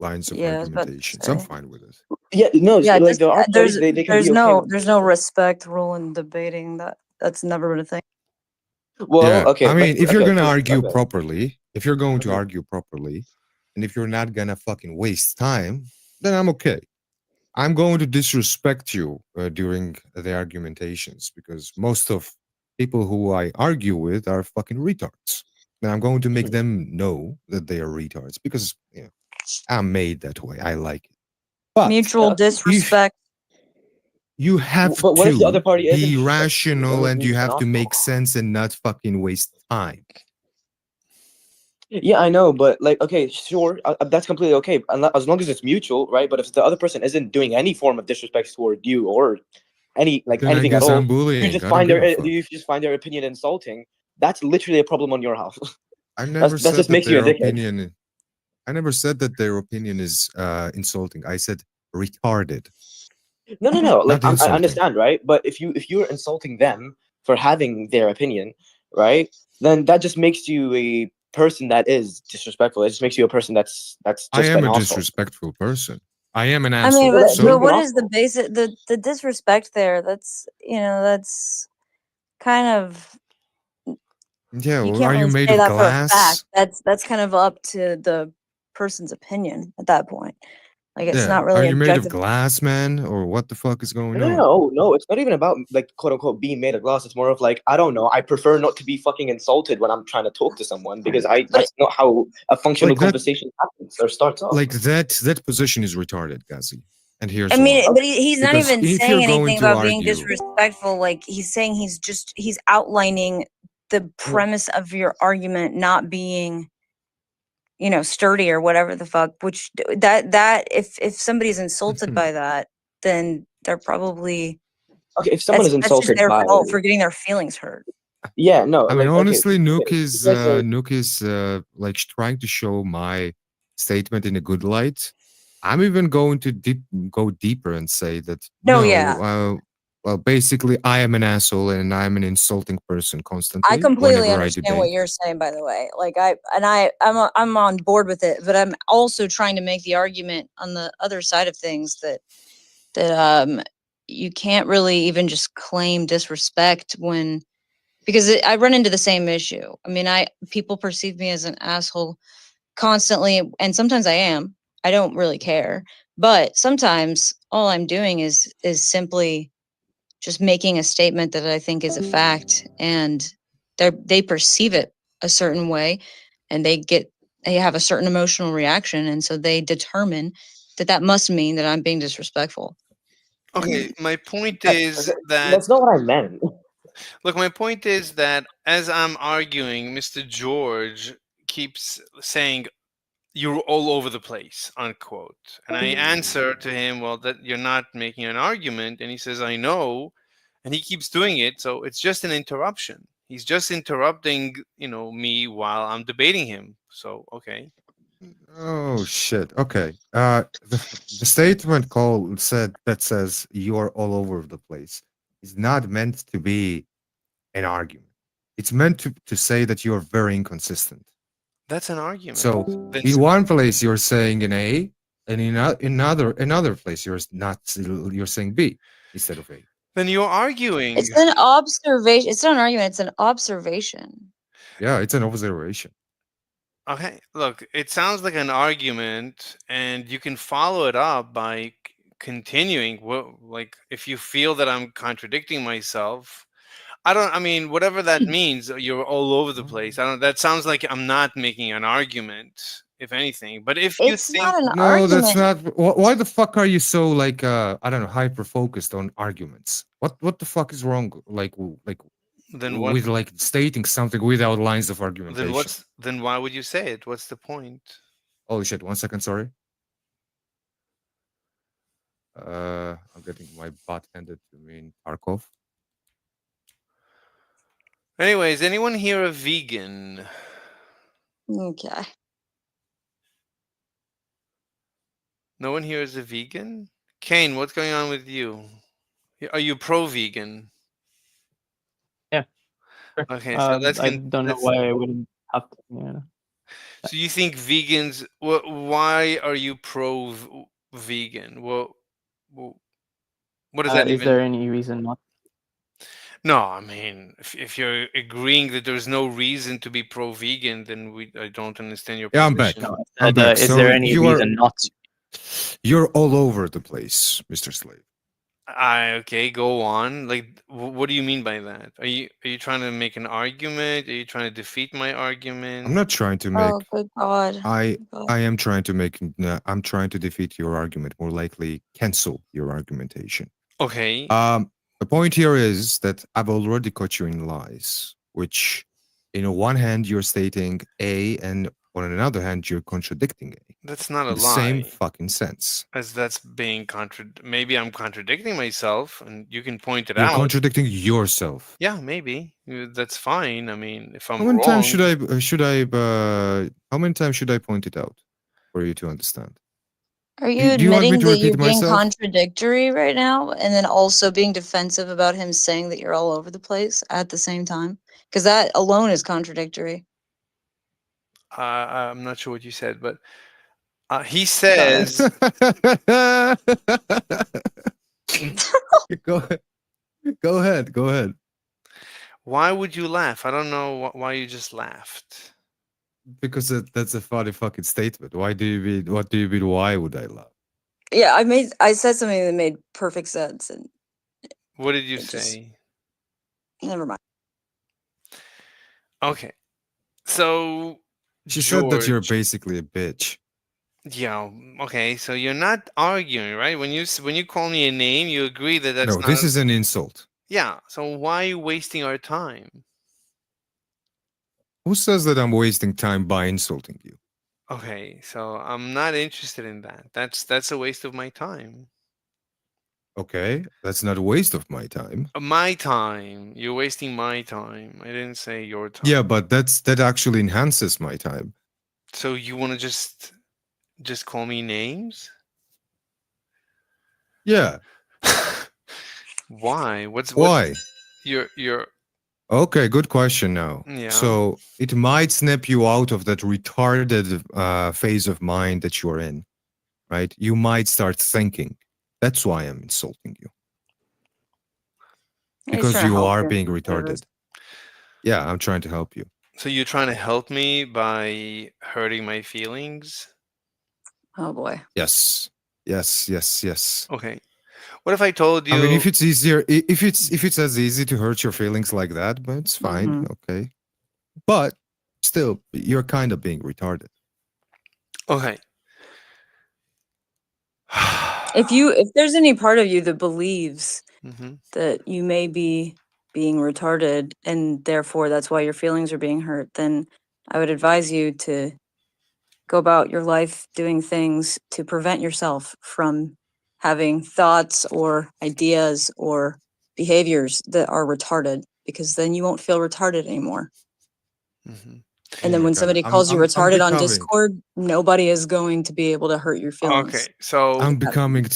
lines of
Yeah, I was about to
argumentations. I'm
say.
fine with it.
Yeah, no,
Yeah,
so,
just,
there are parties, they can be okay with
there's no respect rule in debating. That's never been a thing.
Well,
Yeah,
okay.
I mean, if you're
okay,
gonna
cool,
argue
okay.
properly, if you're going to
Mhm.
argue properly, and if you're not gonna fucking waste time, then I'm okay. I'm going to disrespect you during the argumentations because most of people who I argue with are fucking retards. then I'm going to make them know that they are retards because I'm made that way. I like it. But
Mutual disrespect.
you have
But what if the other
to
party isn't
be
disrespectful?
rational
That
and
means
you
you're
have
not
to
wrong.
make sense and not fucking waste time.
Yeah, I know, but like, okay, sure, that's completely okay, as long as it's mutual, right? But if the other person isn't doing any form of disrespect toward you or
Then I
anything at
guess
all,
I'm bullying.
you
I don't give a fuck.
just find their opinion insulting. That's literally a problem on your house.
I never
that
said
just
that
makes you a
their
dickhead.
opinion. I never said that their opinion is insulting. I said retarded.
No. Like
Not
I
insulting.
understand, right? But if you're insulting them for having their opinion, right? Then that just makes you a person that is disrespectful. It just makes you a person that's
I
just
am
an
a
asshole.
disrespectful person. I am an
I mean,
asshole.
but what is the basic the disrespect there? That's that's kind of
Yeah,
you
well,
can't
are you
really
made
say
of
that for a fact.
glass?
That's kind of up to the person's opinion at that point. Like it's
Yeah.
not
Are
really
you made of
objective.
glass, man? Or what the fuck is going on?
No, it's not even about like quote unquote being made of glass. It's more of like I don't know. I prefer not to be fucking insulted when I'm trying to talk to someone because that's not how a functional
Like that-
conversation happens or starts off.
Like that position is retarded, Gazi. And here's
I mean,
why.
but he's not
Because
even
if
saying
you're going
anything
to
about being
argue,
disrespectful. Like he's saying he's outlining the premise of your argument not being, sturdy or whatever the fuck. Which that if somebody's insulted by that, then they're probably
Okay, if someone is
that's just
insulted
their
by
fault for getting their feelings hurt.
yeah, no,
I mean,
like okay,
honestly, Nook
you
is
guys are-
like trying to show my statement in a good light. I'm even going to go deeper and say that
No, yeah.
well, basically, I am an asshole and I'm an insulting person constantly.
I completely
whenever I
understand what
debate.
you're saying, by the way. Like I'm on board with it, but I'm also trying to make the argument on the other side of things that you can't really even just claim disrespect when because I run into the same issue. I mean, people perceive me as an asshole constantly, and sometimes I am. I don't really care, but sometimes all I'm doing is simply just making a statement that I think is a fact, and they perceive it a certain way, and they have a certain emotional reaction, and so they determine that must mean that I'm being disrespectful.
Okay, my point is that
that's not what I meant.
look, my point is that as I'm arguing, Mr. George keeps saying you're all over the place, unquote. And I answer to him, well, that you're not making an argument. And he says, I know. And he keeps doing it. So it's just an interruption. He's just interrupting, me while I'm debating him. So, okay.
Oh shit. Okay. The statement that says you're all over the place is not meant to be an argument. It's meant to say that you're very inconsistent.
That's an argument.
So
Then
in one place you're saying an A, and in another place you're saying B instead of A.
Then you're arguing.
It's an observation. It's not an argument. It's an observation.
Yeah, it's an observation.
Okay, look, it sounds like an argument, and you can follow it up by continuing. Like, if you feel that I'm contradicting myself, I mean, whatever that means, you're all over the place. That sounds like I'm not making an argument, if anything. But if you
It's
think,
not an
No, that's
argument.
not. Why the fuck are you so like I don't know, hyper focused on arguments? What the fuck is wrong? Like
then what?
with like stating something without lines of argumentation.
Then why would you say it? What's the point?
Holy shit! 1 second, sorry. I'm getting my butt handed to me in Tarkov.
Anyways, anyone here a vegan?
Okay.
No one here is a vegan? Kane, what's going on with you? Are you pro-vegan?
Yeah. Sure.
Okay, so
I don't know why I wouldn't have to. Yeah.
So you think vegans? Why are you pro-vegan? What does that
Is
even?
there any reason not?
No, I mean, if you're agreeing that there's no reason to be pro-vegan, then I don't understand your
Yeah, I'm back.
position.
I'm back.
Is
So
there any
you
reason not to?
You're all over the place, Mr. Slave.
Okay, go on. Like, what do you mean by that? Are you trying to make an argument? Are you trying to defeat my argument?
I'm not trying to make.
Oh, good God.
I
God.
I am trying to make. I'm trying to defeat your argument. More likely, cancel your argumentation.
Okay.
The point here is that I've already caught you in lies, which, in one hand, you're stating A, and on another hand, you're contradicting A.
That's not a
In the same
lie.
fucking sense.
As that's being maybe I'm contradicting myself, and you can point it
You're
out.
contradicting yourself.
Yeah, maybe. That's fine. I mean, if I'm
How many times
wrong,
how many times should I point it out for you to understand?
Are you
Do you want me
admitting
to
that
repeat
you're being
myself?
contradictory right now and then also being defensive about him saying that you're all over the place at the same time? Because that alone is contradictory.
I'm not sure what you said, but he
Sorry.
says.
Go ahead. Go ahead. Go ahead.
Why would you laugh? I don't know why you just laughed.
Because that's a funny fucking statement. Why do you mean? What do you mean? Why would I laugh?
Yeah, I said something that made perfect sense and
What did you
it just
say?
never mind.
Okay, so
She said that you're
George.
basically a bitch.
Yeah. Okay. So you're not arguing, right? When you call me a name, you agree that that's
No,
not.
this is an insult.
Yeah. So why are you wasting our time?
Who says that I'm wasting time by insulting you?
Okay. So I'm not interested in that. That's a waste of my time.
Okay, that's not a waste of my time.
My time. You're wasting my time. I didn't say your time.
Yeah, but that actually enhances my time.
So you want to just call me names?
Yeah.
Why?
Why?
Your
Okay, good question now.
Yeah.
So it might snap you out of that retarded phase of mind that you're in, right? You might start thinking. That's why I'm insulting you.
He's
Because
trying to
you
help
are
you.
being retarded. Yeah, I'm trying to help you.
So you're trying to help me by hurting my feelings?
Oh boy.
Yes. Yes, yes, yes.
Okay. What if I told you?
I mean, if it's easier, if it's as easy to hurt your feelings like that, but it's fine,
Mhm.
okay. But still, you're kind of being retarded.
Okay.
If there's any part of you that believes
Mhm.
that you may be being retarded and therefore that's why your feelings are being hurt, then I would advise you to go about your life doing things to prevent yourself from having thoughts or ideas or behaviors that are retarded, because then you won't feel retarded anymore.
Mhm.
And then
Oh my
when
God,
somebody calls you
I'm
retarded on
becoming.
Discord, nobody is going to be able to hurt your feelings.
Okay. So
I'm becoming.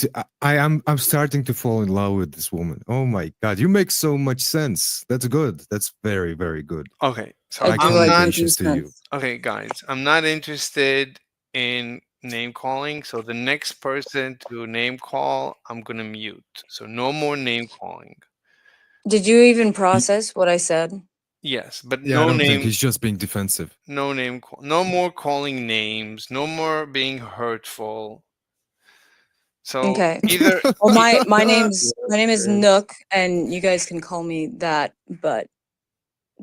I'm starting to fall in love with this woman. Oh my God, you make so much sense. That's good. That's very, very good.
okay. So
I
My
do like
commendations
making
to you.
sense.
Okay, guys, I'm not interested in name calling. So the next person to name call, I'm gonna mute. So no more name calling.
Did you even process what I said?
Yes, but
Yeah, I
no
don't think
name.
he's just being defensive.
No name call. No more calling names. No more being hurtful. So
Okay.
either
Well,
e-
my name is Nook, and you guys can call me that, but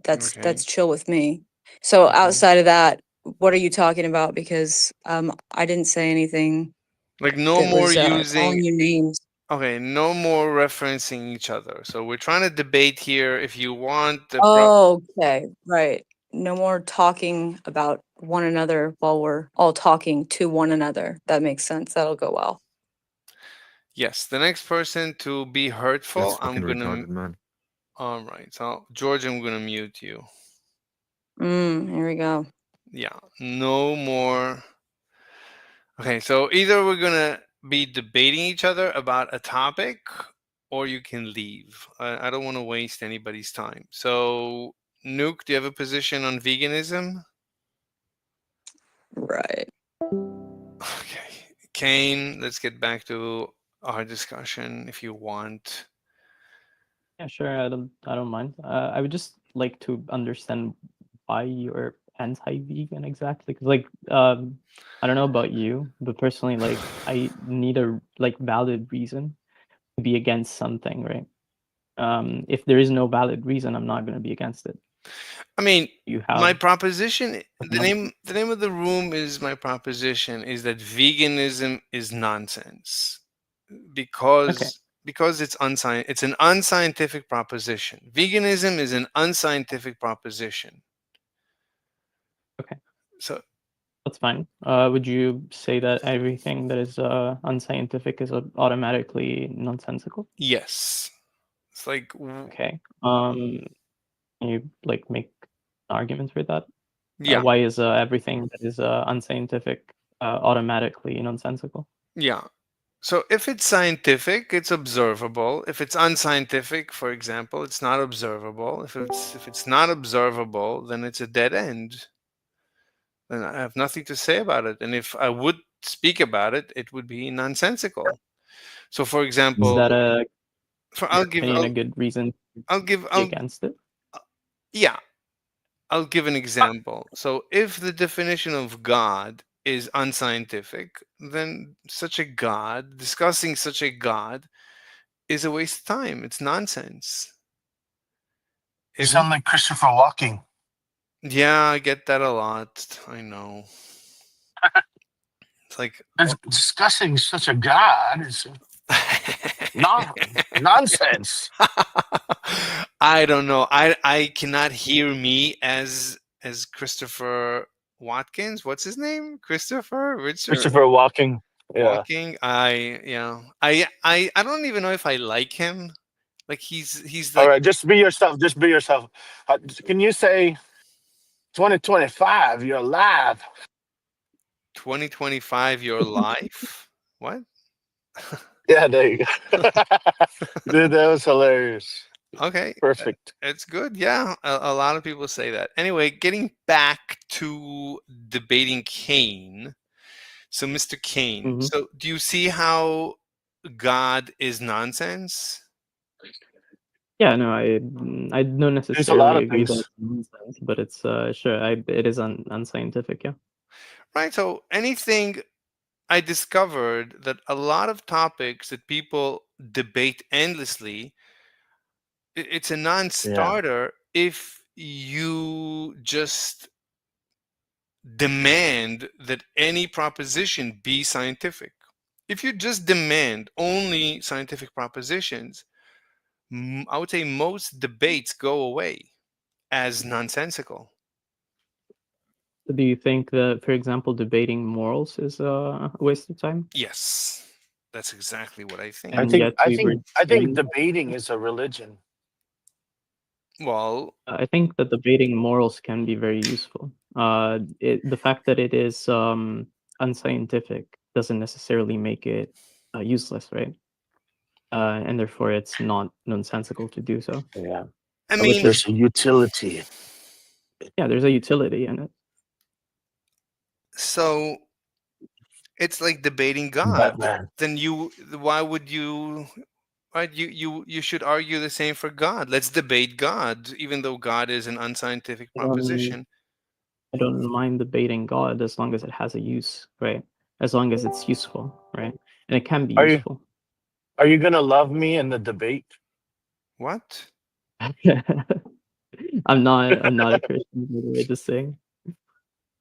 that's
Okay.
chill with me. So
Okay.
outside of that, what are you talking about? Because I didn't say anything
Like no
that
more
was calling
using.
you names.
Okay, no more referencing each other. So we're trying to debate here. If you want the
Okay, right. No more talking about one another while we're all talking to one another. That makes sense. That'll go well.
Yes, the next person to be
That's
hurtful, I'm
fucking
gonna.
retarded, man.
All right, so George, I'm gonna mute you.
Here we go.
Yeah, no more. Okay, so either we're gonna be debating each other about a topic, or you can leave. I don't want to waste anybody's time. So, Nuke, do you have a position on veganism?
Right.
Okay, Kane, let's get back to our discussion if you want.
Yeah, sure. I don't mind. I would just like to understand why you're anti-vegan exactly. Because I don't know about you, but personally, like I need a valid reason. be against something, right? If there is no valid reason, I'm not going to be against it.
I mean,
You have
my proposition, the
another-
name of the room is my proposition is that veganism is nonsense because it's it's an unscientific proposition. Veganism is an unscientific proposition.
Okay.
So
That's fine. Would you say that everything that is unscientific is automatically nonsensical?
yes. It's like
Okay. Can you like make arguments for that?
Yeah.
Why is everything that is unscientific automatically nonsensical?
Yeah. So if it's scientific, it's observable. If it's unscientific, for example, it's not observable. If it's not observable, then it's a dead end. Then I have nothing to say about it. And if I would speak about it, it would be nonsensical. So, for
Is
example,
that a
for,
in your opinion a good reason to be against it?
yeah, I'll give an example. So, if the definition of God is unscientific, then such a God, discussing such a God, is a waste of time. It's nonsense.
You sound like Christopher Walking.
Yeah, I get that a lot. I know. It's like
Discussing such a god is nonsense.
I don't know. I cannot hear me as Christopher Watkins. What's his name? Christopher Richard
Christopher Walking. Yeah.
Walking. I don't even know if I like him. Like he's
All
like
right, just be yourself. Just be yourself. Can you say 2025? You're alive.
2025 your life. What?
Yeah, there you go. Dude, that was hilarious.
Okay.
Perfect.
It's good. Yeah. A lot of people say that. Anyway, getting back to debating Cain. So, Mr. Cain, so do you see how God is nonsense?
Yeah, no, I don't
lot
necessarily
of
agree that
things.
it's nonsense, but it's sure it is unscientific. Yeah.
Right. So, anything I discovered that a lot of topics that people debate endlessly, it's a non-starter if you just demand that any proposition be scientific. If you just demand only scientific propositions, I would say most debates go away as nonsensical.
Do you think that, for example, debating morals is a waste of time?
Yes, that's exactly what I think.
And yet we were
I think
saying,
debating is a religion.
Well,
I think that debating morals can be very useful. The fact that it is unscientific doesn't necessarily make it useless, right? And therefore, it's not nonsensical to do so.
Yeah.
I
Which
mean,
there's a utility.
Yeah, there's a utility in it.
so it's like debating God.
Batman.
Then why would you? Right, you should argue the same for God. Let's debate God, even though God is an unscientific proposition.
I don't mind debating God as long as it has a use, right? As long as it's useful, right? And it can be
Are
useful.
you gonna love me in the debate?
What?
I'm not a Christian, by the way, just saying.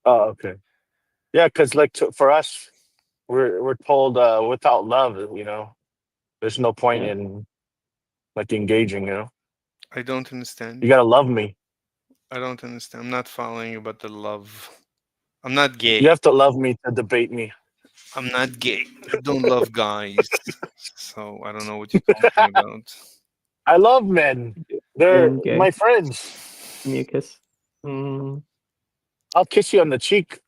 Oh, okay. Yeah, because like for us, we're told without love, there's no point in like engaging.
I don't understand.
You gotta love me.
I don't understand. I'm not following you about the love. I'm not gay.
You have to love me to debate me.
I'm not gay. I don't love guys. So I don't know what you're talking about.
I love men. They're
Okay.
my friends.
Give me a kiss.
I'll kiss you on the cheek.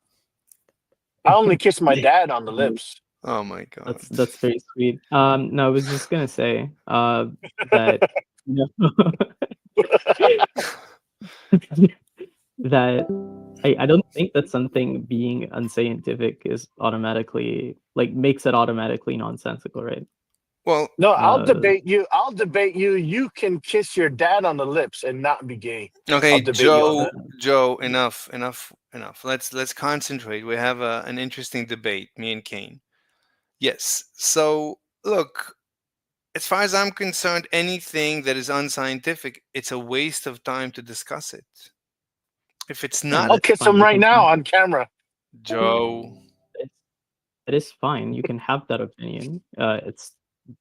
I only kiss my dad on the lips.
Oh my god.
That's very sweet. No, I was just gonna say that that I don't think that something being unscientific is automatically makes it automatically nonsensical, right?
Well,
no, I'll debate you. I'll debate you. You can kiss your dad on the lips and not be gay.
Okay,
I'll debate you on
Joe, enough. Let's concentrate. We have an interesting debate, me and Kane. Yes. So look, as far as I'm concerned, anything that is unscientific, it's a waste of time to discuss it. If it's not,
I'll kiss him right now on camera.
Joe.
It is fine. You can have that opinion. It's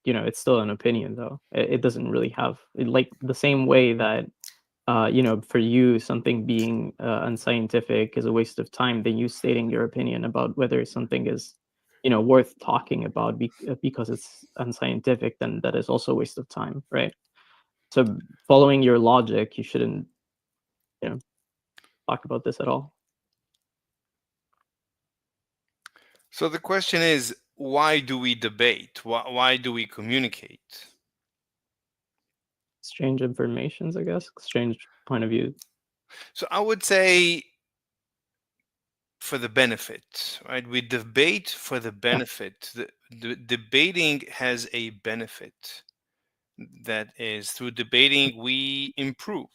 it's still an opinion though. It doesn't really have like the same way that for you something being unscientific is a waste of time. Then you stating your opinion about whether something is worth talking about because it's unscientific, then that is also a waste of time, right? So following your logic, you shouldn't talk about this at all.
So the question is, why do we debate? Why do we communicate?
Exchange informations, I guess. Exchange point of view.
So I would say for the benefit, right? We debate for the benefit. The debating has a benefit. That is, through debating, we improve.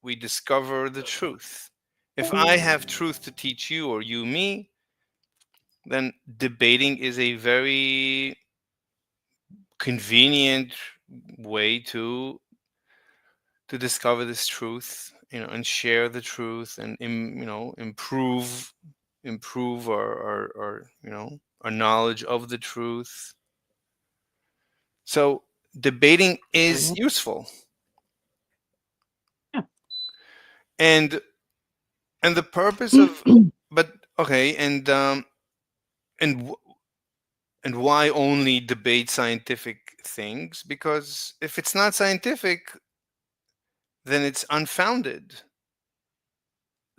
We discover the truth. If I have truth to teach you or you me, then debating is a very convenient way to discover this truth, and share the truth, and improve our knowledge of the truth. So debating is useful.
Yeah.
And the purpose of but okay, and why only debate scientific things? Because if it's not scientific, then it's unfounded.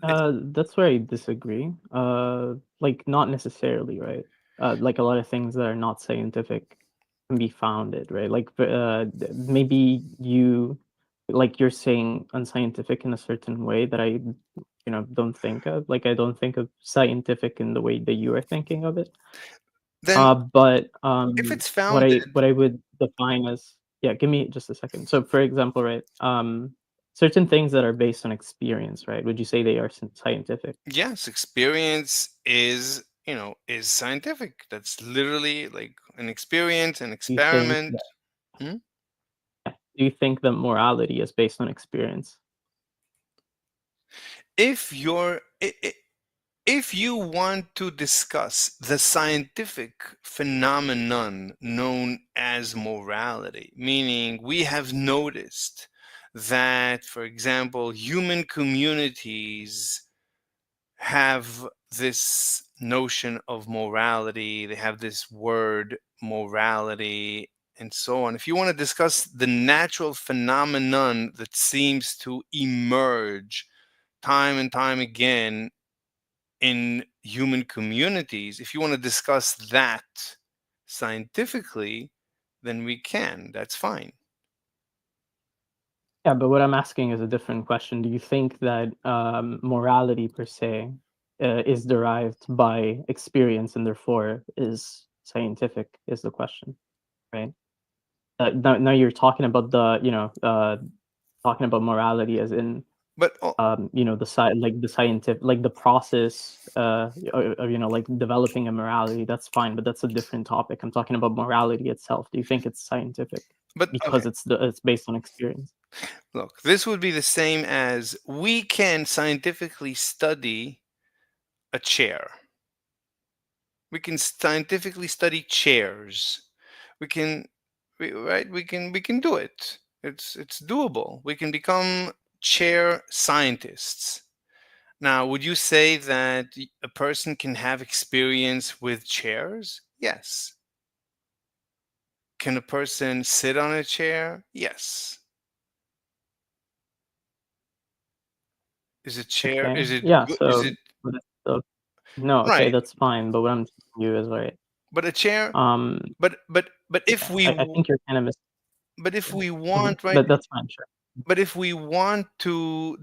That's where I disagree. Like not necessarily, right? Like a lot of things that are not scientific can be founded, right? Like maybe you're saying unscientific in a certain way that I don't think of. Like I don't think of scientific in the way that you are thinking of it.
Then
But
if it's
what I
founded,
what I would define as give me just a second. So for example, right, certain things that are based on experience, right? Would you say they are scientific?
yes, experience is scientific. That's literally like an experience, an
Do you think
experiment. Hmm?
do you think that morality is based on experience?
If you're if you want to discuss the scientific phenomenon known as morality, meaning we have noticed that, for example, human communities have this notion of morality, they have this word morality, and so on. If you want to discuss the natural phenomenon that seems to emerge time and time again in human communities, if you want to discuss that scientifically, then we can. That's fine.
Yeah, but what I'm asking is a different question. Do you think that morality per se is derived by experience and therefore is scientific? Is the question, right? Now you're talking about talking about morality as in
But
the scientific, like the process of like developing a morality. That's fine, but that's a different topic. I'm talking about morality itself. Do you think it's scientific
But
because
okay,
it's based on experience?
look, this would be the same as we can scientifically study a chair. We can scientifically study chairs. We can, right? We can do it. It's doable. We can become chair scientists. Now, would you say that a person can have experience with chairs? Yes. Can a person sit on a chair? Yes. Is a chair?
Okay,
Is it
yeah.
good? Is
So,
it
no, okay,
right?
that's fine. But what I'm telling you is right.
But a chair.
Um,
But if we
I think you're kind of
but if we
Mhm.
want, right?
But that's fine, sure.
But if we want to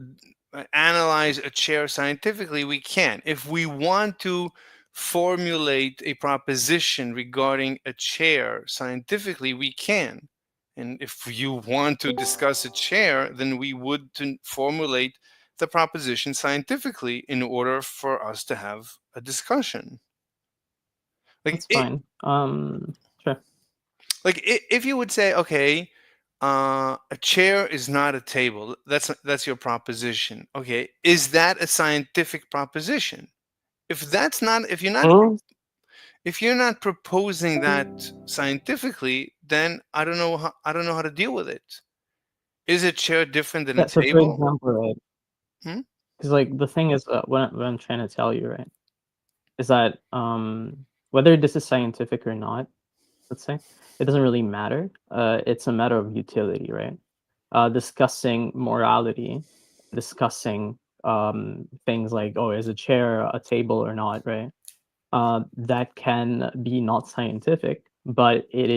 analyze a chair scientifically, we can. If we want to formulate a proposition regarding a chair scientifically, we can. And if you want to discuss a chair, then we would to formulate the proposition scientifically in order for us to have a discussion. Like
That's fine. Sure.
Like if you would say, okay, a chair is not a table. That's your proposition. Okay, is that a scientific proposition? If that's not, if you're not proposing that scientifically, then I don't know how to deal with it. Is a chair different than a
Yeah. So for
table?
example, right?
Hmm?
Because like the thing is, what I'm trying to tell you, right, is that whether this is scientific or not, let's say, it doesn't really matter. It's a matter of utility, right? Discussing morality, discussing things like, oh, is a chair a table or not, right? That can be not scientific, but it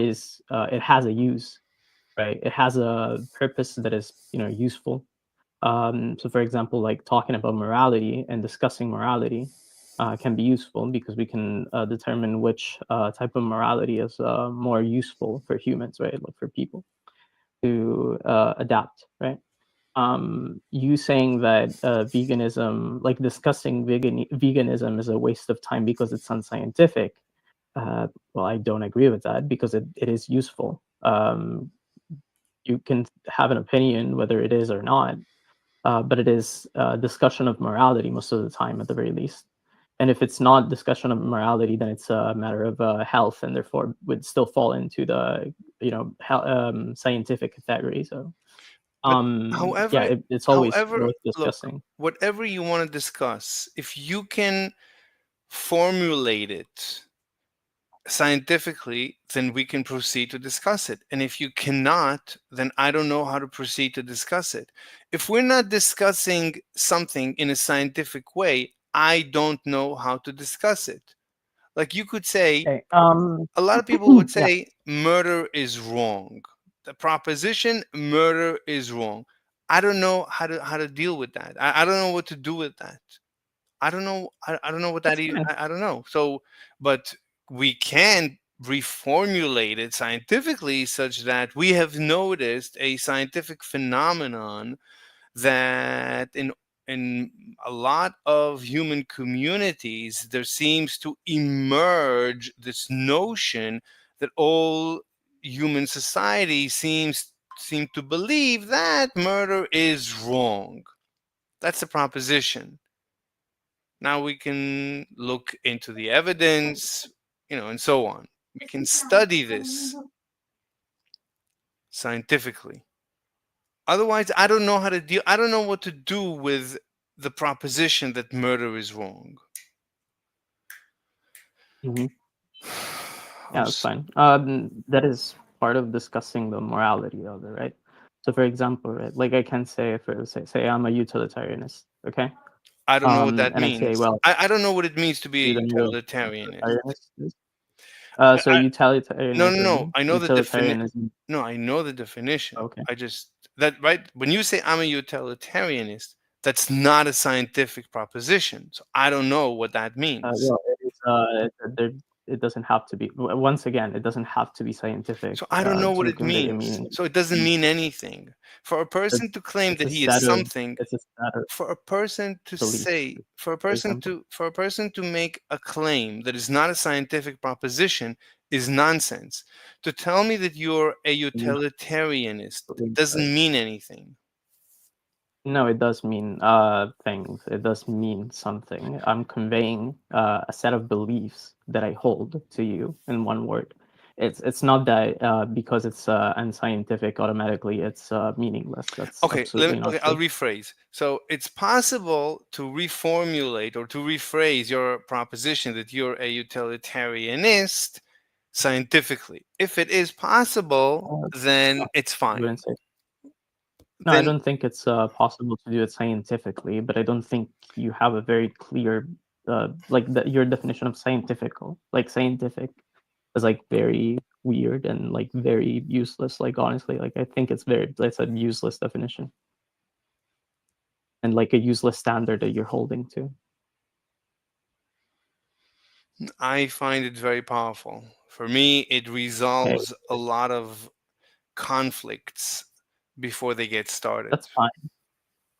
has a use, right? It has a purpose that is useful. So for example, like talking about morality and discussing morality can be useful because we can determine which type of morality is more useful for humans, right? Like for people to adapt, right? You saying that veganism, like discussing veganism is a waste of time because it's unscientific. Well, I don't agree with that because it is useful. You can have an opinion whether it is or not, but it is a discussion of morality most of the time, at the very least. And if it's not discussion of morality, then it's a matter of health, and therefore would still fall into the scientific category. So,
But
yeah,
however,
it's always worth
look,
discussing.
whatever you want to discuss, if you can formulate it scientifically, then we can proceed to discuss it. And if you cannot, then I don't know how to proceed to discuss it. If we're not discussing something in a scientific way, I don't know how to discuss it. Like you could say,
Okay.
a lot of people would
Yeah.
say murder is wrong. The proposition murder is wrong. I don't know how to deal with that. I don't know what to do with that. I don't know. I don't know what that
That's
is.
fine.
I don't know. So, but we can reformulate it scientifically such that we have noticed a scientific phenomenon that in a lot of human communities there seems to emerge this notion that all human society seem to believe that murder is wrong. That's the proposition. Now we can look into the evidence, and so on. We can study this scientifically. Otherwise, I don't know how to deal. I don't know what to do with the proposition that murder is wrong.
Hmm.
I'm
Yeah, that's
s-
fine. That is part of discussing the morality of it, right? So, for example, right, like I can say, say I'm a utilitarianist, okay?
I don't know what that
And I say,
means.
well,
I don't know what it means to be
you
a
don't know what
utilitarianist.
utilitarianist is? So
I, no.
utilitarianism,
I know the definition.
utilitarianism.
No, I know the definition.
Okay.
I just that right when you say I'm a utilitarianist, that's not a scientific proposition. So I don't know what that means.
Well, it doesn't have to be. Once again, it doesn't have to be scientific
So I don't know what
to
it
convey a
means.
meaning.
So it doesn't mean anything. For a
It's,
person to claim
it's
that
a
he is
set of
something,
it's a set of
for a person to
beliefs,
say,
for example.
for a person to make a claim that is not a scientific proposition is nonsense. To tell me that you're a
Mm,
utilitarianist
uh,
doesn't mean anything.
No, it does mean things. It does mean something. I'm conveying a set of beliefs that I hold to you in one word. It's not that because it's unscientific automatically it's meaningless. That's absolutely not
I'll
true.
rephrase. So it's possible to reformulate or to rephrase your proposition that you're a utilitarianist scientifically. If it is possible, then
No,
it's
I
fine.
wouldn't say. No, I
Then
don't think it's possible to do it scientifically, but I don't think you have a very clear, your definition of scientifical. Like scientific is like very weird and like very useless. Like honestly, like I think it's a useless definition and like a useless standard that you're holding to.
I find it very powerful. For me, it
Okay,
resolves a lot of conflicts before they get started.
that's fine.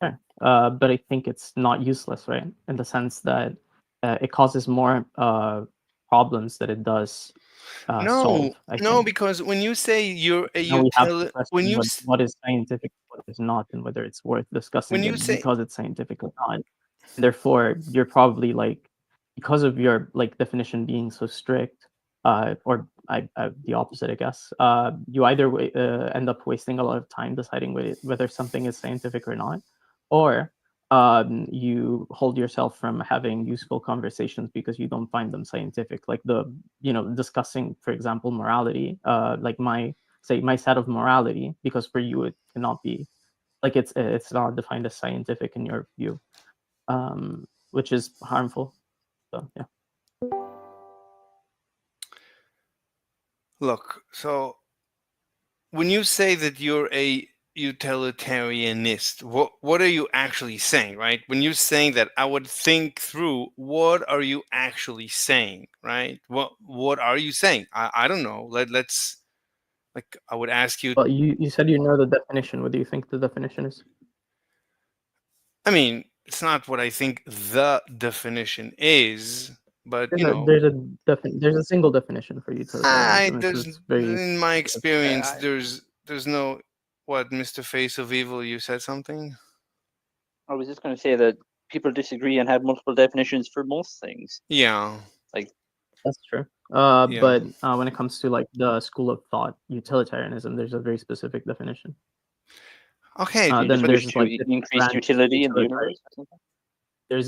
Sure. But I think it's not useless, right? In the sense that it causes more problems than it does solve. I
No,
think.
because when you say you're a
Now we have to
utility, when
question
you s-
what is scientific, what is not, and whether it's worth discussing
when you
it
say
because it's scientific or not. Therefore, you're probably like, because of your like definition being so strict, or the opposite, I guess. You either end up wasting a lot of time deciding whether something is scientific or not, or you hold yourself from having useful conversations because you don't find them scientific. Like discussing, for example, morality. Like my set of morality, because for you it cannot be like it's not defined as scientific in your view, which is harmful. So yeah.
look, so when you say that you're a utilitarianist, what are you actually saying, right? When you're saying that, I would think through what are you actually saying, right? What are you saying? I don't know. Let's like I would ask you.
Well, you said you know the definition. What do you think the definition is?
I mean, it's not what I think the definition is, but
There's there's a single definition for utilitarianism.
there's
It's very
in my experience,
I
there's no what, Mr. Face of Evil, you said something?
I was just going to say that people disagree and have multiple definitions for most things.
Yeah.
Like
that's true.
Yeah.
But when it comes to like the school of thought, utilitarianism, there's a very specific definition.
Okay,
Then there's like
increased utility in the universe.
There's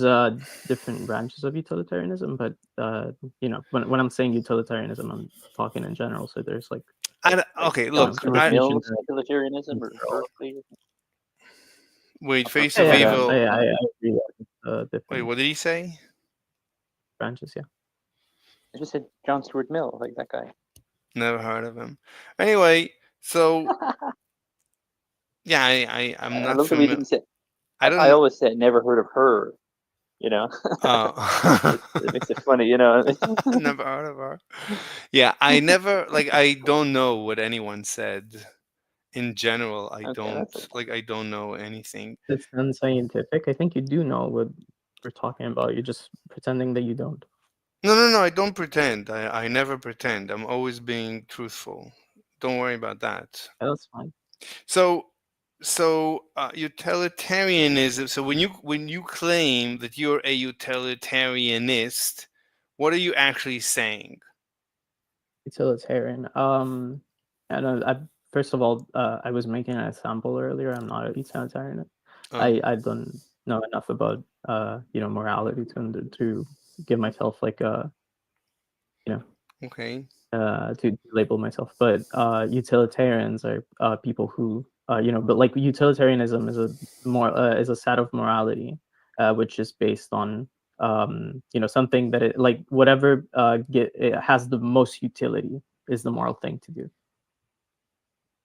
different branches of utilitarianism, but when I'm saying utilitarianism, I'm talking in general. So there's like
okay, look,
Mill's utilitarianism or Berkeley.
Wait, Face of Evil.
I agree.
Wait, what did he say?
Branches, yeah.
I just said John Stuart Mill, like that guy.
Never heard of him. Anyway, so yeah, I'm
I
not
love the way
familiar.
he said.
I
always said never heard of her.
Oh.
It makes it funny,
Never heard of her. Yeah, I never I don't know what anyone said. In general, I don't know anything.
It's unscientific. I think you do know what we're talking about. You're just pretending that you don't.
No, I don't pretend. I never pretend. I'm always being truthful. Don't worry about that.
Yeah, that's fine.
So utilitarianism. So when you claim that you're a utilitarianist, what are you actually saying?
Utilitarian. First of all, I was making an example earlier. I'm not a utilitarian.
Oh.
I don't know enough about morality to give myself like a
Okay.
to label myself. But utilitarians are people who but like utilitarianism is a set of morality which is based on something that it like whatever it has the most utility is the moral thing to do,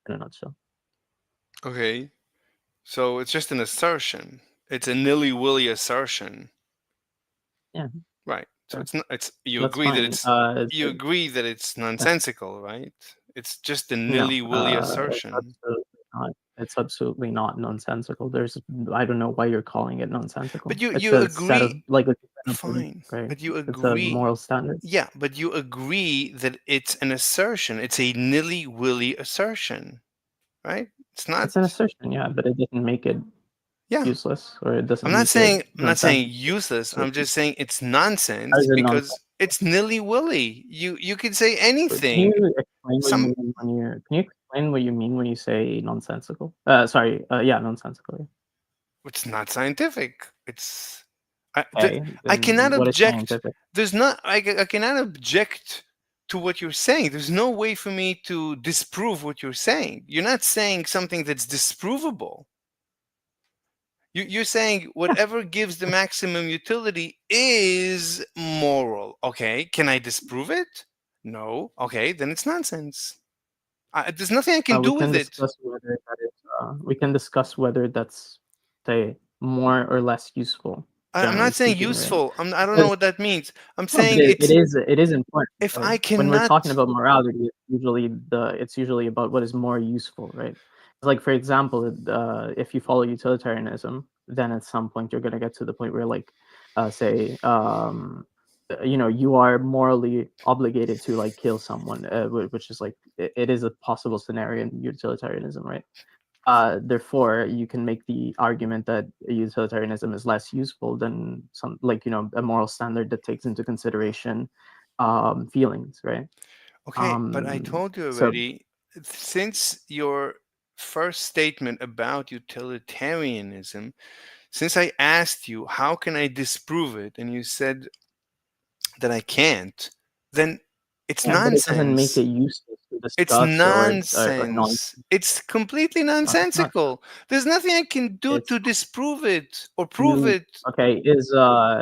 in a nutshell.
Okay. So it's just an assertion. It's a nilly-willy assertion.
Yeah.
Right. So it's not. It's you
That's
agree that
fine.
it's you agree that it's nonsensical, right? It's just a nilly-willy assertion.
It's absolutely not nonsensical. I don't know why you're calling it nonsensical.
But you
it's
agree.
a set of
Fine.
right?
But you agree.
It's a moral standard.
Yeah, but you agree that it's an assertion. It's a nilly-willy assertion, right? It's not.
It's an assertion, yeah, but it doesn't make it useless, or it doesn't.
I'm not saying useless. I'm just saying it's nonsense because it's nilly-willy. You could say anything.
Can you explain what you mean when you say nonsensical? Nonsensical.
It's not scientific. It's
Okay,
I cannot
what is
object.
scientific?
There's not. I cannot object to what you're saying. There's no way for me to disprove what you're saying. You're not saying something that's disprovable. You're saying whatever gives the maximum utility is moral. Okay, can I disprove it? No. Okay, then it's nonsense. There's nothing I can do with it.
We can discuss whether that's, say, more or less useful.
I'm not saying
speaking,
useful.
right?
I don't know what that means. I'm saying
it is important.
If
right?
I cannot,
when we're talking about morality, it's usually about what is more useful, right? It's like, for example, if you follow utilitarianism, then at some point you're gonna get to the point where, like, say, you are morally obligated to like kill someone, which is like it is a possible scenario in utilitarianism, right? Therefore, you can make the argument that utilitarianism is less useful than some, like, a moral standard that takes into consideration feelings, right?
Okay, but I told you
So
already, since your first statement about utilitarianism, since I asked you, how can I disprove it? And you said that I can't, then it's
yeah, but it doesn't make
nonsense.
it useless to
It's
discuss or non.
nonsense. It's completely
No, it's not.
nonsensical. There's nothing I can do
It's
to disprove it or prove
you
it.
okay?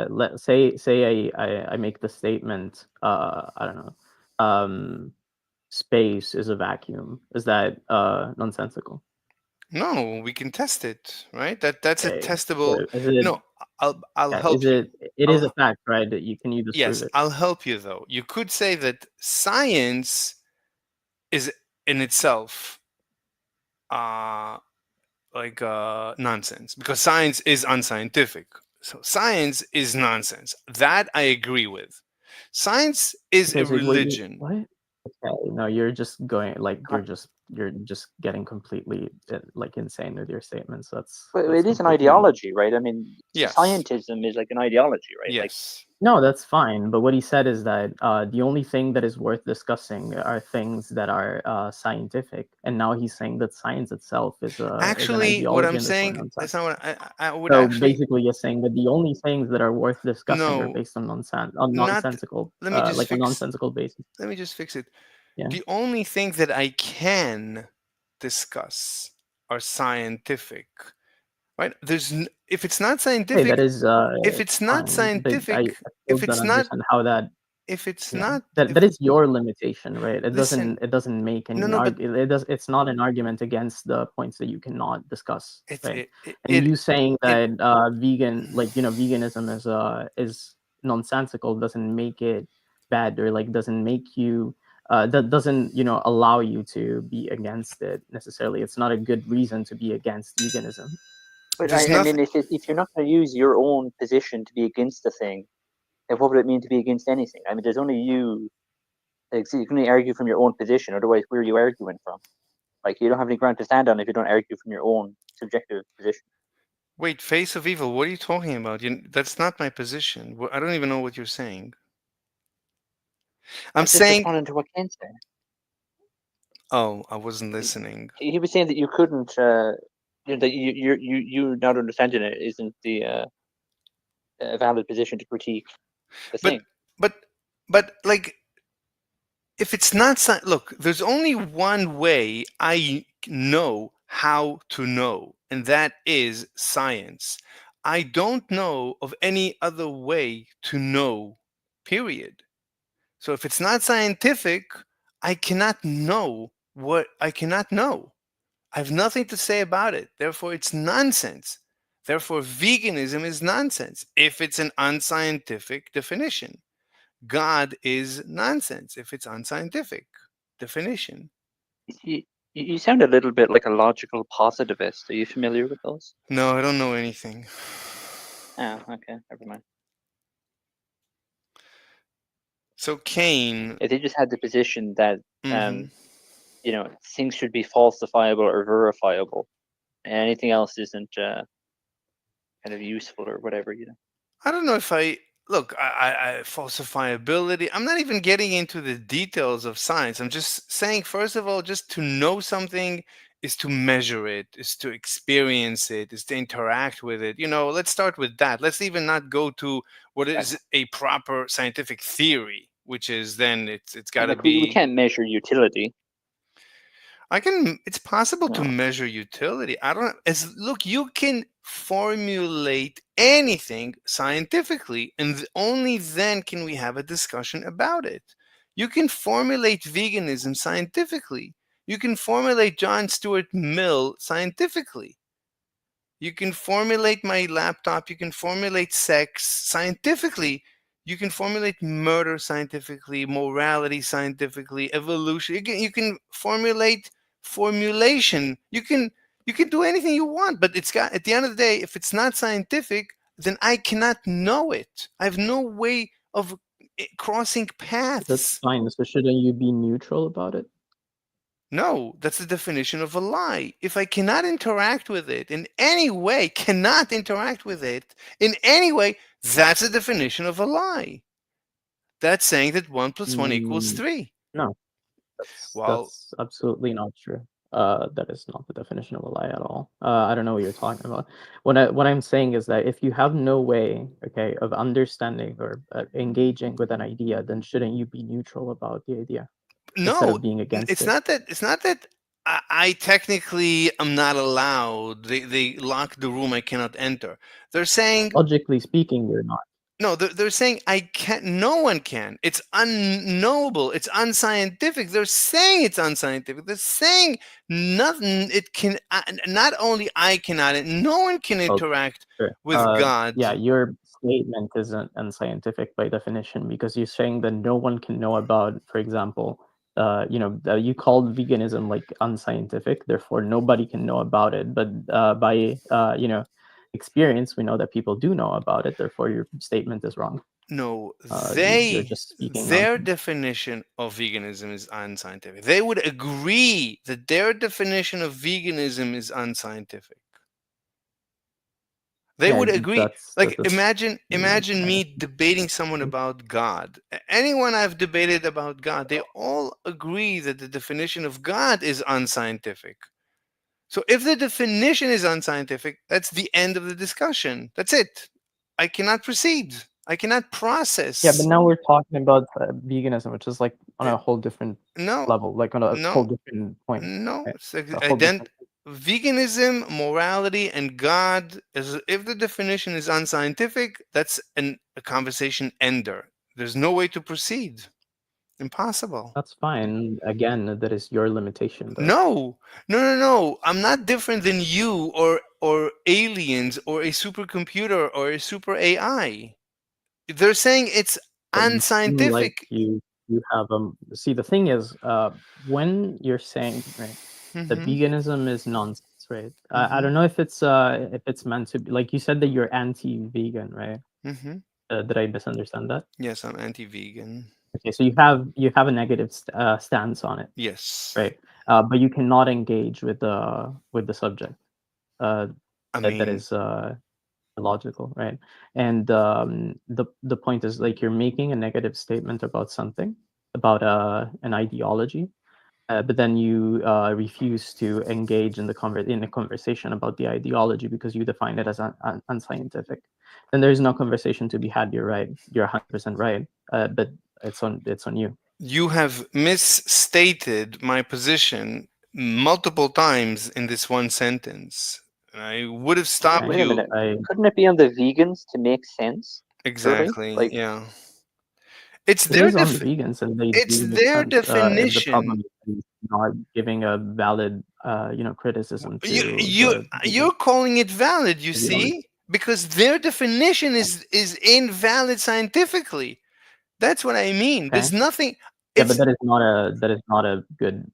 Let say I make the statement. I don't know. Space is a vacuum. Is that nonsensical?
No, we can test it, right? That's a
Okay.
testable.
Is it?
No, I'll
Yeah, is
help you.
it? It is a
I'll
fact, right? That you can you disprove
Yes,
it?
I'll help you though. You could say that science is in itself nonsense because science is unscientific. So science is nonsense. That I agree with. Science is
Okay,
a
so
religion.
what? Okay, no, you're just going like you're just getting completely like insane with your statements.
But
That's
it is an
completely
ideology, right? I mean,
Yes.
scientism is like an ideology, right? Like,
Yes.
no, that's fine. But what he said is that the only thing that is worth discussing are things that are scientific, and now he's saying that science itself is an
Actually, what
ideology
I'm
and therefore
saying,
nonsense.
that's not what I would
So
actually.
basically, you're saying that the only things that are worth discussing are
No,
based on
not.
nonsensical,
Let me just
like a
fix.
nonsensical basis.
Let me just fix it.
Yeah.
The only thing that I can discuss are scientific, right? If it's not
Hey, that
scientific,
is
if it's not
fine, but I
scientific,
still
if
don't
it's not,
understand how that.
if it's
Yeah,
not,
that
if
is your limitation, right? It
listen,
doesn't make
no,
any
no, but
it's not an argument against the points that you cannot discuss,
it's
right? And you saying
it
that veganism is nonsensical doesn't make it bad, or like doesn't make you that doesn't allow you to be against it necessarily. It's not a good reason to be against veganism.
but
there's
I mean,
nothing.
if you're not going to use your own position to be against the thing, then what would it mean to be against anything? I mean, there's only you. Like, so you can only argue from your own position. Otherwise, where are you arguing from? Like, you don't have any ground to stand on if you don't argue from your own subjective position.
Wait, face of evil. What are you talking about? That's not my position. I don't even know what you're saying. I'm
I'm just
saying.
responding to what Ken said.
Oh, I wasn't listening.
He was saying that you couldn't, that you not understanding it isn't the a valid position to critique the
But
thing.
but like, if it's not look, there's only one way I know how to know, and that is science. I don't know of any other way to know, period. So if it's not scientific, I cannot know what I cannot know. I have nothing to say about it. Therefore, it's nonsense. Therefore, veganism is nonsense if it's an unscientific definition. God is nonsense if it's unscientific definition.
You, you sound a little bit like a logical positivist. Are you familiar with those?
No, I don't know anything.
Oh, okay, never mind.
So Cain.
They just had the position that
Mhm.
things should be falsifiable or verifiable, and anything else isn't kind of useful or whatever.
I don't know if I look. I falsifiability. I'm not even getting into the details of science. I'm just saying, first of all, just to know something is to measure it, is to experience it, is to interact with it. Let's start with that. Let's even not go to what is a proper scientific theory, which is then it's got to
Like we
be.
can't measure utility.
It's possible to
No.
measure utility. I don't look, you can formulate anything scientifically, and only then can we have a discussion about it. You can formulate veganism scientifically. You can formulate John Stuart Mill scientifically. You can formulate my laptop. You can formulate sex scientifically. You can formulate murder scientifically, morality scientifically, evolution. You can formulate formulation. You can do anything you want, but it's got, at the end of the day, if it's not scientific, then I cannot know it. I have no way of crossing
That's
paths.
fine. So shouldn't you be neutral about it?
No, that's the definition of a lie. If I cannot interact with it in any way, cannot interact with it in any way, that's a definition of a lie. That's saying that 1 + 1 = 3.
No,
Well,
that's absolutely not true. That is not the definition of a lie at all. I don't know what you're talking about. What I'm saying is that if you have no way, okay, of understanding or engaging with an idea, then shouldn't you be neutral about the idea instead
no,
of being against
it's
it?
not that. It's not that I technically am not allowed. They lock the room. I cannot enter. They're saying
Logically speaking, you're not.
no. They're saying I can't. No one can. It's unknowable. It's unscientific. They're saying it's unscientific. They're saying nothing. It can. Not only I cannot. No one can
Okay,
interact
sure.
with God.
Yeah, your statement isn't unscientific by definition because you're saying that no one can know about, for example, you called veganism like unscientific, therefore nobody can know about it. But by experience, we know that people do know about it. Therefore, your statement is wrong.
No,
You're just speaking
their
nonsense.
definition of veganism is unscientific. They would agree that their definition of veganism is unscientific. They
Yeah,
would agree.
that's
Like
that's
imagine me debating someone about God. Anyone I've debated about God, they all agree that the definition of God is unscientific. So if the definition is unscientific, that's the end of the discussion. That's it. I cannot proceed. I cannot process.
Yeah, but now we're talking about veganism, which is like on a whole different
No,
level, like on a whole
no,
different point.
no.
Right?
It's
A whole different.
veganism, morality, and God. If the definition is unscientific, that's a conversation ender. There's no way to proceed. Impossible.
That's fine. Again, that is your limitation, though.
No, no, no, no. I'm not different than you or aliens or a supercomputer or a super AI. They're saying it's
But you seem like
unscientific.
you have see, the thing is, when you're saying, right, that
Mhm.
veganism is nonsense, right? I
Mhm.
don't know if it's meant to be, like you said that you're anti-vegan, right?
Mhm.
Did I misunderstand that?
Yes, I'm anti-vegan.
Okay, so you have a negative stance on it,
Yes.
right? But you cannot engage with the subject.
I
That
mean,
is illogical, right? And the point is, like, you're making a negative statement about something, about an ideology, but then you refuse to engage in a conversation about the ideology because you define it as unscientific. Then there's no conversation to be had. You're right. You're 100% right. But it's on you.
you have misstated my position multiple times in this one sentence. I would have stopped
Wait a
you.
minute. Couldn't it be on the vegans to make sense? Surely?
Exactly.
Like,
Yeah. It's
It
their
is on the vegans, and they
it's
do make
their
sense. The
definition.
problem is not giving a valid, criticism to the vegan
You're calling it valid, you
ideology.
see? Because their definition is invalid scientifically. That's what I mean.
Okay.
There's nothing.
Yeah, but
It's
that is not a good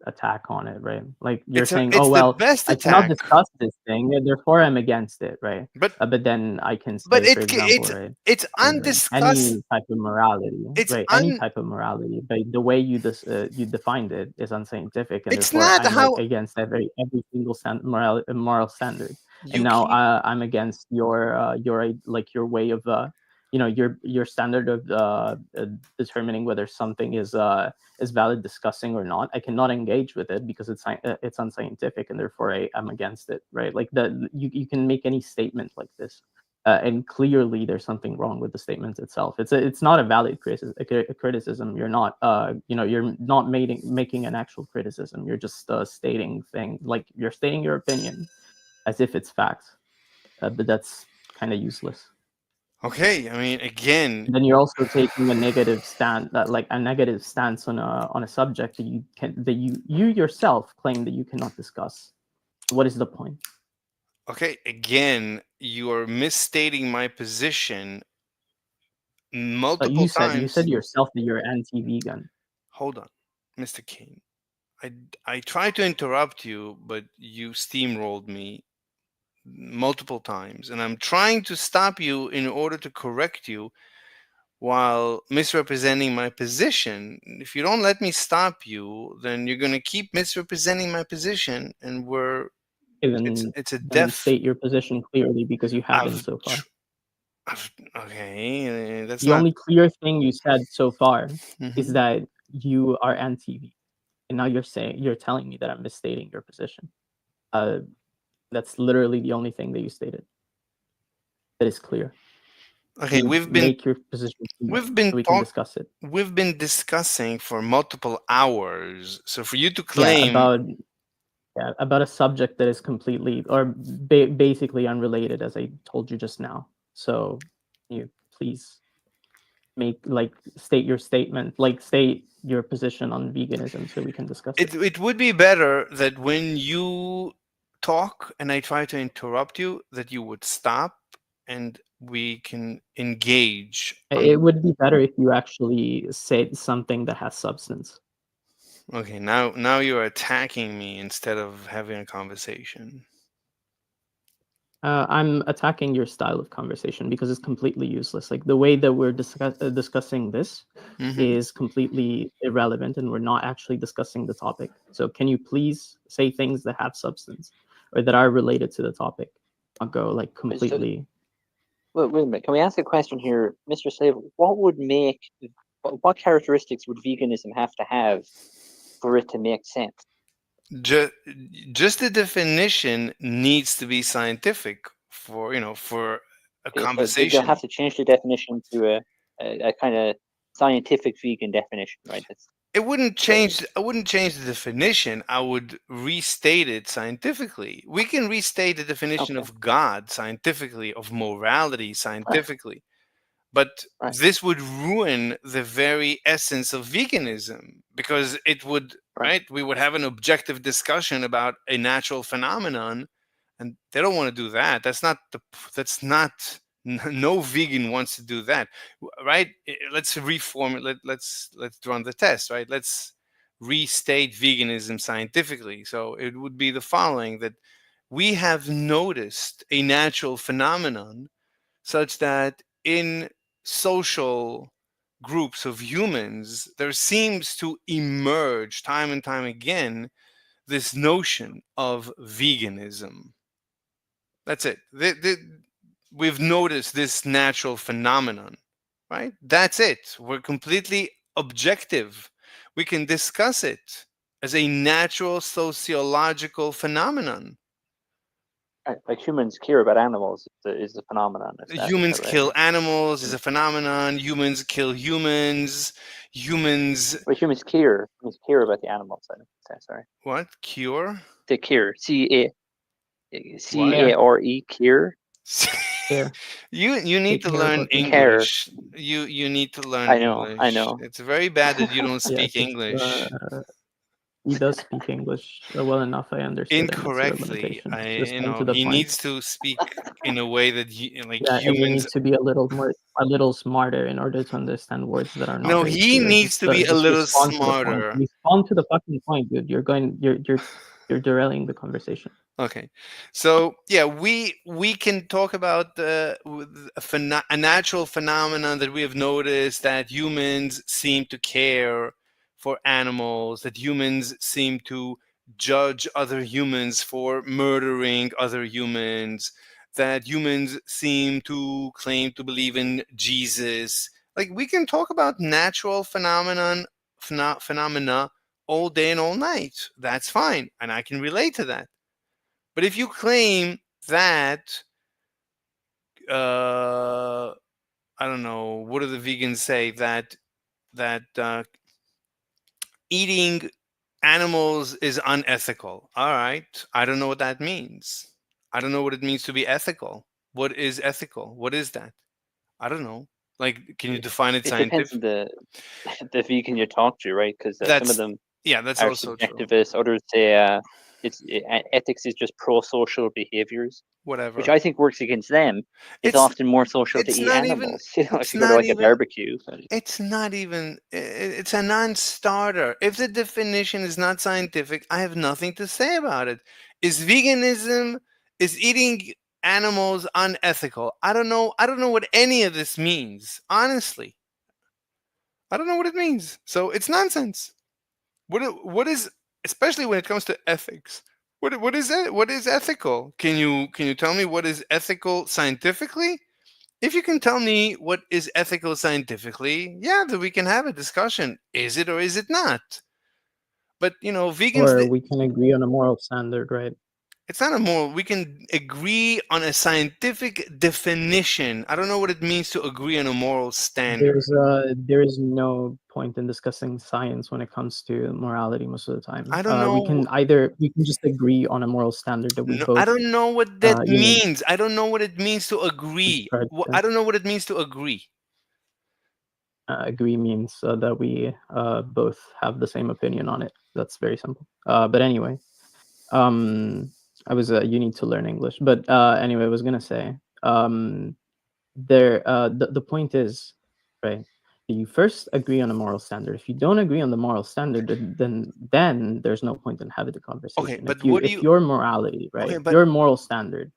attack on it, right? Like, you're saying, oh
it's the
well,
best
I cannot
attack.
discuss this thing, and therefore I'm against it, right?
But
But then I can
but
say, for example, right,
it's undiscussed.
any type of morality,
It's
right? Any type of morality, but the way you defined it is unscientific, and
it's
therefore
not
I'm
how
against every single moral standard. And
you
now
keep.
I'm against your way of your standard of determining whether something is valid discussing or not. I cannot engage with it because it's unscientific, and therefore I'm against it, right? Like, you can make any statement like this, and clearly there's something wrong with the statement itself. It's not a valid criticism. You're not you're not making an actual criticism. You're just stating things, like you're stating your opinion as if it's facts, but that's kind of useless.
Okay, I mean, again,
Then you're also taking a negative stance on a subject that you yourself claim that you cannot discuss. What is the point?
okay, again, you are misstating my position multiple
You said
times.
yourself that you're anti-vegan.
Hold on, Mr. Kane. I tried to interrupt you, but you steamrolled me multiple times, and I'm trying to stop you in order to correct you while misrepresenting my position. If you don't let me stop you, then you're going to keep misrepresenting my position, and it's a
Then
death.
state your position clearly because you haven't so far.
Okay, that's
The
not.
only clear thing you said so far is
Mhm.
that you are anti-vegan, and now you're telling me that I'm misstating your position. That's literally the only thing that you stated that is clear.
Okay,
You make your position clear so we can discuss it.
we've been discussing for multiple hours. So for you to
Yeah,
claim
about a subject that is completely or basically unrelated, as I told you just now. So, you please state your statement, state your position on veganism, so we can discuss it.
it would be better that when you talk and I try to interrupt you, that you would stop and we can engage on.
It would be better if you actually said something that has substance.
Okay, now you're attacking me instead of having a conversation.
I'm attacking your style of conversation because it's completely useless. Like the way that we're discussing this
Mhm.
is completely irrelevant, and we're not actually discussing the topic. So can you please say things that have substance or that are related to the topic? I'll go like completely.
Wait a minute. Can we ask a question here, Mr. Slave? What characteristics would veganism have to have for it to make sense?
Just the definition needs to be scientific for for a
Okay, so they'll
conversation.
have to change the definition to a kind of scientific vegan definition, right?
It wouldn't change. I wouldn't change the definition. I would restate it scientifically. We can restate the definition of God scientifically, of morality scientifically, but this would ruin the very essence of veganism because it would, right? We would have an objective discussion about a natural phenomenon, and they don't want to do that. That's not no vegan wants to do that, right? Let's reform it. Let's run the test, right? Let's restate veganism scientifically. So it would be the following: that we have noticed a natural phenomenon such that in social groups of humans there seems to emerge time and time again this notion of veganism. That's it. We've noticed this natural phenomenon, right? That's it. We're completely objective. We can discuss it as a natural sociological phenomenon.
Like humans care about animals is the phenomenon.
Humans
right?
kill animals is a phenomenon. Humans kill humans.
But humans care. Humans care about the animals. Sorry.
What? Cure?
The care.
What?
CARE. Care.
You need to
Take care
learn
about the animals.
English. You need to learn
I know.
English. It's very bad that you don't
Yeah,
speak English.
he does speak English well enough. I understood, and it's your
Incorrectly.
limitation. Just come to the
He
point.
needs to speak in a way that like
Yeah, and you
humans.
need to be a little smarter in order to understand words that are not
No,
very
he
clear.
needs to be a
Just
little
respond to the point.
smarter.
Respond to the fucking point, dude. You're derailing the conversation.
Okay, so yeah, we can talk about a natural phenomenon that we have noticed, that humans seem to care for animals, that humans seem to judge other humans for murdering other humans, that humans seem to claim to believe in Jesus. Like we can talk about natural phenomena all day and all night. That's fine, and I can relate to that. But if you claim that, I don't know, what do the vegans say? That eating animals is unethical. All right, I don't know what that means. I don't know what it means to be ethical. What is ethical? What is that? I don't know. Like, can you define it
It depends on
scientifically?
the vegan you talk to, right? Because some of
That's
them
that's
are
also true.
subjectivists. Others say ethics is just pro-social behaviors,
Whatever.
which I think works against them. It's often more social to
It's
eat
not even.
animals. You know, if
It's
you go to
not
like a
even.
barbecue.
It's not even. It's a non-starter. If the definition is not scientific, I have nothing to say about it. Is veganism, is eating animals unethical? I don't know. I don't know what any of this means, honestly. I don't know what it means. So it's nonsense. What is, especially when it comes to ethics? What is it? What is ethical? Can you tell me what is ethical scientifically? If you can tell me what is ethical scientifically, yeah, then we can have a discussion. Is it or is it not? But vegans,
Or we can agree on a moral standard, right?
it's not a moral. We can agree on a scientific definition. I don't know what it means to agree on a moral standard.
There is no point in discussing science when it comes to morality most of the time.
I don't
We
know.
can just agree on a moral standard that we
No,
both.
I don't know what that
you know,
means. I don't know what it means to agree.
describe
I don't know what it means to agree.
agree means that we both have the same opinion on it. That's very simple. But anyway, you need to learn English. But anyway, I was gonna say, the point is, right? You first agree on a moral standard. If you don't agree on the moral standard, then there's no point in having the conversation.
but
if your morality, right,
Okay, but
your moral standard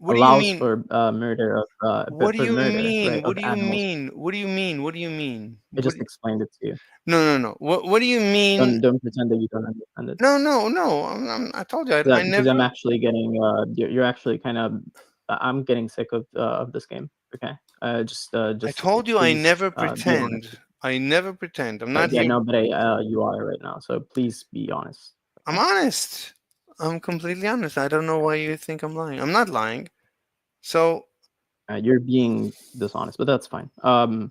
what do you
allows
mean?
for murder of
What do you
murder,
mean?
right,
What
of
do you
animals.
mean? What do you mean? What do you mean?
I just explained it to you.
No. What do you mean?
Don't pretend that you don't understand it.
No. I told you I
Because I'm
never.
actually getting you're actually kind of I'm getting sick of this game. Okay, just
I told you I
please
never
be honest.
pretend. I never pretend. I'm not
Yeah,
here.
no, but you are right now. So please be honest.
I'm honest. I'm completely honest. I don't know why you think I'm lying. I'm not lying. So
You're being dishonest, but that's fine.
no,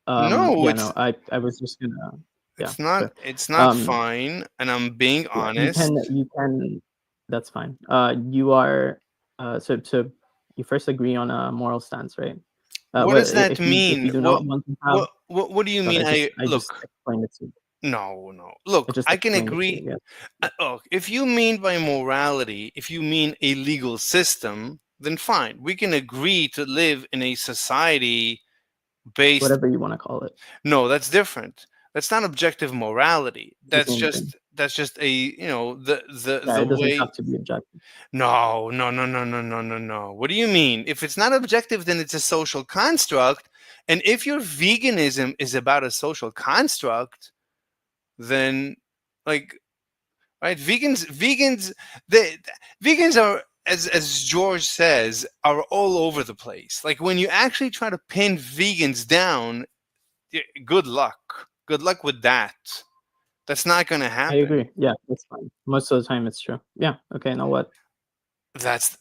Yeah,
it's
no, I was just gonna. Yeah,
it's not
fair.
it's not fine, and I'm being
Yeah,
honest.
you can. That's fine. You are. So you first agree on a moral stance, right?
What
Well,
does that
if you
mean?
do not want to have,
What do you mean?
I just
Look.
explained it to you.
No.
I
Look,
just
I can
explained it to
agree.
you. Yeah.
Look, if you mean by morality, if you mean a legal system, then fine. We can agree to live in a society based.
Whatever you want to call it.
No, that's different. That's not objective morality.
The same thing.
That's just a
Yeah,
the
it doesn't
way.
have to be objective.
No. What do you mean? If it's not objective, then it's a social construct. And if your veganism is about a social construct, then like right, vegans are, as George says, are all over the place. Like when you actually try to pin vegans down, good luck. Good luck with that. That's not going to
I
happen.
agree. Yeah, that's fine. Most of the time, it's true. Yeah. Okay. Now what?
That's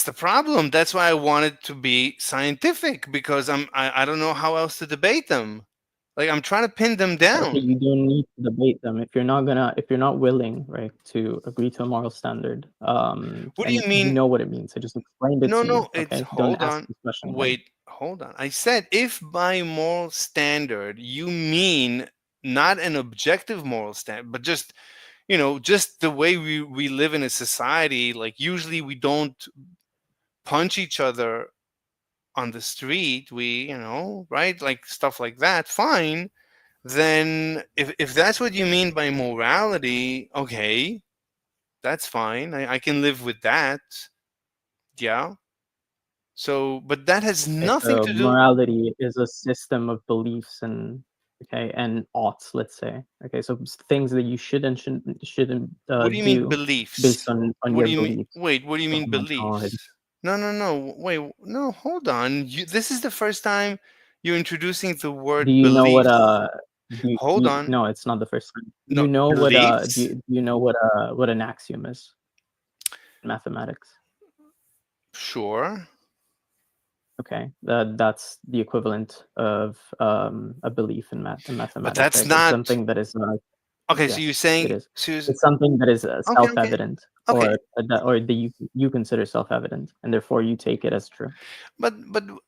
the problem. That's why I wanted to be scientific, because I don't know how else to debate them. Like I'm trying to pin them
Okay,
down.
you don't need to debate them if you're not willing, right, to agree to a moral standard.
What do you
And
mean?
you know what it means. I just explained it to you.
No, it's
Okay, don't
hold
ask
on.
this question again.
Wait, hold on. I said if by moral standard you mean not an objective moral standard, but just just the way we live in a society, like usually we don't punch each other on the street, we right, like stuff like that, fine. Then if that's what you mean by morality, okay, that's fine. I can live with that. Yeah. So, but that has
Okay,
nothing
so
to do.
morality is a system of beliefs and oughts, let's say. Okay, so things that you shouldn't
What do you mean
do
beliefs?
based on
What
your
do you mean?
beliefs.
Wait, what do you
Oh
mean
my god.
beliefs? No. Wait, no, hold on. This is the first time you're introducing the
Do
word
you know what
beliefs. Hold on.
no, it's not the first time. Do
No,
you know what
beliefs?
do you know what an axiom is in mathematics?
Sure.
Okay, that's the equivalent of a belief in mathematics.
But that's
Right? It's
not.
something that is
Okay, so
yes,
you're
it
saying
is.
so
It's something that is
okay.
self-evident,
Okay.
or that you consider self-evident, and therefore you take it as true.
But
So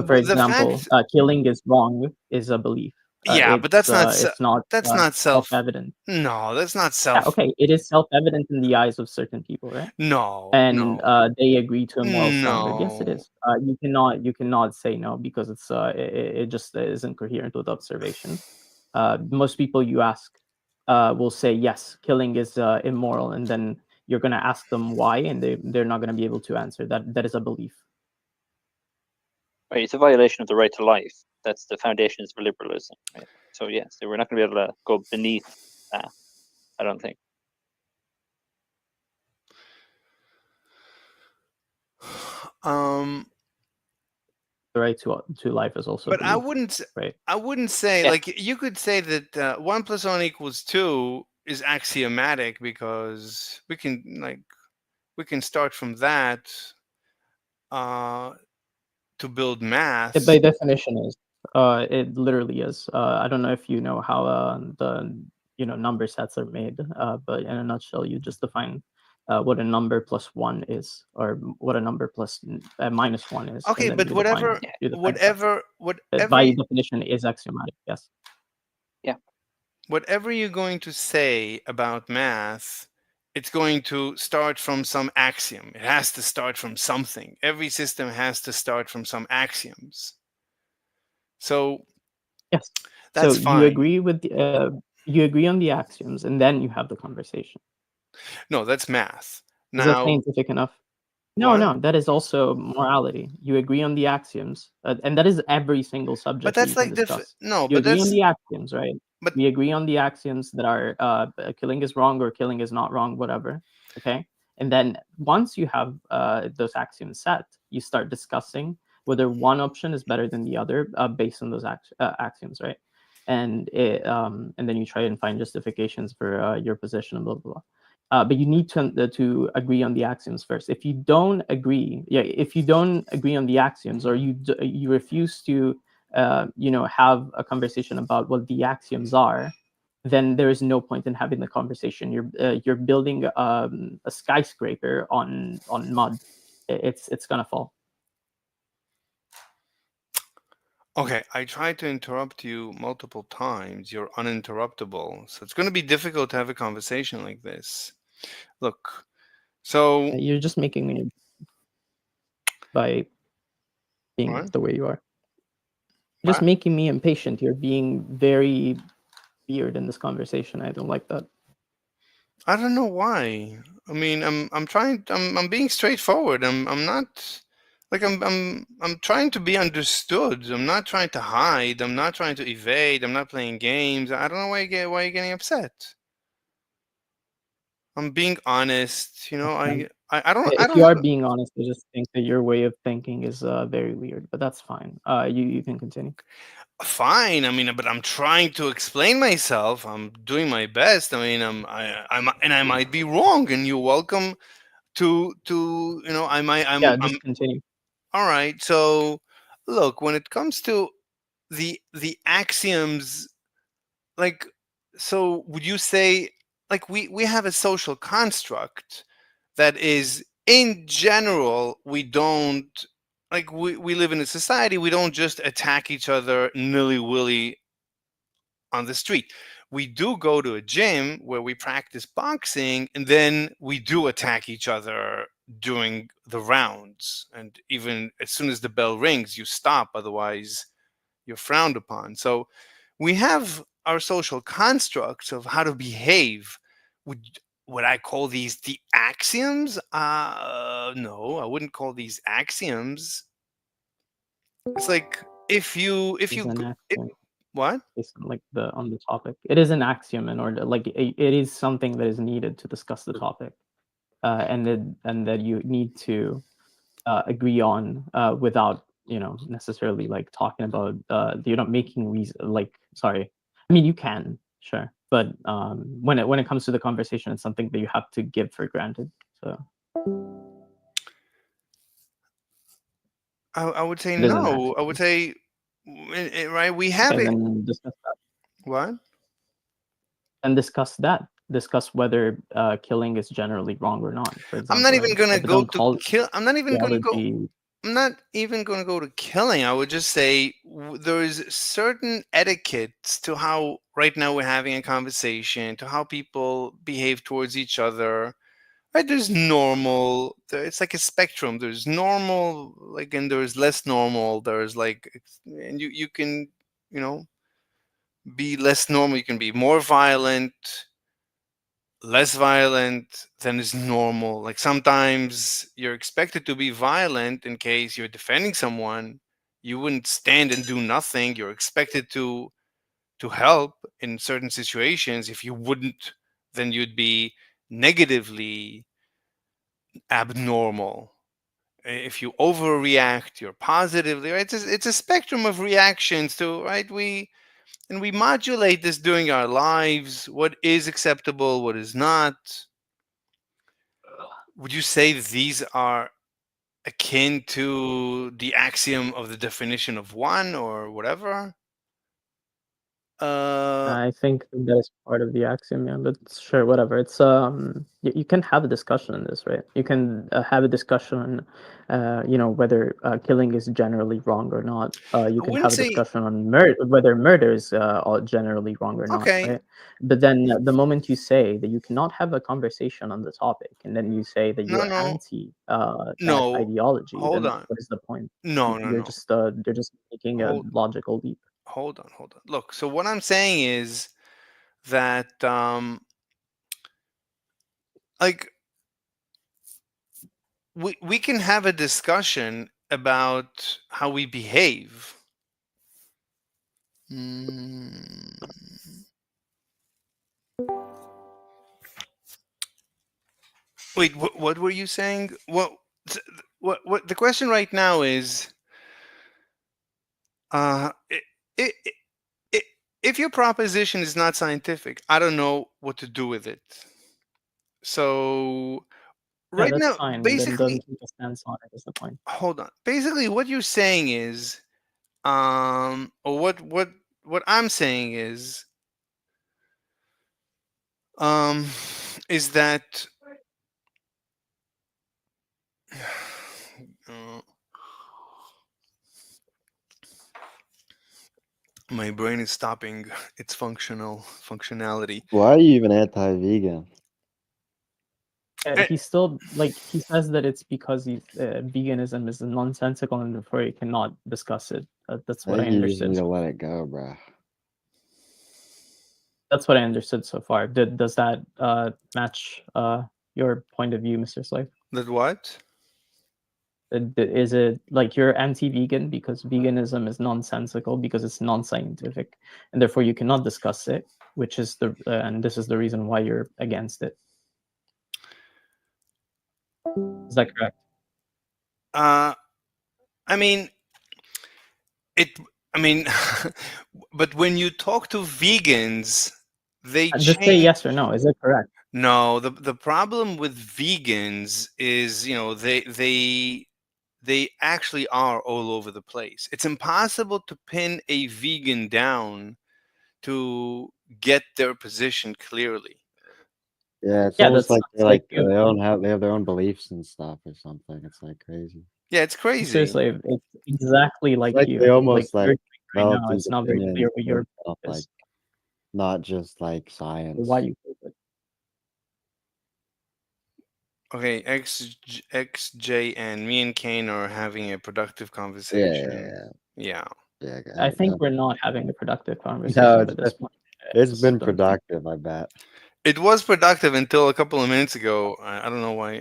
for
the
example,
fact.
killing is wrong is a belief.
Yeah, but that's not.
It's not
That's not self.
self-evident.
No, that's not
Yeah,
self.
okay, it is self-evident in the eyes of certain people, right?
No.
And they agree to a moral standard. Yes, it
No.
is. You cannot say no because it's it just isn't coherent with observation. Most people you ask will say yes, killing is immoral, and then you're gonna ask them why, and they're not gonna be able to answer. That is a belief.
Right, it's a violation of the right to life. That's the foundations for liberalism, right? So yes, we're not going to be able to go beneath that, I don't think.
The right to life is also
But I
belief,
wouldn't.
right?
I wouldn't say
Yeah.
like you could say that 1 + 1 = 2 is axiomatic because we can start from that to build math.
It by definition is. It literally is. I don't know if you know how the number sets are made, but in a nutshell, you just define what a number plus one is, or what a number plus minus one is,
Okay,
and then
but
you define
whatever
by definition is axiomatic. Yes.
Yeah.
whatever you're going to say about math, it's going to start from some axiom. It has to start from something. Every system has to start from some axioms. So
Yes.
that's
So you
fine.
agree with you agree on the axioms, and then you have the conversation.
No, that's math.
Is that
Now,
scientific enough? No,
what?
no, that is also morality. You agree on the axioms, and that is every single
But
subject that
that's
you can
like different.
discuss.
No,
You
but
agree on
that's
the axioms, right?
but
We agree on the axioms that are killing is wrong or killing is not wrong, whatever. Okay, and then once you have those axioms set, you start discussing whether one option is better than the other based on those axioms, right? And and then you try and find justifications for your position and blah blah blah. But you need to agree on the axioms first. If you don't agree, if you don't agree on the axioms, or you refuse to, have a conversation about what the axioms are, then there is no point in having the conversation. You're building a skyscraper on mud. It's gonna fall.
okay. I tried to interrupt you multiple times. You're uninterruptible. So it's going to be difficult to have a conversation like this. Look, so
You're just making me by being
what?
the way you are. You're just
What?
making me impatient. You're being very weird in this conversation. I don't like that.
I don't know why. I mean, I'm trying. I'm being straightforward. I'm not like I'm trying to be understood. I'm not trying to hide. I'm not trying to evade. I'm not playing games. I don't know why you're getting upset. I'm being honest. You know,
Um,
I
if
don't
you
have.
are being honest, I just think that your way of thinking is very weird, but that's fine. You can continue.
Fine. I mean, but I'm trying to explain myself. I'm doing my best. I mean, I might be wrong, and you're welcome to I might
Yeah,
I'm
just continue.
all right. So look, when it comes to the axioms, like, so would you say, like, we have a social construct that is, in general, we don't, like, we live in a society, we don't just attack each other nilly-willy on the street. We do go to a gym where we practice boxing, and then we do attack each other during the rounds. And even as soon as the bell rings, you stop, otherwise, you're frowned upon. So we have our social constructs of how to behave. Would I call these the axioms? No, I wouldn't call these axioms. It's like if
Is
you
an
it,
axiom
what?
based on on the topic. It is an axiom in order, it is something that is needed to discuss the topic, and that you need to agree on without necessarily like talking about you're not making reason sorry. I mean, you can, sure, but when it comes to the conversation, it's something that you have to give for granted. So
I would say
it is an
no. I would
axiom.
say, right. We have
Okay,
it.
then discuss that.
What?
And discuss that. Discuss whether killing is generally wrong or not, for
I'm not
example,
even
right?
gonna
But
go
don't
to
call
kill. I'm not even gonna go.
theology.
I'm not even gonna go to killing. I would just say there is certain etiquettes to how right now we're having a conversation, to how people behave towards each other. Right? There's normal. It's like a spectrum. There's normal, like, and there's less normal. There's like, and you can, you know, be less normal. You can be more violent, less violent than is normal. Like sometimes you're expected to be violent in case you're defending someone. You wouldn't stand and do nothing. You're expected to help in certain situations. If you wouldn't, then you'd be negatively abnormal. If you overreact, you're positively right. It's a spectrum of reactions to right. We modulate this during our lives. What is acceptable, what is not. Would you say these are akin to the axiom of the definition of one or whatever?
I think that is part of the axiom, yeah. But sure, whatever. It's you can have a discussion on this, right? You can have a discussion, whether killing is generally wrong or not. You
I
can
wouldn't
have a
say
discussion on whether murder is all generally wrong or not,
okay.
right? But then the moment you say that you cannot have a conversation on the topic, and then you say that
No,
you're
no,
anti that
no.
ideology,
Hold
then
on.
what is the point?
No, no,
You're
no.
just they're just making a
Hold,
logical leap.
hold on, hold on. Look. So what I'm saying is that, like, we can have a discussion about how we behave. Mm. Wait, what were you saying? What the question right now is, uh, I I if your proposition is not scientific, I don't know what to do with it. So
Yeah,
right
that's
now,
fine. And then
basically,
don't take a stance on it is the point.
hold on. Basically, what you're saying is, or what I'm saying um, is that, uh, my brain is stopping its functionality.
Why are you even anti-vegan?
He still he says that it's because he's veganism is nonsensical and therefore he cannot discuss it. That's
I
what I
think you just
understood.
need to let it go, bro.
That's what I understood so far. Does that match your point of view, Mr. Slave?
That what?
Is it like you're anti-vegan because veganism is nonsensical because it's non-scientific, and therefore you cannot discuss it, which is and this is the reason why you're against it. Is that correct?
I mean, it. I mean, but when you talk to vegans, they
Just say
change.
yes or no. Is it correct?
No, the problem with vegans is, they actually are all over the place. It's impossible to pin a vegan down to get their position clearly.
Yeah, it's
Yeah,
almost
that
like
sounds like you.
they have their own beliefs and stuff or something. It's like crazy.
Yeah, it's crazy.
Seriously, it's exactly
It's
like
like
you.
they almost
You're
like
right
develop
now,
these
it's not very
opinions
clear what your
based off
is,
like not just like
or why
science.
you feel it.
Okay, XJ and me and Kane are having a productive
Yeah,
conversation. Yeah.
yeah.
I think we're not having a productive
No,
conversation at this point.
it's
Just
been
don't think.
productive. I bet.
It was productive until a couple of minutes ago. I don't know why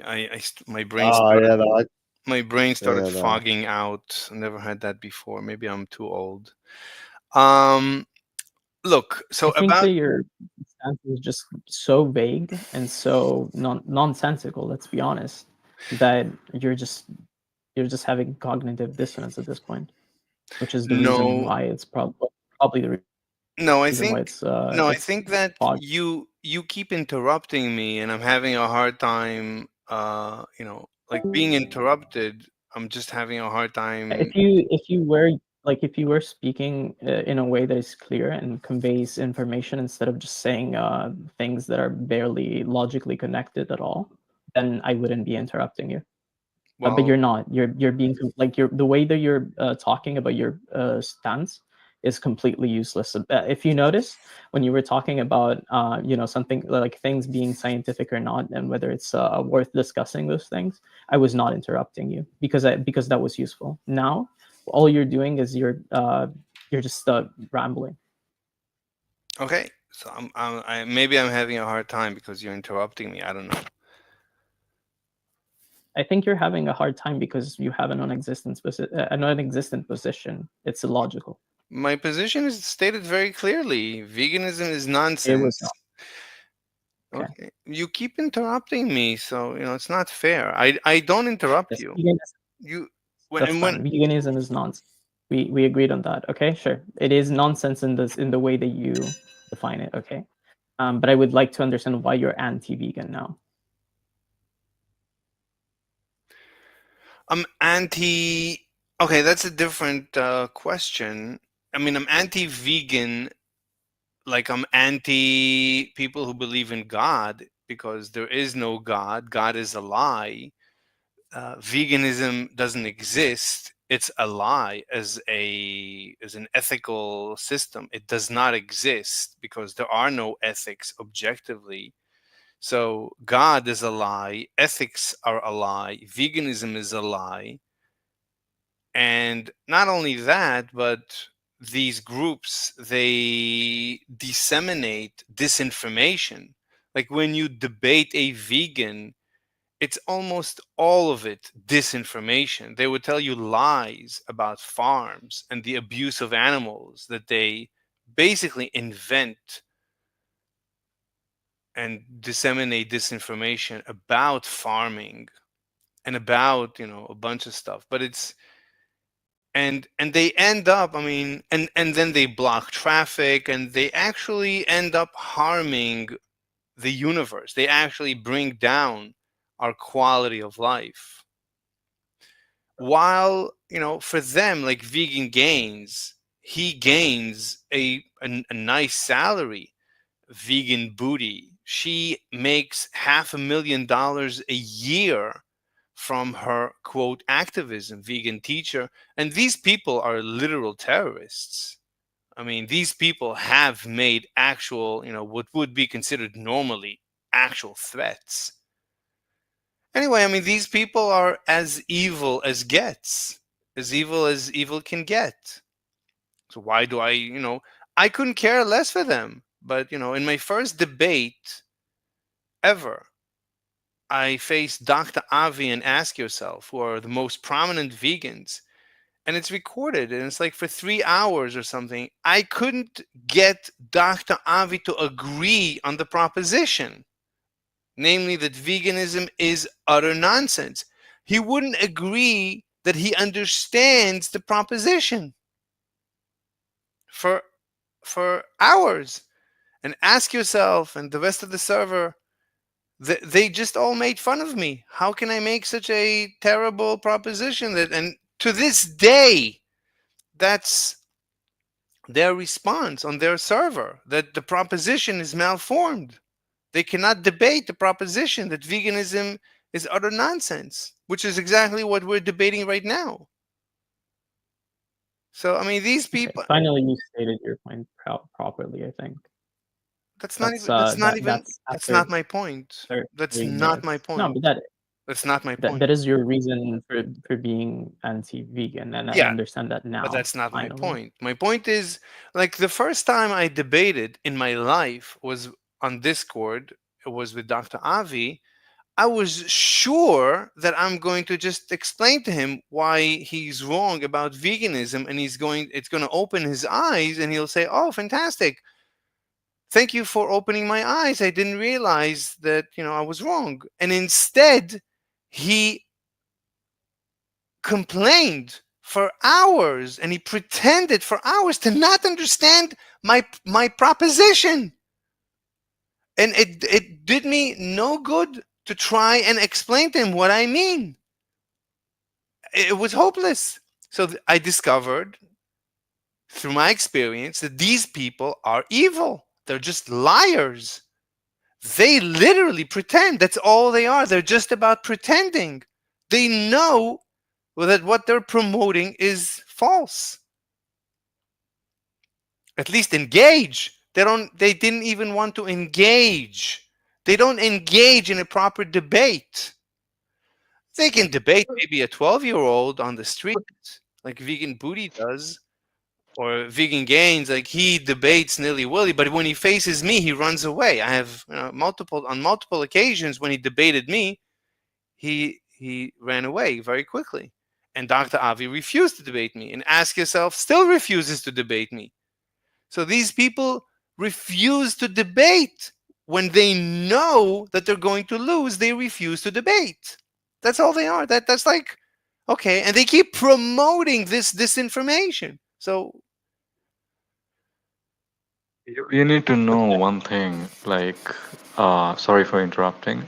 my brain
Oh
started
yeah, no,
my brain started
yeah, no.
fogging out. I never had that before. Maybe I'm too old. Um, look.
I
So
think
about
that your stance is just so vague and so nonsensical. Let's be honest, that you're just having cognitive dissonance at this point, which is the reason
no,
why it's probably the
no.
reason why
I
it's
think that
fogged.
you keep interrupting me, and I'm having a hard time. Like being interrupted. I'm just having a hard time.
If you were speaking in a way that is clear and conveys information instead of just saying things that are barely logically connected at all, then I wouldn't be interrupting you. But
Well,
you're not. You're being like the way that you're talking about your stance is completely useless. If you notice when you were talking about something like things being scientific or not, and whether it's worth discussing those things, I was not interrupting you because that was useful. Now all you're doing is you're just rambling.
okay. So maybe I'm having a hard time because you're interrupting me. I don't know.
I think you're having a hard time because you have a non-existent position. It's illogical.
My position is stated very clearly. Veganism is
It was
nonsense.
not. Okay.
Okay. You keep interrupting me, so it's not fair. I don't interrupt
Yes,
you.
veganism.
You
That's
when
fine. Veganism is nonsense. We agreed on that. Okay, sure. It is nonsense in the way that you define it. Okay. But I would like to understand why you're anti-vegan now.
I'm anti. Okay, that's a different question. I mean, I'm anti-vegan. Like I'm anti people who believe in God because there is no God. God is a lie. Veganism doesn't exist. It's a lie as an ethical system. It does not exist because there are no ethics objectively. So God is a lie. Ethics are a lie. Veganism is a lie. And not only that, but these groups, they disseminate disinformation. Like when you debate a vegan, it's almost all of it disinformation. They would tell you lies about farms and the abuse of animals that they basically invent and disseminate disinformation about farming and about a bunch of stuff. But it's and they end up, I mean, and then they block traffic, and they actually end up harming the universe. They actually bring down our quality of life. While for them, like vegan gains, he gains a nice salary. Vegan booty, she makes $500,000 a year from her quote activism. Vegan teacher, and these people are literal terrorists. I mean, these people have made actual, what would be considered normally actual threats. Anyway, I mean, these people are as evil as gets, as evil can get. So why do I couldn't care less for them. But, in my first debate ever, I faced Dr. Avi and Ask Yourself, who are the most prominent vegans, and it's recorded, and it's like for 3 hours or something. I couldn't get Dr. Avi to agree on the proposition, namely that veganism is utter nonsense. He wouldn't agree that he understands the proposition for hours. And Ask Yourself and the rest of the server, they just all made fun of me. How can I make such a terrible proposition? And to this day, that's their response on their server, that the proposition is malformed. They cannot debate the proposition that veganism is utter nonsense, which is exactly what we're debating right now. So, I mean, these
Okay,
people.
finally, you stated your point properly. I think
That's not even. That's not even.
that's
That's
after
not my point. That's
3
not my
minutes. No,
point.
but
That's not my point.
that is your reason for being anti-vegan, and I
Yeah,
understand that now.
but that's not my
Finally.
point. My point is, like, the first time I debated in my life was on Discord. It was with Dr. Avi. I was sure that I'm going to just explain to him why he's wrong about veganism, and it's going to open his eyes, and he'll say, "Oh, fantastic. Thank you for opening my eyes. I didn't realize that, I was wrong." And instead, he complained for hours, and he pretended for hours to not understand my proposition. And it did me no good to try and explain to him what I mean. It was hopeless. So I discovered through my experience that these people are evil. They're just liars. They literally pretend. That's all they are. They're just about pretending. They know that what they're promoting is false. At least engage. They didn't even want to engage. They don't engage in a proper debate. They can debate maybe a 12-year-old on the street, like Vegan Booty does, or Vegan Gains, like he debates Nilly Willy, but when he faces me, he runs away. I have multiple occasions when he debated me, he he ran away very quickly. And Dr. Avi refused to debate me. And Ask Yourself still refuses to debate me. So these people refuse to debate. When they know that they're going to lose, they refuse to debate. That's all they are. That's like, okay. And they keep promoting this disinformation. So
You need to know one thing, like, sorry for interrupting.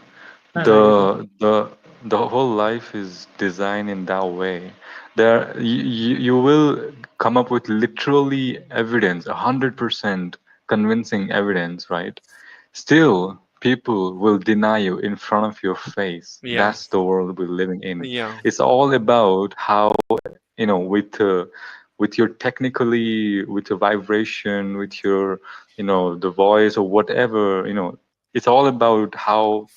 No, you're good.
The whole life is designed in that way. You will come up with literally evidence, 100% convincing evidence, right? Still, people will deny you in front of your face.
yeah,
That's the world we're living in.
yeah,
It's all about how, with your technically, with your vibration, with your, the voice or whatever, it's all about how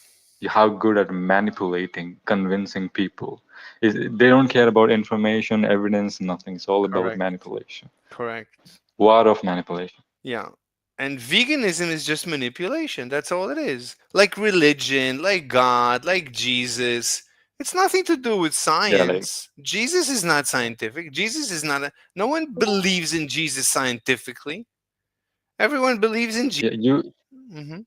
good at manipulating, convincing people. They don't care about information, evidence, nothing. It's all about
correct,
manipulation.
correct.
What of manipulation?
Yeah. And veganism is just manipulation. That's all it is. Like religion, like God, like Jesus. It's nothing to do with
Yeah, like
science. Jesus is not scientific. Jesus is not no one believes in Jesus scientifically. Everyone believes in Jesus.
yeah,
Hmm.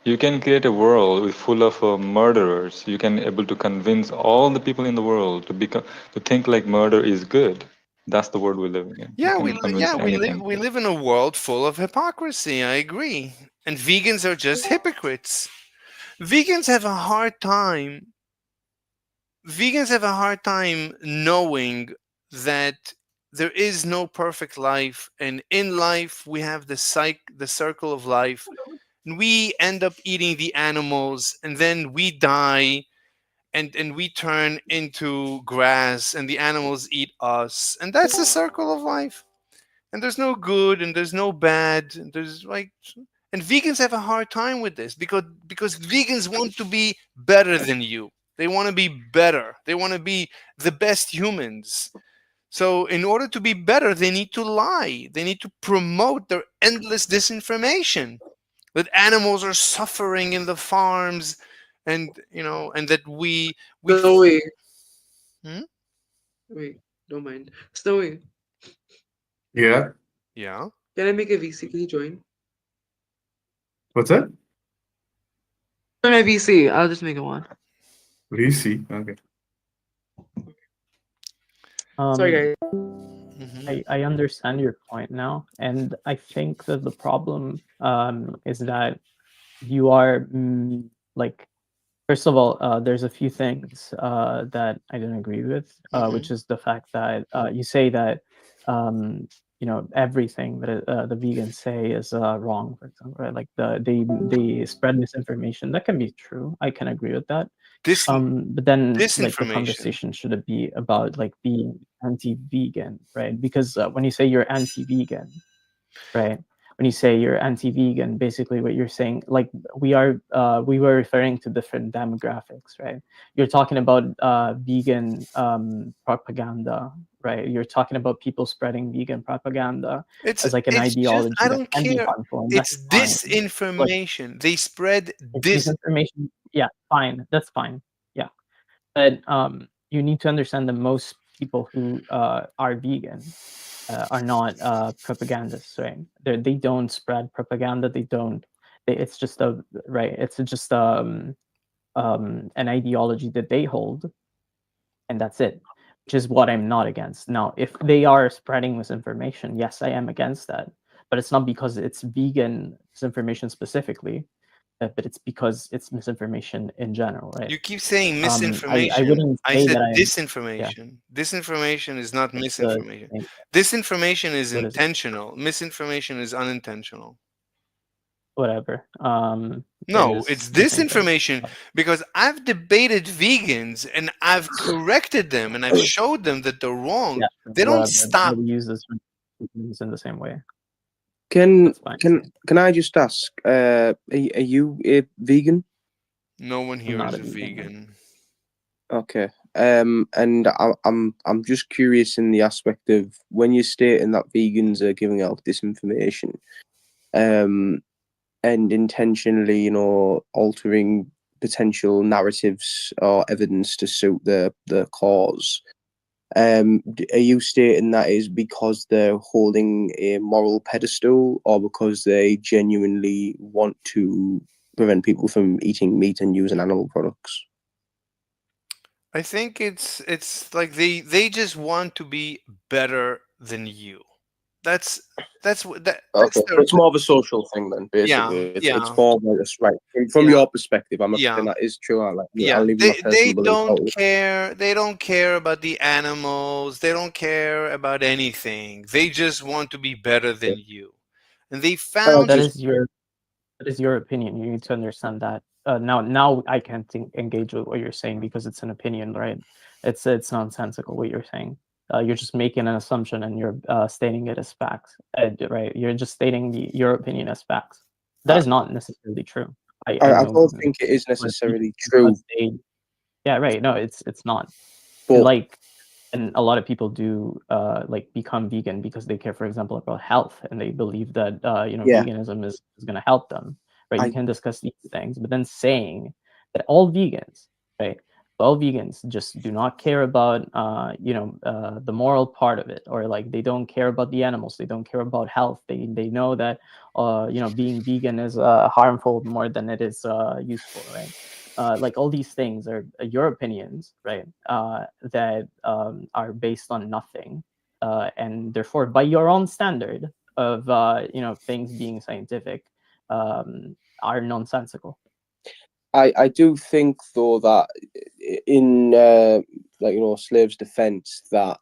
you can create a world with full of murderers. You can able to convince all the people in the world to think like murder is good. That's the world we're living in. You
Yeah,
can convince
yeah,
anything.
we live in a world full of hypocrisy. I agree. And vegans are just hypocrites. Vegans have a hard time vegans have a hard time knowing that there is no perfect life, and in life we have the circle of life, and we end up eating the animals, and then we die, and we turn into grass, and the animals eat us, and that's the circle of life. And there's no good and there's no bad, and there's like, and vegans have a hard time with this because vegans want to be better than you. They want to be better. They want to be the best humans. So in order to be better, they need to lie. They need to promote their endless disinformation that animals are suffering in the farms, and and that we
Snowy,
Hmm?
wait, don't mind. Snowy,
Yeah.
Yeah.
can I make a VC? Can you join?
What's that?
Join my VC. I'll just make a one.
VC. Okay.
Sorry,
Um,
guys.
I understand your point now, and I think that the problem is that you are like, first of all, there's a few things that I don't agree with, which is the fact that you say that everything that the vegans say is wrong, for example, right? Like they spread misinformation. That can be true. I can agree with that.
Dis-
But then like the
disinformation.
conversation should be about like being anti-vegan, right? Because when you say you're anti-vegan, right? When you say you're anti-vegan, basically what you're saying, like we were referring to different demographics, right? You're talking about vegan propaganda, right? You're talking about people spreading vegan propaganda as like an
It's just,
ideology
I
that
don't
can be
care.
harmful, and
It's
that's fine. Look,
disinformation. They spread
it's
dis.
misinformation. Yeah, fine. That's fine. Yeah, but you need to understand that most people who are vegan are not propagandists, right? They don't spread propaganda. They don't. It's just a right. It's just an ideology that they hold, and that's it. Which is what I'm not against. Now, if they are spreading misinformation, yes, I am against that. But it's not because it's vegan misinformation specifically, but it's because it's misinformation in general, right?
You keep saying
I
misinformation.
wouldn't
I
say
said
that I'm. Yeah,
disinformation. Disinformation is not
it's the
misinformation.
same.
Disinformation is
What is it?
intentional. Misinformation is unintentional.
Whatever. It
No,
is
it's
the same thing.
disinformation because I've debated vegans and I've corrected them and I've showed them that they're wrong.
Yeah,
They don't
whatever.
stop.
Nobody uses things in the same way.
Can
That's fine.
can I just ask? Are you a vegan?
No one
I'm
here
not
is
a
a
vegan.
vegan.
Okay. And I'm just curious in the aspect of when you're stating that vegans are giving out disinformation, and intentionally, altering potential narratives or evidence to suit the cause. Are you stating that is because they're holding a moral pedestal, or because they genuinely want to prevent people from eating meat and using animal products?
I think it's like they just want to be better than you. That's
Okay,
that's
so
their
it's more of a social thing then.
yeah,
Basically, it's
yeah,
more like a right from
yeah,
your perspective. I'm not saying
yeah.
that is true. I'll
Yeah,
leave my
they
personal belief
don't
out.
care. They don't care about the animals. They don't care about anything. They just want to be better than you. And they found
That is your opinion. You need to understand that. Now I can't engage with what you're saying because it's an opinion, right? It's nonsensical what you're saying. You're just making an assumption and you're stating it as facts, right? You're just stating your opinion as facts. That
I,
is not necessarily true. I
I
know
don't think it is
because
necessarily true,
yeah, right. No, it's not.
but
Like, and a lot of people do like become vegan because they care, for example, about health, and they believe that
yeah,
veganism is going to help them, right? You
I
can discuss these things, but then saying that all vegans, right, all vegans just do not care about the moral part of it, or like they don't care about the animals, they don't care about health, they know that being vegan is harmful more than it is useful, right? Like all these things are your opinions, right? That are based on nothing, and therefore, by your own standard of things being scientific, are nonsensical.
I do think though that in slaves' defense that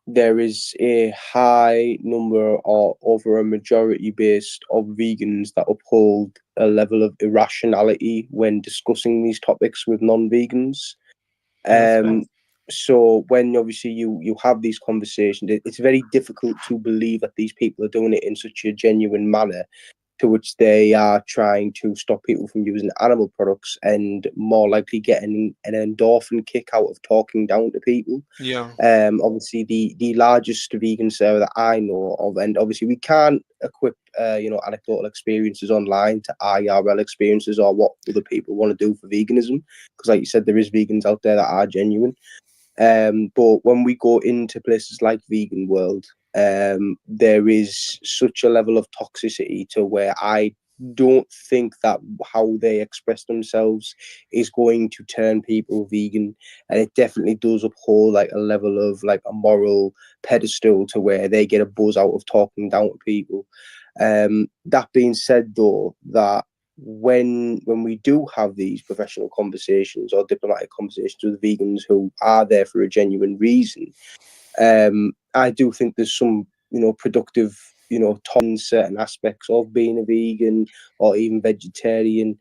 there is a high number or over a majority based of vegans that uphold a level of irrationality when discussing these topics with non-vegans.
Yeah, that's fair.
So when obviously you have these conversations, it's very difficult to believe that these people are doing it in such a genuine manner, to which they are trying to stop people from using animal products and more likely getting an endorphin kick out of talking down to people.
yeah.
Obviously, the largest vegan server that I know of, and obviously we can't equip anecdotal experiences online to IRL experiences or what other people want to do for veganism, because like you said, there is vegans out there that are genuine. But when we go into places like Vegan World, there is such a level of toxicity to where I don't think that how they express themselves is going to turn people vegan, and it definitely does uphold like a level of like a moral pedestal to where they get a buzz out of talking down to people. That being said, though, that when we do have these professional conversations or diplomatic conversations with vegans who are there for a genuine reason, I do think there's some productive on certain aspects of being a vegan or even vegetarian.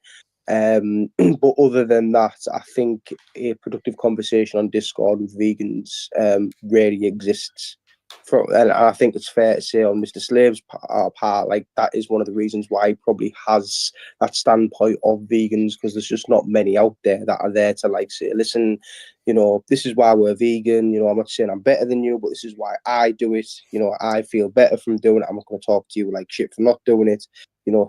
But other than that, I think a productive conversation on Discord with vegans rarely exists. And I think it's fair to say on Mr. Slave's part, like that is one of the reasons why he probably has that standpoint of vegans, because there's just not many out there that are there to like say, listen, this is why we're vegan. I'm not saying I'm better than you, but this is why I do it. I feel better from doing it. I'm not going to talk to you like shit for not doing it.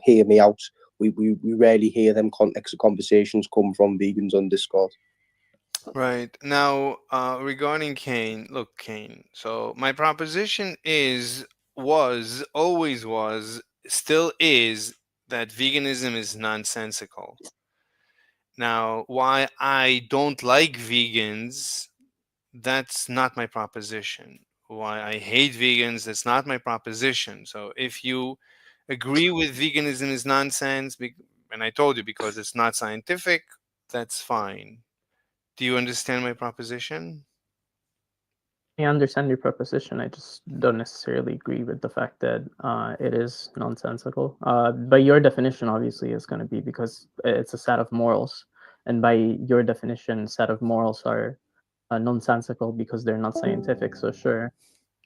Hear me out. We rarely hear them context of conversations come from vegans on Discord.
Right. Now, regarding Kane, look, Kane. So my proposition always was, still is, that veganism is nonsensical. Now, why I don't like vegans, that's not my proposition. Why I hate vegans, that's not my proposition. So if you agree with veganism is nonsense, and I told you because it's not scientific, that's fine. Do you understand my proposition?
I understand your proposition. I just don't necessarily agree with the fact that it is nonsensical. By your definition, obviously, is going to be because it's a set of morals, and by your definition, set of morals are nonsensical because they're not scientific. So sure,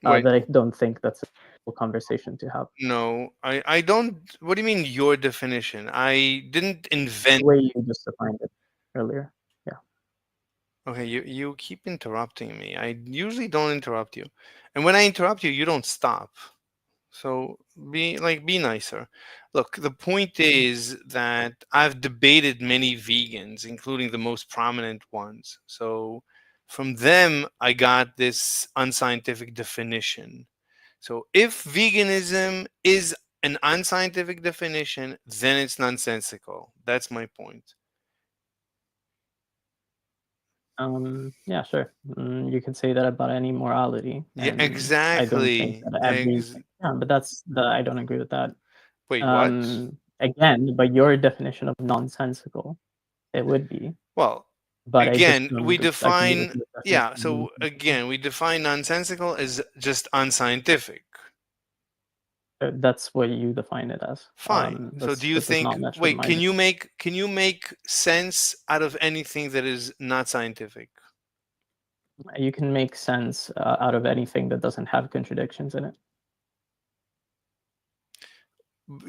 Wait,
but I don't think that's a conversation to have.
no, I don't. What do you mean your definition? I didn't invent.
The way you just defined it earlier. Yeah.
Okay, you keep interrupting me. I usually don't interrupt you, and when I interrupt you, you don't stop. So be nicer. Look, the point is that I've debated many vegans, including the most prominent ones. So from them, I got this unscientific definition. So if veganism is an unscientific definition, then it's nonsensical. That's my point.
Yeah, sure. You could say that about any morality,
Yeah,
and I don't think
exactly.
that every yeah, but I don't agree with that.
Wait, what?
Again, by your definition of nonsensical, it would be,
Well,
but I just
again, we
don't agree with
define,
your
yeah,
definition of
so
nonsensical.
again, we define nonsensical as just unscientific.
That's what you define it as.
Fine. So do you
That does
think,
not match with
wait,
my
can you make sense out of anything that is not scientific?
You can make sense out of anything that doesn't have contradictions in it.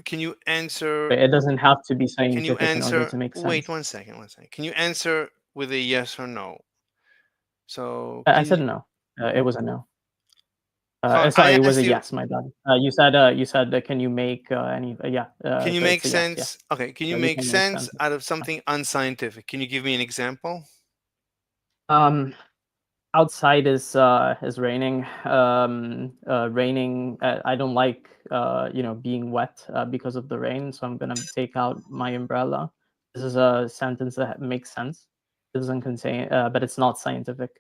Can you answer?
But it doesn't have to be
Can you
scientific in order
answer?
to make
Wait
sense.
one second, one second. Can you answer with a yes or no? So
I
can
said
you,
no. It was a no.
so
Sorry,
I
it was a
asked you,
yes. My bad. You said can you make any? Yeah.
can you
So
make
it's a yes. Yeah.
sense? Okay, can you
We
make
can make
sense
sense.
out of something unscientific? Can you give me an example?
Outside is raining. Raining. I don't like being wet because of the rain, so I'm gonna take out my umbrella. This is a sentence that makes sense. It doesn't contain, but it's not scientific.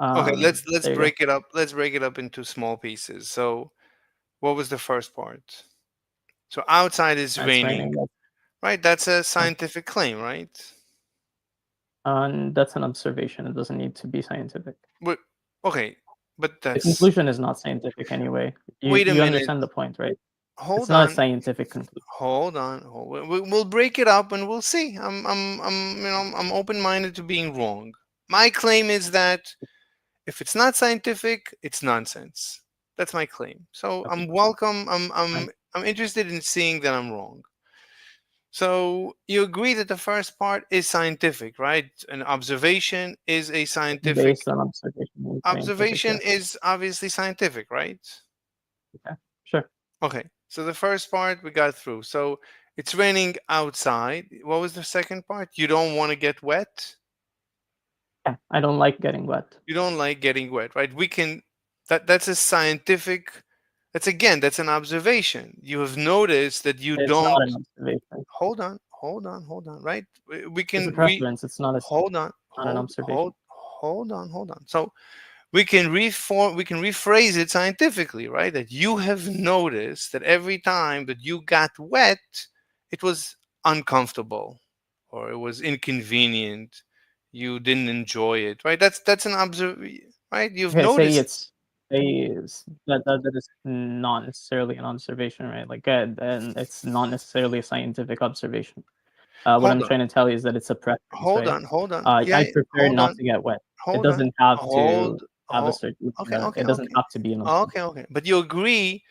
Okay, let's
There you go.
break it up. Let's break it up into small pieces. So, what was the first part? So outside is
It's
raining,
raining.
right? That's a scientific claim, right?
That's an observation. It doesn't need to be scientific.
But okay, but
The
that's
conclusion is not scientific anyway.
wait a
You
minute.
understand the point, right? It's
Hold
not a
on.
scientific conclusion.
Hold on. We'll break it up and we'll see. I'm open-minded to being wrong. My claim is that if it's not scientific, it's nonsense. That's my claim. So I'm welcome. I'm interested in seeing that I'm wrong. So you agree that the first part is scientific, right? An observation is a scientific.
Based on observation. And scientific,
Observation
yes.
is obviously scientific, right?
Okay, sure.
Okay. So the first part we got through. So it's raining outside. What was the second part? You don't want to get wet?
Yeah, I don't like getting wet.
You don't like getting wet, right? We can that's a scientific, that's an observation. You have noticed that you
It's
don't.
not an observation.
Hold on, right? We
It's a
can
preference. It's not a
hold on,
not an observation.
hold on. So we can rephrase it scientifically, right? That you have noticed that every time that you got wet, it was uncomfortable or it was inconvenient. You didn't enjoy it, right? That's an observation, right? You've
Okay,
noticed.
that is not necessarily an observation, right? Like, and it's not necessarily a scientific observation. What
Hold
I'm
on.
trying to tell you is that it's a preference,
Hold
right?
on, hold on.
I
Yeah,
prefer
hold
not
on.
to get wet. It
Hold on.
doesn't have to
Hold,
have a
hold.
certain.
Okay, okay,
It doesn't
okay.
have to be an observation.
Okay, but you agree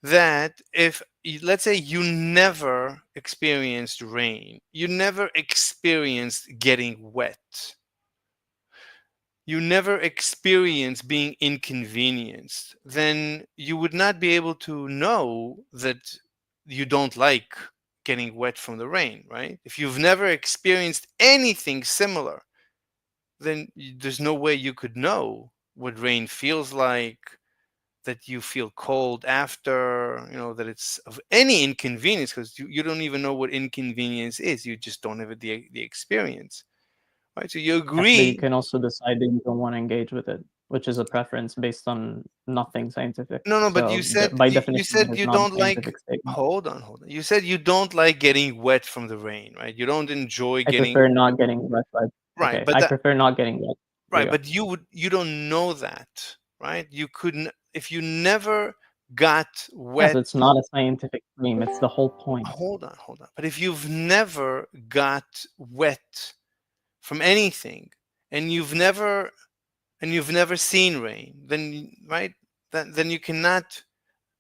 that if let's say you never experienced rain, you never experienced getting wet, you never experienced being inconvenienced, then you would not be able to know that you don't like getting wet from the rain, right? If you've never experienced anything similar, then there's no way you could know what rain feels like, that you feel cold after, that it's of any inconvenience, because you don't even know what inconvenience is. You just don't have the experience, right? So you
Yeah, but you
agree.
can also decide that you don't want to engage with it, which is a preference based on nothing scientific.
No, but
So
you said
by
you
definition,
said
it is
you
not a
don't like.
scientific statement.
Hold on. You said you don't like getting wet from the rain, right? You don't enjoy
I
getting.
prefer not getting wet.
Right,
Okay,
but
I
that.
prefer not getting wet. There
Right,
you go.
but you don't know that, right? You couldn't if you never got
Yes,
wet.
it's not a scientific claim. It's the whole point.
Hold on. But if you've never got wet from anything, and you've never seen rain, then right, then you cannot,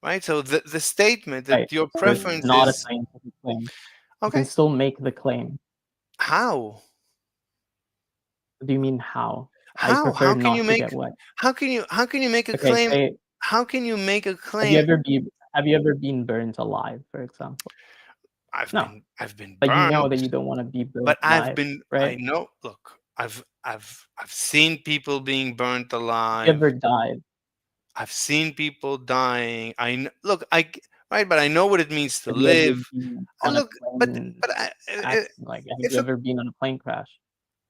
right? So the statement
Right.
that your
So it's
preference
not a
is
scientific claim. You can
okay.
still make the claim.
How?
What do you mean how? I prefer
How can you
not to
make
get wet.
how can you make a
Okay,
claim?
say
How can you make a
have you
claim?
ever been Have you ever been burnt alive, for example? No.
I've been
But you know
burned,
that you don't want to be burnt
but
alive,
I
right?
know. Look, I've seen people being burnt
Have you
alive.
ever died?
I've seen people dying. Look, right, but I know what it means to
Have you ever
live.
been
And
on a
look,
plane
I,
accident? Like, have
if
you
a
ever been on a plane crash?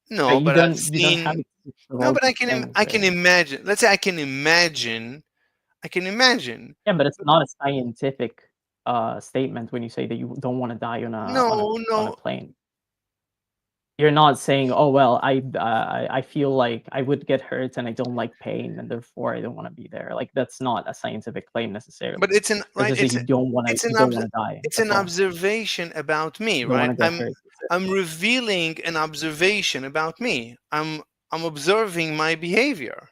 no,
Right?
but I've
You don't have
seen
experience of
no,
all
but
these things,
I can
right?
imagine. Let's say I can imagine. I can imagine.
Yeah, but it's not a scientific statement when you say that you don't want to die on
No,
a
no.
plane. You're not saying, "Oh well, I feel like I would get hurt and I don't like pain and therefore I don't want to be there." Like that's not a scientific claim necessarily.
But it's an
It's
right.
just that you don't want to die.
It's
That's
an
all.
observation about me,
You don't want
right?
to get hurt. That's it.
I'm revealing an observation about me. I'm observing my behavior.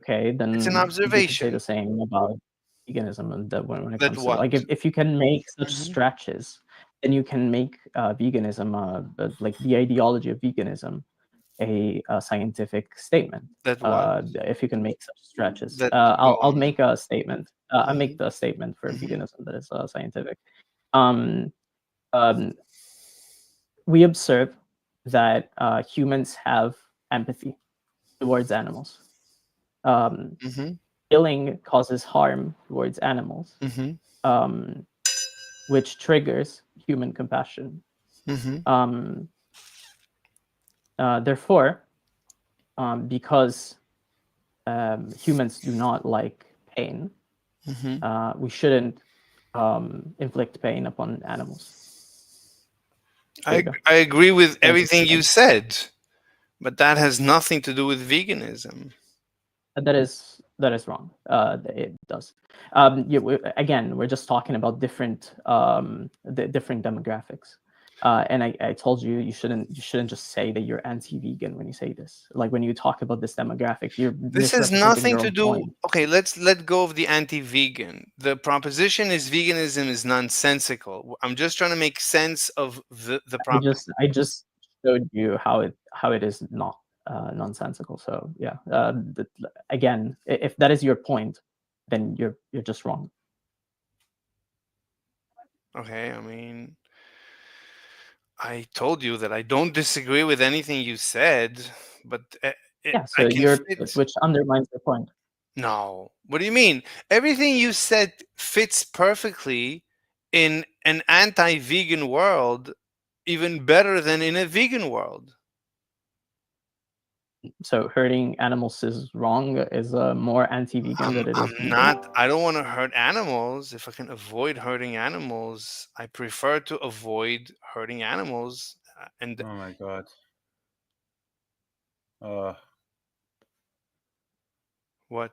Okay,
It's an
then you could say
observation.
the same about veganism and that when it
That
comes to like
what?
if you can make such
Mhm.
stretches, then you can make veganism like the ideology of veganism a scientific statement.
That what?
If you can make such stretches,
That go
I'll
on.
make a statement. I make
Mhm.
the statement for
Mhm.
veganism that is scientific. Um, um, we observe that humans have empathy towards animals.
Mhm.
Killing causes harm towards animals,
Mhm.
which triggers human compassion.
Mhm.
Therefore, because humans do not like pain,
Mhm.
we shouldn't inflict pain upon animals. There you go.
I agree with
Thank you.
everything you said, but that has nothing to do with veganism.
That is wrong. It does. Again, we're just talking about different different demographics. And I told you you shouldn't just say that you're anti-vegan when you say this. Like when you talk about this demographic, you're
This has
misrepresenting
nothing
your
to
own
do.
point.
Okay, let's let go of the anti-vegan. The proposition is veganism is nonsensical. I'm just trying to make sense of the proposition.
I just showed you how it is not nonsensical. So yeah, again, if that is your point, then you're just wrong.
Okay, I mean, I told you that I don't disagree with anything you said, but
Yeah, so
I can fit.
which undermines your point.
No, what do you mean? Everything you said fits perfectly in an anti-vegan world, even better than in a vegan world.
So hurting animals is wrong, is more anti-vegan than it is vegan.
I don't want to hurt animals. If I can avoid hurting animals, I prefer to avoid hurting animals. And
Oh my god. Uh,
what?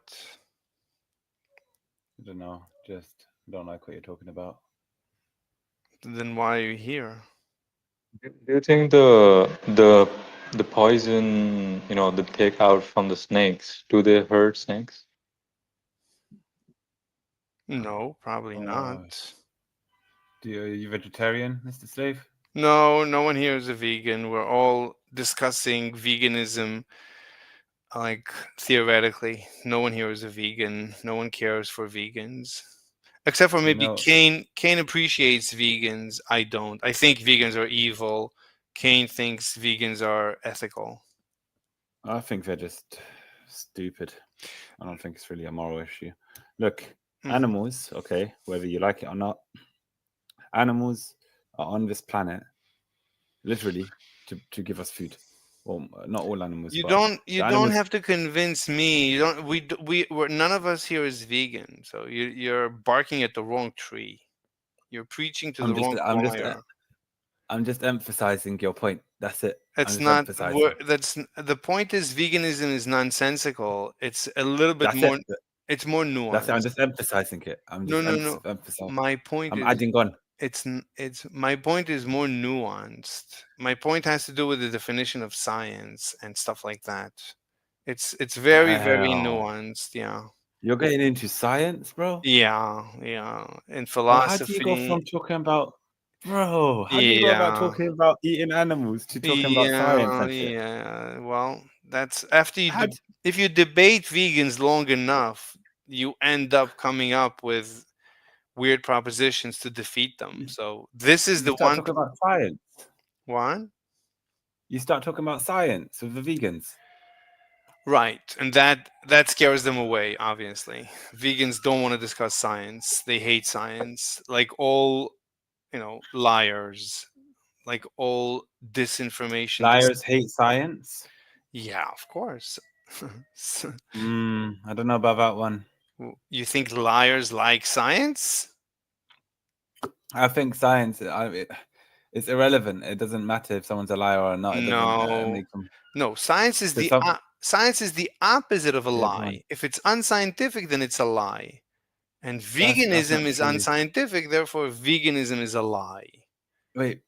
I don't know. Just don't like what you're talking about.
Then why are you here?
Do you think the poison, they take out from the snakes, do they hurt snakes?
No, probably not.
Are you vegetarian, Mr. Slave?
No, no one here is a vegan. We're all discussing veganism, like theoretically. No one here is a vegan. No one cares for vegans. Except for maybe Kane. Kane appreciates vegans. I don't. I think vegans are evil. Kane thinks vegans are ethical.
I think they're just stupid. I don't think it's really a moral issue. Look, animals, okay, whether you like it or not, animals are on this planet literally to give us food. Well, not all animals.
You
but
don't.
the
You don't
animals,
have to convince me. You don't. We're none of us here is vegan. So you're barking at the wrong tree. You're preaching to the wrong choir.
I'm just emphasizing your point. That's it.
That's
I'm just
not.
emphasizing.
That's the point. Is veganism is nonsensical. It's a little bit
That's
more.
it.
It's more
That's it. I'm
nuanced.
just emphasizing it. I'm
No,
just
no, no.
emphasizing.
My point
I'm
is.
adding on.
It's my point is more nuanced. My point has to do with the definition of science and stuff like that. It's very
Wow.
nuanced. Yeah.
You're getting into science, bro?
Yeah, yeah. And
Bro, how do you go
philosophy.
from talking about, bro? How do you go about
Yeah.
talking about eating animals to talking about science
Yeah,
and shit?
yeah. Well, that's after
How
if you debate vegans long enough, you end up coming up with weird propositions to defeat them. So this is
You
the
start
one.
talking about science.
What?
You start talking about science with the vegans.
Right, and that scares them away. Obviously, vegans don't want to discuss science. They hate science, like all liars, like all disinformation.
Liars hate science.
Yeah, of course.
I don't know about that one.
You think liars like science?
I think science. It's irrelevant. It doesn't matter if someone's a liar or not. It doesn't
No,
make them.
no. Science is
There's
the
some.
science is the opposite of a
Yeah, go on.
lie. If it's unscientific, then it's a lie. And
That's
veganism
not
is
true.
unscientific, therefore veganism is a lie.
Wait,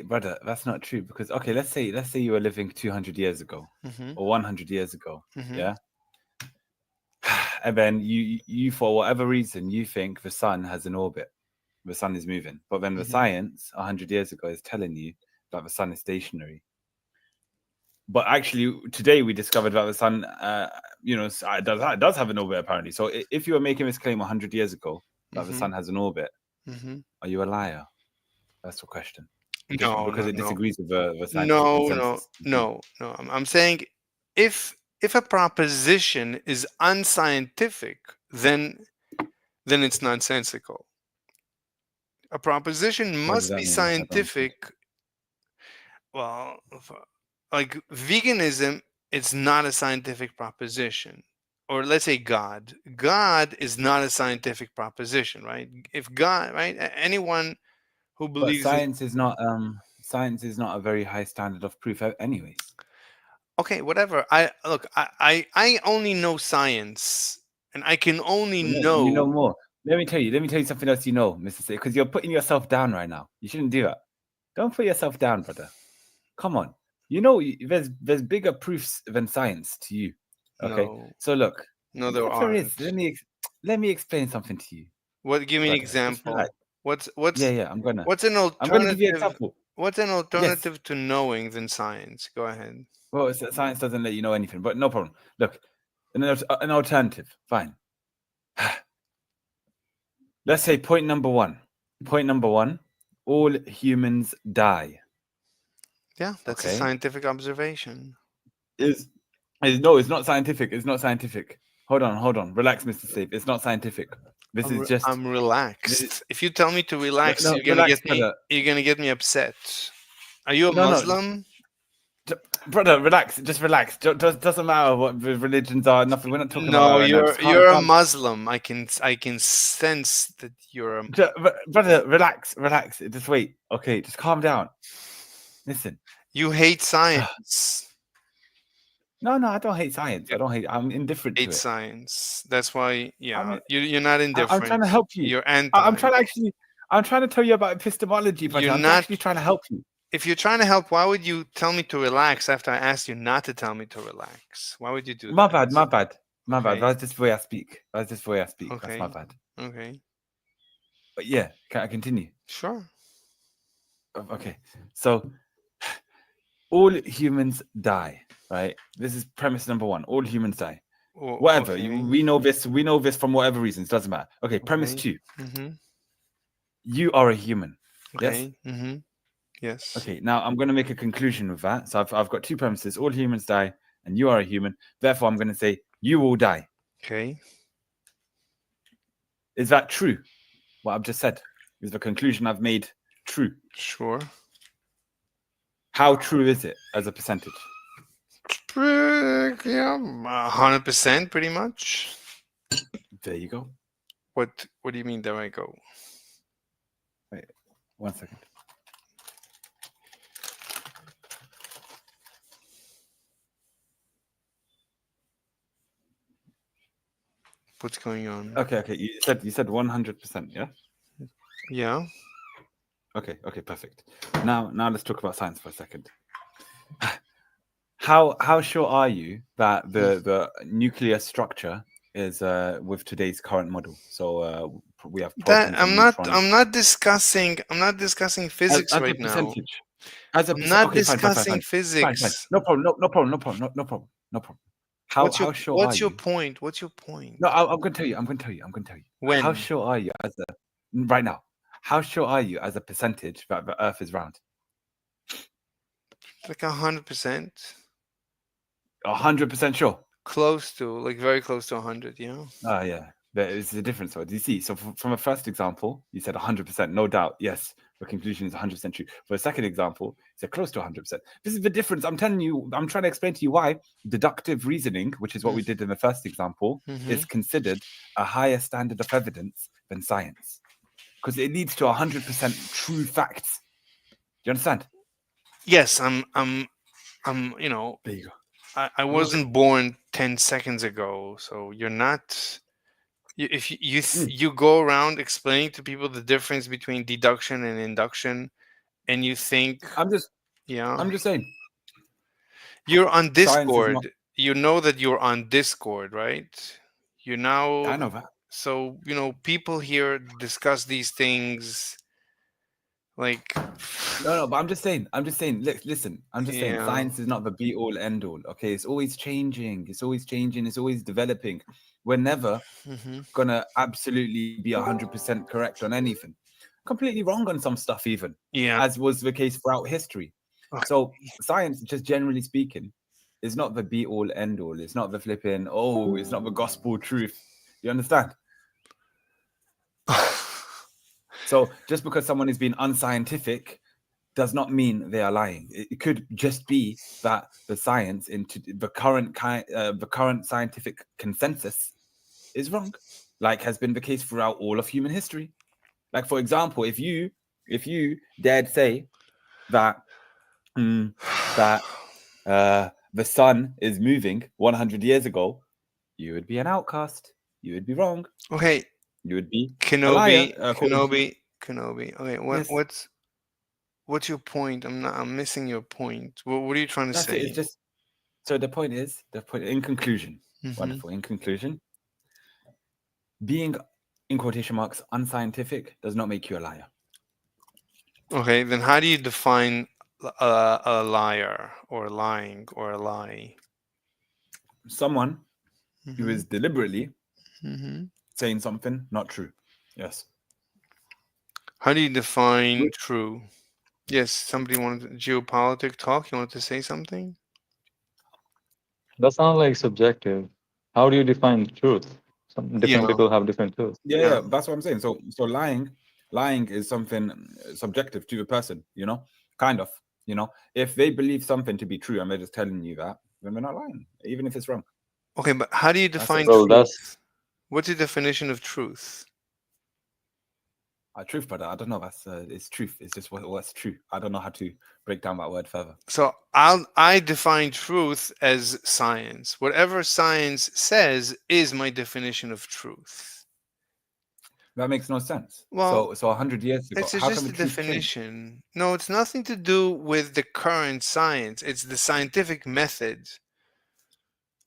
brother. That's not true because okay, let's say you were living 200 years ago
Mhm.
or 100 years ago,
Mhm.
yeah, and then you for whatever reason you think the sun has an orbit, the sun is moving, but then the
Mhm.
science 100 years ago is telling you that the sun is stationary. But actually, today we discovered that the sun, does have an orbit apparently. So if you were making this claim 100 years ago that the
Mhm.
sun has an orbit,
Mhm.
are you a liar? That's the question.
No,
Because
no,
it
no.
disagrees with the scientific
No,
consensus.
no. I'm saying if a proposition is unscientific, then it's nonsensical. A proposition
What does
must
that
be
mean? I don't understand.
scientific. Well, like veganism, it's not a scientific proposition. Or let's say God. God is not a scientific proposition, right? If God, right? Anyone who
But
believes in
science is not a very high standard of proof, anyways.
okay, whatever. I only know science, and I can only
No,
know.
you know more. Let me tell you something else you know, Mr. C, because you're putting yourself down right now. You shouldn't do that. Don't put yourself down, brother. Come on. You know, there's bigger proofs than science to you. Okay.
No.
So look.
No, there
Yes, there
aren't.
is. Let me explain something to you.
What? Give me an
Brother, just
example.
relax.
What's
Yeah, I'm gonna
what's an
give you an
alternative?
example.
What's an
Yes.
alternative to knowing than science? Go ahead.
Well, science doesn't let you know anything, but no problem. Look, an alternative. Fine. Let's say point number one. Point number one: all humans die.
Yeah, that's a
Okay.
scientific observation.
No, it's not scientific. It's not scientific. Hold on. Relax, Mr. Safe. It's not scientific. This is just.
I'm relaxed. If you tell me to relax,
No,
you're gonna
relax,
get me.
brother.
You're gonna get me upset. Are you a
No.
Muslim?
Brother, relax. Just relax. Doesn't matter what the religions are. Nothing. We're not talking
No,
about that right now. Just
you're a
calm.
Muslim. I can sense that you're a.
Brother, relax. Just wait. Okay, just calm down. Listen.
You hate science.
No, I don't hate science. I'm indifferent to
Hate
it.
science. That's why. Yeah,
mean,
you're not indifferent.
I'm trying to help you.
You're anti.
I'm trying to tell you about epistemology, but
You're
I'm
not
actually trying to help you.
If you're trying to help, why would you tell me to relax after I asked you not to tell me to relax? Why would you do
My
that?
bad. That's just the way I speak. That's
Okay.
my bad.
Okay.
But yeah, can I continue?
Sure.
Okay. So all humans die, right? This is premise number one. All humans die. Whatever.
Okay.
We know this from whatever reasons. Doesn't matter. Okay. Premise two.
Mm-hmm.
You are a human.
Okay.
Yes.
Mm-hmm. Yes.
Okay. Now I'm going to make a conclusion with that. So I've got two premises. All humans die, and you are a human. Therefore, I'm going to say you will die.
Okay.
Is that true? What I've just said is the conclusion I've made true.
Sure.
How true is it as a percentage?
Yeah, 100%, pretty much.
There you go.
What do you mean? There I go.
Wait, 1 second.
What's going on?
Okay. You said 100%, yeah?
Yeah.
Okay, perfect. Now let's talk about science for a second. How sure are you that the nuclear structure is with today's current model? So we have
that
protons
I'm not discussing physics
as
right
a
now.
percentage. As a
I'm not
okay,
discussing
fine.
physics.
No problem.
What's your
how sure are you?
point? What's your point?
No, I'm going to tell you. I'm going to tell you. I'm going to tell you. How
When?
sure are you as a right now? How sure are you as a percentage that the Earth is round?
Like 100%.
100% sure.
Close to, like very close to 100. Yeah.
Oh yeah, there is a difference. So do you see? So from a first example, you said 100%, no doubt. Yes, the conclusion is 100% true. For a second example, you said close to 100%. This is the difference. I'm telling you. I'm trying to explain to you why deductive reasoning, which is what we did in the first example, is considered a higher standard of evidence than science, because it leads to 100% true facts. Do you understand?
Yes, you know,
there you go.
I wasn't born 10 seconds ago, so you're not. If you go around explaining to people the difference between deduction and induction, and you think,
I'm just saying.
You're on
Science is not.
Discord. You know that you're on Discord, right? You now.
I know that.
So you know people here discuss these things. Like.
No, but I'm just saying. Listen, I'm just saying.
Yeah.
Science is not the be all end all. Okay, it's always changing. It's always changing. It's always developing. We're never gonna absolutely be 100% correct on anything. Completely wrong on some stuff, even.
Yeah.
As was the case throughout history. So science, just generally speaking, is not the be all end all. It's not the flipping. Oh, it's not the gospel truth. You understand? So just because someone is being unscientific does not mean they are lying. It could just be that the science into the current scientific consensus is wrong, like has been the case throughout all of human history. Like, for example, if you dared say that that the sun is moving 100 years ago, you would be an outcast. You would be wrong.
Okay.
You would be
Kenobi.
a liar.
Kenobi. Okay.
Yes.
What's your point? I'm missing your point. What are you trying to
That's
say?
it. It's just so the point in conclusion. Wonderful. In conclusion, being in quotation marks unscientific does not make you a liar.
Okay, then how do you define a liar or lying or a lie?
Someone who is deliberately
Mhm.
saying something not true. Yes.
How do you define true? Yes, somebody wanted geopolitic talk. You wanted to say something?
That sounds like subjective. How do you define truth? Some different
Yeah.
people have different truth.
Yeah, that's what I'm saying. So lying is something subjective to the person, kind of, if they believe something to be true and they're just telling you that, then they're not lying, even if it's wrong.
Okay, but how do you define
Well,
truth? What's the definition of truth?
Truth, brother. I don't know. It's truth. It's just what's true. I don't know how to break down that word further.
So I define truth as science. Whatever science says is my definition of truth.
That makes no sense.
Well,
so 100 years ago,
it's
how
just
can
a
the truth change?
definition. No, it's nothing to do with the current science. It's the scientific method.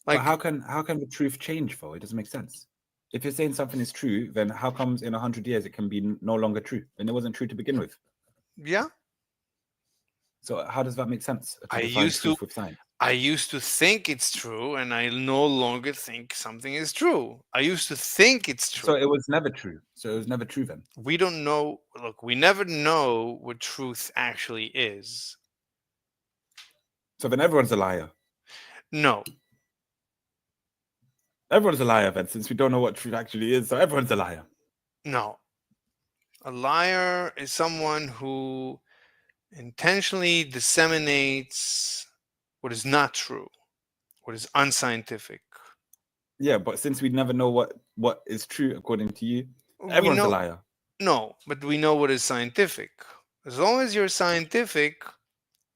But how can the truth change though? It doesn't make sense. If you're saying something is true, then how comes in 100 years it can be no longer true? And it wasn't true to begin with.
Yeah.
So how does that make sense?
I used to think it's true, and I no longer think something is true. I used to think it's true.
So it was never true. So it was never true then.
We don't know. Look, we never know what truth actually is.
So then everyone's a liar.
No.
Everyone's a liar then, since we don't know what truth actually is. So everyone's a liar.
No. A liar is someone who intentionally disseminates what is not true, what is unscientific.
Yeah, but since we never know what is true according to you, everyone's a liar.
No, but we know what is scientific. As long as you're scientific,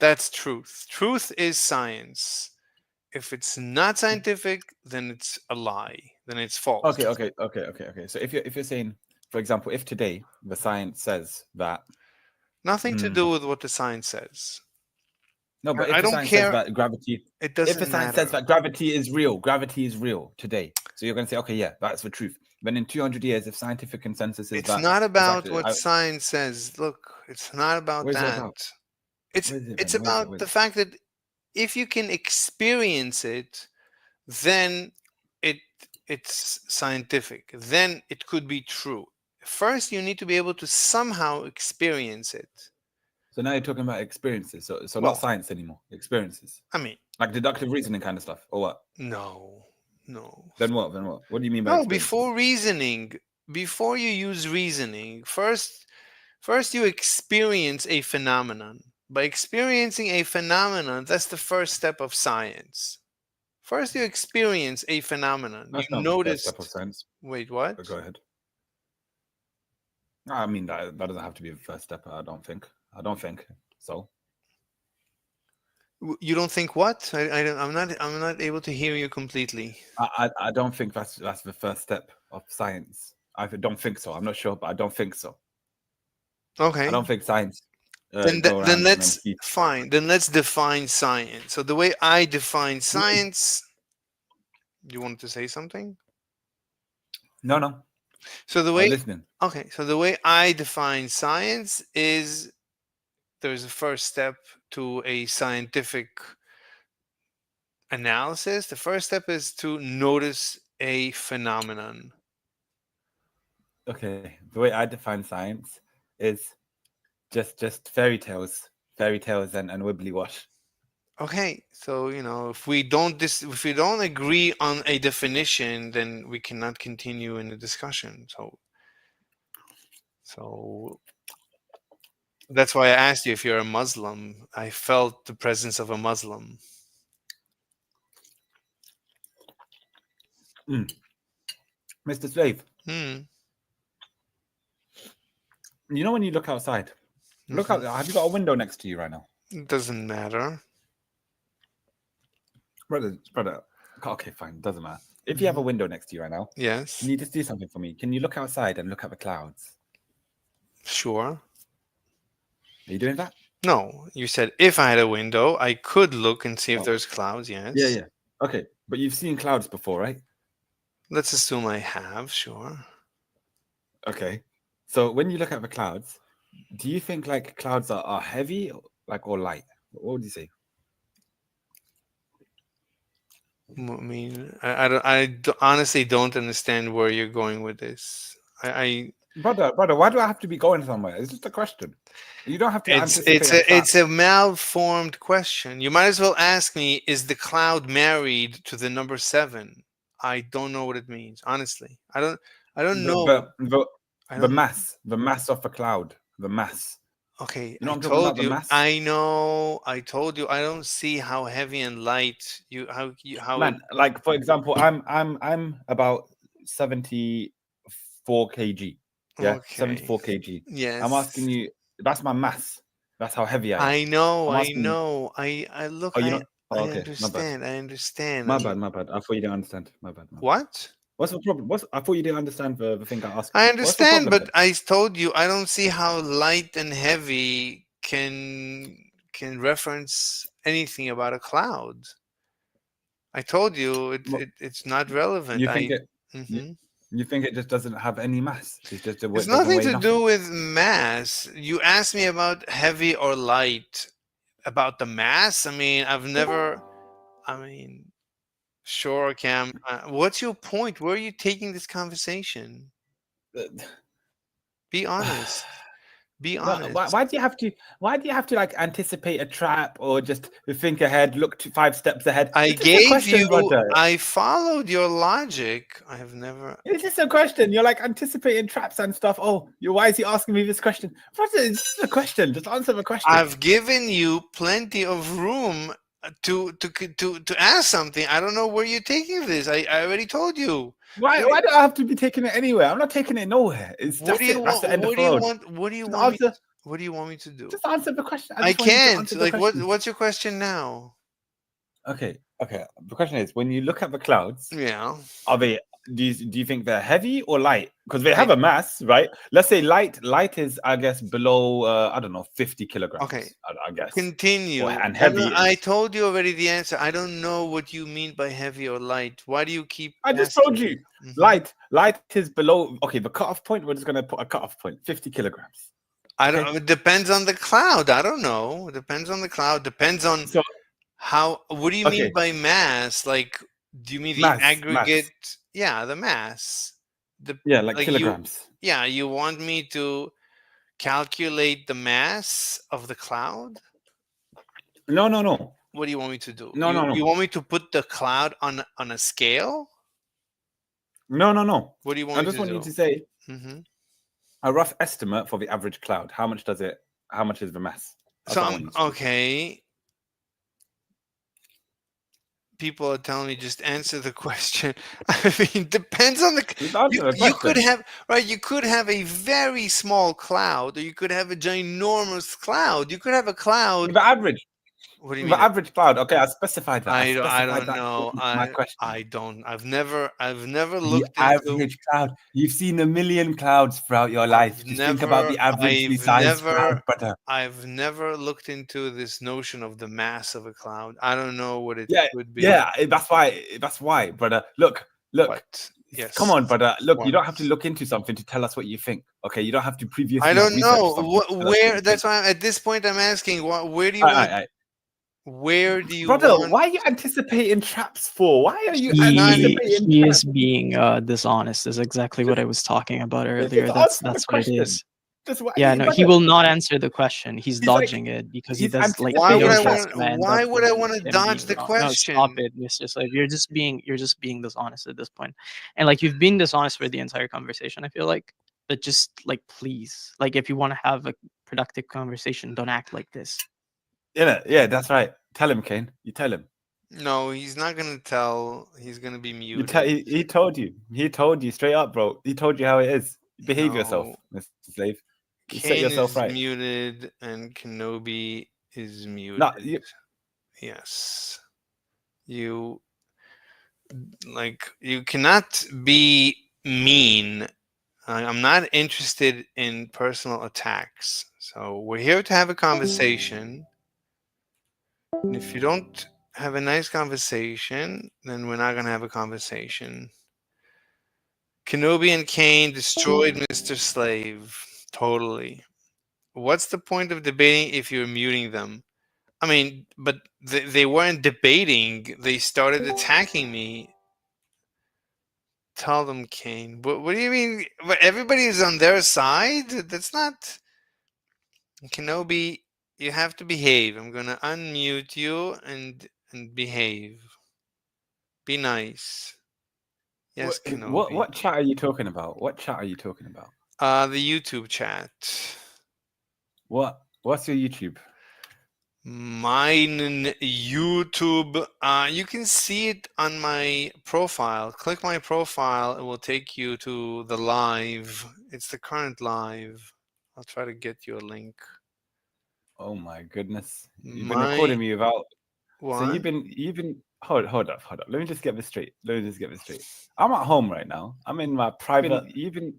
that's truth. Truth is science. If it's not scientific, then it's a lie. Then it's false.
Okay. So if you're saying, for example, if today the science says that
nothing to do with what the science says.
No, but if
I
the
don't
science
care.
says that gravity,
It doesn't
if the science says that gravity is real today, so you're going to say, okay, yeah, that's the truth. Then in 200 years, if scientific consensus is
it's
that
not about what science says. Look, it's not about
what is it
that.
about?
It's about the fact that if you can experience it, then it's scientific. Then it could be true. First, you need to be able to somehow experience it.
So now you're talking about experiences. So
Well,
not science anymore. Experiences.
I mean,
like deductive reasoning kind of stuff, or what?
No.
Then what? What do you mean by
No,
experiences?
before reasoning, before you use reasoning, first you experience a phenomenon. By experiencing a phenomenon, that's the first step of science. First, you experience a phenomenon.
That's
You
not the first step of
noticed.
science.
Wait, what?
But go ahead. I mean, that doesn't have to be the first step. I don't think so.
You don't think what? I'm not able to hear you completely.
I don't think that's the first step of science. I don't think so. I'm not sure, but I don't think so.
Okay.
I don't think science.
Then let's fine. Then let's define science. So the way I define science. You wanted to say something?
No.
So the way
listening.
Okay, so the way I define science is there's a first step to a scientific analysis. The first step is to notice a phenomenon.
Okay, the way I define science is just fairy tales and wibbly wash.
Okay, so if we don't agree on a definition, then we cannot continue in the discussion. So that's why I asked you if you're a Muslim. I felt the presence of a Muslim.
Mr. Slave. You know when you look outside, look out. Have you got a window next to you right now?
It doesn't matter.
Brother. Okay, fine. Doesn't matter. If you have a window next to you right now,
yes.
Can you just do something for me? Can you look outside and look at the clouds?
Sure.
Are you doing that?
No, you said if I had a window, I could look and see if there's clouds. Yes.
Yeah. Okay, but you've seen clouds before, right?
Let's assume I have. Sure.
Okay. So when you look at the clouds, do you think like clouds are heavy, or light? What would you say?
I mean, I honestly don't understand where you're going with this.
Brother, why do I have to be going somewhere? It's just a question. You don't have to anticipate.
It's a malformed question. You might as well ask me, is the cloud married to the number 7? I don't know what it means, honestly. I don't know.
The mass of a cloud, the mass.
Okay,
You know
I
what I'm talking about,
told
the
you.
mass?
I know. I told you. I don't see how heavy and light how
Man, like for example, I'm about 74 kg. Yeah,
Okay.
74 kg.
Yes.
I'm asking you. That's my mass. That's how heavy I am.
I know.
I'm
I
asking you-
know. I look.
Oh, you know? Oh,
I
okay,
understand. I understand.
My bad. I thought you didn't understand. My bad.
What?
What's the problem? I thought you didn't understand the thing I asked.
I
you.
understand,
What's the
but I told you I don't see how light and heavy can reference anything about a cloud. I told you it's not relevant.
You think
Mhm.
you think it just doesn't have any mass? It's just
It's
doesn't
nothing
weigh
to
nothing.
do with mass. You asked me about heavy or light. About the mass? I mean, sure, Cam. What's your point? Where are you taking this conversation? Be honest. Be
No,
honest.
why do you have to? Why do you have to like anticipate a trap or just think ahead, look 5 steps ahead?
I
It's just a
gave
question,
you.
brother.
I followed your logic. I have never.
It's just a question. You're like anticipating traps and stuff. Oh, why is he asking me this question? Brother, it's just a question. Just answer the question.
I've given you plenty of room to ask something. I don't know where you're taking this. I already told you.
Why do I have to be taking it anywhere? I'm not taking it nowhere. It's
What
that's
do you
it. That's
want?
the end of
What
the
do you
road.
want? What do you
Just
want me?
answer.
What do you want me to do?
Just answer the question.
I
just want you to
can't.
answer the
Like,
question.
what's your question now?
Okay. The question is, when you look at the clouds,
Yeah.
are they? Do you think they're heavy or light? Because they have a mass, right? Let's say light. Light is, I guess, below I don't know, 50 kilograms.
Okay.
I guess.
Continue.
And heavy.
I told you already the answer. I don't know what you mean by heavy or light. Why do you keep?
I just
asking?
told you. Light is below. Okay, the cutoff point. We're just gonna put a cutoff point. 50 kilograms.
I don't. It depends on the cloud. I don't know. It depends on the cloud. Depends on how. What do you mean by mass? Like Do you mean the
Mass.
aggregate? Yeah, the mass.
Yeah, like
you.
kilograms.
Yeah, you want me to calculate the mass of the cloud?
No, no, no.
What do you want me to do?
No, no, no.
You want me to put the cloud on a scale?
No, no, no.
What do you
I
want me
just
to
want
do?
you to say
Mhm.
a rough estimate for the average cloud. How much is the mass? That's
So
what I want you to do.
okay. People are telling me just answer the question. I mean, depends on you could have you could have a very small cloud, or you could have a ginormous cloud. You could have a cloud.
The average.
What do you
The
mean?
average cloud. Okay, I specified that.
I
specified
don't
that
know.
in my question.
I don't. I've never
The
looked into.
average cloud. You've seen a million clouds throughout your life. Just think about the averagely sized cloud, brother.
I've never looked into this notion of the mass of a cloud. I don't know what it
Yeah,
could be.
yeah. That's why, brother. Look.
What? Yes.
Come on, brother. Look, you don't have to
What?
look into something to tell us what you think. Okay, you don't have to previously
I
have
don't
researched
know
something to tell us what
where.
you
That's
think.
why at this point I'm asking. Where do you
Aye,
want?
aye, aye.
Where do you
Brother,
want?
why are you anticipating traps for? Why are you
He
anticipating
he
traps?
is being dishonest. Is exactly what I was talking about earlier.
Just
That's
answer the
what it
question.
is.
Just why,
Yeah, no, he
brother.
will not answer the question. He's
He's like,
dodging it because he
he's
does like
Why
he
would I
knows that's
want?
gonna end
Why
up
would
with
I want to
him
dodge
being
the
wrong. No, stop
question?
it, Mr. Slave. You're just being dishonest at this point. And like you've been dishonest for the entire conversation, I feel like. But just like please, like if you want to have a productive conversation, don't act like this.
Yeah, that's right. Tell him, Kane. You tell him.
No, he's not gonna tell. He's gonna be
You
muted.
tell. He told you. He told you straight up, bro. He told you how it is. Behave yourself,
No.
Mr. Slave. You set
Kane
yourself
is
right.
muted and Kenobi is muted.
No,
Yes. You you cannot be mean. I'm not interested in personal attacks. So we're here to have a conversation. And if you don't have a nice conversation, then we're not gonna have a conversation. Kenobi and Kane destroyed Mr. Slave. Totally. What's the point of debating if you're muting them? I mean, but they weren't debating. They started attacking me. Tell them, Kane. What do you mean? But everybody is on their side? That's not. Kenobi, you have to behave. I'm going to unmute you and behave. Be nice. Yes, Kenobi.
what chat are you talking about? What chat are you talking about?
The YouTube chat.
What's your YouTube?
Mine YouTube. You can see it on my profile. Click my profile. It will take you to the live. It's the current live. I'll try to get you a link.
Oh my goodness! You've been recording me without.
What?
So you've been. Hold up. Let me just get this straight. I'm at home right now. I'm in my private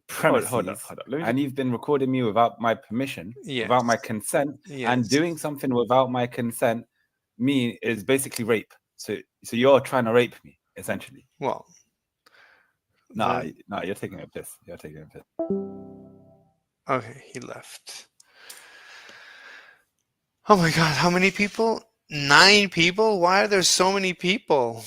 premises. Hold up. And you've been recording me without my permission, without my consent, and doing something without my consent. Me is basically rape. So you're trying to rape me, essentially.
Well.
No, you're taking a piss.
Okay, he left. Oh my God, how many people? 9 people? Why are there so many people?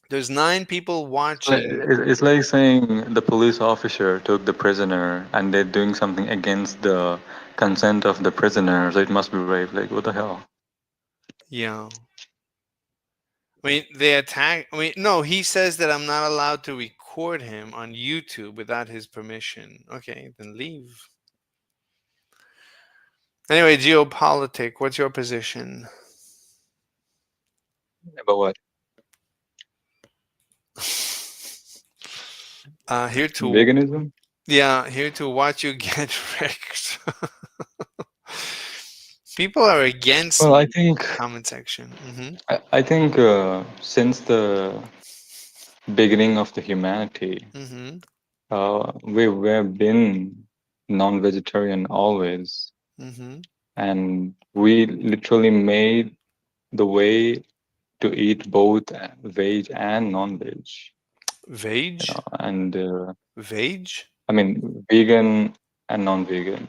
There's 9 people watching.
It's like saying the police officer took the prisoner and they're doing something against the consent of the prisoner, so it must be rape. Like, what the hell?
Yeah. I mean, they attack. I mean, no, he says that I'm not allowed to record him on YouTube without his permission. Okay, then leave. Anyway, geopolitics. What's your position?
About what?
Here to
veganism.
Yeah, here to watch you get wrecked. People are against.
Well, I think
comment section.
I think since the beginning of the humanity, we've been non-vegetarian always, and we literally made the way to eat both veg and non-veg.
Veg?
And
veg?
I mean, vegan and non-vegan.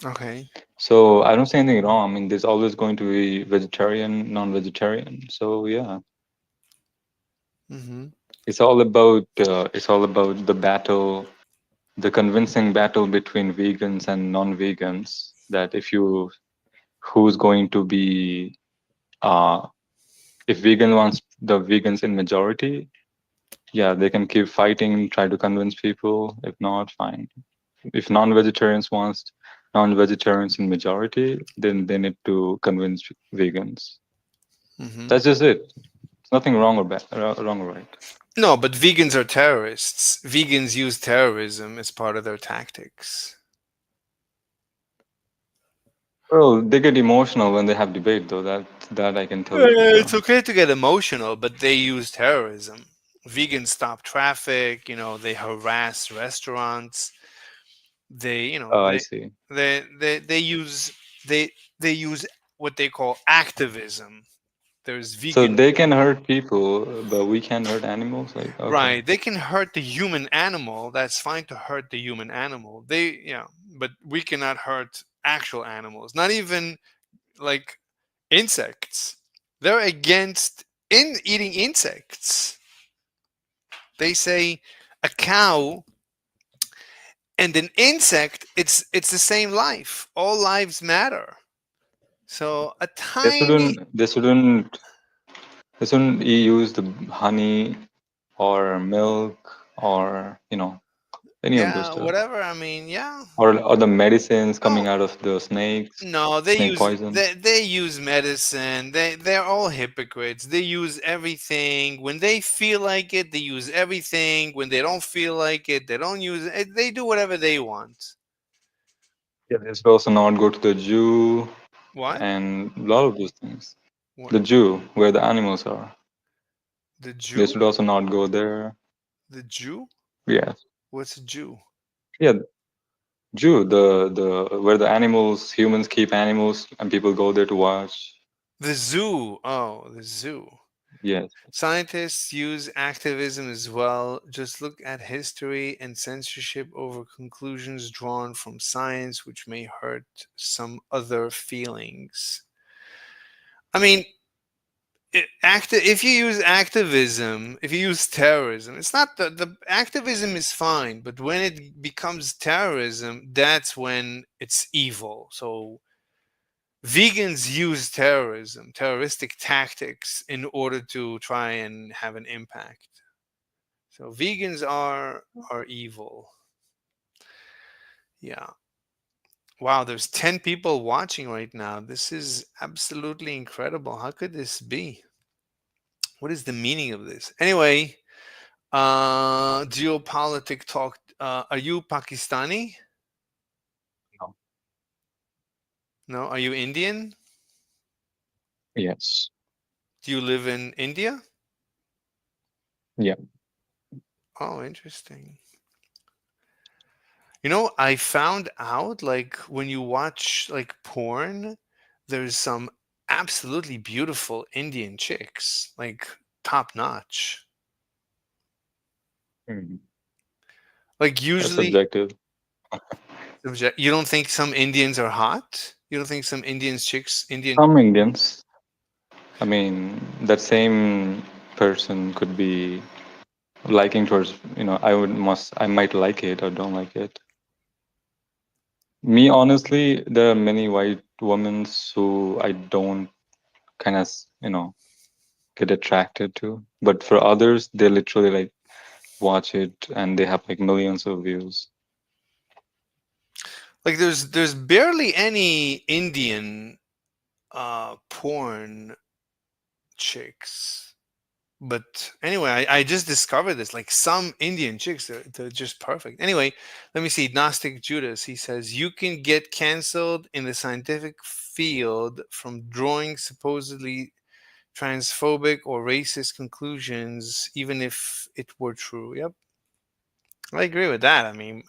Okay.
So I don't see anything wrong. I mean, there's always going to be vegetarian, non-vegetarian. So yeah.
Mm-hmm.
It's all about the battle, the convincing battle between vegans and non-vegans. That who's going to be uh, if vegan wants the vegans in majority, yeah, they can keep fighting, try to convince people. If not, fine. If non-vegetarians wants non-vegetarians in majority, then they need to convince vegans.
Mm-hmm.
That's just it. There's nothing wrong or bad, wrong or right.
No, but vegans are terrorists. Vegans use terrorism as part of their tactics.
Well, they get emotional when they have debate, though. That I can tell you for
It's
sure.
okay to get emotional, but they use terrorism. Vegans stop traffic. They harass restaurants. They,
Oh, I see.
they use they they use what they call activism. There's
So
vegan.
they can hurt people, but we can't hurt animals. Like, okay.
Right. They can hurt the human animal. That's fine to hurt the human animal. But we cannot hurt actual animals. Not even like insects. They're against in eating insects. They say a cow and an insect, it's the same life. All lives matter. So a
They
tiny
shouldn't. They shouldn't. They shouldn't use the honey or milk or any of those
yeah,
stuff.
whatever. I mean, yeah.
Or the medicines
Oh,
coming out of the snakes,
no,
snake poison.
they use medicine. They're all hypocrites. They use everything. When they feel like it, they use everything. When they don't feel like it, they don't use it. They do whatever they want.
Yeah, they should also not go to the zoo
What?
and a lot of those things.
What?
The zoo, where the animals are.
The
They
Jew?
should also not go there.
The Jew?
Yeah.
What's a Jew?
Yeah, zoo, the where the animals, humans keep animals and people go there to watch.
The zoo. Oh, the zoo.
Yes.
Scientists use activism as well. Just look at history and censorship over conclusions drawn from science, which may hurt some other feelings. I mean, if you use activism, if you use terrorism, it's not the activism is fine, but when it becomes terrorism, that's when it's evil. So vegans use terrorism, terroristic tactics in order to try and have an impact. So vegans are evil. Yeah. Wow, there's 10 people watching right now. This is absolutely incredible. How could this be? What is the meaning of this? Anyway, geopolitic talk. Are you Pakistani?
No.
No. Are you Indian?
Yes.
Do you live in India?
Yeah.
Oh, interesting. I found out like when you watch like porn, there's some absolutely beautiful Indian chicks, like top notch.
Mhm.
Like
That's
usually,
subjective.
you don't think some Indians are hot? You don't think some Indian?
Some Indians. I mean, that same person could be liking towards, I might like it or don't like it. Me, honestly, there are many white women who I don't kind of, get attracted to. But for others, they literally like watch it and they have like millions of views.
Like there's barely any Indian porn chicks. But anyway, I just discovered this. Like some Indian chicks, they're just perfect. Anyway, let me see. Gnostic Judas, he says, you can get canceled in the scientific field from drawing supposedly transphobic or racist conclusions, even if it were true. Yep. I agree with that. I mean,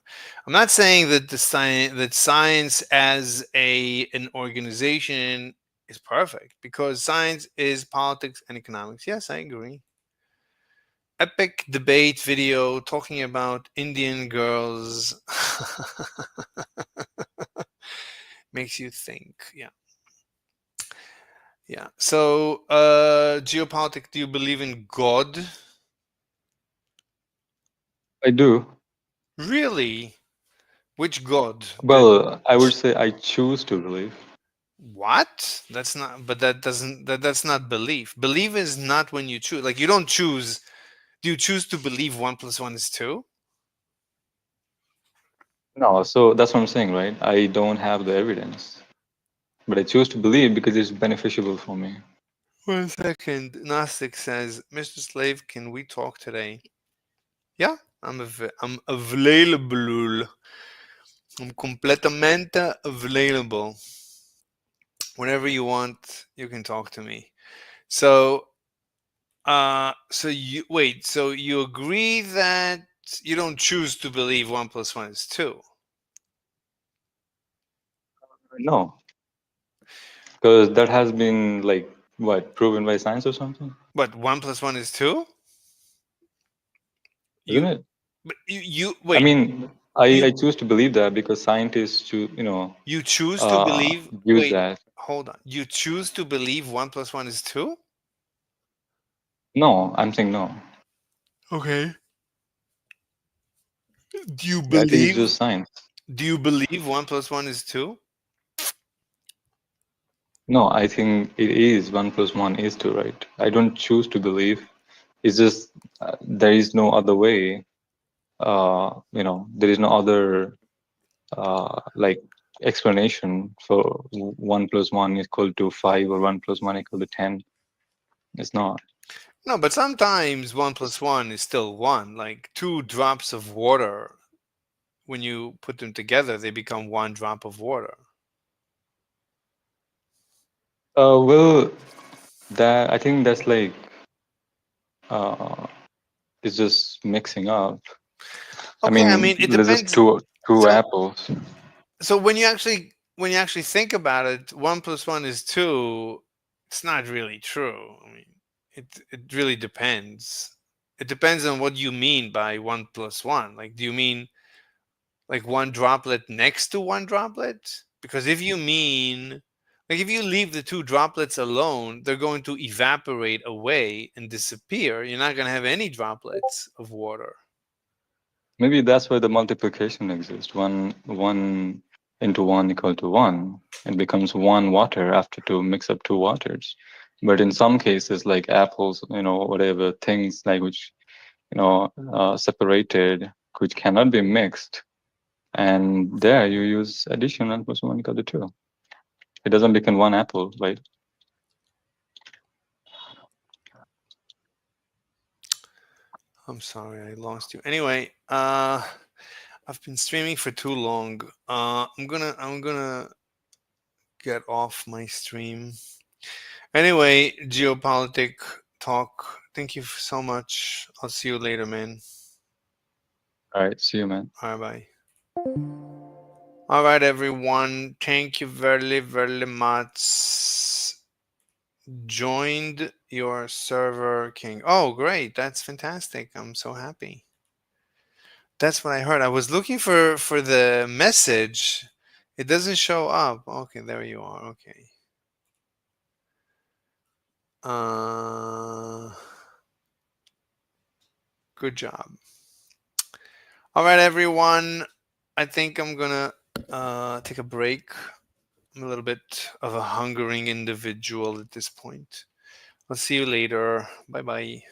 I'm not saying that science as an organization is perfect because science is politics and economics. Yes, I agree. Epic debate video talking about Indian girls makes you think. Yeah. Yeah. So, geopolitics, do you believe in God?
I do.
Really? Which god?
Well, I would say I choose to believe.
What? That's not. But that doesn't. That's not belief. Belief is not when you choose. Like you don't choose. Do you choose to believe 1 + 1 is 2?
No, so that's what I'm saying, right? I don't have the evidence, but I choose to believe because it's beneficial for me.
1 second. Gnostic says, Mr. Slave, can we talk today? Yeah, I'm available. I'm completamente available. Whenever you want, you can talk to me. So, so you wait. So you agree that you don't choose to believe 1 + 1 is 2?
No, because that has been like what proven by science or something,
But 1 + 1 is 2?
isn't
You,
it?
but you
I
wait.
mean, I
You
I choose to believe that because scientists
you choose to believe.
use
Wait,
that.
hold on. You choose to believe 1 + 1 is 2?
No, I'm saying no.
Okay. Do you
I think it's
believe?
just science.
Do you believe 1 + 1 is 2?
No, I think it is 1 + 1 is 2, right? I don't choose to believe. It's just there is no other way. There is no other like explanation for 1 + 1 equal to 5 or 1 + 1 equal to 10. It's not.
No, but sometimes 1 + 1 is still 1. Like 2 drops of water, when you put them together, they become 1 drop of water.
Well, that I think that's like uh, it's just mixing up. I
Okay, I
mean,
mean it
there's just
depends.
two
So
apples.
so when you actually think about it, 1 + 1 is 2. It's not really true. I mean, it really depends. It depends on what you mean by 1 + 1. Like, do you mean like one droplet next to one droplet? Because if you mean, like, if you leave the 2 droplets alone, they're going to evaporate away and disappear. You're not going to have any droplets of water.
Maybe that's where the multiplication exists. One into one equal to one. It becomes one water after to mix up two waters. But in some cases, like apples, whatever things like which separated, which cannot be mixed, and there you use addition 1 + 1 equal to 2. It doesn't become one apple, right?
I'm sorry, I lost you. Anyway, I've been streaming for too long. I'm gonna get off my stream. Anyway, geopolitic talk. Thank you so much. I'll see you later, man.
All right, see you, man.
Bye bye. All right, everyone. Thank you very, very much. Joined your server, King. Oh, great. That's fantastic. I'm so happy. That's what I heard. I was looking for the message. It doesn't show up. Okay, there you are. Okay. Good job. All right, everyone. I think I'm gonna take a break. I'm a little bit of a hungering individual at this point. I'll see you later. Bye bye.